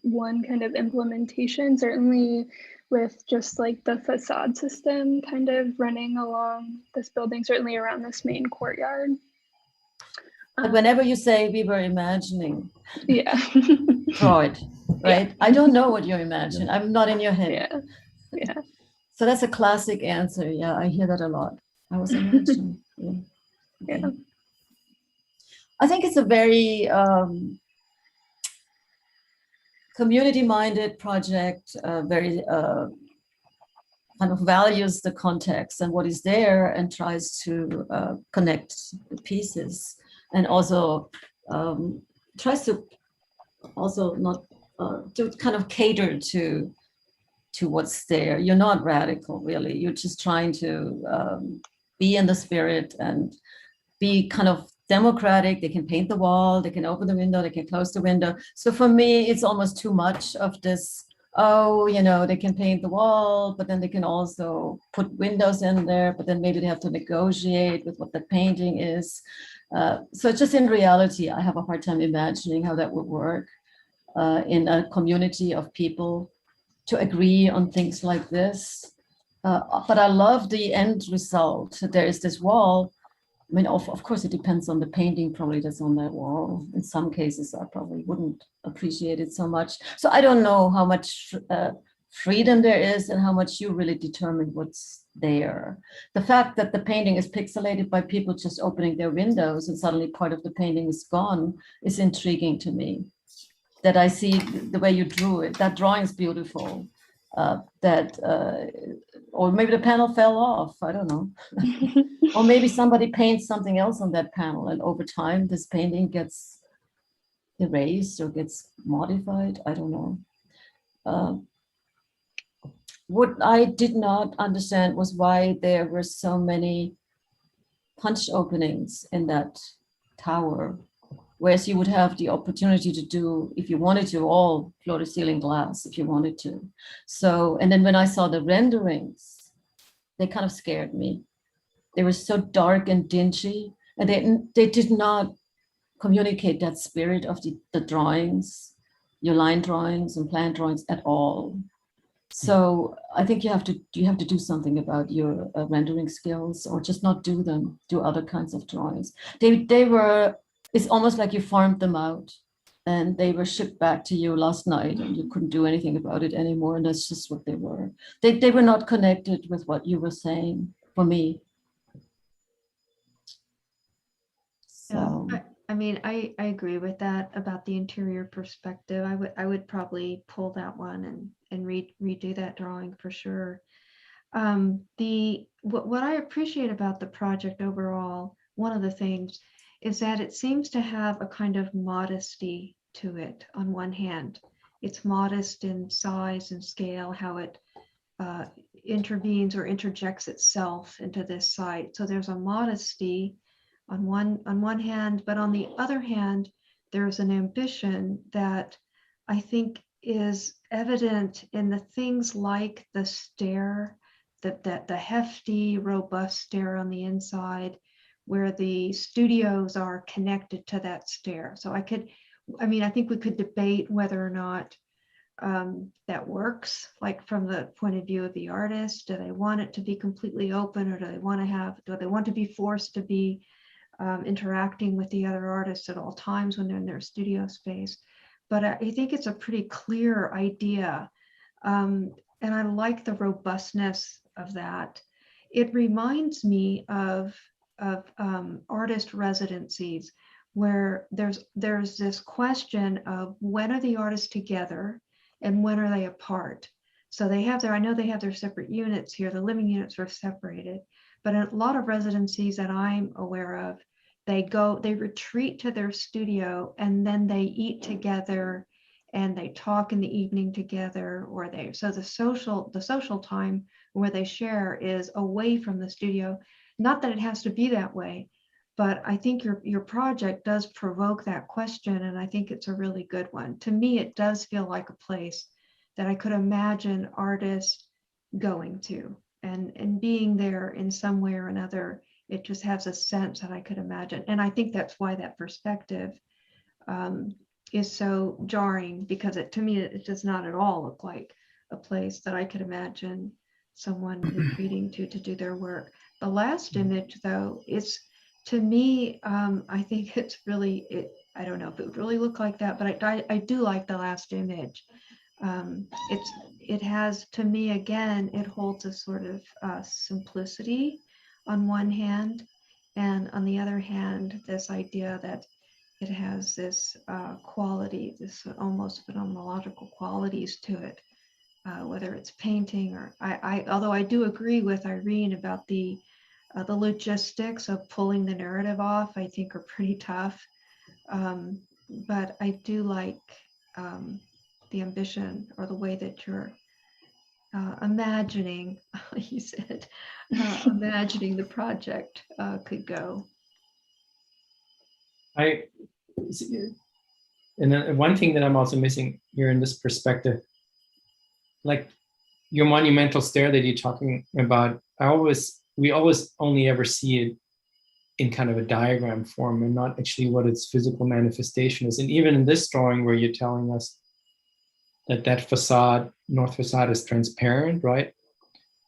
one kind of implementation, certainly with just like the facade system kind of running along this building, certainly around this main courtyard. But whenever you say we were imagining, yeah, draw it, right? Yeah. I don't know what you imagine. I'm not in your head. Yeah. So that's a classic answer. Yeah, I hear that a lot. I was imagining. Yeah. Yeah. I think it's a very community-minded project, very kind of values the context and what is there and tries to connect the pieces, and also tries to also not to kind of cater to what's there. You're not radical, really. You're just trying to be in the spirit and be kind of democratic. They can paint the wall, they can open the window, they can close the window. So for me, it's almost too much of this, they can paint the wall, but then they can also put windows in there, but then maybe they have to negotiate with what the painting is. So just in reality, I have a hard time imagining how that would work in a community of people to agree on things like this. But I love the end result. There is this wall. I mean, of course, it depends on the painting probably that's on that wall. In some cases, I probably wouldn't appreciate it so much. So I don't know how much freedom there is and how much you really determine what's there. The fact that the painting is pixelated by people just opening their windows and suddenly part of the painting is gone is intriguing to me. That I see the way you drew it. That drawing is beautiful. Or maybe the panel fell off, I don't know. Or maybe somebody paints something else on that panel, and over time this painting gets erased or gets modified, I don't know. What I did not understand was why there were so many punch openings in that tower, whereas you would have the opportunity to do, if you wanted to, all floor-to-ceiling glass, if you wanted to. So, and then when I saw the renderings, they kind of scared me. They were so dark and dingy, and they did not communicate that spirit of the drawings, your line drawings and plan drawings at all. So I think you have to do something about your rendering skills, or just not do them, do other kinds of drawings. It's almost like you farmed them out and they were shipped back to you last night and you couldn't do anything about it anymore. And that's just what they were. They were not connected with what you were saying for me. So. I mean, I agree with that about the interior perspective. I would probably pull that one and redo that drawing for sure. What I appreciate about the project overall, one of the things is that it seems to have a kind of modesty to it. On one hand, it's modest in size and scale, how it intervenes or interjects itself into this site. So there's a modesty on one hand, but on the other hand, there's an ambition that I think is evident in the things like the stair, that the hefty, robust stair on the inside, where the studios are connected to that stair. So I think we could debate whether or not that works, like from the point of view of the artist. Do they want it to be completely open, or do they want to be forced to be interacting with the other artists at all times when they're in their studio space? But I think it's a pretty clear idea. And I like the robustness of that. It reminds me of artist residencies, where there's this question of when are the artists together and when are they apart. So I know they have their separate units here. The living units are separated, but in a lot of residencies that I'm aware of, they retreat to their studio and then they eat together and they talk in the evening together, so the social time where they share is away from the studio. Not that it has to be that way, but I think your project does provoke that question, and I think it's a really good one. To me, it does feel like a place that I could imagine artists going to and being there in some way or another. It just has a sense that I could imagine. And I think that's why that perspective is so jarring, because to me, it does not at all look like a place that I could imagine someone retreating to do their work. The last image, though, is, to me, I think it's really, I don't know if it would really look like that, but I do like the last image. It has, to me, again, it holds a sort of simplicity on one hand, and on the other hand, this idea that it has this quality, this almost phenomenological qualities to it, whether it's painting or although I do agree with Irene about the logistics of pulling the narrative off, I think are pretty tough. But I do like the ambition, or the way that you're imagining, you said, imagining the project could go. And then one thing that I'm also missing here in this perspective, like your monumental stair that you're talking about, we always only ever see it in kind of a diagram form and not actually what its physical manifestation is. And even in this drawing where you're telling us that facade, north facade, is transparent, right?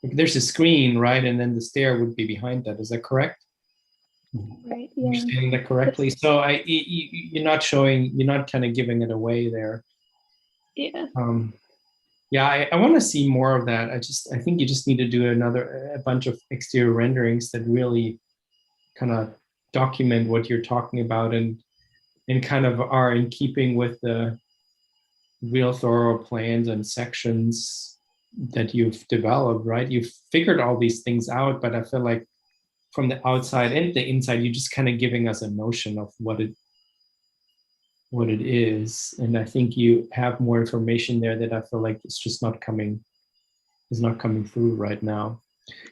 There's a screen, right? And then the stair would be behind that. Is that correct? Right. Yeah. Understanding that correctly. So you're not kind of giving it away there. Yeah. Yeah, I want to see more of that. I think you just need to do a bunch of exterior renderings that really kind of document what you're talking about and kind of are in keeping with the real thorough plans and sections that you've developed, right? You've figured all these things out, but I feel like from the outside and the inside, you're just kind of giving us a notion of what it is. And I think you have more information there that I feel like it's just not coming through right now.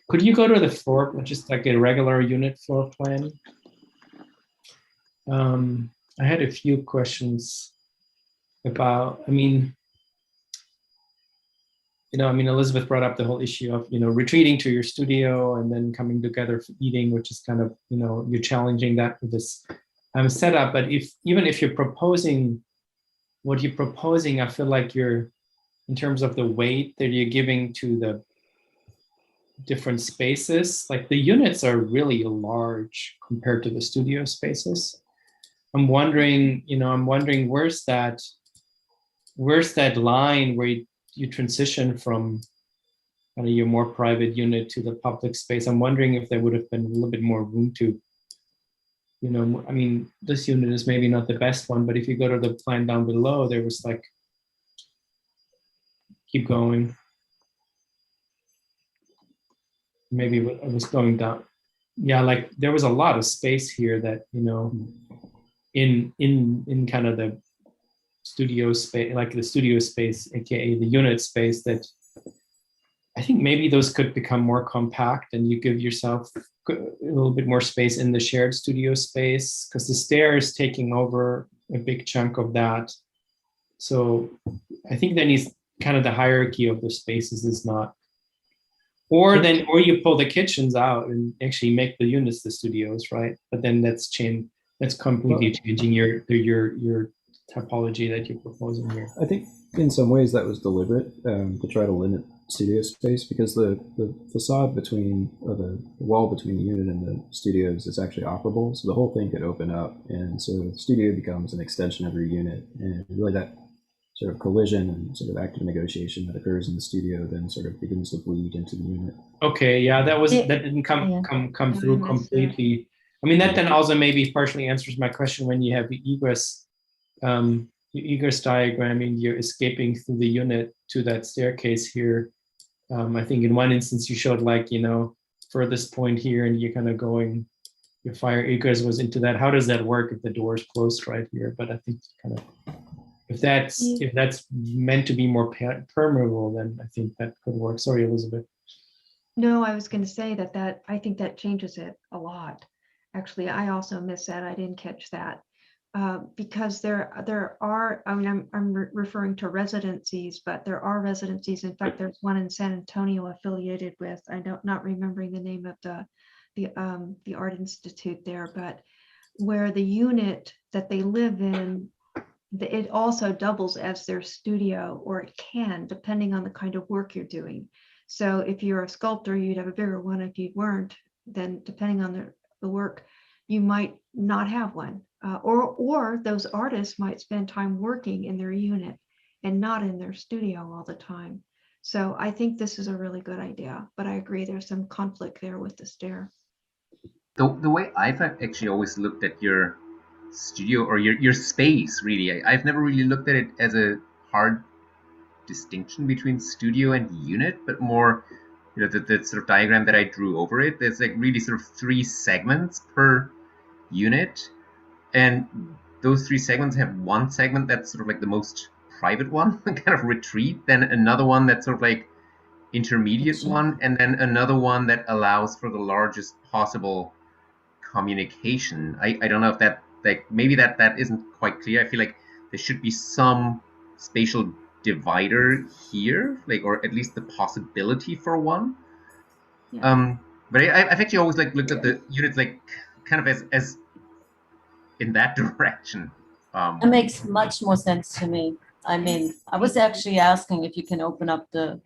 Could you go to the floor, just like a regular unit floor plan? I had a few questions about, Elizabeth brought up the whole issue of, retreating to your studio and then coming together for eating, which is kind of, you're challenging that with this setup. But even if you're proposing what you're proposing, I feel like you're, in terms of the weight that you're giving to the different spaces, like the units are really large compared to the studio spaces. I'm wondering where's that line where you transition from kind of your more private unit to the public space. I'm wondering if there would have been a little bit more room to, this unit is maybe not the best one, but if you go to the plan down below, there was like, keep going. maybe I was going down. Yeah, like there was a lot of space here that, you know, in kind of the studio space, like the studio space, aka the unit space, that I think maybe those could become more compact and you give yourself a little bit more space in the shared studio space, because the stair is taking over a big chunk of that. So I think that needs kind of the hierarchy of the spaces is not, or you pull the kitchens out and actually make the units the studios, right? But then that's completely changing your typology that you're proposing here. I think in some ways that was deliberate to try to limit studio space, because the facade between, or the wall between the unit and the studios is actually operable, so the whole thing could open up, and so the studio becomes an extension of your unit, and really that sort of collision and sort of active negotiation that occurs in the studio then sort of begins to bleed into the unit. Okay, yeah, that didn't come through completely. I mean, that then also maybe partially answers my question when you have the egress diagramming, you're escaping through the unit to that staircase here. I think in one instance you showed, like, you know, furthest point here, and you're kind of going, your fire egress was into that. How does that work if the door is closed right here? But I think kind of, if that's meant to be more permeable, then I think that could work. Sorry, Elizabeth. No, I was going to say that I think that changes it a lot. Actually, I also missed that. I didn't catch that. Because there are, I mean, I'm referring to residencies, but there are residencies. In fact, there's one in San Antonio affiliated with, not remembering the name of the Art Institute there, but where the unit that they live in, it also doubles as their studio, or it can, depending on the kind of work you're doing. So if you're a sculptor, you'd have a bigger one. If you weren't, then depending on the work, you might not have one. Or those artists might spend time working in their unit and not in their studio all the time. So I think this is a really good idea, but I agree there's some conflict there with the stair. The way I've actually always looked at your studio, or your space, really, I've never really looked at it as a hard distinction between studio and unit, but more, you know, the sort of diagram that I drew over it, there's like really sort of 3 segments per unit. And those 3 segments have one segment that's sort of like the most private one, kind of retreat, then another one that's sort of like intermediate one, and then another one that allows for the largest possible communication. I don't know if that, like, maybe that isn't quite clear. I feel like there should be some spatial divider here, like, or at least the possibility for one. Yeah. But I've actually always like looked at the units like kind of as in that direction. It makes much more sense to me. I mean, I was actually asking if you can open up the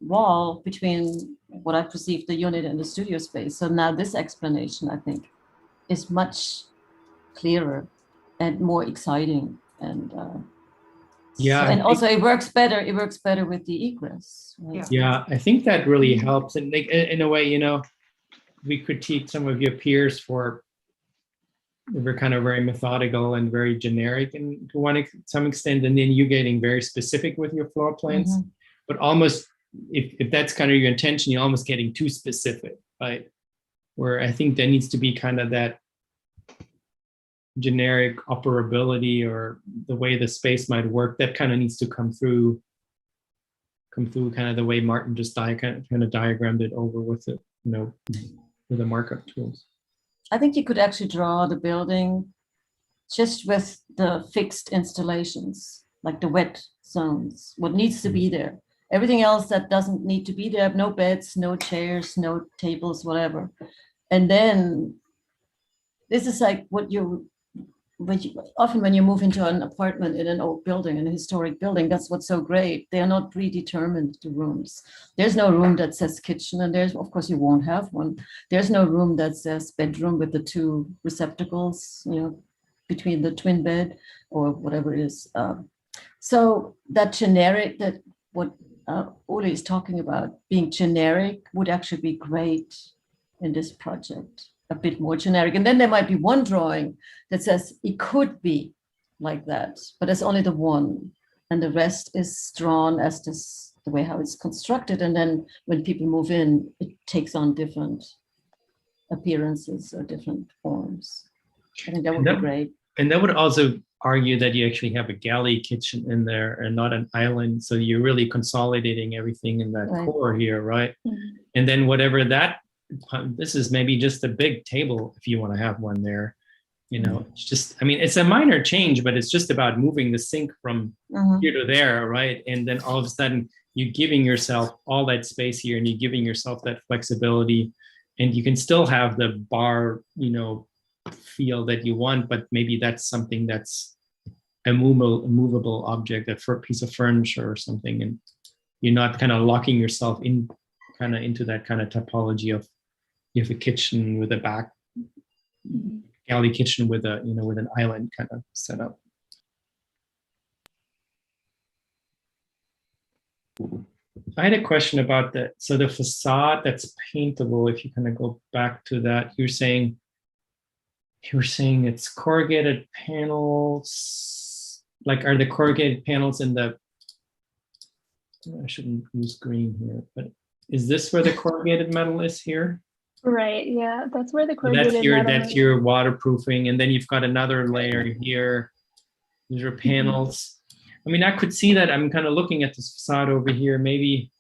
wall between what I perceive the unit and the studio space. So now this explanation, I think, is much clearer and more exciting. And yeah, so, and also it works better. It works better with the egress. Right? Yeah, I think that really helps. And like, in a way, you know, we critique some of your peers for we're kind of very methodical and very generic and to some extent, and then you getting very specific with your floor plans. Mm-hmm. But almost, if that's kind of your intention, you're almost getting too specific, right? Where I think there needs to be kind of that generic operability, or the way the space might work, that kind of needs to come through kind of the way Martin just kind of diagrammed it over with it, you know, with the markup tools. I think you could actually draw the building just with the fixed installations, like the wet zones, what needs to be there. Everything else that doesn't need to be there, no beds, no chairs, no tables, whatever. And then this is like often when you move into an apartment in an old building, in a historic building, that's what's so great. They are not predetermined, the rooms. There's no room that says kitchen, and there's, of course, you won't have one. There's no room that says bedroom with the 2 receptacles, you know, between the twin bed or whatever it is. So that generic, that what Uli is talking about, being generic, would actually be great in this project. A bit more generic. And then there might be one drawing that says it could be like that, but it's only the one, and the rest is drawn as the the way how it's constructed. And then when people move in, it takes on different appearances or different forms. I think that would be great. And that would also argue that you actually have a galley kitchen in there and not an island. So you're really consolidating everything in that core here, right? And then whatever that, this is maybe just a big table if you want to have one there. You know, it's just, I mean, it's a minor change, but it's just about moving the sink from here to there, right? And then all of a sudden you're giving yourself all that space here and you're giving yourself that flexibility, and you can still have the bar, you know, feel that you want, but maybe that's something that's a movable object, a piece of furniture or something, and you're not kind of locking yourself in kind of into that kind of typology of you have a kitchen with a back galley kitchen with a, you know, with an island kind of setup. I had a question about that. So the facade that's paintable, if you kind of go back to that, you were saying it's corrugated panels. Like, are the corrugated panels in the, I shouldn't use green here, but is this where the corrugated metal is here? Right, yeah, that's where the So corrugated that's your waterproofing, and then you've got another layer here. These are panels. I mean, I could see that. I'm kind of looking at this facade over here. Maybe,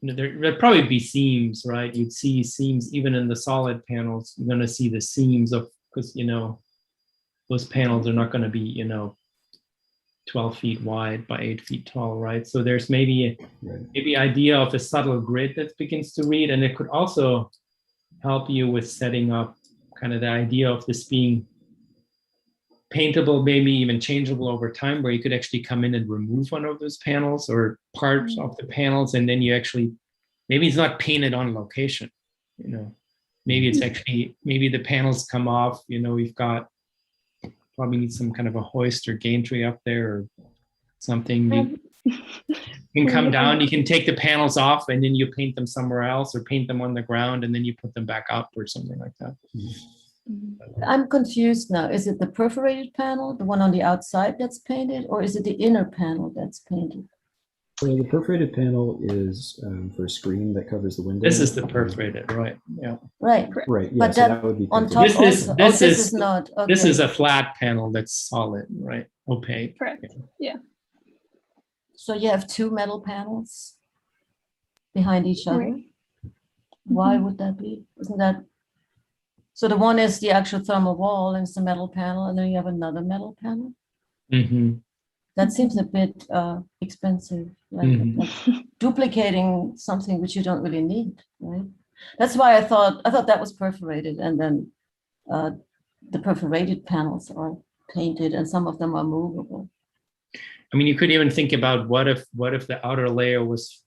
you know, there'd probably be seams, right? You'd see seams even in the solid panels. You're going to see the seams of, because, you know, those panels are not going to be, you know, 12 feet wide by 8 feet tall, right? So there's maybe idea of a subtle grid that begins to read, and it could also help you with setting up kind of the idea of this being paintable, maybe even changeable over time, where you could actually come in and remove one of those panels or parts of the panels, and then you actually, maybe it's not painted on location, you know, maybe it's actually, maybe the panels come off, you know, we've got, probably need some kind of a hoist or gantry up there or something. You can come down, you can take the panels off and then you paint them somewhere else, or paint them on the ground and then you put them back up or something like that. I'm confused now. Is it the perforated panel, the one on the outside that's painted, or is it the inner panel that's painted? So the perforated panel is for a screen that covers the window. This is the perforated, right? Yeah. Right. Right. Yeah. But So that, that would be on top. This is not. Okay. This is a flat panel that's solid, right? Opaque. Correct. Yeah. So you have two metal panels behind each other. Right. Why would that be? Isn't that? So the one is the actual thermal wall, and it's a metal panel, and then you have another metal panel. That seems a bit expensive, like duplicating something which you don't really need, right? That's why I thought that was perforated, and then the perforated panels are painted, and some of them are movable. I mean, you could even think about what if the outer layer was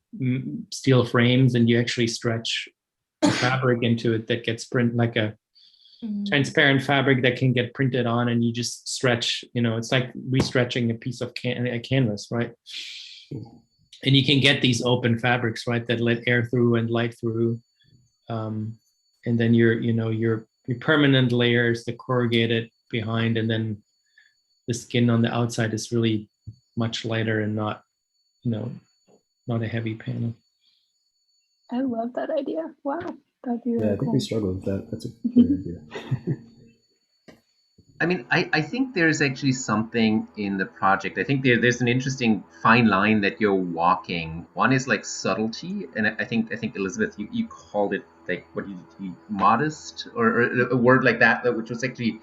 steel frames, and you actually stretch a fabric into it that gets printed, like a transparent fabric that can get printed on, and you just stretch, you know, it's like restretching a piece of a canvas, right? And you can get these open fabrics, right, that let air through and light through. And then your permanent layers, the corrugated behind, and then the skin on the outside is really much lighter and not, you know, not a heavy panel. I love that idea. Wow. That'd be really I think cool. we struggle with that. That's a great idea. I mean, I think there's actually something in the project. I think there's an interesting fine line that you're walking. One is like subtlety, and I think Elizabeth, you called it like what you modest or a word like that, which was actually,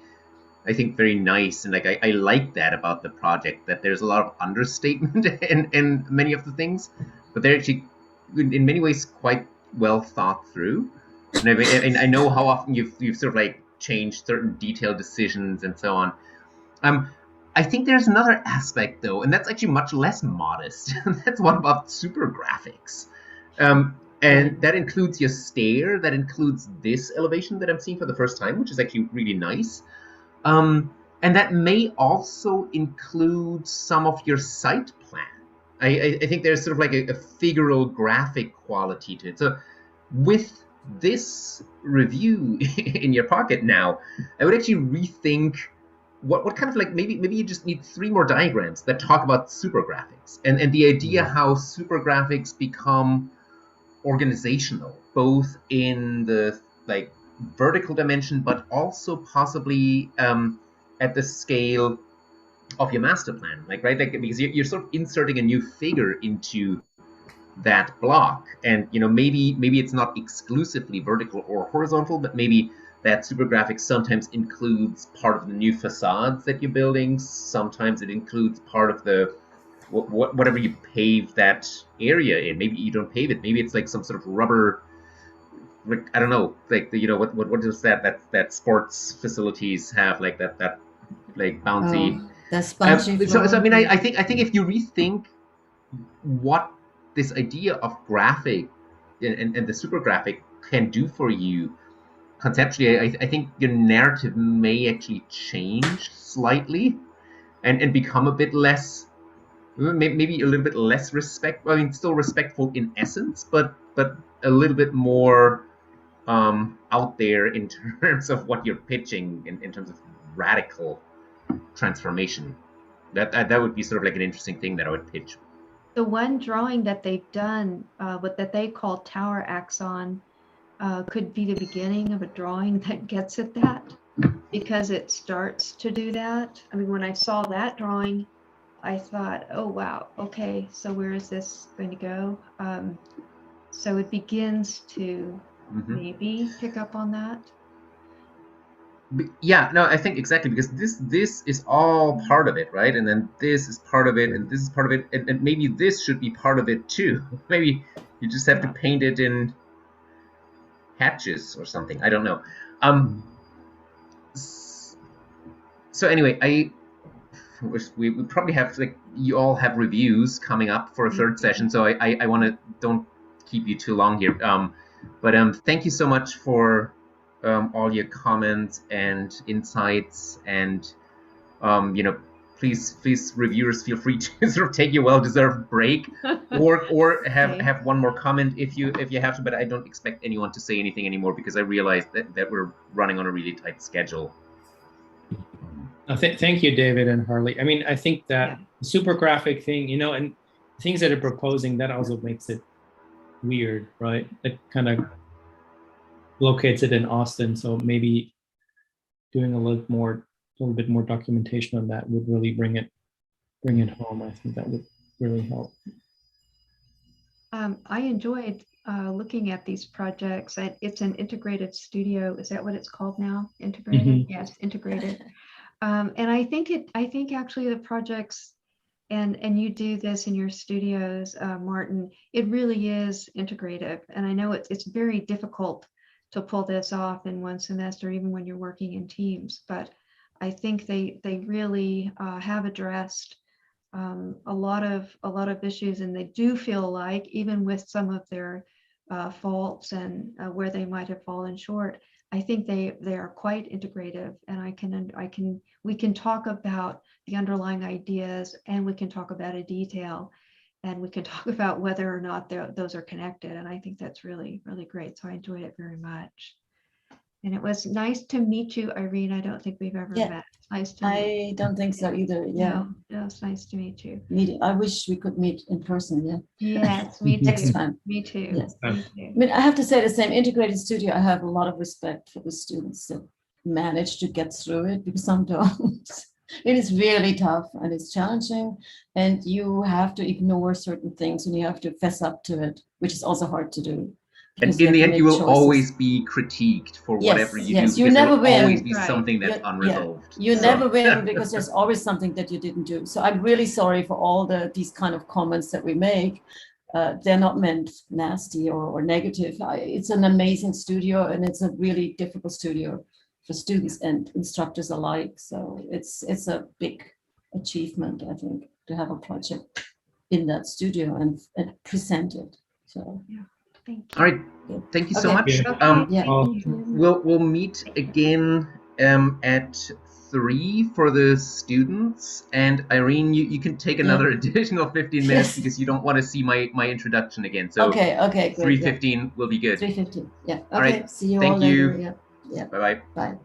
I think, very nice. And like I like that about the project, that there's a lot of understatement in many of the things, but they're actually in many ways quite well thought through. And I know how often you've sort of like changed certain detailed decisions and so on. I think there's another aspect though, and that's actually much less modest. That's one about super graphics. And that includes your stair, that includes this elevation that I'm seeing for the first time, which is actually really nice. And that may also include some of your site plan. I think there's sort of like a figural graphic quality to it. So with this review in your pocket now, I would actually rethink what kind of like maybe you just need 3 more diagrams that talk about super graphics and the idea how super graphics become organizational, both in the like vertical dimension, but also possibly at the scale of your master plan, like right, like because you're sort of inserting a new figure into that block, and you know maybe it's not exclusively vertical or horizontal, but maybe that super graphic sometimes includes part of the new facades that you're building. Sometimes it includes part of the whatever you pave that area in. Maybe you don't pave it. Maybe it's like some sort of rubber. Like, I don't know. Like you know what is that sports facilities have, like that like bouncy. Oh, the spongy So I mean floor. I think if you rethink what this idea of graphic and the super graphic can do for you conceptually, I think your narrative may actually change slightly and become a bit less, maybe a little bit less I mean, still respectful in essence, but a little bit more out there in terms of what you're pitching in terms of radical transformation. That would be sort of like an interesting thing that I would pitch. The one drawing that they've done, that they call Tower Axon, could be the beginning of a drawing that gets at that, because it starts to do that. I mean, when I saw that drawing, I thought, oh, wow, okay, so where is this going to go? So it begins to maybe pick up on that. Yeah, no, I think exactly, because this is all part of it, right? And then this is part of it, and this is part of it, and maybe this should be part of it too. Maybe you just have to paint it in hatches or something. I don't know. So anyway, I wish we probably have, like, you all have reviews coming up for a third session, so I want to don't keep you too long here. But thank you so much for all your comments and insights, and you know, please reviewers, feel free to sort of take your well-deserved break, or have one more comment if you have to, but I don't expect anyone to say anything anymore because I realize that we're running on a really tight schedule. Thank you, David and Harley. I mean, I think that super graphic thing, you know, and things that are proposing, that also makes it weird, right? It kind of locates it in Austin, so maybe doing a little bit more documentation on that would really bring it home. I think that would really help. I enjoyed looking at these projects. It's an integrated studio. Is that what it's called now? Integrated? Yes, integrated. And I think actually the projects, and you do this in your studios, Martin, it really is integrative. And I know it's very difficult to pull this off in one semester, even when you're working in teams. But I think they really have addressed a lot of issues, and they do feel like, even with some of their faults and where they might have fallen short, I think they are quite integrative, and we can talk about the underlying ideas, and we can talk about a detail, and we can talk about whether or not those are connected. And I think that's really, really great. So I enjoyed it very much. And it was nice to meet you, Irene. I don't think we've ever met. It's nice to meet you. I don't think so either. Yeah. No, it was nice to meet you. I wish we could meet in person. Yeah. Yes, me too. Next time. Me too. Yes. Me too. I mean, I have to say the same. Integrated Studio, I have a lot of respect for the students that manage to get through it, because some don't. It is really tough and it's challenging, and you have to ignore certain things and you have to fess up to it, which is also hard to do. And in the end, you will always be critiqued for whatever you do. Yes, you never win. There will always be something that's unresolved. You never win, because there's always something that you didn't do. So I'm really sorry for all these kind of comments that we make. They're not meant nasty or negative. It's an amazing studio, and it's a really difficult studio for students and instructors alike. So it's a big achievement, I think, to have a project in that studio and present it. So yeah. Thank you. All right, thank you so much. We'll meet again at 3 for the students, and Irene, you can take another additional 15 minutes because you don't want to see my introduction again. So okay, good, 3:15 will be good. 3:15, yeah. Okay, all right. See you Thank all you. later. Yeah. Bye-bye. Bye.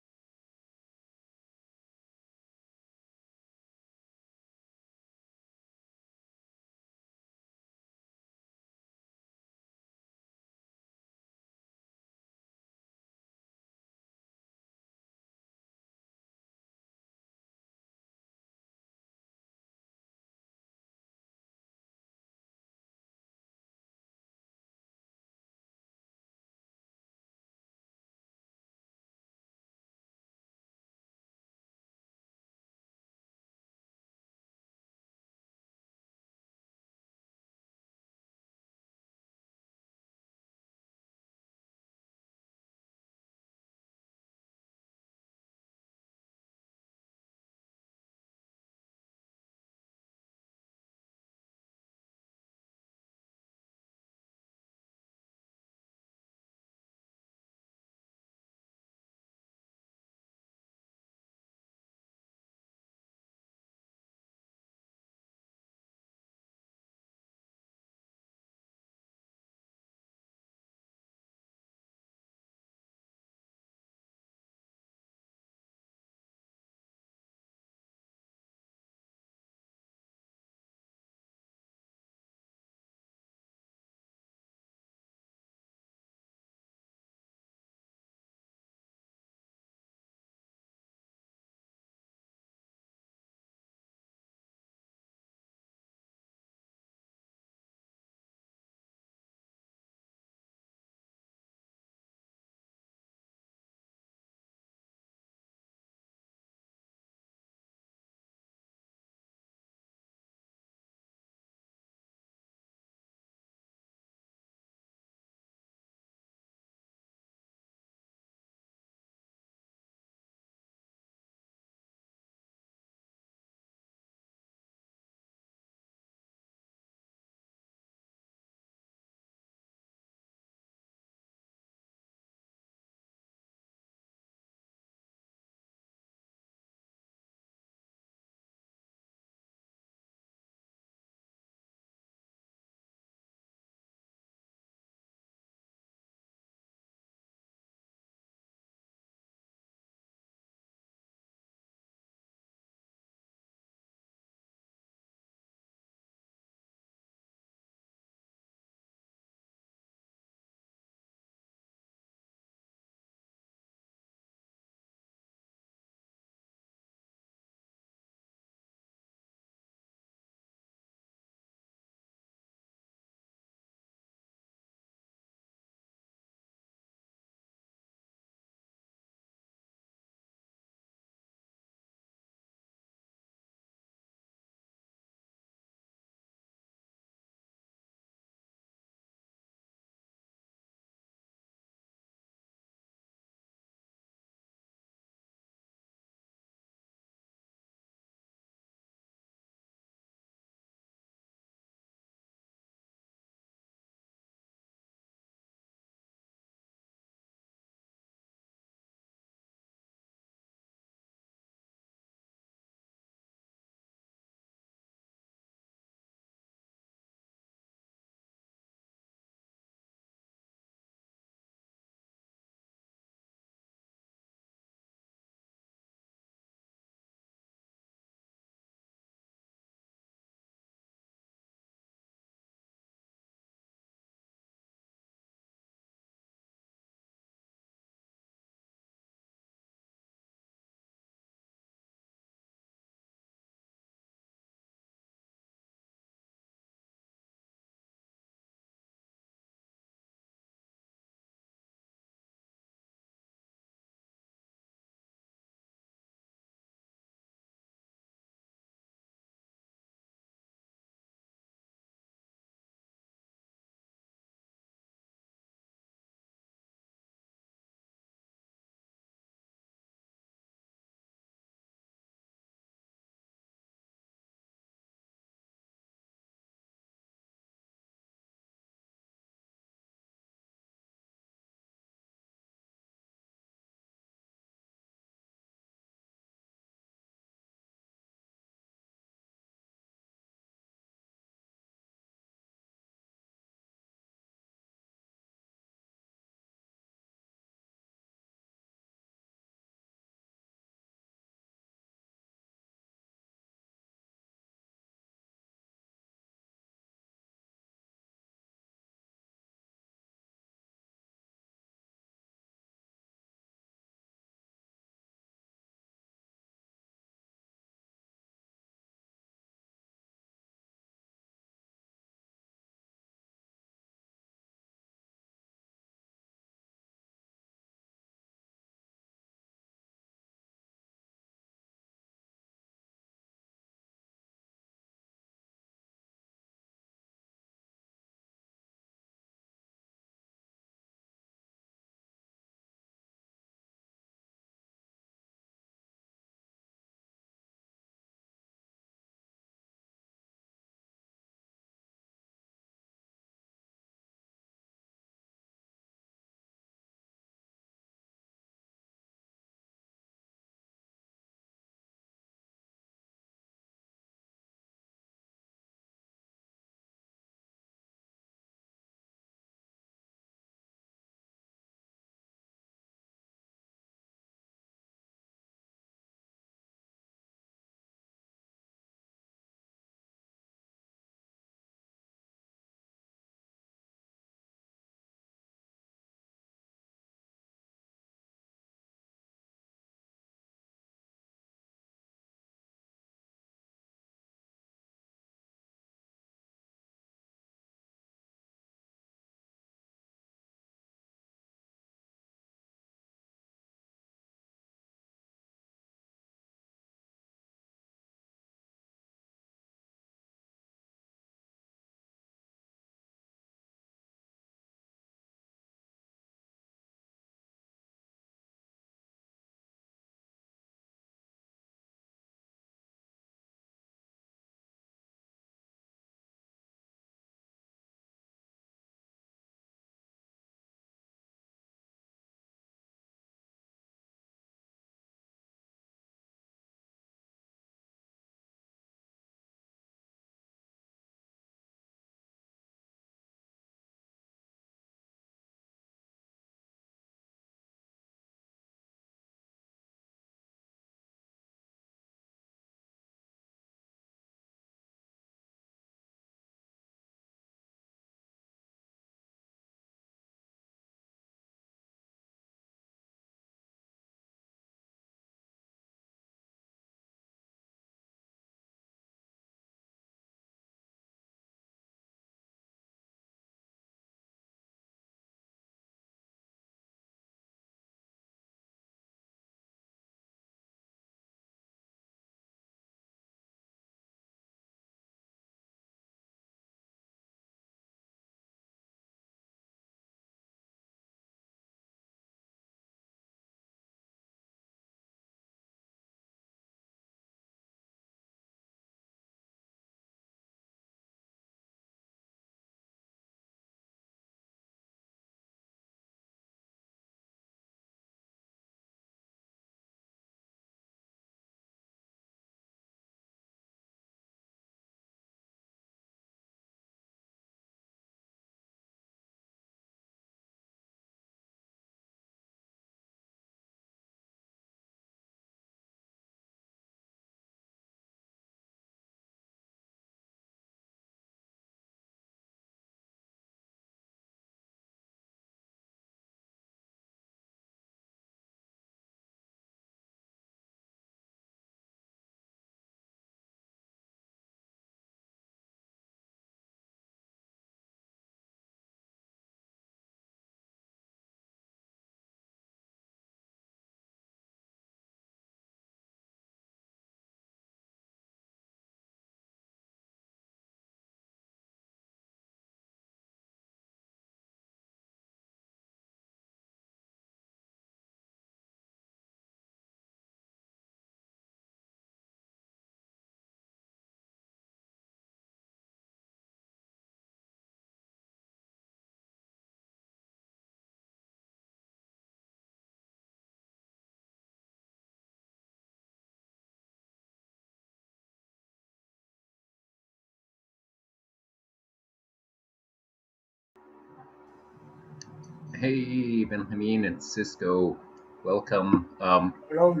Hey, Benjamin and Cisco, welcome. Hello.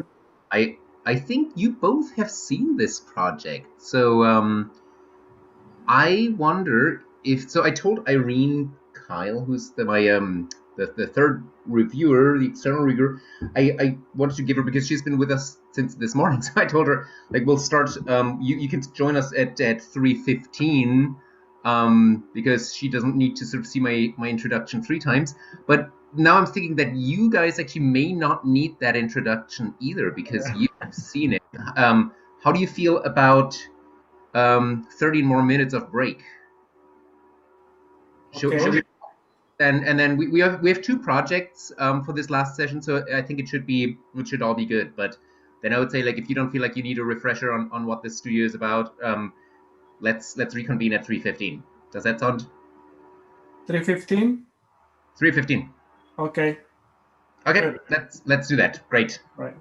I think you both have seen this project, so I wonder if so. I told Irene Kyle, who's the third reviewer, the external reviewer. I wanted to give her because she's been with us since this morning. So I told her like we'll start. You can join us at 3:15. Because she doesn't need to sort of see my introduction 3 times. But now I'm thinking that you guys actually may not need that introduction either because you've seen it. How do you feel about 30 more minutes of break? Okay. Should we, and then we have 2 projects for this last session, so I think it should all be good. But then I would say like if you don't feel like you need a refresher on what this studio is about, let's reconvene at 3:15. Does that sound? 3:15? 3:15. Okay. Okay, Good. let's do that. Great. Right.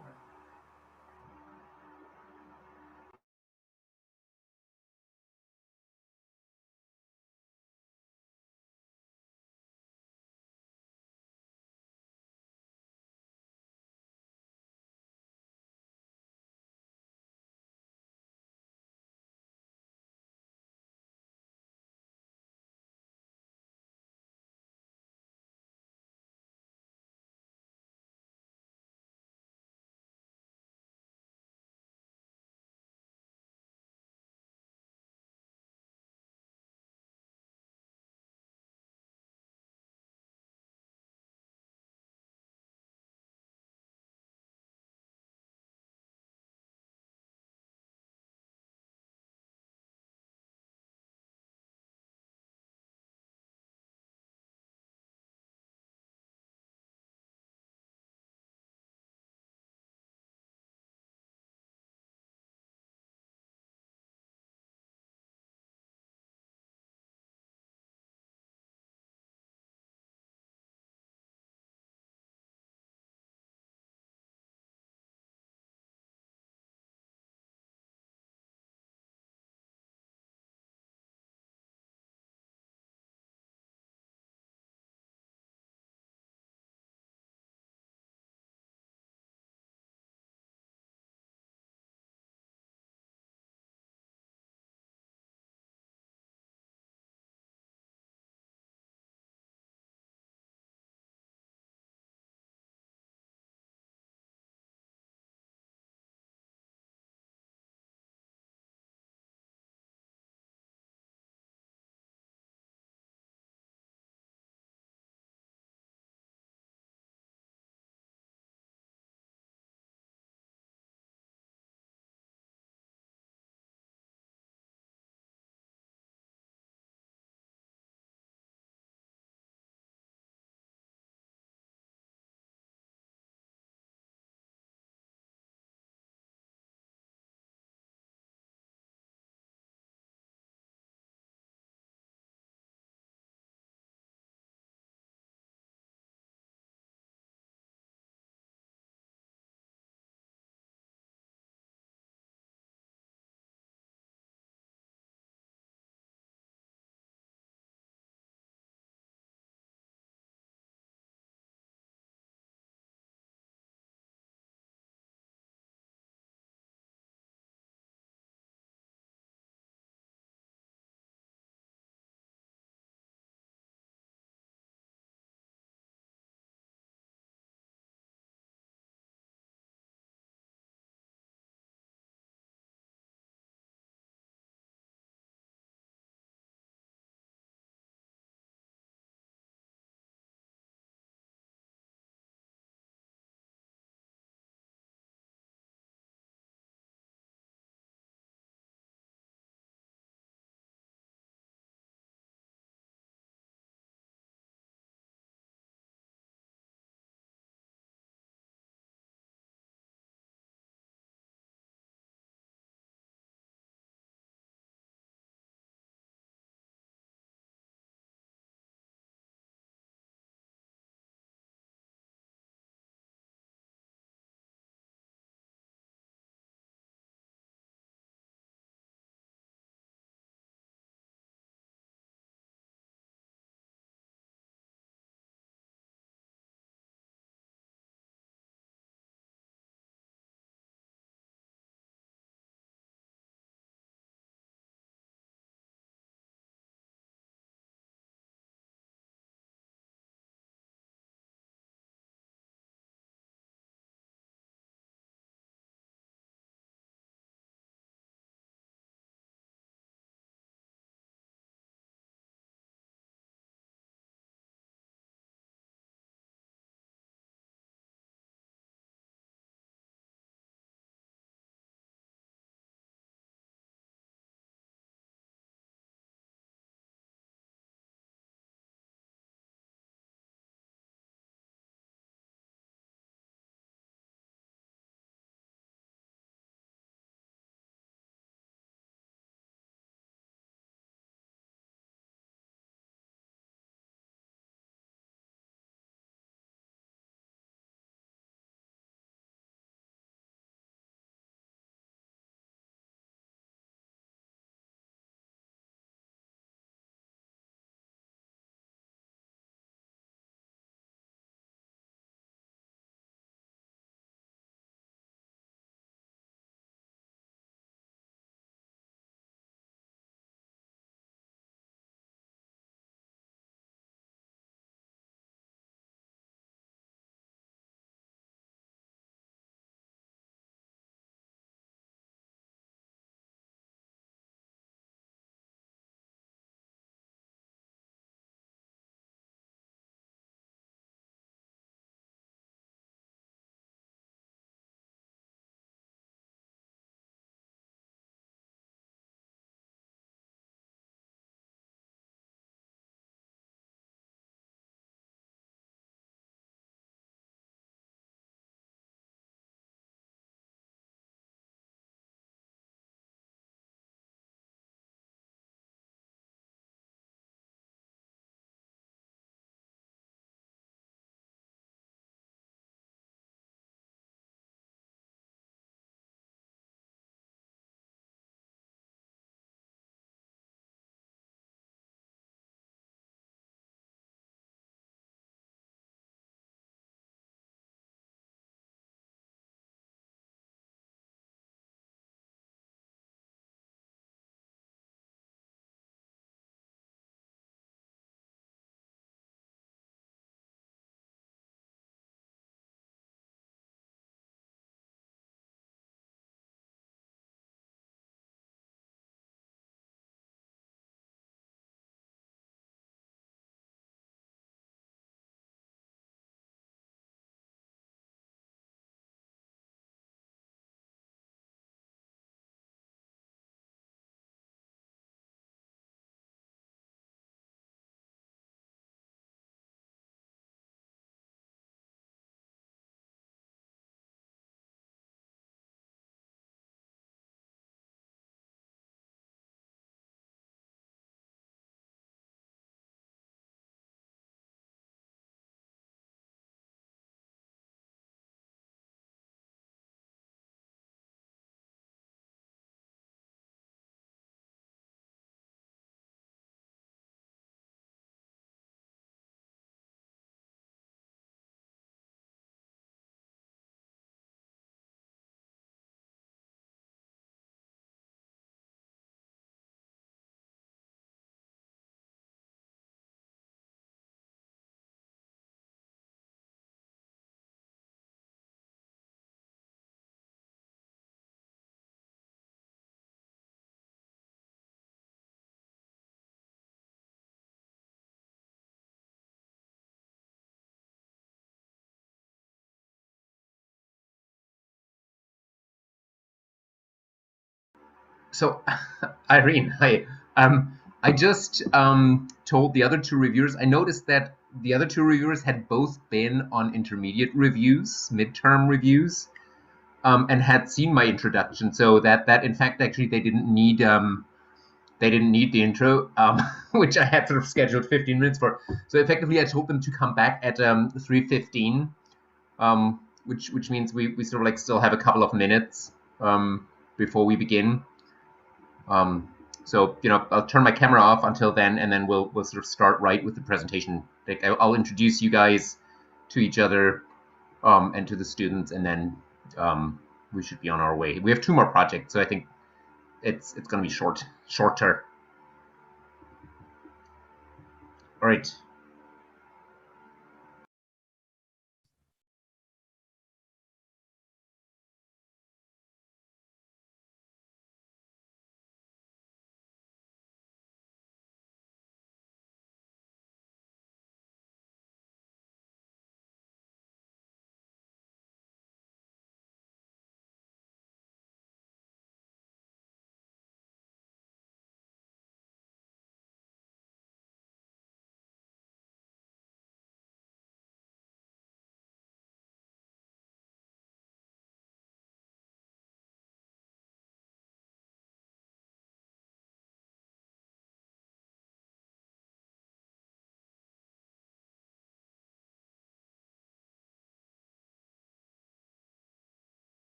So, Irene, hi. I just told the other two reviewers, I noticed that the other two reviewers had both been on intermediate reviews, midterm reviews, and had seen my introduction. So that in fact, actually, they didn't need the intro, which I had sort of scheduled 15 minutes for. So effectively, I told them to come back at 3:15, which means we sort of like still have a couple of minutes before we begin. So I'll turn my camera off until then, and then we'll sort of start right with the presentation. Like I'll introduce you guys to each other and to the students, and then we should be on our way. We have 2 more projects, so I think it's going to be shorter. All right.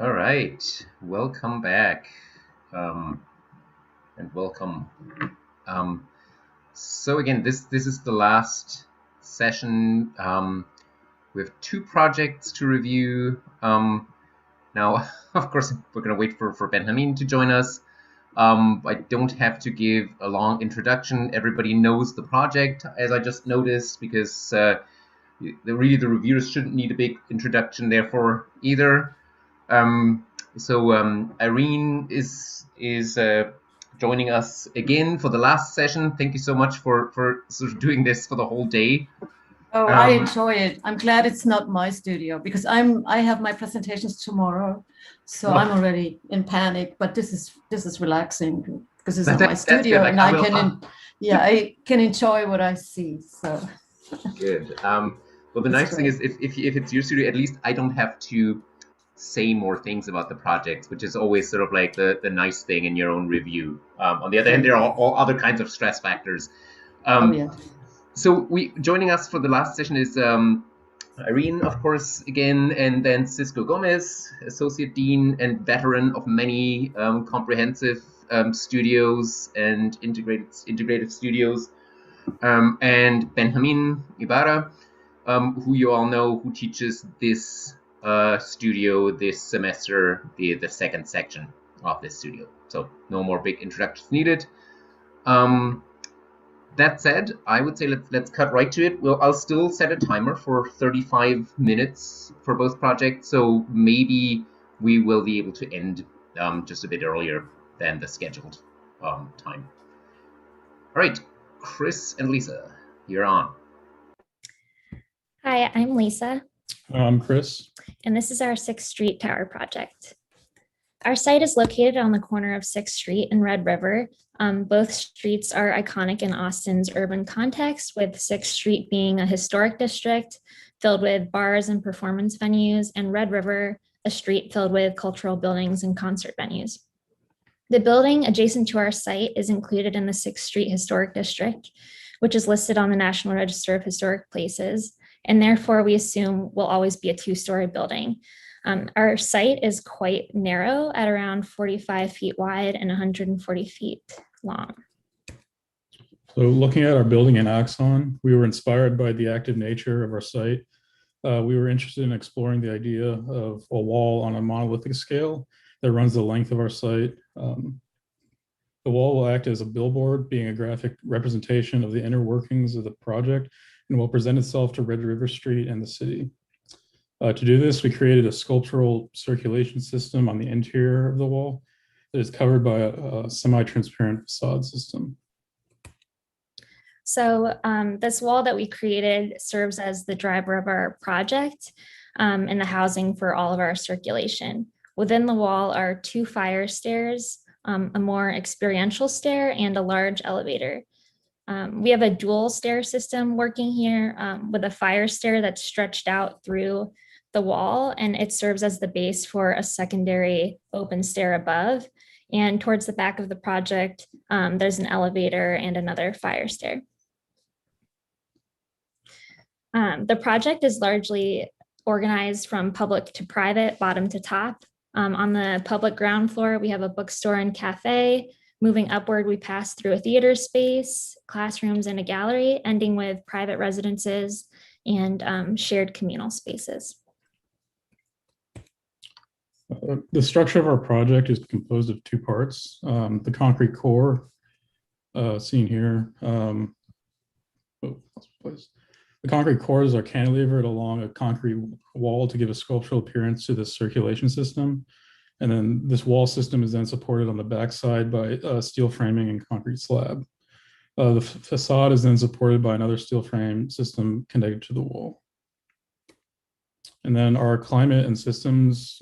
All right, welcome back, and welcome. So again, this is the last session. We have 2 projects to review. Now, of course, we're going to wait for Benjamin to join us. I don't have to give a long introduction. Everybody knows the project, as I just noticed, because really the reviewers shouldn't need a big introduction, therefore, either. So Irene is joining us again for the last session. Thank you so much for sort of doing this for the whole day. Oh, I enjoy it. I'm glad it's not my studio because I have my presentations tomorrow, so I'm already in panic. But this is relaxing because it's not my studio, and I can enjoy what I see. So good. Well, the nice thing is if it's your studio, at least I don't have to say more things about the projects, which is always sort of like the nice thing in your own review. On the other hand, there are all other kinds of stress factors. So joining us for the last session is Irene, of course, again, and then Cisco Gomez, Associate Dean and veteran of many comprehensive studios and integrative studios, and Benjamin Ibarra, who you all know, who teaches this studio this semester, the second section of this studio. So no more big introductions needed. That said, I would say let's cut right to it. I'll still set a timer for 35 minutes for both projects, so maybe we will be able to end just a bit earlier than the scheduled time. All right, Chris and Lisa, you're on. Hi, I'm Lisa. I'm Chris. And this is our 6th Street Tower project. Our site is located on the corner of 6th Street and Red River. Both streets are iconic in Austin's urban context, with 6th Street being a historic district filled with bars and performance venues, and Red River, a street filled with cultural buildings and concert venues. The building adjacent to our site is included in the 6th Street Historic District, which is listed on the National Register of Historic Places, and therefore we assume will always be a 2-story building. Our site is quite narrow at around 45 feet wide and 140 feet long. So looking at our building in Axon, we were inspired by the active nature of our site. We were interested in exploring the idea of a wall on a monolithic scale that runs the length of our site. The wall will act as a billboard, being a graphic representation of the inner workings of the project, and will present itself to Red River Street and the city. To do this, we created a sculptural circulation system on the interior of the wall that is covered by a semi-transparent facade system. So this wall that we created serves as the driver of our project and the housing for all of our circulation. Within the wall are 2 fire stairs, a more experiential stair, and a large elevator. We have a dual stair system working here with a fire stair that's stretched out through the wall, and it serves as the base for a secondary open stair above. And towards the back of the project, there's an elevator and another fire stair. The project is largely organized from public to private, bottom to top. On the public ground floor, we have a bookstore and cafe. Moving upward, we pass through a theater space, classrooms, and a gallery, ending with private residences and shared communal spaces. The structure of our project is composed of 2 parts. The concrete core, seen here. The concrete cores are cantilevered along a concrete wall to give a sculptural appearance to the circulation system. And then this wall system is then supported on the backside by steel framing and concrete slab. The facade is then supported by another steel frame system connected to the wall. And then our climate and systems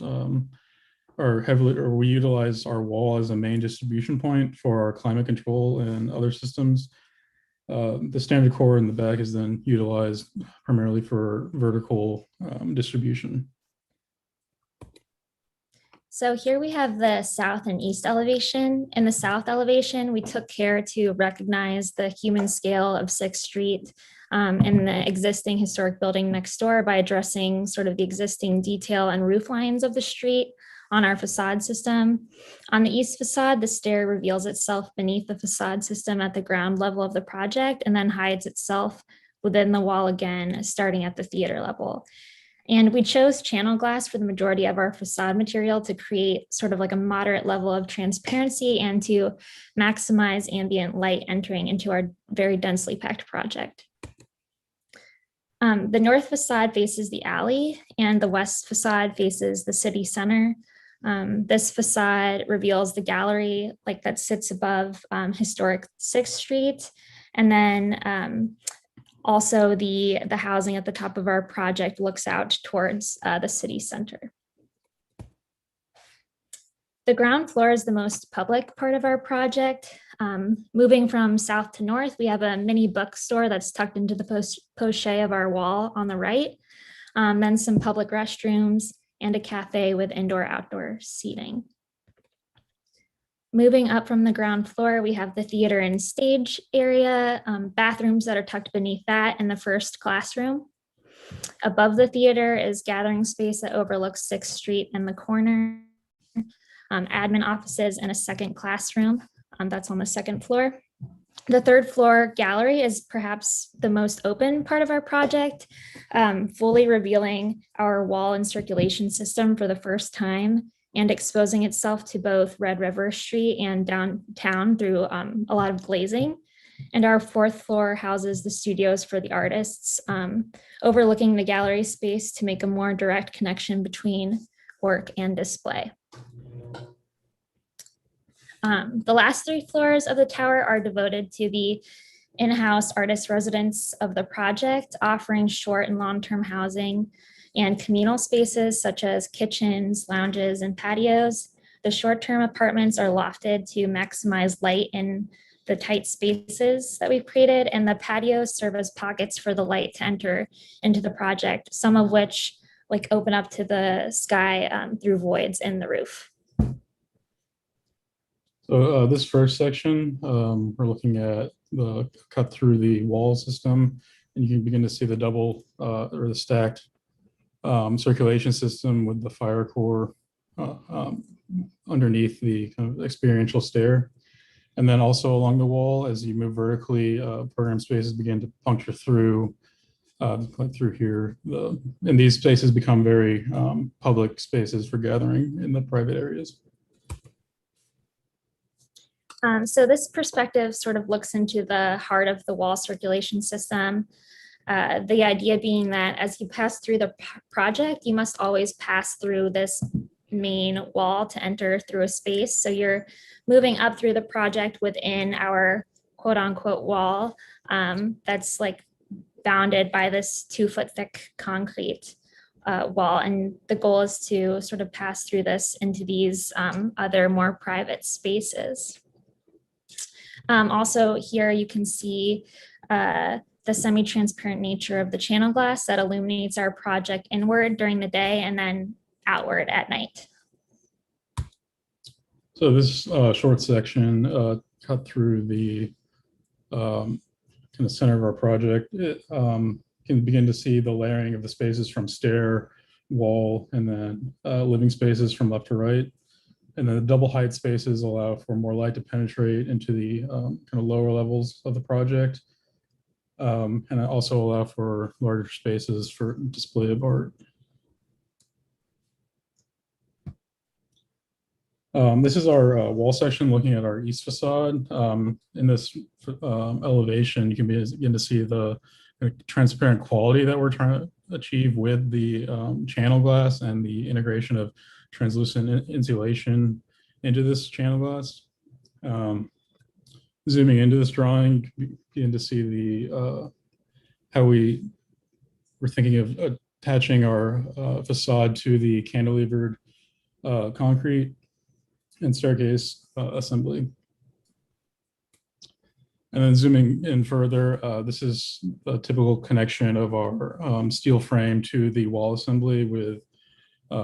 we utilize our wall as a main distribution point for our climate control and other systems. The standard core in the back is then utilized primarily for vertical distribution. So here we have the south and east elevation. In the south elevation, we took care to recognize the human scale of 6th Street and the existing historic building next door by addressing sort of the existing detail and roof lines of the street on our facade system. On the east facade, the stair reveals itself beneath the facade system at the ground level of the project and then hides itself within the wall again, starting at the theater level. And we chose channel glass for the majority of our facade material to create sort of like a moderate level of transparency and to maximize ambient light entering into our very densely packed project. The north facade faces the alley and the west facade faces the city center. This facade reveals the gallery that sits above historic 6th Street. And then also the housing at the top of our project looks out towards the city center. The ground floor is the most public part of our project. Moving from south to north, we have a mini bookstore that's tucked into the poche of our wall on the right, then some public restrooms and a cafe with indoor-outdoor seating. Moving up from the ground floor, we have the theater and stage area, bathrooms that are tucked beneath that, and the first classroom. Above the theater is gathering space that overlooks 6th Street and the corner, admin offices, and a second classroom that's on the 2nd floor. The third floor gallery is perhaps the most open part of our project, fully revealing our wall and circulation system for the first time and exposing itself to both Red River Street and downtown through a lot of glazing. And our fourth floor houses the studios for the artists, overlooking the gallery space to make a more direct connection between work and display. The last 3 floors of the tower are devoted to the in-house artist residence of the project, offering short and long-term housing and communal spaces such as kitchens, lounges, and patios. The short-term apartments are lofted to maximize light in the tight spaces that we've created, and the patios serve as pockets for the light to enter into the project, some of which open up to the sky through voids in the roof. So this first section, we're looking at the cut through the wall system, and you can begin to see the double or the stacked circulation system with the fire core underneath the kind of experiential stair. And then also along the wall, as you move vertically, program spaces begin to puncture through through here. And these spaces become very public spaces for gathering in the private areas. So this perspective sort of looks into the heart of the wall circulation system. The idea being that as you pass through the project, you must always pass through this main wall to enter through a space. So you're moving up through the project within our quote unquote wall that's bounded by this 2-foot thick concrete wall. And the goal is to sort of pass through this into these other more private spaces. Also here you can see the semi-transparent nature of the channel glass that illuminates our project inward during the day and then outward at night. So this short section cut through the kind of center of our project. It can begin to see the layering of the spaces from stair, wall, and then living spaces from left to right. And then the double height spaces allow for more light to penetrate into the kind of lower levels of the project. And also allow for larger spaces for display of art. This is our wall section looking at our east facade. In this elevation, you can begin to see the transparent quality that we're trying to achieve with the channel glass and the integration of translucent insulation into this channel glass. Zooming into this drawing, you can begin to see the how we're thinking of attaching our facade to the cantilevered concrete and staircase assembly. And then zooming in further, this is a typical connection of our steel frame to the wall assembly with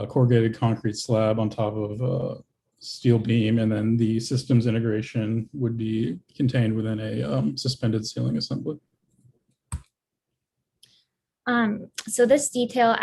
corrugated concrete slab on top of steel beam, and then the systems integration would be contained within a suspended ceiling assembly. So this detail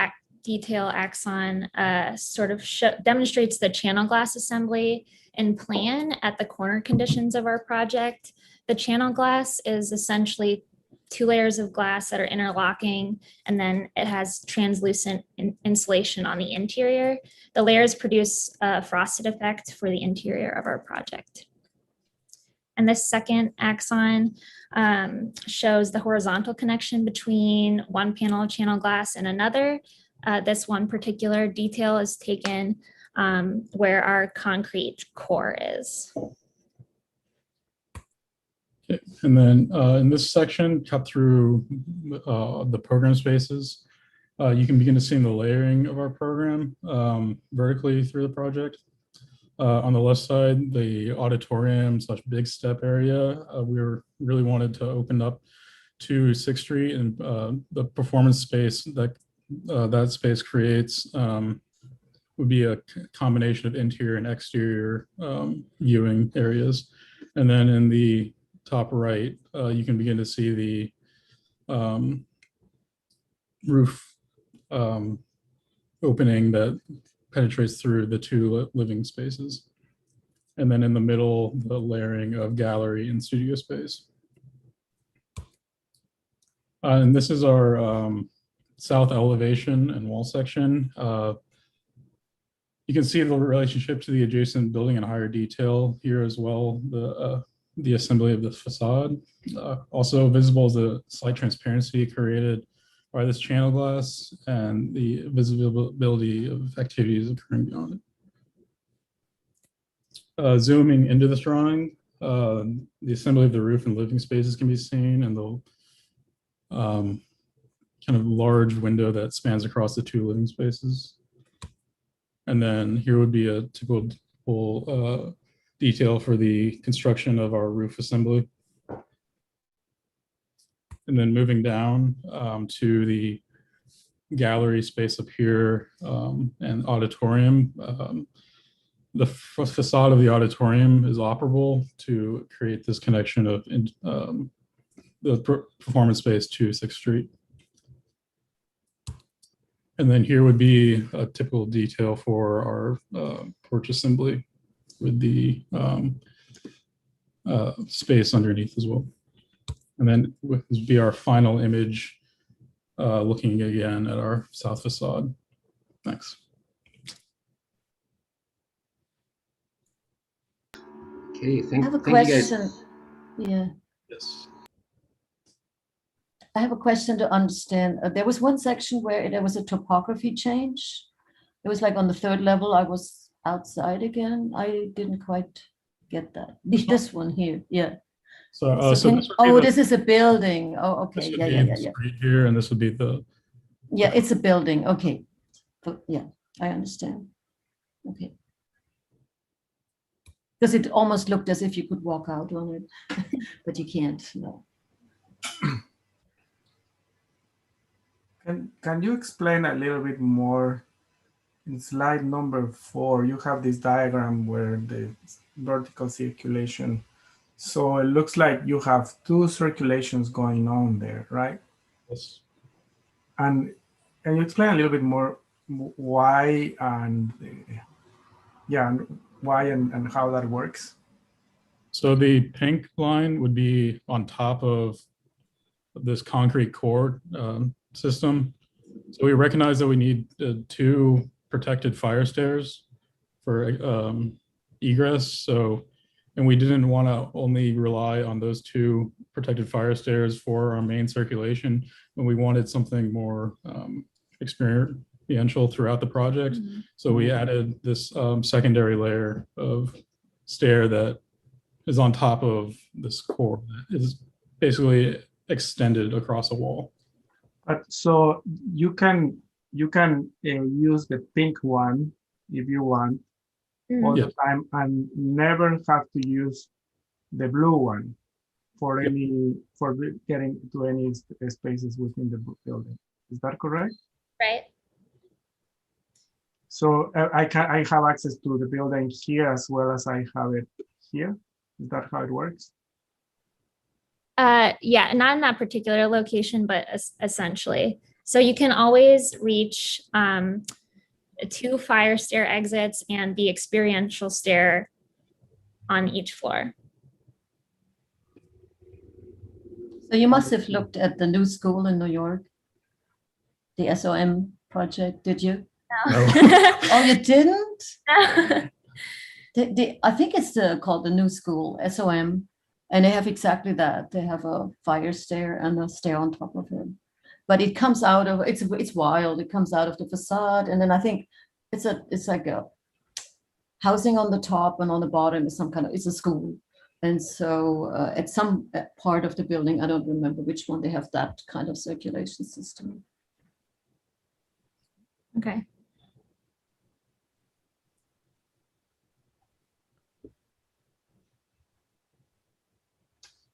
axon sort of demonstrates the channel glass assembly and plan at the corner conditions of our project. The channel glass is essentially 2 layers of glass that are interlocking, and then it has translucent insulation on the interior. The layers produce a frosted effect for the interior of our project. And this second axon shows the horizontal connection between one panel of channel glass and another. This one particular detail is taken where our concrete core is. Okay. And then in this section, cut through the program spaces, you can begin to see the layering of our program vertically through the project. On the left side, the auditorium / big step area, we really wanted to open up to 6th Street, and the performance space that that space creates would be a combination of interior and exterior viewing areas. And then in the top right, you can begin to see the roof opening that penetrates through the 2 living spaces. And then in the middle, the layering of gallery and studio space. And this is our south elevation and wall section. You can see the relationship to the adjacent building in higher detail here as well. The assembly of the facade. Also visible is the slight transparency created by this channel glass and the visibility of activities occurring beyond it. Zooming into this drawing, the assembly of the roof and living spaces can be seen, and the kind of large window that spans across the two living spaces. And then here would be a typical detail for the construction of our roof assembly. And then moving down to the gallery space up here and auditorium. The facade of the auditorium is operable to create this connection of the performance space to 6th Street. And then here would be a typical detail for our porch assembly with the space underneath as well. And then this would be our final image looking again at our south facade. Thanks. Okay, I have a thank you guys. question. Yeah. Yes. I have a question to understand. There was one section where there was a topography change. It was like on the 3rd level. I was outside again. I didn't quite get that. This one here, yeah. So this this is a building. Oh, okay. Yeah. Street here, and this would be the. Yeah, it's a building. Okay. Yeah, I understand. Okay. Because it almost looked as if you could walk out on it, but you can't. No. Can you explain a little bit more? In slide number 4, you have this diagram where the vertical circulation. So it looks like you have 2 circulations going on there, right? Yes. And can you explain a little bit more why and why and how that works? So the pink line would be on top of this concrete core system. So we recognize that we need 2 protected fire stairs for egress. So, and we didn't want to only rely on those 2 protected fire stairs for our main circulation, when we wanted something more experiential throughout the project. Mm-hmm. So we added this secondary layer of stair that is on top of this core that is basically extended across a wall. So you can use the pink one if you want all the time, and never have to use the blue one for getting to any spaces within the building. Is that correct? Right. So I have access to the building here as well as I have it here. Is that how it works? Yeah, not in that particular location, but essentially. So you can always reach 2 fire stair exits and the experiential stair on each floor. So you must have looked at the new school in New York, the SOM project, did you? No. Oh, you didn't? No. I think it's called the new school, SOM. And they have exactly that. They have a fire stair and a stair on top of it. But it comes out of, it's wild. It comes out of the facade. And then I think it's like a housing on the top, and on the bottom is it's a school. And so at some part of the building, I don't remember which one, they have that kind of circulation system. Okay.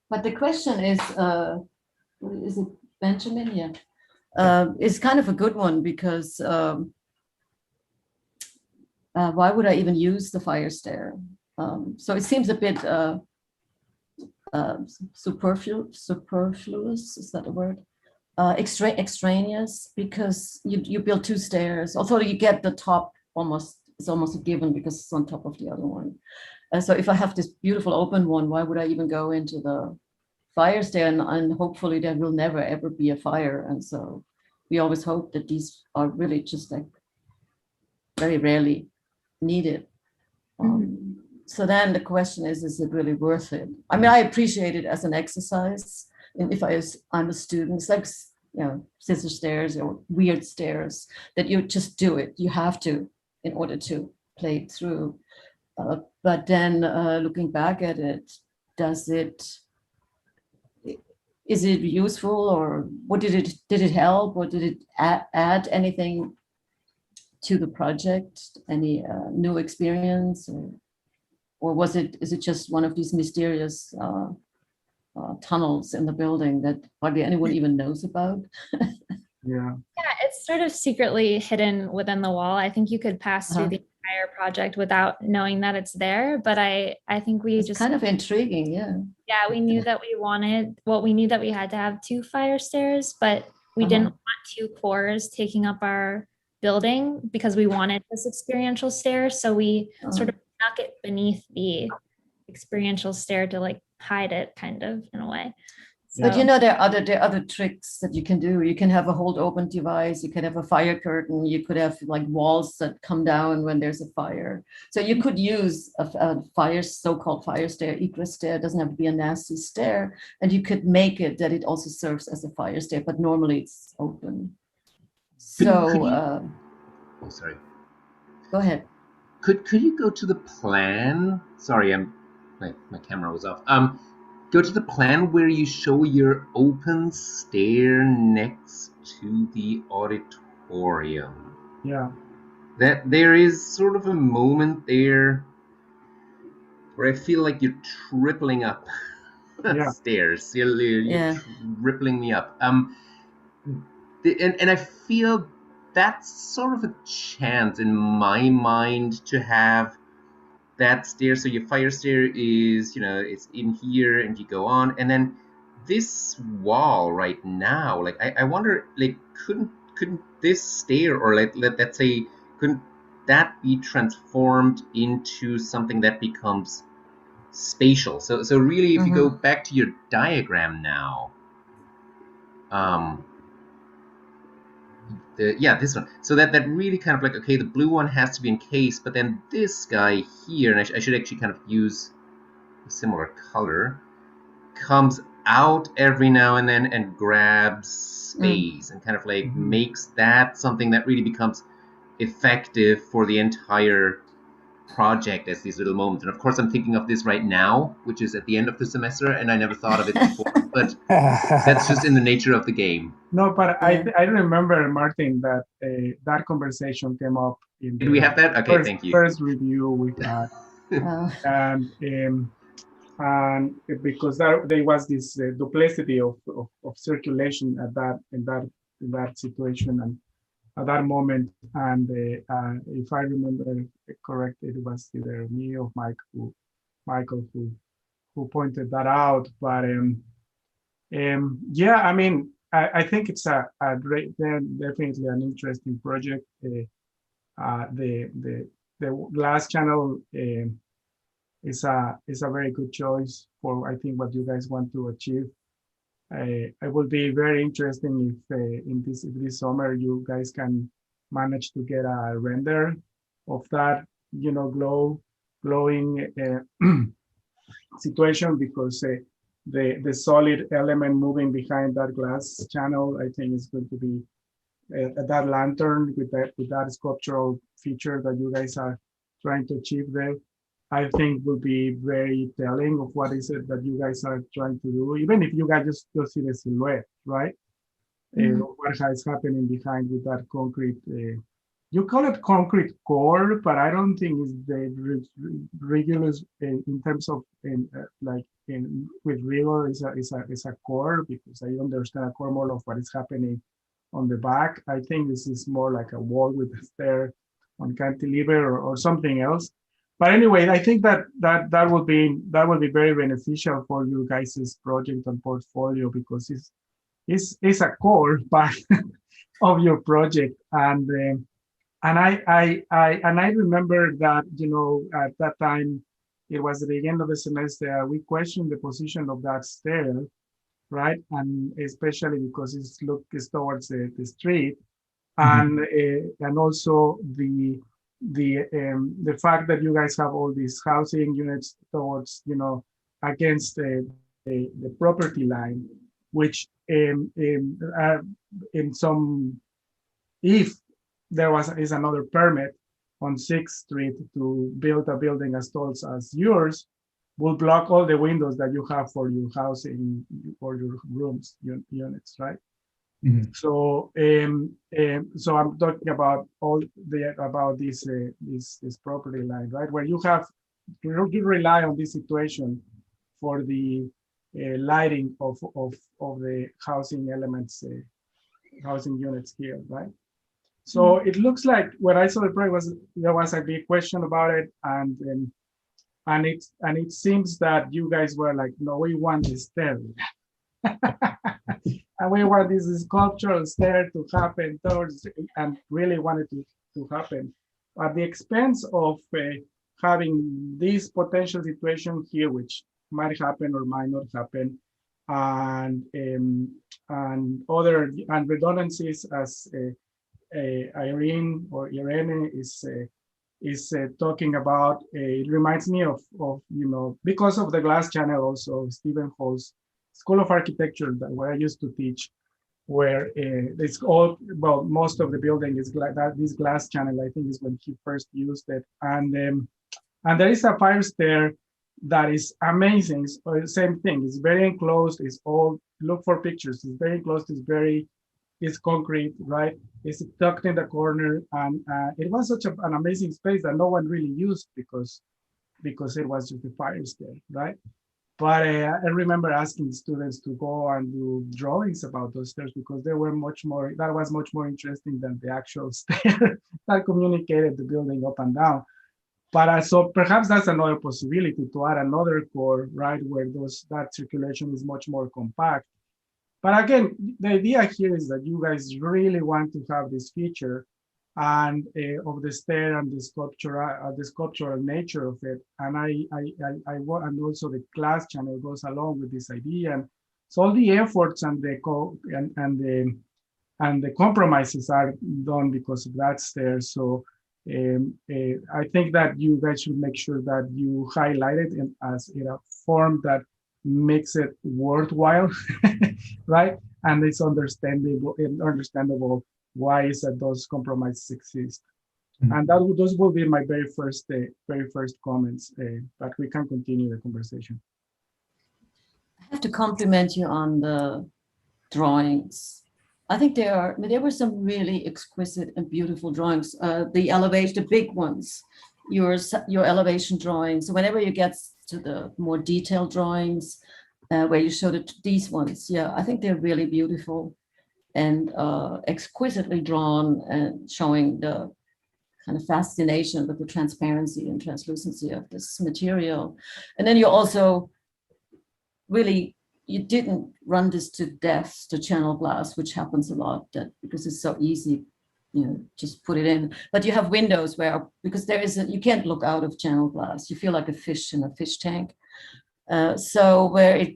But the question is it Benjamin? Yeah. It's kind of a good one, because why would I even use the fire stair? So it seems a bit superfluous, is that a word? Extraneous, because you build 2 stairs, although you get the top it's almost a given because it's on top of the other one. So if I have this beautiful open one, why would I even go into the fire stair, and hopefully there will never ever be a fire. And so we always hope that these are really just like very rarely needed. So then the question is it really worth it? I mean, I appreciate it as an exercise. And if I'm a student, it's like, you know, scissor stairs or weird stairs that you just do it. You have to in order to play it through. But then looking back at it, is it useful, or what did it help, or did it add anything to the project? Any new experience, or is it just one of these mysterious tunnels in the building that hardly anyone even knows about? Yeah, it's sort of secretly hidden within the wall. I think you could pass through the entire project without knowing that it's there, but I think it's just kind of intriguing. Yeah, we knew that we knew that we had to have 2 fire stairs, but we didn't want 2 cores taking up our building because we wanted this experiential stair. So we sort of snuck it beneath the experiential stair to like hide it, kind of, in a way. So, but you know, there are other tricks that you can do. You can have a hold open device. You could have a fire curtain. You could have like walls that come down when there's a fire. So you could use a so-called fire stair, egress stair. It doesn't have to be a nasty stair, and you could make it that it also serves as a fire stair, but normally it's open. So, sorry. Go ahead. Could you go to the plan? Sorry, my camera was off. Go to the plan where you show your open stair next to the auditorium. Yeah. That there is sort of a moment there where I feel like you're tripling up stairs. You're tripling me up. And I feel that's sort of a chance in my mind to have that stair. So your fire stair is, it's in here and you go on, and then this wall right now, like I wonder, like couldn't this stair, or let's say, couldn't that be transformed into something that becomes spatial? So really, if you go back to your diagram now, this one. So that really kind of like, okay, the blue one has to be encased, but then this guy here, and I should actually kind of use a similar color, comes out every now and then and grabs space and kind of like makes that something that really becomes effective for the entire project as these little moments. And of course, I'm thinking of this right now, which is at the end of the semester, and I never thought of it before, but that's just in the nature of the game. No, but I remember, Martin, that that conversation came up in Did we have that? Okay, thank you. First review we had, and because there was this duplicity of circulation at in that situation and at that moment, and if I remember correct, it was either me or Michael who pointed that out. But yeah, I mean, I think it's a great, definitely an interesting project. The glass channel is a very good choice for, I think, what you guys want to achieve. It will be very interesting if in this summer you guys can manage to get a render of that, glowing situation, because the solid element moving behind that glass channel, I think, is going to be that lantern with that sculptural feature that you guys are trying to achieve there. I think will be very telling of what is it that you guys are trying to do, even if you guys just see the silhouette, right? What is happening behind with that concrete. You call it concrete core, but I don't think it's the regular in terms of with rigor is a core, because I understand a core more of what is happening on the back. I think this is more like a wall with a stair on cantilever or something else. But anyway, I think that will be very beneficial for you guys' project and portfolio, because it's a core part of your project. And I remember that, at that time, it was at the end of the semester, we questioned the position of that stair, right? And especially because it's towards the street, and also the fact that you guys have all these housing units towards, against the property line, which in some, if there is another permit on 6th Street to build a building as tall as yours, will block all the windows that you have for your housing or your rooms units, right? So, so I'm talking about this property line, right? Where you rely on this situation for the lighting of the housing elements, housing units here, right? So it looks like when I saw the project there was a big question about it, and it seems that you guys were like, no, we want this stair. And we want this sculptural stair to happen towards, and really wanted to happen at the expense of having this potential situation here, which might happen or might not happen, and redundancies, as Irene is talking about. It reminds me of because of the glass channel, also Stephen Hall's School of Architecture, where I used to teach, where it's all, well, most of the building is this glass channel, I think, is when he first used it. And there is a fire stair that is amazing. So same thing, it's very enclosed, it's all, look for pictures, it's very enclosed, it's concrete, right? It's tucked in the corner, and it was such an amazing space that no one really used because it was just a fire stair, right? But I remember asking students to go and do drawings about those stairs because they were that was much more interesting than the actual stair that communicated the building up and down. But so perhaps that's another possibility, to add another core, right, where that circulation is much more compact. But again, the idea here is that you guys really want to have this feature and of the stair and the sculptural nature of it, and and also the glass channel goes along with this idea, and so all the efforts and the compromises are done because of that stair. So I think that you guys should make sure that you highlight it as in a form that makes it worthwhile, right? And it's understandable why is that those compromises exist. And those will be my very first comments, but we can continue the conversation. I have to compliment you on the drawings. I think there were some really exquisite and beautiful drawings. The elevation, the big ones, your elevation drawings. Whenever you get to the more detailed drawings, where you showed these ones, yeah, I think they're really beautiful and exquisitely drawn, and showing the kind of fascination with the transparency and translucency of this material. And then you also really, you didn't run this to death, to channel glass, which happens a lot, because it's so easy, just put it in. But you have windows where, because you can't look out of channel glass. You feel like a fish in a fish tank. So where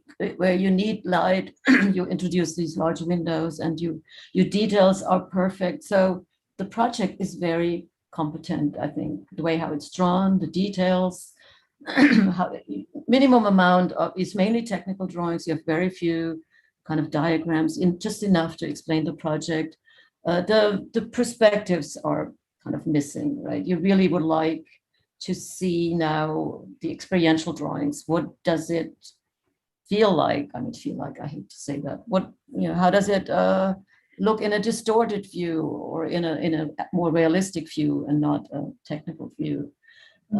you need light, you introduce these large windows, and your details are perfect. So the project is very competent, I think, the way how it's drawn, the details, minimum amount of, it's mainly technical drawings. You have very few kind of diagrams, just enough to explain the project. The perspectives are kind of missing, right? You really would like to see now the experiential drawings. What does it feel like? I hate to say that. How does it look in a distorted view, or in a more realistic view, and not a technical view?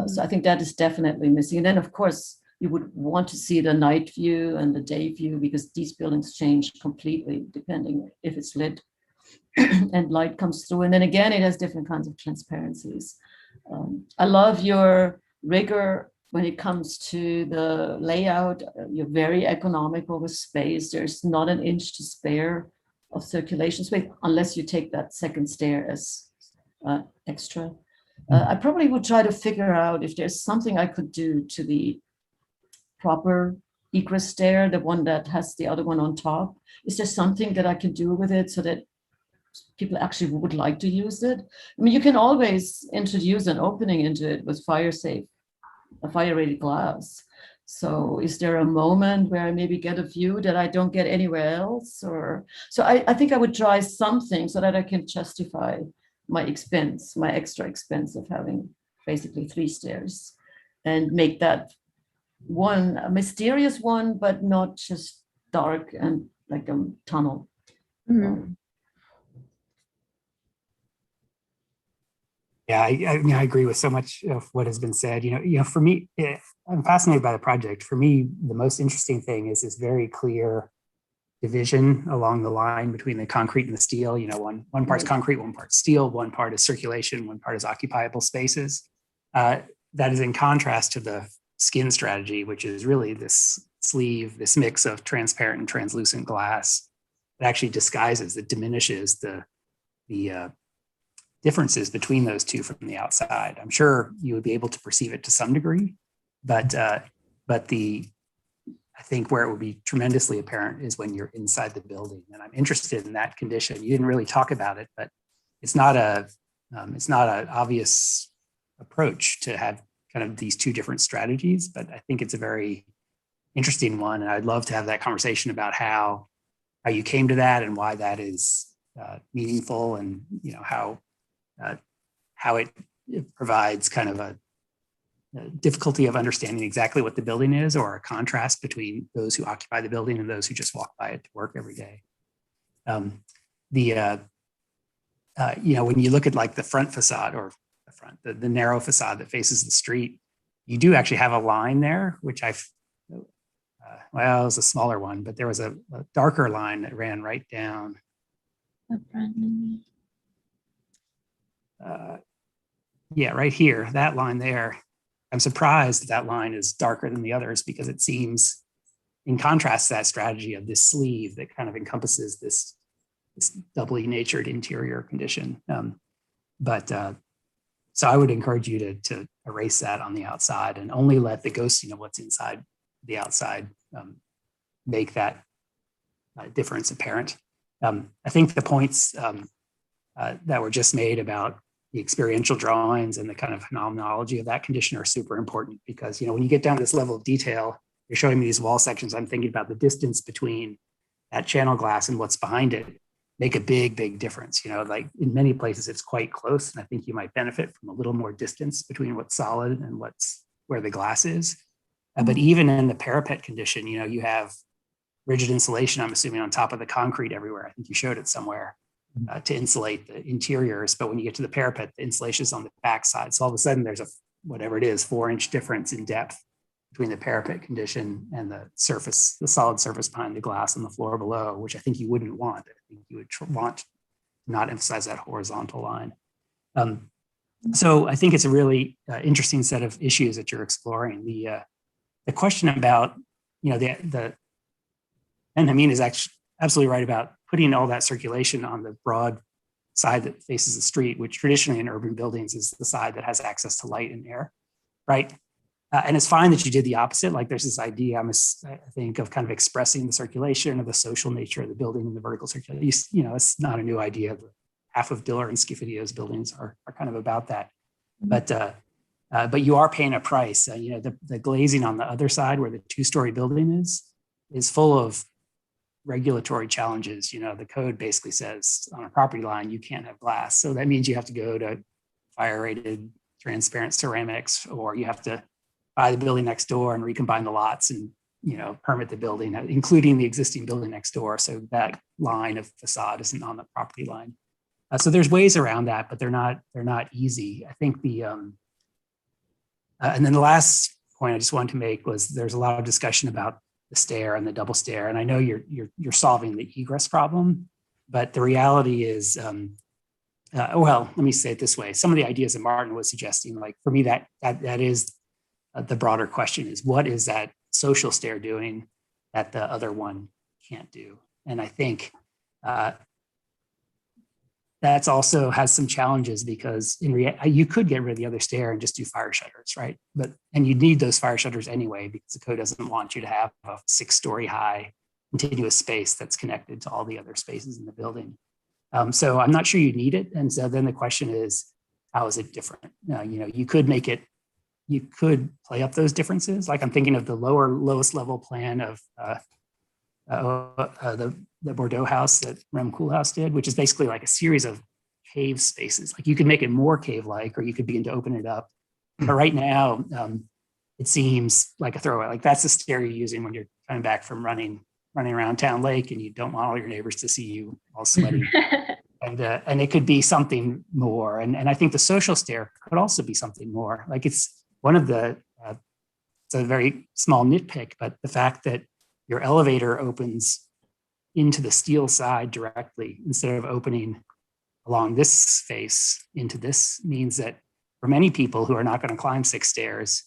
So I think that is definitely missing. And then, of course, you would want to see the night view and the day view, because these buildings change completely depending if it's lit and light comes through. And then again, it has different kinds of transparencies. I love your rigor when it comes to the layout. You're very economical with space. There's not an inch to spare of circulation space, unless you take that second stair as extra. I probably would try to figure out if there's something I could do to the proper egress stair, the one that has the other one on top? Is there something that I can do with it so that people actually would like to use it? I mean, you can always introduce an opening into it with a fire-rated glass. So is there a moment where I maybe get a view that I don't get anywhere else? Or so I think I would try something so that I can justify my expense, my extra expense of having basically 3 stairs, and make that one a mysterious one, but not just dark and like a tunnel. Yeah, I mean, I agree with so much of what has been said. For me, I'm fascinated by the project. For me, the most interesting thing is this very clear division along the line between the concrete and the steel. One part's concrete, one part's steel, one part is circulation, one part is occupiable spaces. That is in contrast to the skin strategy, which is really this sleeve, this mix of transparent and translucent glass that actually disguises, that diminishes the differences between those two from the outside. I'm sure you would be able to perceive it to some degree, but I think where it would be tremendously apparent is when you're inside the building. And I'm interested in that condition. You didn't really talk about it, but it's not an obvious approach to have kind of these two different strategies, but I think it's a very interesting one. And I'd love to have that conversation about how you came to that and why that is meaningful, and how it provides kind of a difficulty of understanding exactly what the building is, or a contrast between those who occupy the building and those who just walk by it to work every day. When you look at like the front facade, or the narrow facade that faces the street, you do actually have a line there, which it was a smaller one, but there was a darker line that ran right down. Right here, that line there. I'm surprised that line is darker than the others, because it seems in contrast to that strategy of this sleeve that kind of encompasses this doubly natured interior condition. So I would encourage you to erase that on the outside and only let the ghosting of what's inside the outside make that difference apparent. I think the points that were just made about the experiential drawings and the kind of phenomenology of that condition are super important, because when you get down to this level of detail, you're showing me these wall sections. I'm thinking about the distance between that channel glass and what's behind it make a big difference. Like in many places it's quite close, and I think you might benefit from a little more distance between what's solid and where the glass is. But even in the parapet condition, you have rigid insulation, I'm assuming, on top of the concrete everywhere. I think you showed it somewhere. To insulate the interiors, but when you get to the parapet, the insulation is on the backside. So all of a sudden there's a, whatever it is, 4-inch difference in depth between the parapet condition and the surface, the solid surface behind the glass on the floor below, which I think you wouldn't want. I think you would want to not emphasize that horizontal line. So I think it's a really interesting set of issues that you're exploring. The question about, and Hameen is actually absolutely right about putting all that circulation on the broad side that faces the street, which traditionally in urban buildings is the side that has access to light and air, right? And it's fine that you did the opposite. Like there's this idea, I think, of kind of expressing the circulation of the social nature of the building and the vertical circulation. It's not a new idea. Half of Diller and Schifidio's buildings are kind of about that. But you are paying a price. The glazing on the other side where the 2-story building is full of regulatory challenges. The code basically says on a property line, you can't have glass. So that means you have to go to fire-rated transparent ceramics, or you have to buy the building next door and recombine the lots and, permit the building, including the existing building next door. So that line of facade isn't on the property line. So there's ways around that, but they're not easy. I think and then the last point I just wanted to make was there's a lot of discussion about the stair and the double stair. And I know you're solving the egress problem, but the reality is, let me say it this way. Some of the ideas that Martin was suggesting, like for me, that is the broader question is, what is that social stair doing that the other one can't do? And I think that's also has some challenges because you could get rid of the other stair and just do fire shutters, right? And you need those fire shutters anyway because the code doesn't want you to have a 6-story high continuous space that's connected to all the other spaces in the building. So I'm not sure you need it. And so then the question is, how is it different? You could make it, you could play up those differences. Like I'm thinking of the lowest level plan of the Bordeaux house that Rem Koolhaas did, which is basically like a series of cave spaces. Like you could make it more cave-like, or you could begin to open it up. But right now, it seems like a throwaway. Like that's the stair you're using when you're coming back from running around Town Lake, and you don't want all your neighbors to see you all sweaty. And it could be something more. And I think the social stair could also be something more. Like it's one of the, it's a very small nitpick, but the fact that your elevator opens into the steel side directly instead of opening along this face into this means that for many people who are not going to climb 6 stairs,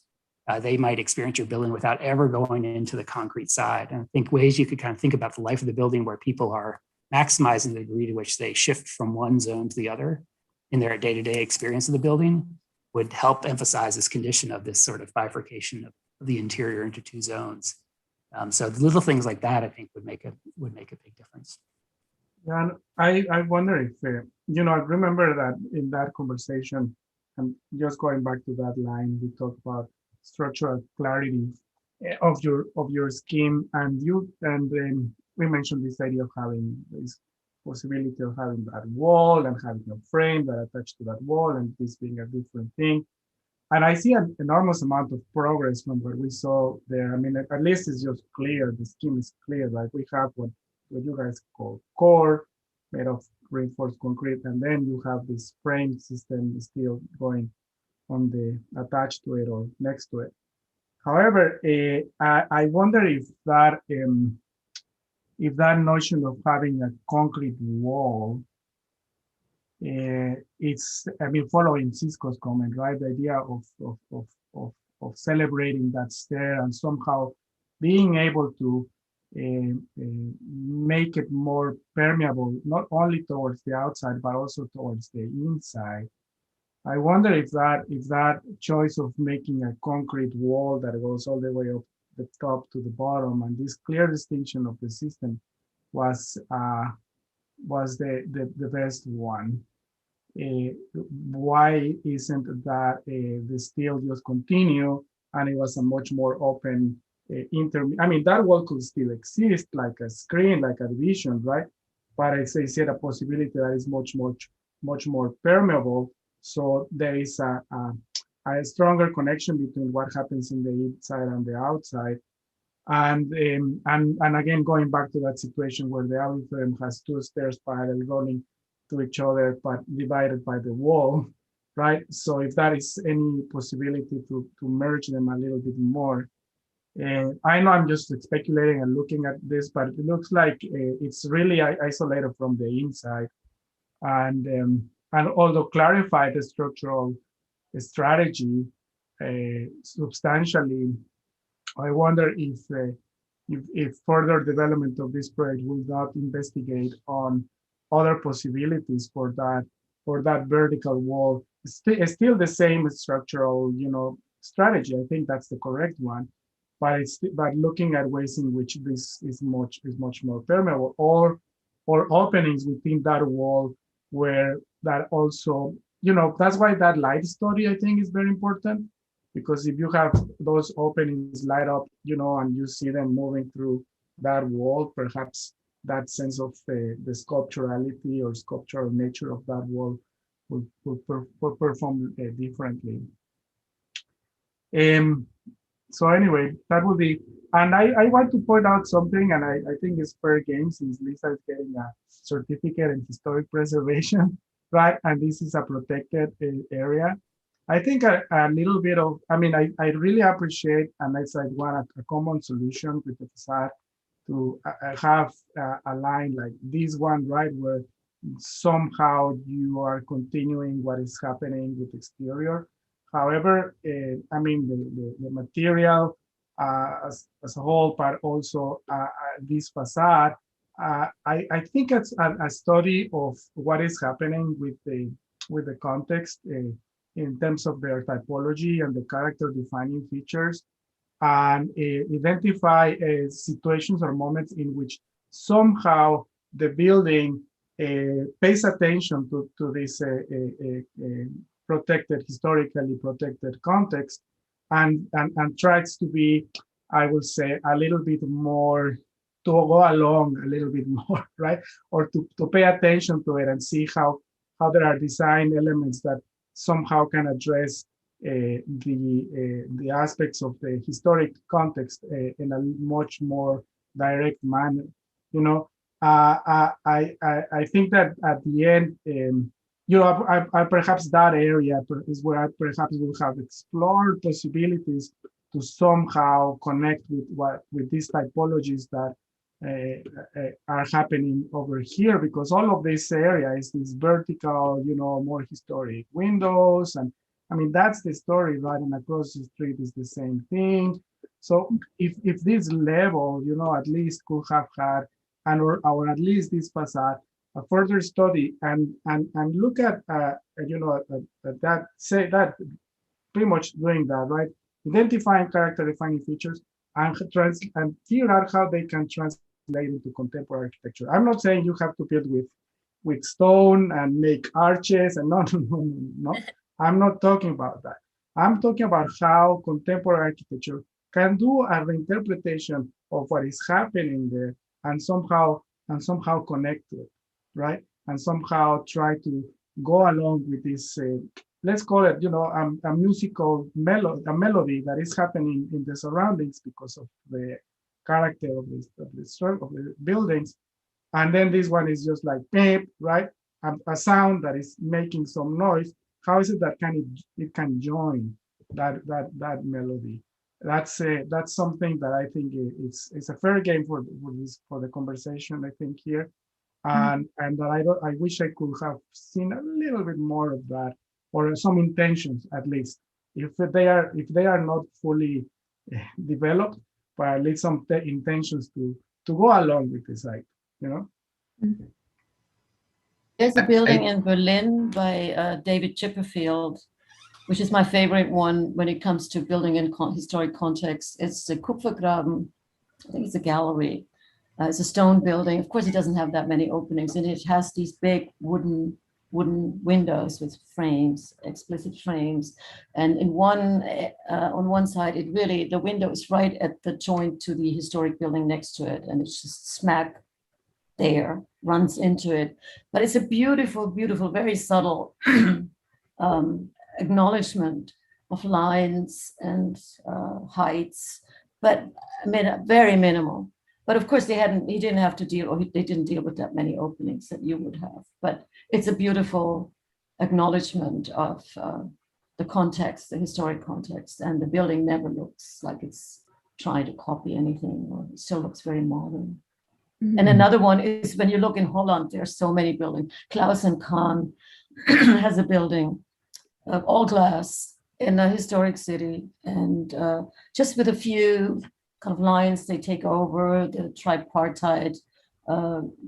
they might experience your building without ever going into the concrete side. And I think ways you could kind of think about the life of the building where people are maximizing the degree to which they shift from one zone to the other in their day-to-day experience of the building would help emphasize this condition of this sort of bifurcation of the interior into 2 zones. So the little things like that, I think, would make a big difference. Yeah, and I wonder if I remember that in that conversation, and just going back to that line, we talked about structural clarity of your scheme, and we mentioned this idea of having this possibility of having that wall and having a frame that attached to that wall, and this being a different thing. And I see an enormous amount of progress from what we saw there. I mean, at least it's just clear, the scheme is clear, right? We have what you guys call core made of reinforced concrete, and then you have this frame system still going on the attached to it or next to it. However, I wonder if that notion of having a concrete wall, following Cisco's comment, right? The idea of celebrating that stair and somehow being able to make it more permeable, not only towards the outside, but also towards the inside. I wonder if that choice of making a concrete wall that goes all the way up the top to the bottom, and this clear distinction of the system was the best one. Why isn't that the steel just continue and it was a much more open that wall could still exist like a screen, like a division, right? But it's a possibility that is much more permeable. So there is a stronger connection between what happens in the inside and the outside. And again, going back to that situation where the auditorium has 2 stairs parallel running to each other, but divided by the wall, right? So if that is any possibility to merge them a little bit more. I know I'm just speculating and looking at this, but it looks like it's really isolated from the inside. And although clarify the structural strategy substantially, I wonder if further development of this project will not investigate on other possibilities for that vertical wall. It's still the same structural, strategy. I think that's the correct one, but looking at ways in which this is much more permeable, or openings within that wall where that also, that's why that light study I think is very important, because if you have those openings light up, and you see them moving through that wall, perhaps that sense of the sculpturality or sculptural nature of that wall will perform differently. So anyway, that would be, and I want to point out something, and I think it's fair game since Lisa is getting a certificate in historic preservation, right? And this is a protected area. I think a little bit of, I really appreciate, and it's like a common solution with the facade to have a line like this one, right, where somehow you are continuing what is happening with exterior. However, the material as a whole, but also this facade I think it's a study of what is happening with the context in terms of their typology and the character defining features, and identify situations or moments in which somehow the building pays attention to this historically protected context, and tries to be, I would say, a little bit more, to go along a little bit more, right? Or to pay attention to it and see how there are design elements that somehow can address the aspects of the historic context in a much more direct manner. You know, I think that at the end, you know, I perhaps that area is where I perhaps will have explored possibilities to somehow connect with these typologies that are happening over here, because all of this area is this vertical, you know, more historic windows, and I mean that's the story, right? And across the street is the same thing. So if this level, you know, at least could have had, or at least this facade, a further study and look at you know, that, say that pretty much doing that, right? Identifying character defining features and figure out how they can translate into contemporary architecture. I'm not saying you have to build with stone and make arches and no. I'm not talking about that. I'm talking about how contemporary architecture can do a reinterpretation of what is happening there and somehow connect to it, right? And somehow try to go along with this, let's call it, you know, a musical melody that is happening in the surroundings because of the character of the buildings. And then this one is just like beep, right? A sound that is making some noise. How is it that it can join that melody? That's something that I think it's a fair game for the conversation, I think, here. And that I wish I could have seen a little bit more of that, or some intentions at least, if they are not fully developed, but at least some intentions to go along with the site, you know. There's a building in Berlin by David Chipperfield, which is my favorite one when it comes to building in historic context. It's the Kupfergraben. I think it's a gallery. It's a stone building. Of course, it doesn't have that many openings, and it has these big wooden windows with frames, explicit frames. And in on one side, the window is right at the joint to the historic building next to it, and it's just smack there, runs into it. But it's a beautiful, beautiful, very subtle acknowledgement of lines and heights, but very minimal. But of course, they didn't have to deal, or they didn't deal with that many openings that you would have. But it's a beautiful acknowledgement of the context, the historic context, and the building never looks like it's trying to copy anything, or it still looks very modern. Mm-hmm. And another one is when you look in Holland, there's so many buildings. Klaus and Kahn has a building of all glass in a historic city, and just with a few kind of lines they take over, the tripartite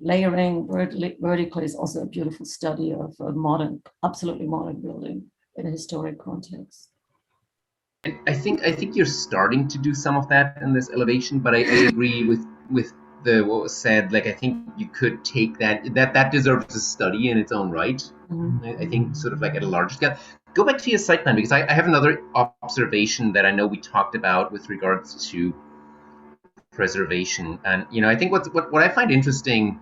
layering vertically is also a beautiful study of a modern, absolutely modern building in a historic context. I think you're starting to do some of that in this elevation, but I agree with what was said. Like, I think you could take that deserves a study in its own right. Mm-hmm. I think sort of like at a larger scale. Go back to your site plan, because I have another observation that I know we talked about with regards to preservation. And I think what I find interesting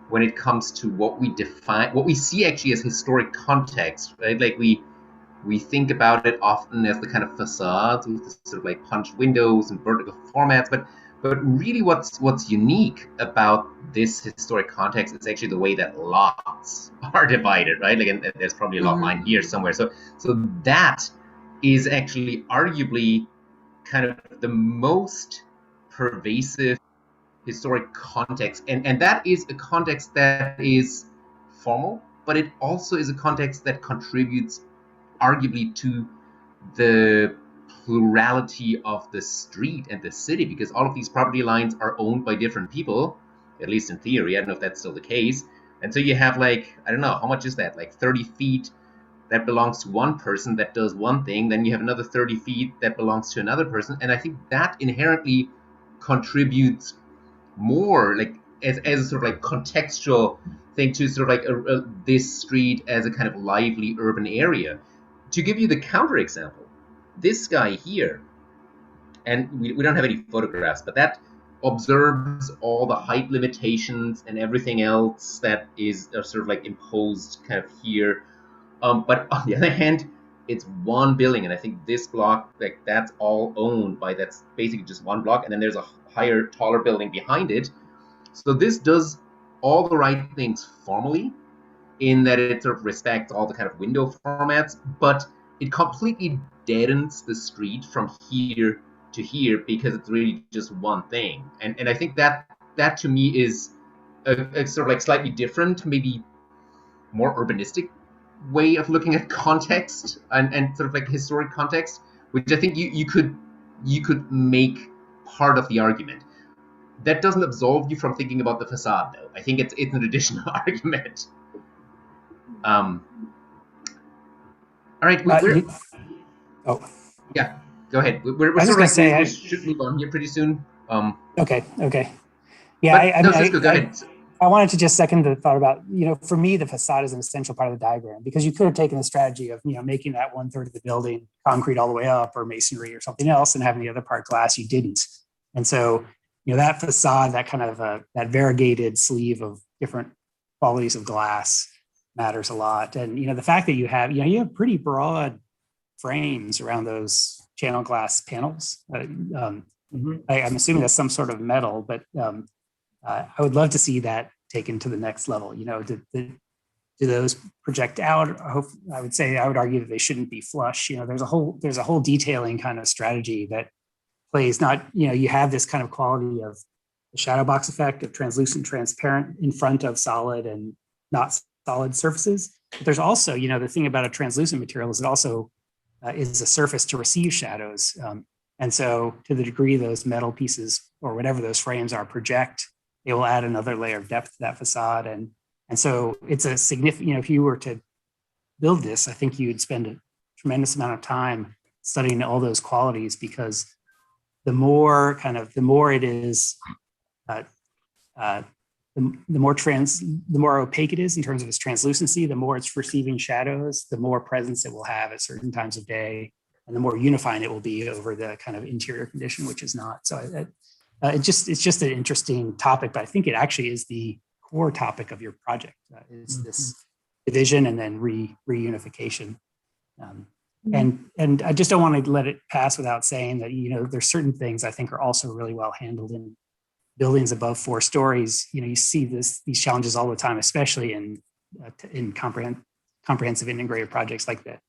when it comes to what we see actually as historic context, right? Like we think about it often as the kind of facades with the sort of like punch windows and vertical formats, but really what's unique about this historic context is actually the way that lots are divided, right? Like, and there's probably a lot line here somewhere. So that is actually arguably kind of the most pervasive historic context, and that is a context that is formal, but it also is a context that contributes arguably to the plurality of the street and the city, because all of these property lines are owned by different people, at least in theory. I don't know if that's still the case. And so you have like, I don't know, how much is that? Like 30 feet that belongs to one person that does one thing. Then you have another 30 feet that belongs to another person. And I think that inherently contributes more, like as a sort of like contextual thing to sort of like this street as a kind of lively urban area. To give you the counterexample, this guy here, and we don't have any photographs, but that observes all the height limitations and everything else that is sort of like imposed kind of here. But on the other hand, it's one building, and I think this block, like that's all owned by, that's basically just one block, and then there's a higher, taller building behind it. So this does all the right things formally, in that it sort of respects all the kind of window formats, but it completely deadens the street from here to here because it's really just one thing. And I think that to me is a sort of like slightly different, maybe more urbanistic way of looking at context and sort of like historic context, which I think you could make part of the argument. That doesn't absolve you from thinking about the facade, though. I think it's an additional argument. All right, yeah, go ahead. We're I was sort of just gonna we say, should move on here pretty soon. Okay. Yeah, Cisco, go ahead. I wanted to just second the thought about, for me, the facade is an essential part of the diagram, because you could have taken the strategy of, making that 1/3 of the building concrete all the way up, or masonry or something else, and having the other part glass. You didn't. And so, that facade, that kind of that variegated sleeve of different qualities of glass matters a lot. And, the fact that you have pretty broad frames around those channel glass panels. I'm assuming that's some sort of metal, but I would love to see that taken to the next level. Do those project out? I would argue that they shouldn't be flush. There's a whole detailing kind of strategy that plays not, you have this kind of quality of the shadow box effect of translucent, transparent in front of solid and not solid surfaces. But there's also, the thing about a translucent material is it also is a surface to receive shadows. And so to the degree those metal pieces or whatever those frames are project, they will add another layer of depth to that facade. And so it's a significant, if you were to build this, I think you'd spend a tremendous amount of time studying all those qualities, because the more it is, the more opaque it is in terms of its translucency, the more it's receiving shadows, the more presence it will have at certain times of day, and the more unifying it will be over the kind of interior condition, which is not. So it's just an interesting topic, but I think it actually is the core topic of your project. Is this division and then reunification. And I just don't want to let it pass without saying that, there's certain things I think are also really well handled in buildings above 4 stories. You see these challenges all the time, especially in comprehensive integrated projects like that.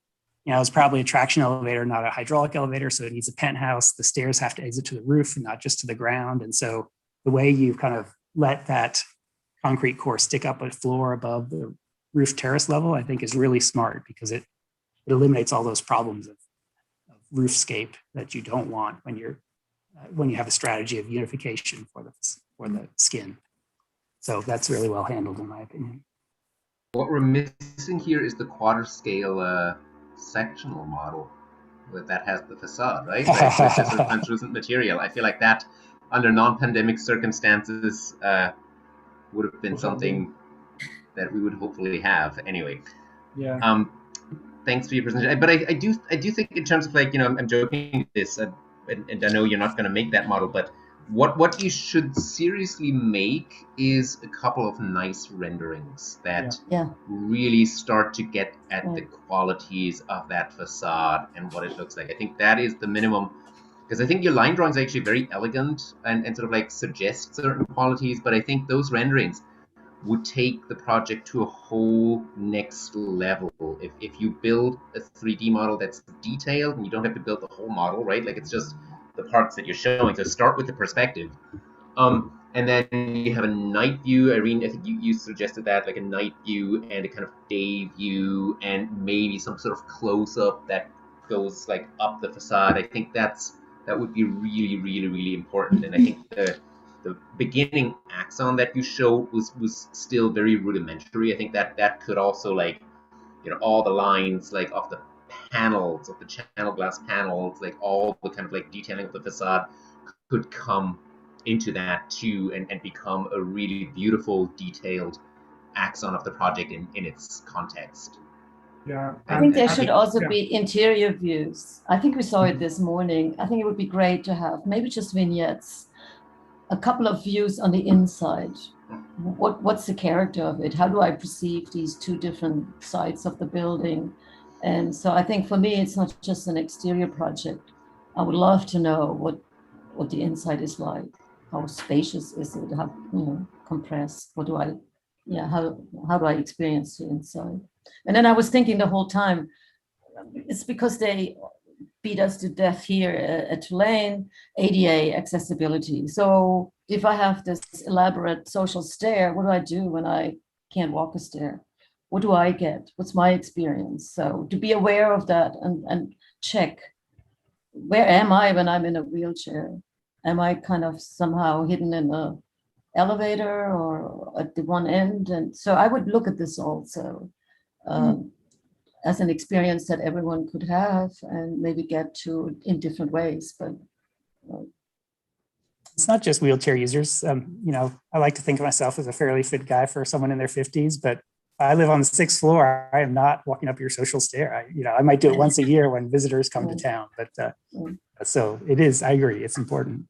It's probably a traction elevator, not a hydraulic elevator, so it needs a penthouse. The stairs have to exit to the roof and not just to the ground. And so the way you kind of let that concrete core stick up a floor above the roof terrace level, I think is really smart, because it eliminates all those problems of roofscape that you don't want when you have a strategy of unification for the skin. So that's really well handled, in my opinion. What we're missing here is the quarter scale sectional model that has the facade, right? Like, with this translucent material. I feel like that, under non-pandemic circumstances, would have been something that we would hopefully have. Anyway. Yeah. Thanks for your presentation. But I do think, in terms of like, I'm joking this, and I know you're not going to make that model, but what you should seriously make is a couple of nice renderings that really start to get at the qualities of that facade and what it looks like. I think that is the minimum, because I think your line drawings are actually very elegant and sort of like suggest certain qualities, but I think those renderings would take the project to a whole next level. If you build a 3D model that's detailed, and you don't have to build the whole model, right? Like, it's just the parts that you're showing. So start with the perspective. And then you have a night view. Irene, I think you suggested that, like a night view and a kind of day view, and maybe some sort of close-up that goes like up the facade. I think that would be really, really, really important. And I think beginning axon that you showed was still very rudimentary. I think that could also, like, you know, all the lines like of the panels, of the channel glass panels, like all the kind of like detailing of the facade could come into that too, and become a really beautiful detailed axon of the project in its context. Yeah, I think there should also yeah. be interior views. I think we saw it this morning. I think it would be great to have maybe just vignettes, a couple of views on the inside. What's the character of it? How do I perceive these two different sides of the building? And so I think for me, it's not just an exterior project. I would love to know what the inside is like. How spacious is it? How, you know, compressed? What do I, yeah, how do I experience the inside? And then I was thinking the whole time, it's because they beat us to death here at Tulane, ADA accessibility. So if I have this elaborate social stair, what do I do when I can't walk a stair? What do I get? What's my experience? So to be aware of that and check, where am I when I'm in a wheelchair? Am I kind of somehow hidden in a elevator or at the one end? And so I would look at this also as an experience that everyone could have and maybe get to in different ways. But it's not just wheelchair users. You know, I like to think of myself as a fairly fit guy for someone in their 50s, but I live on the 6th floor. I am not walking up your social stair. I might do it once a year when visitors come to town, but so it is, I agree, it's important.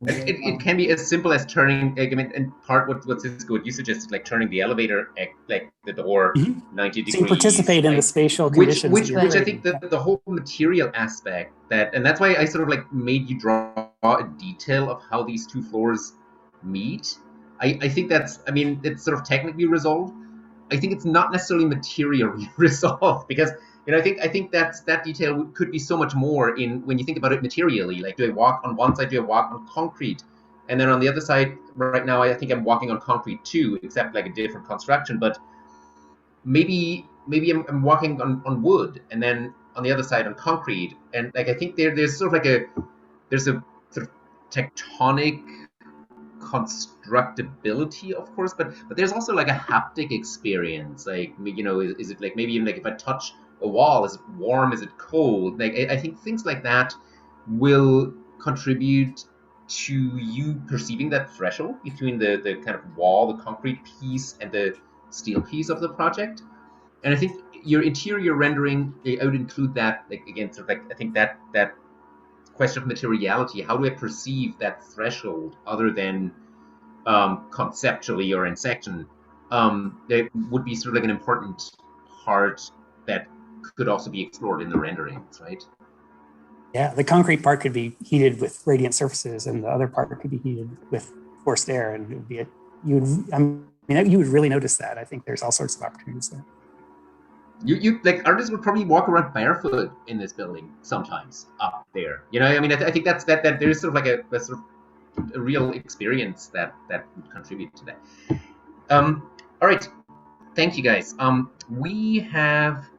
It can be as simple as turning, I mean, and part what's good, you suggested like turning the elevator, like the door 90 degrees. So you participate in the spatial conditions. Which I think the whole material aspect and that's why I sort of like made you draw a detail of how these two floors meet. I think that's, I mean, it's sort of technically resolved. I think it's not necessarily materially resolved because, you know, I think that detail could be so much more in when you think about it materially. Like, do I walk on one side? Do I walk on concrete? And then on the other side, right now, I think I'm walking on concrete too, except like a different construction. But maybe I'm walking on wood, and then on the other side on concrete. And like I think there's sort of like there's a sort of tectonic constructability, of course, but there's also like a haptic experience. Like, you know, is it like maybe even like if I touch a wall, is it warm, is it cold? Like I think things like that will contribute to you perceiving that threshold between the kind of wall, the concrete piece, and the steel piece of the project. And I think your interior rendering, I would include that, like, again, sort of like, I think that question of materiality, how do I perceive that threshold other than conceptually or in section, that would be sort of like an important part that could also be explored in the renderings, right? Yeah, the concrete part could be heated with radiant surfaces, and the other part could be heated with forced air, and it would be you would really notice that. I think there's all sorts of opportunities there. You like artists would probably walk around barefoot in this building sometimes up there. You know, I mean, I think that there's sort of like a sort of a real experience that would contribute to that. All right, thank you guys. We have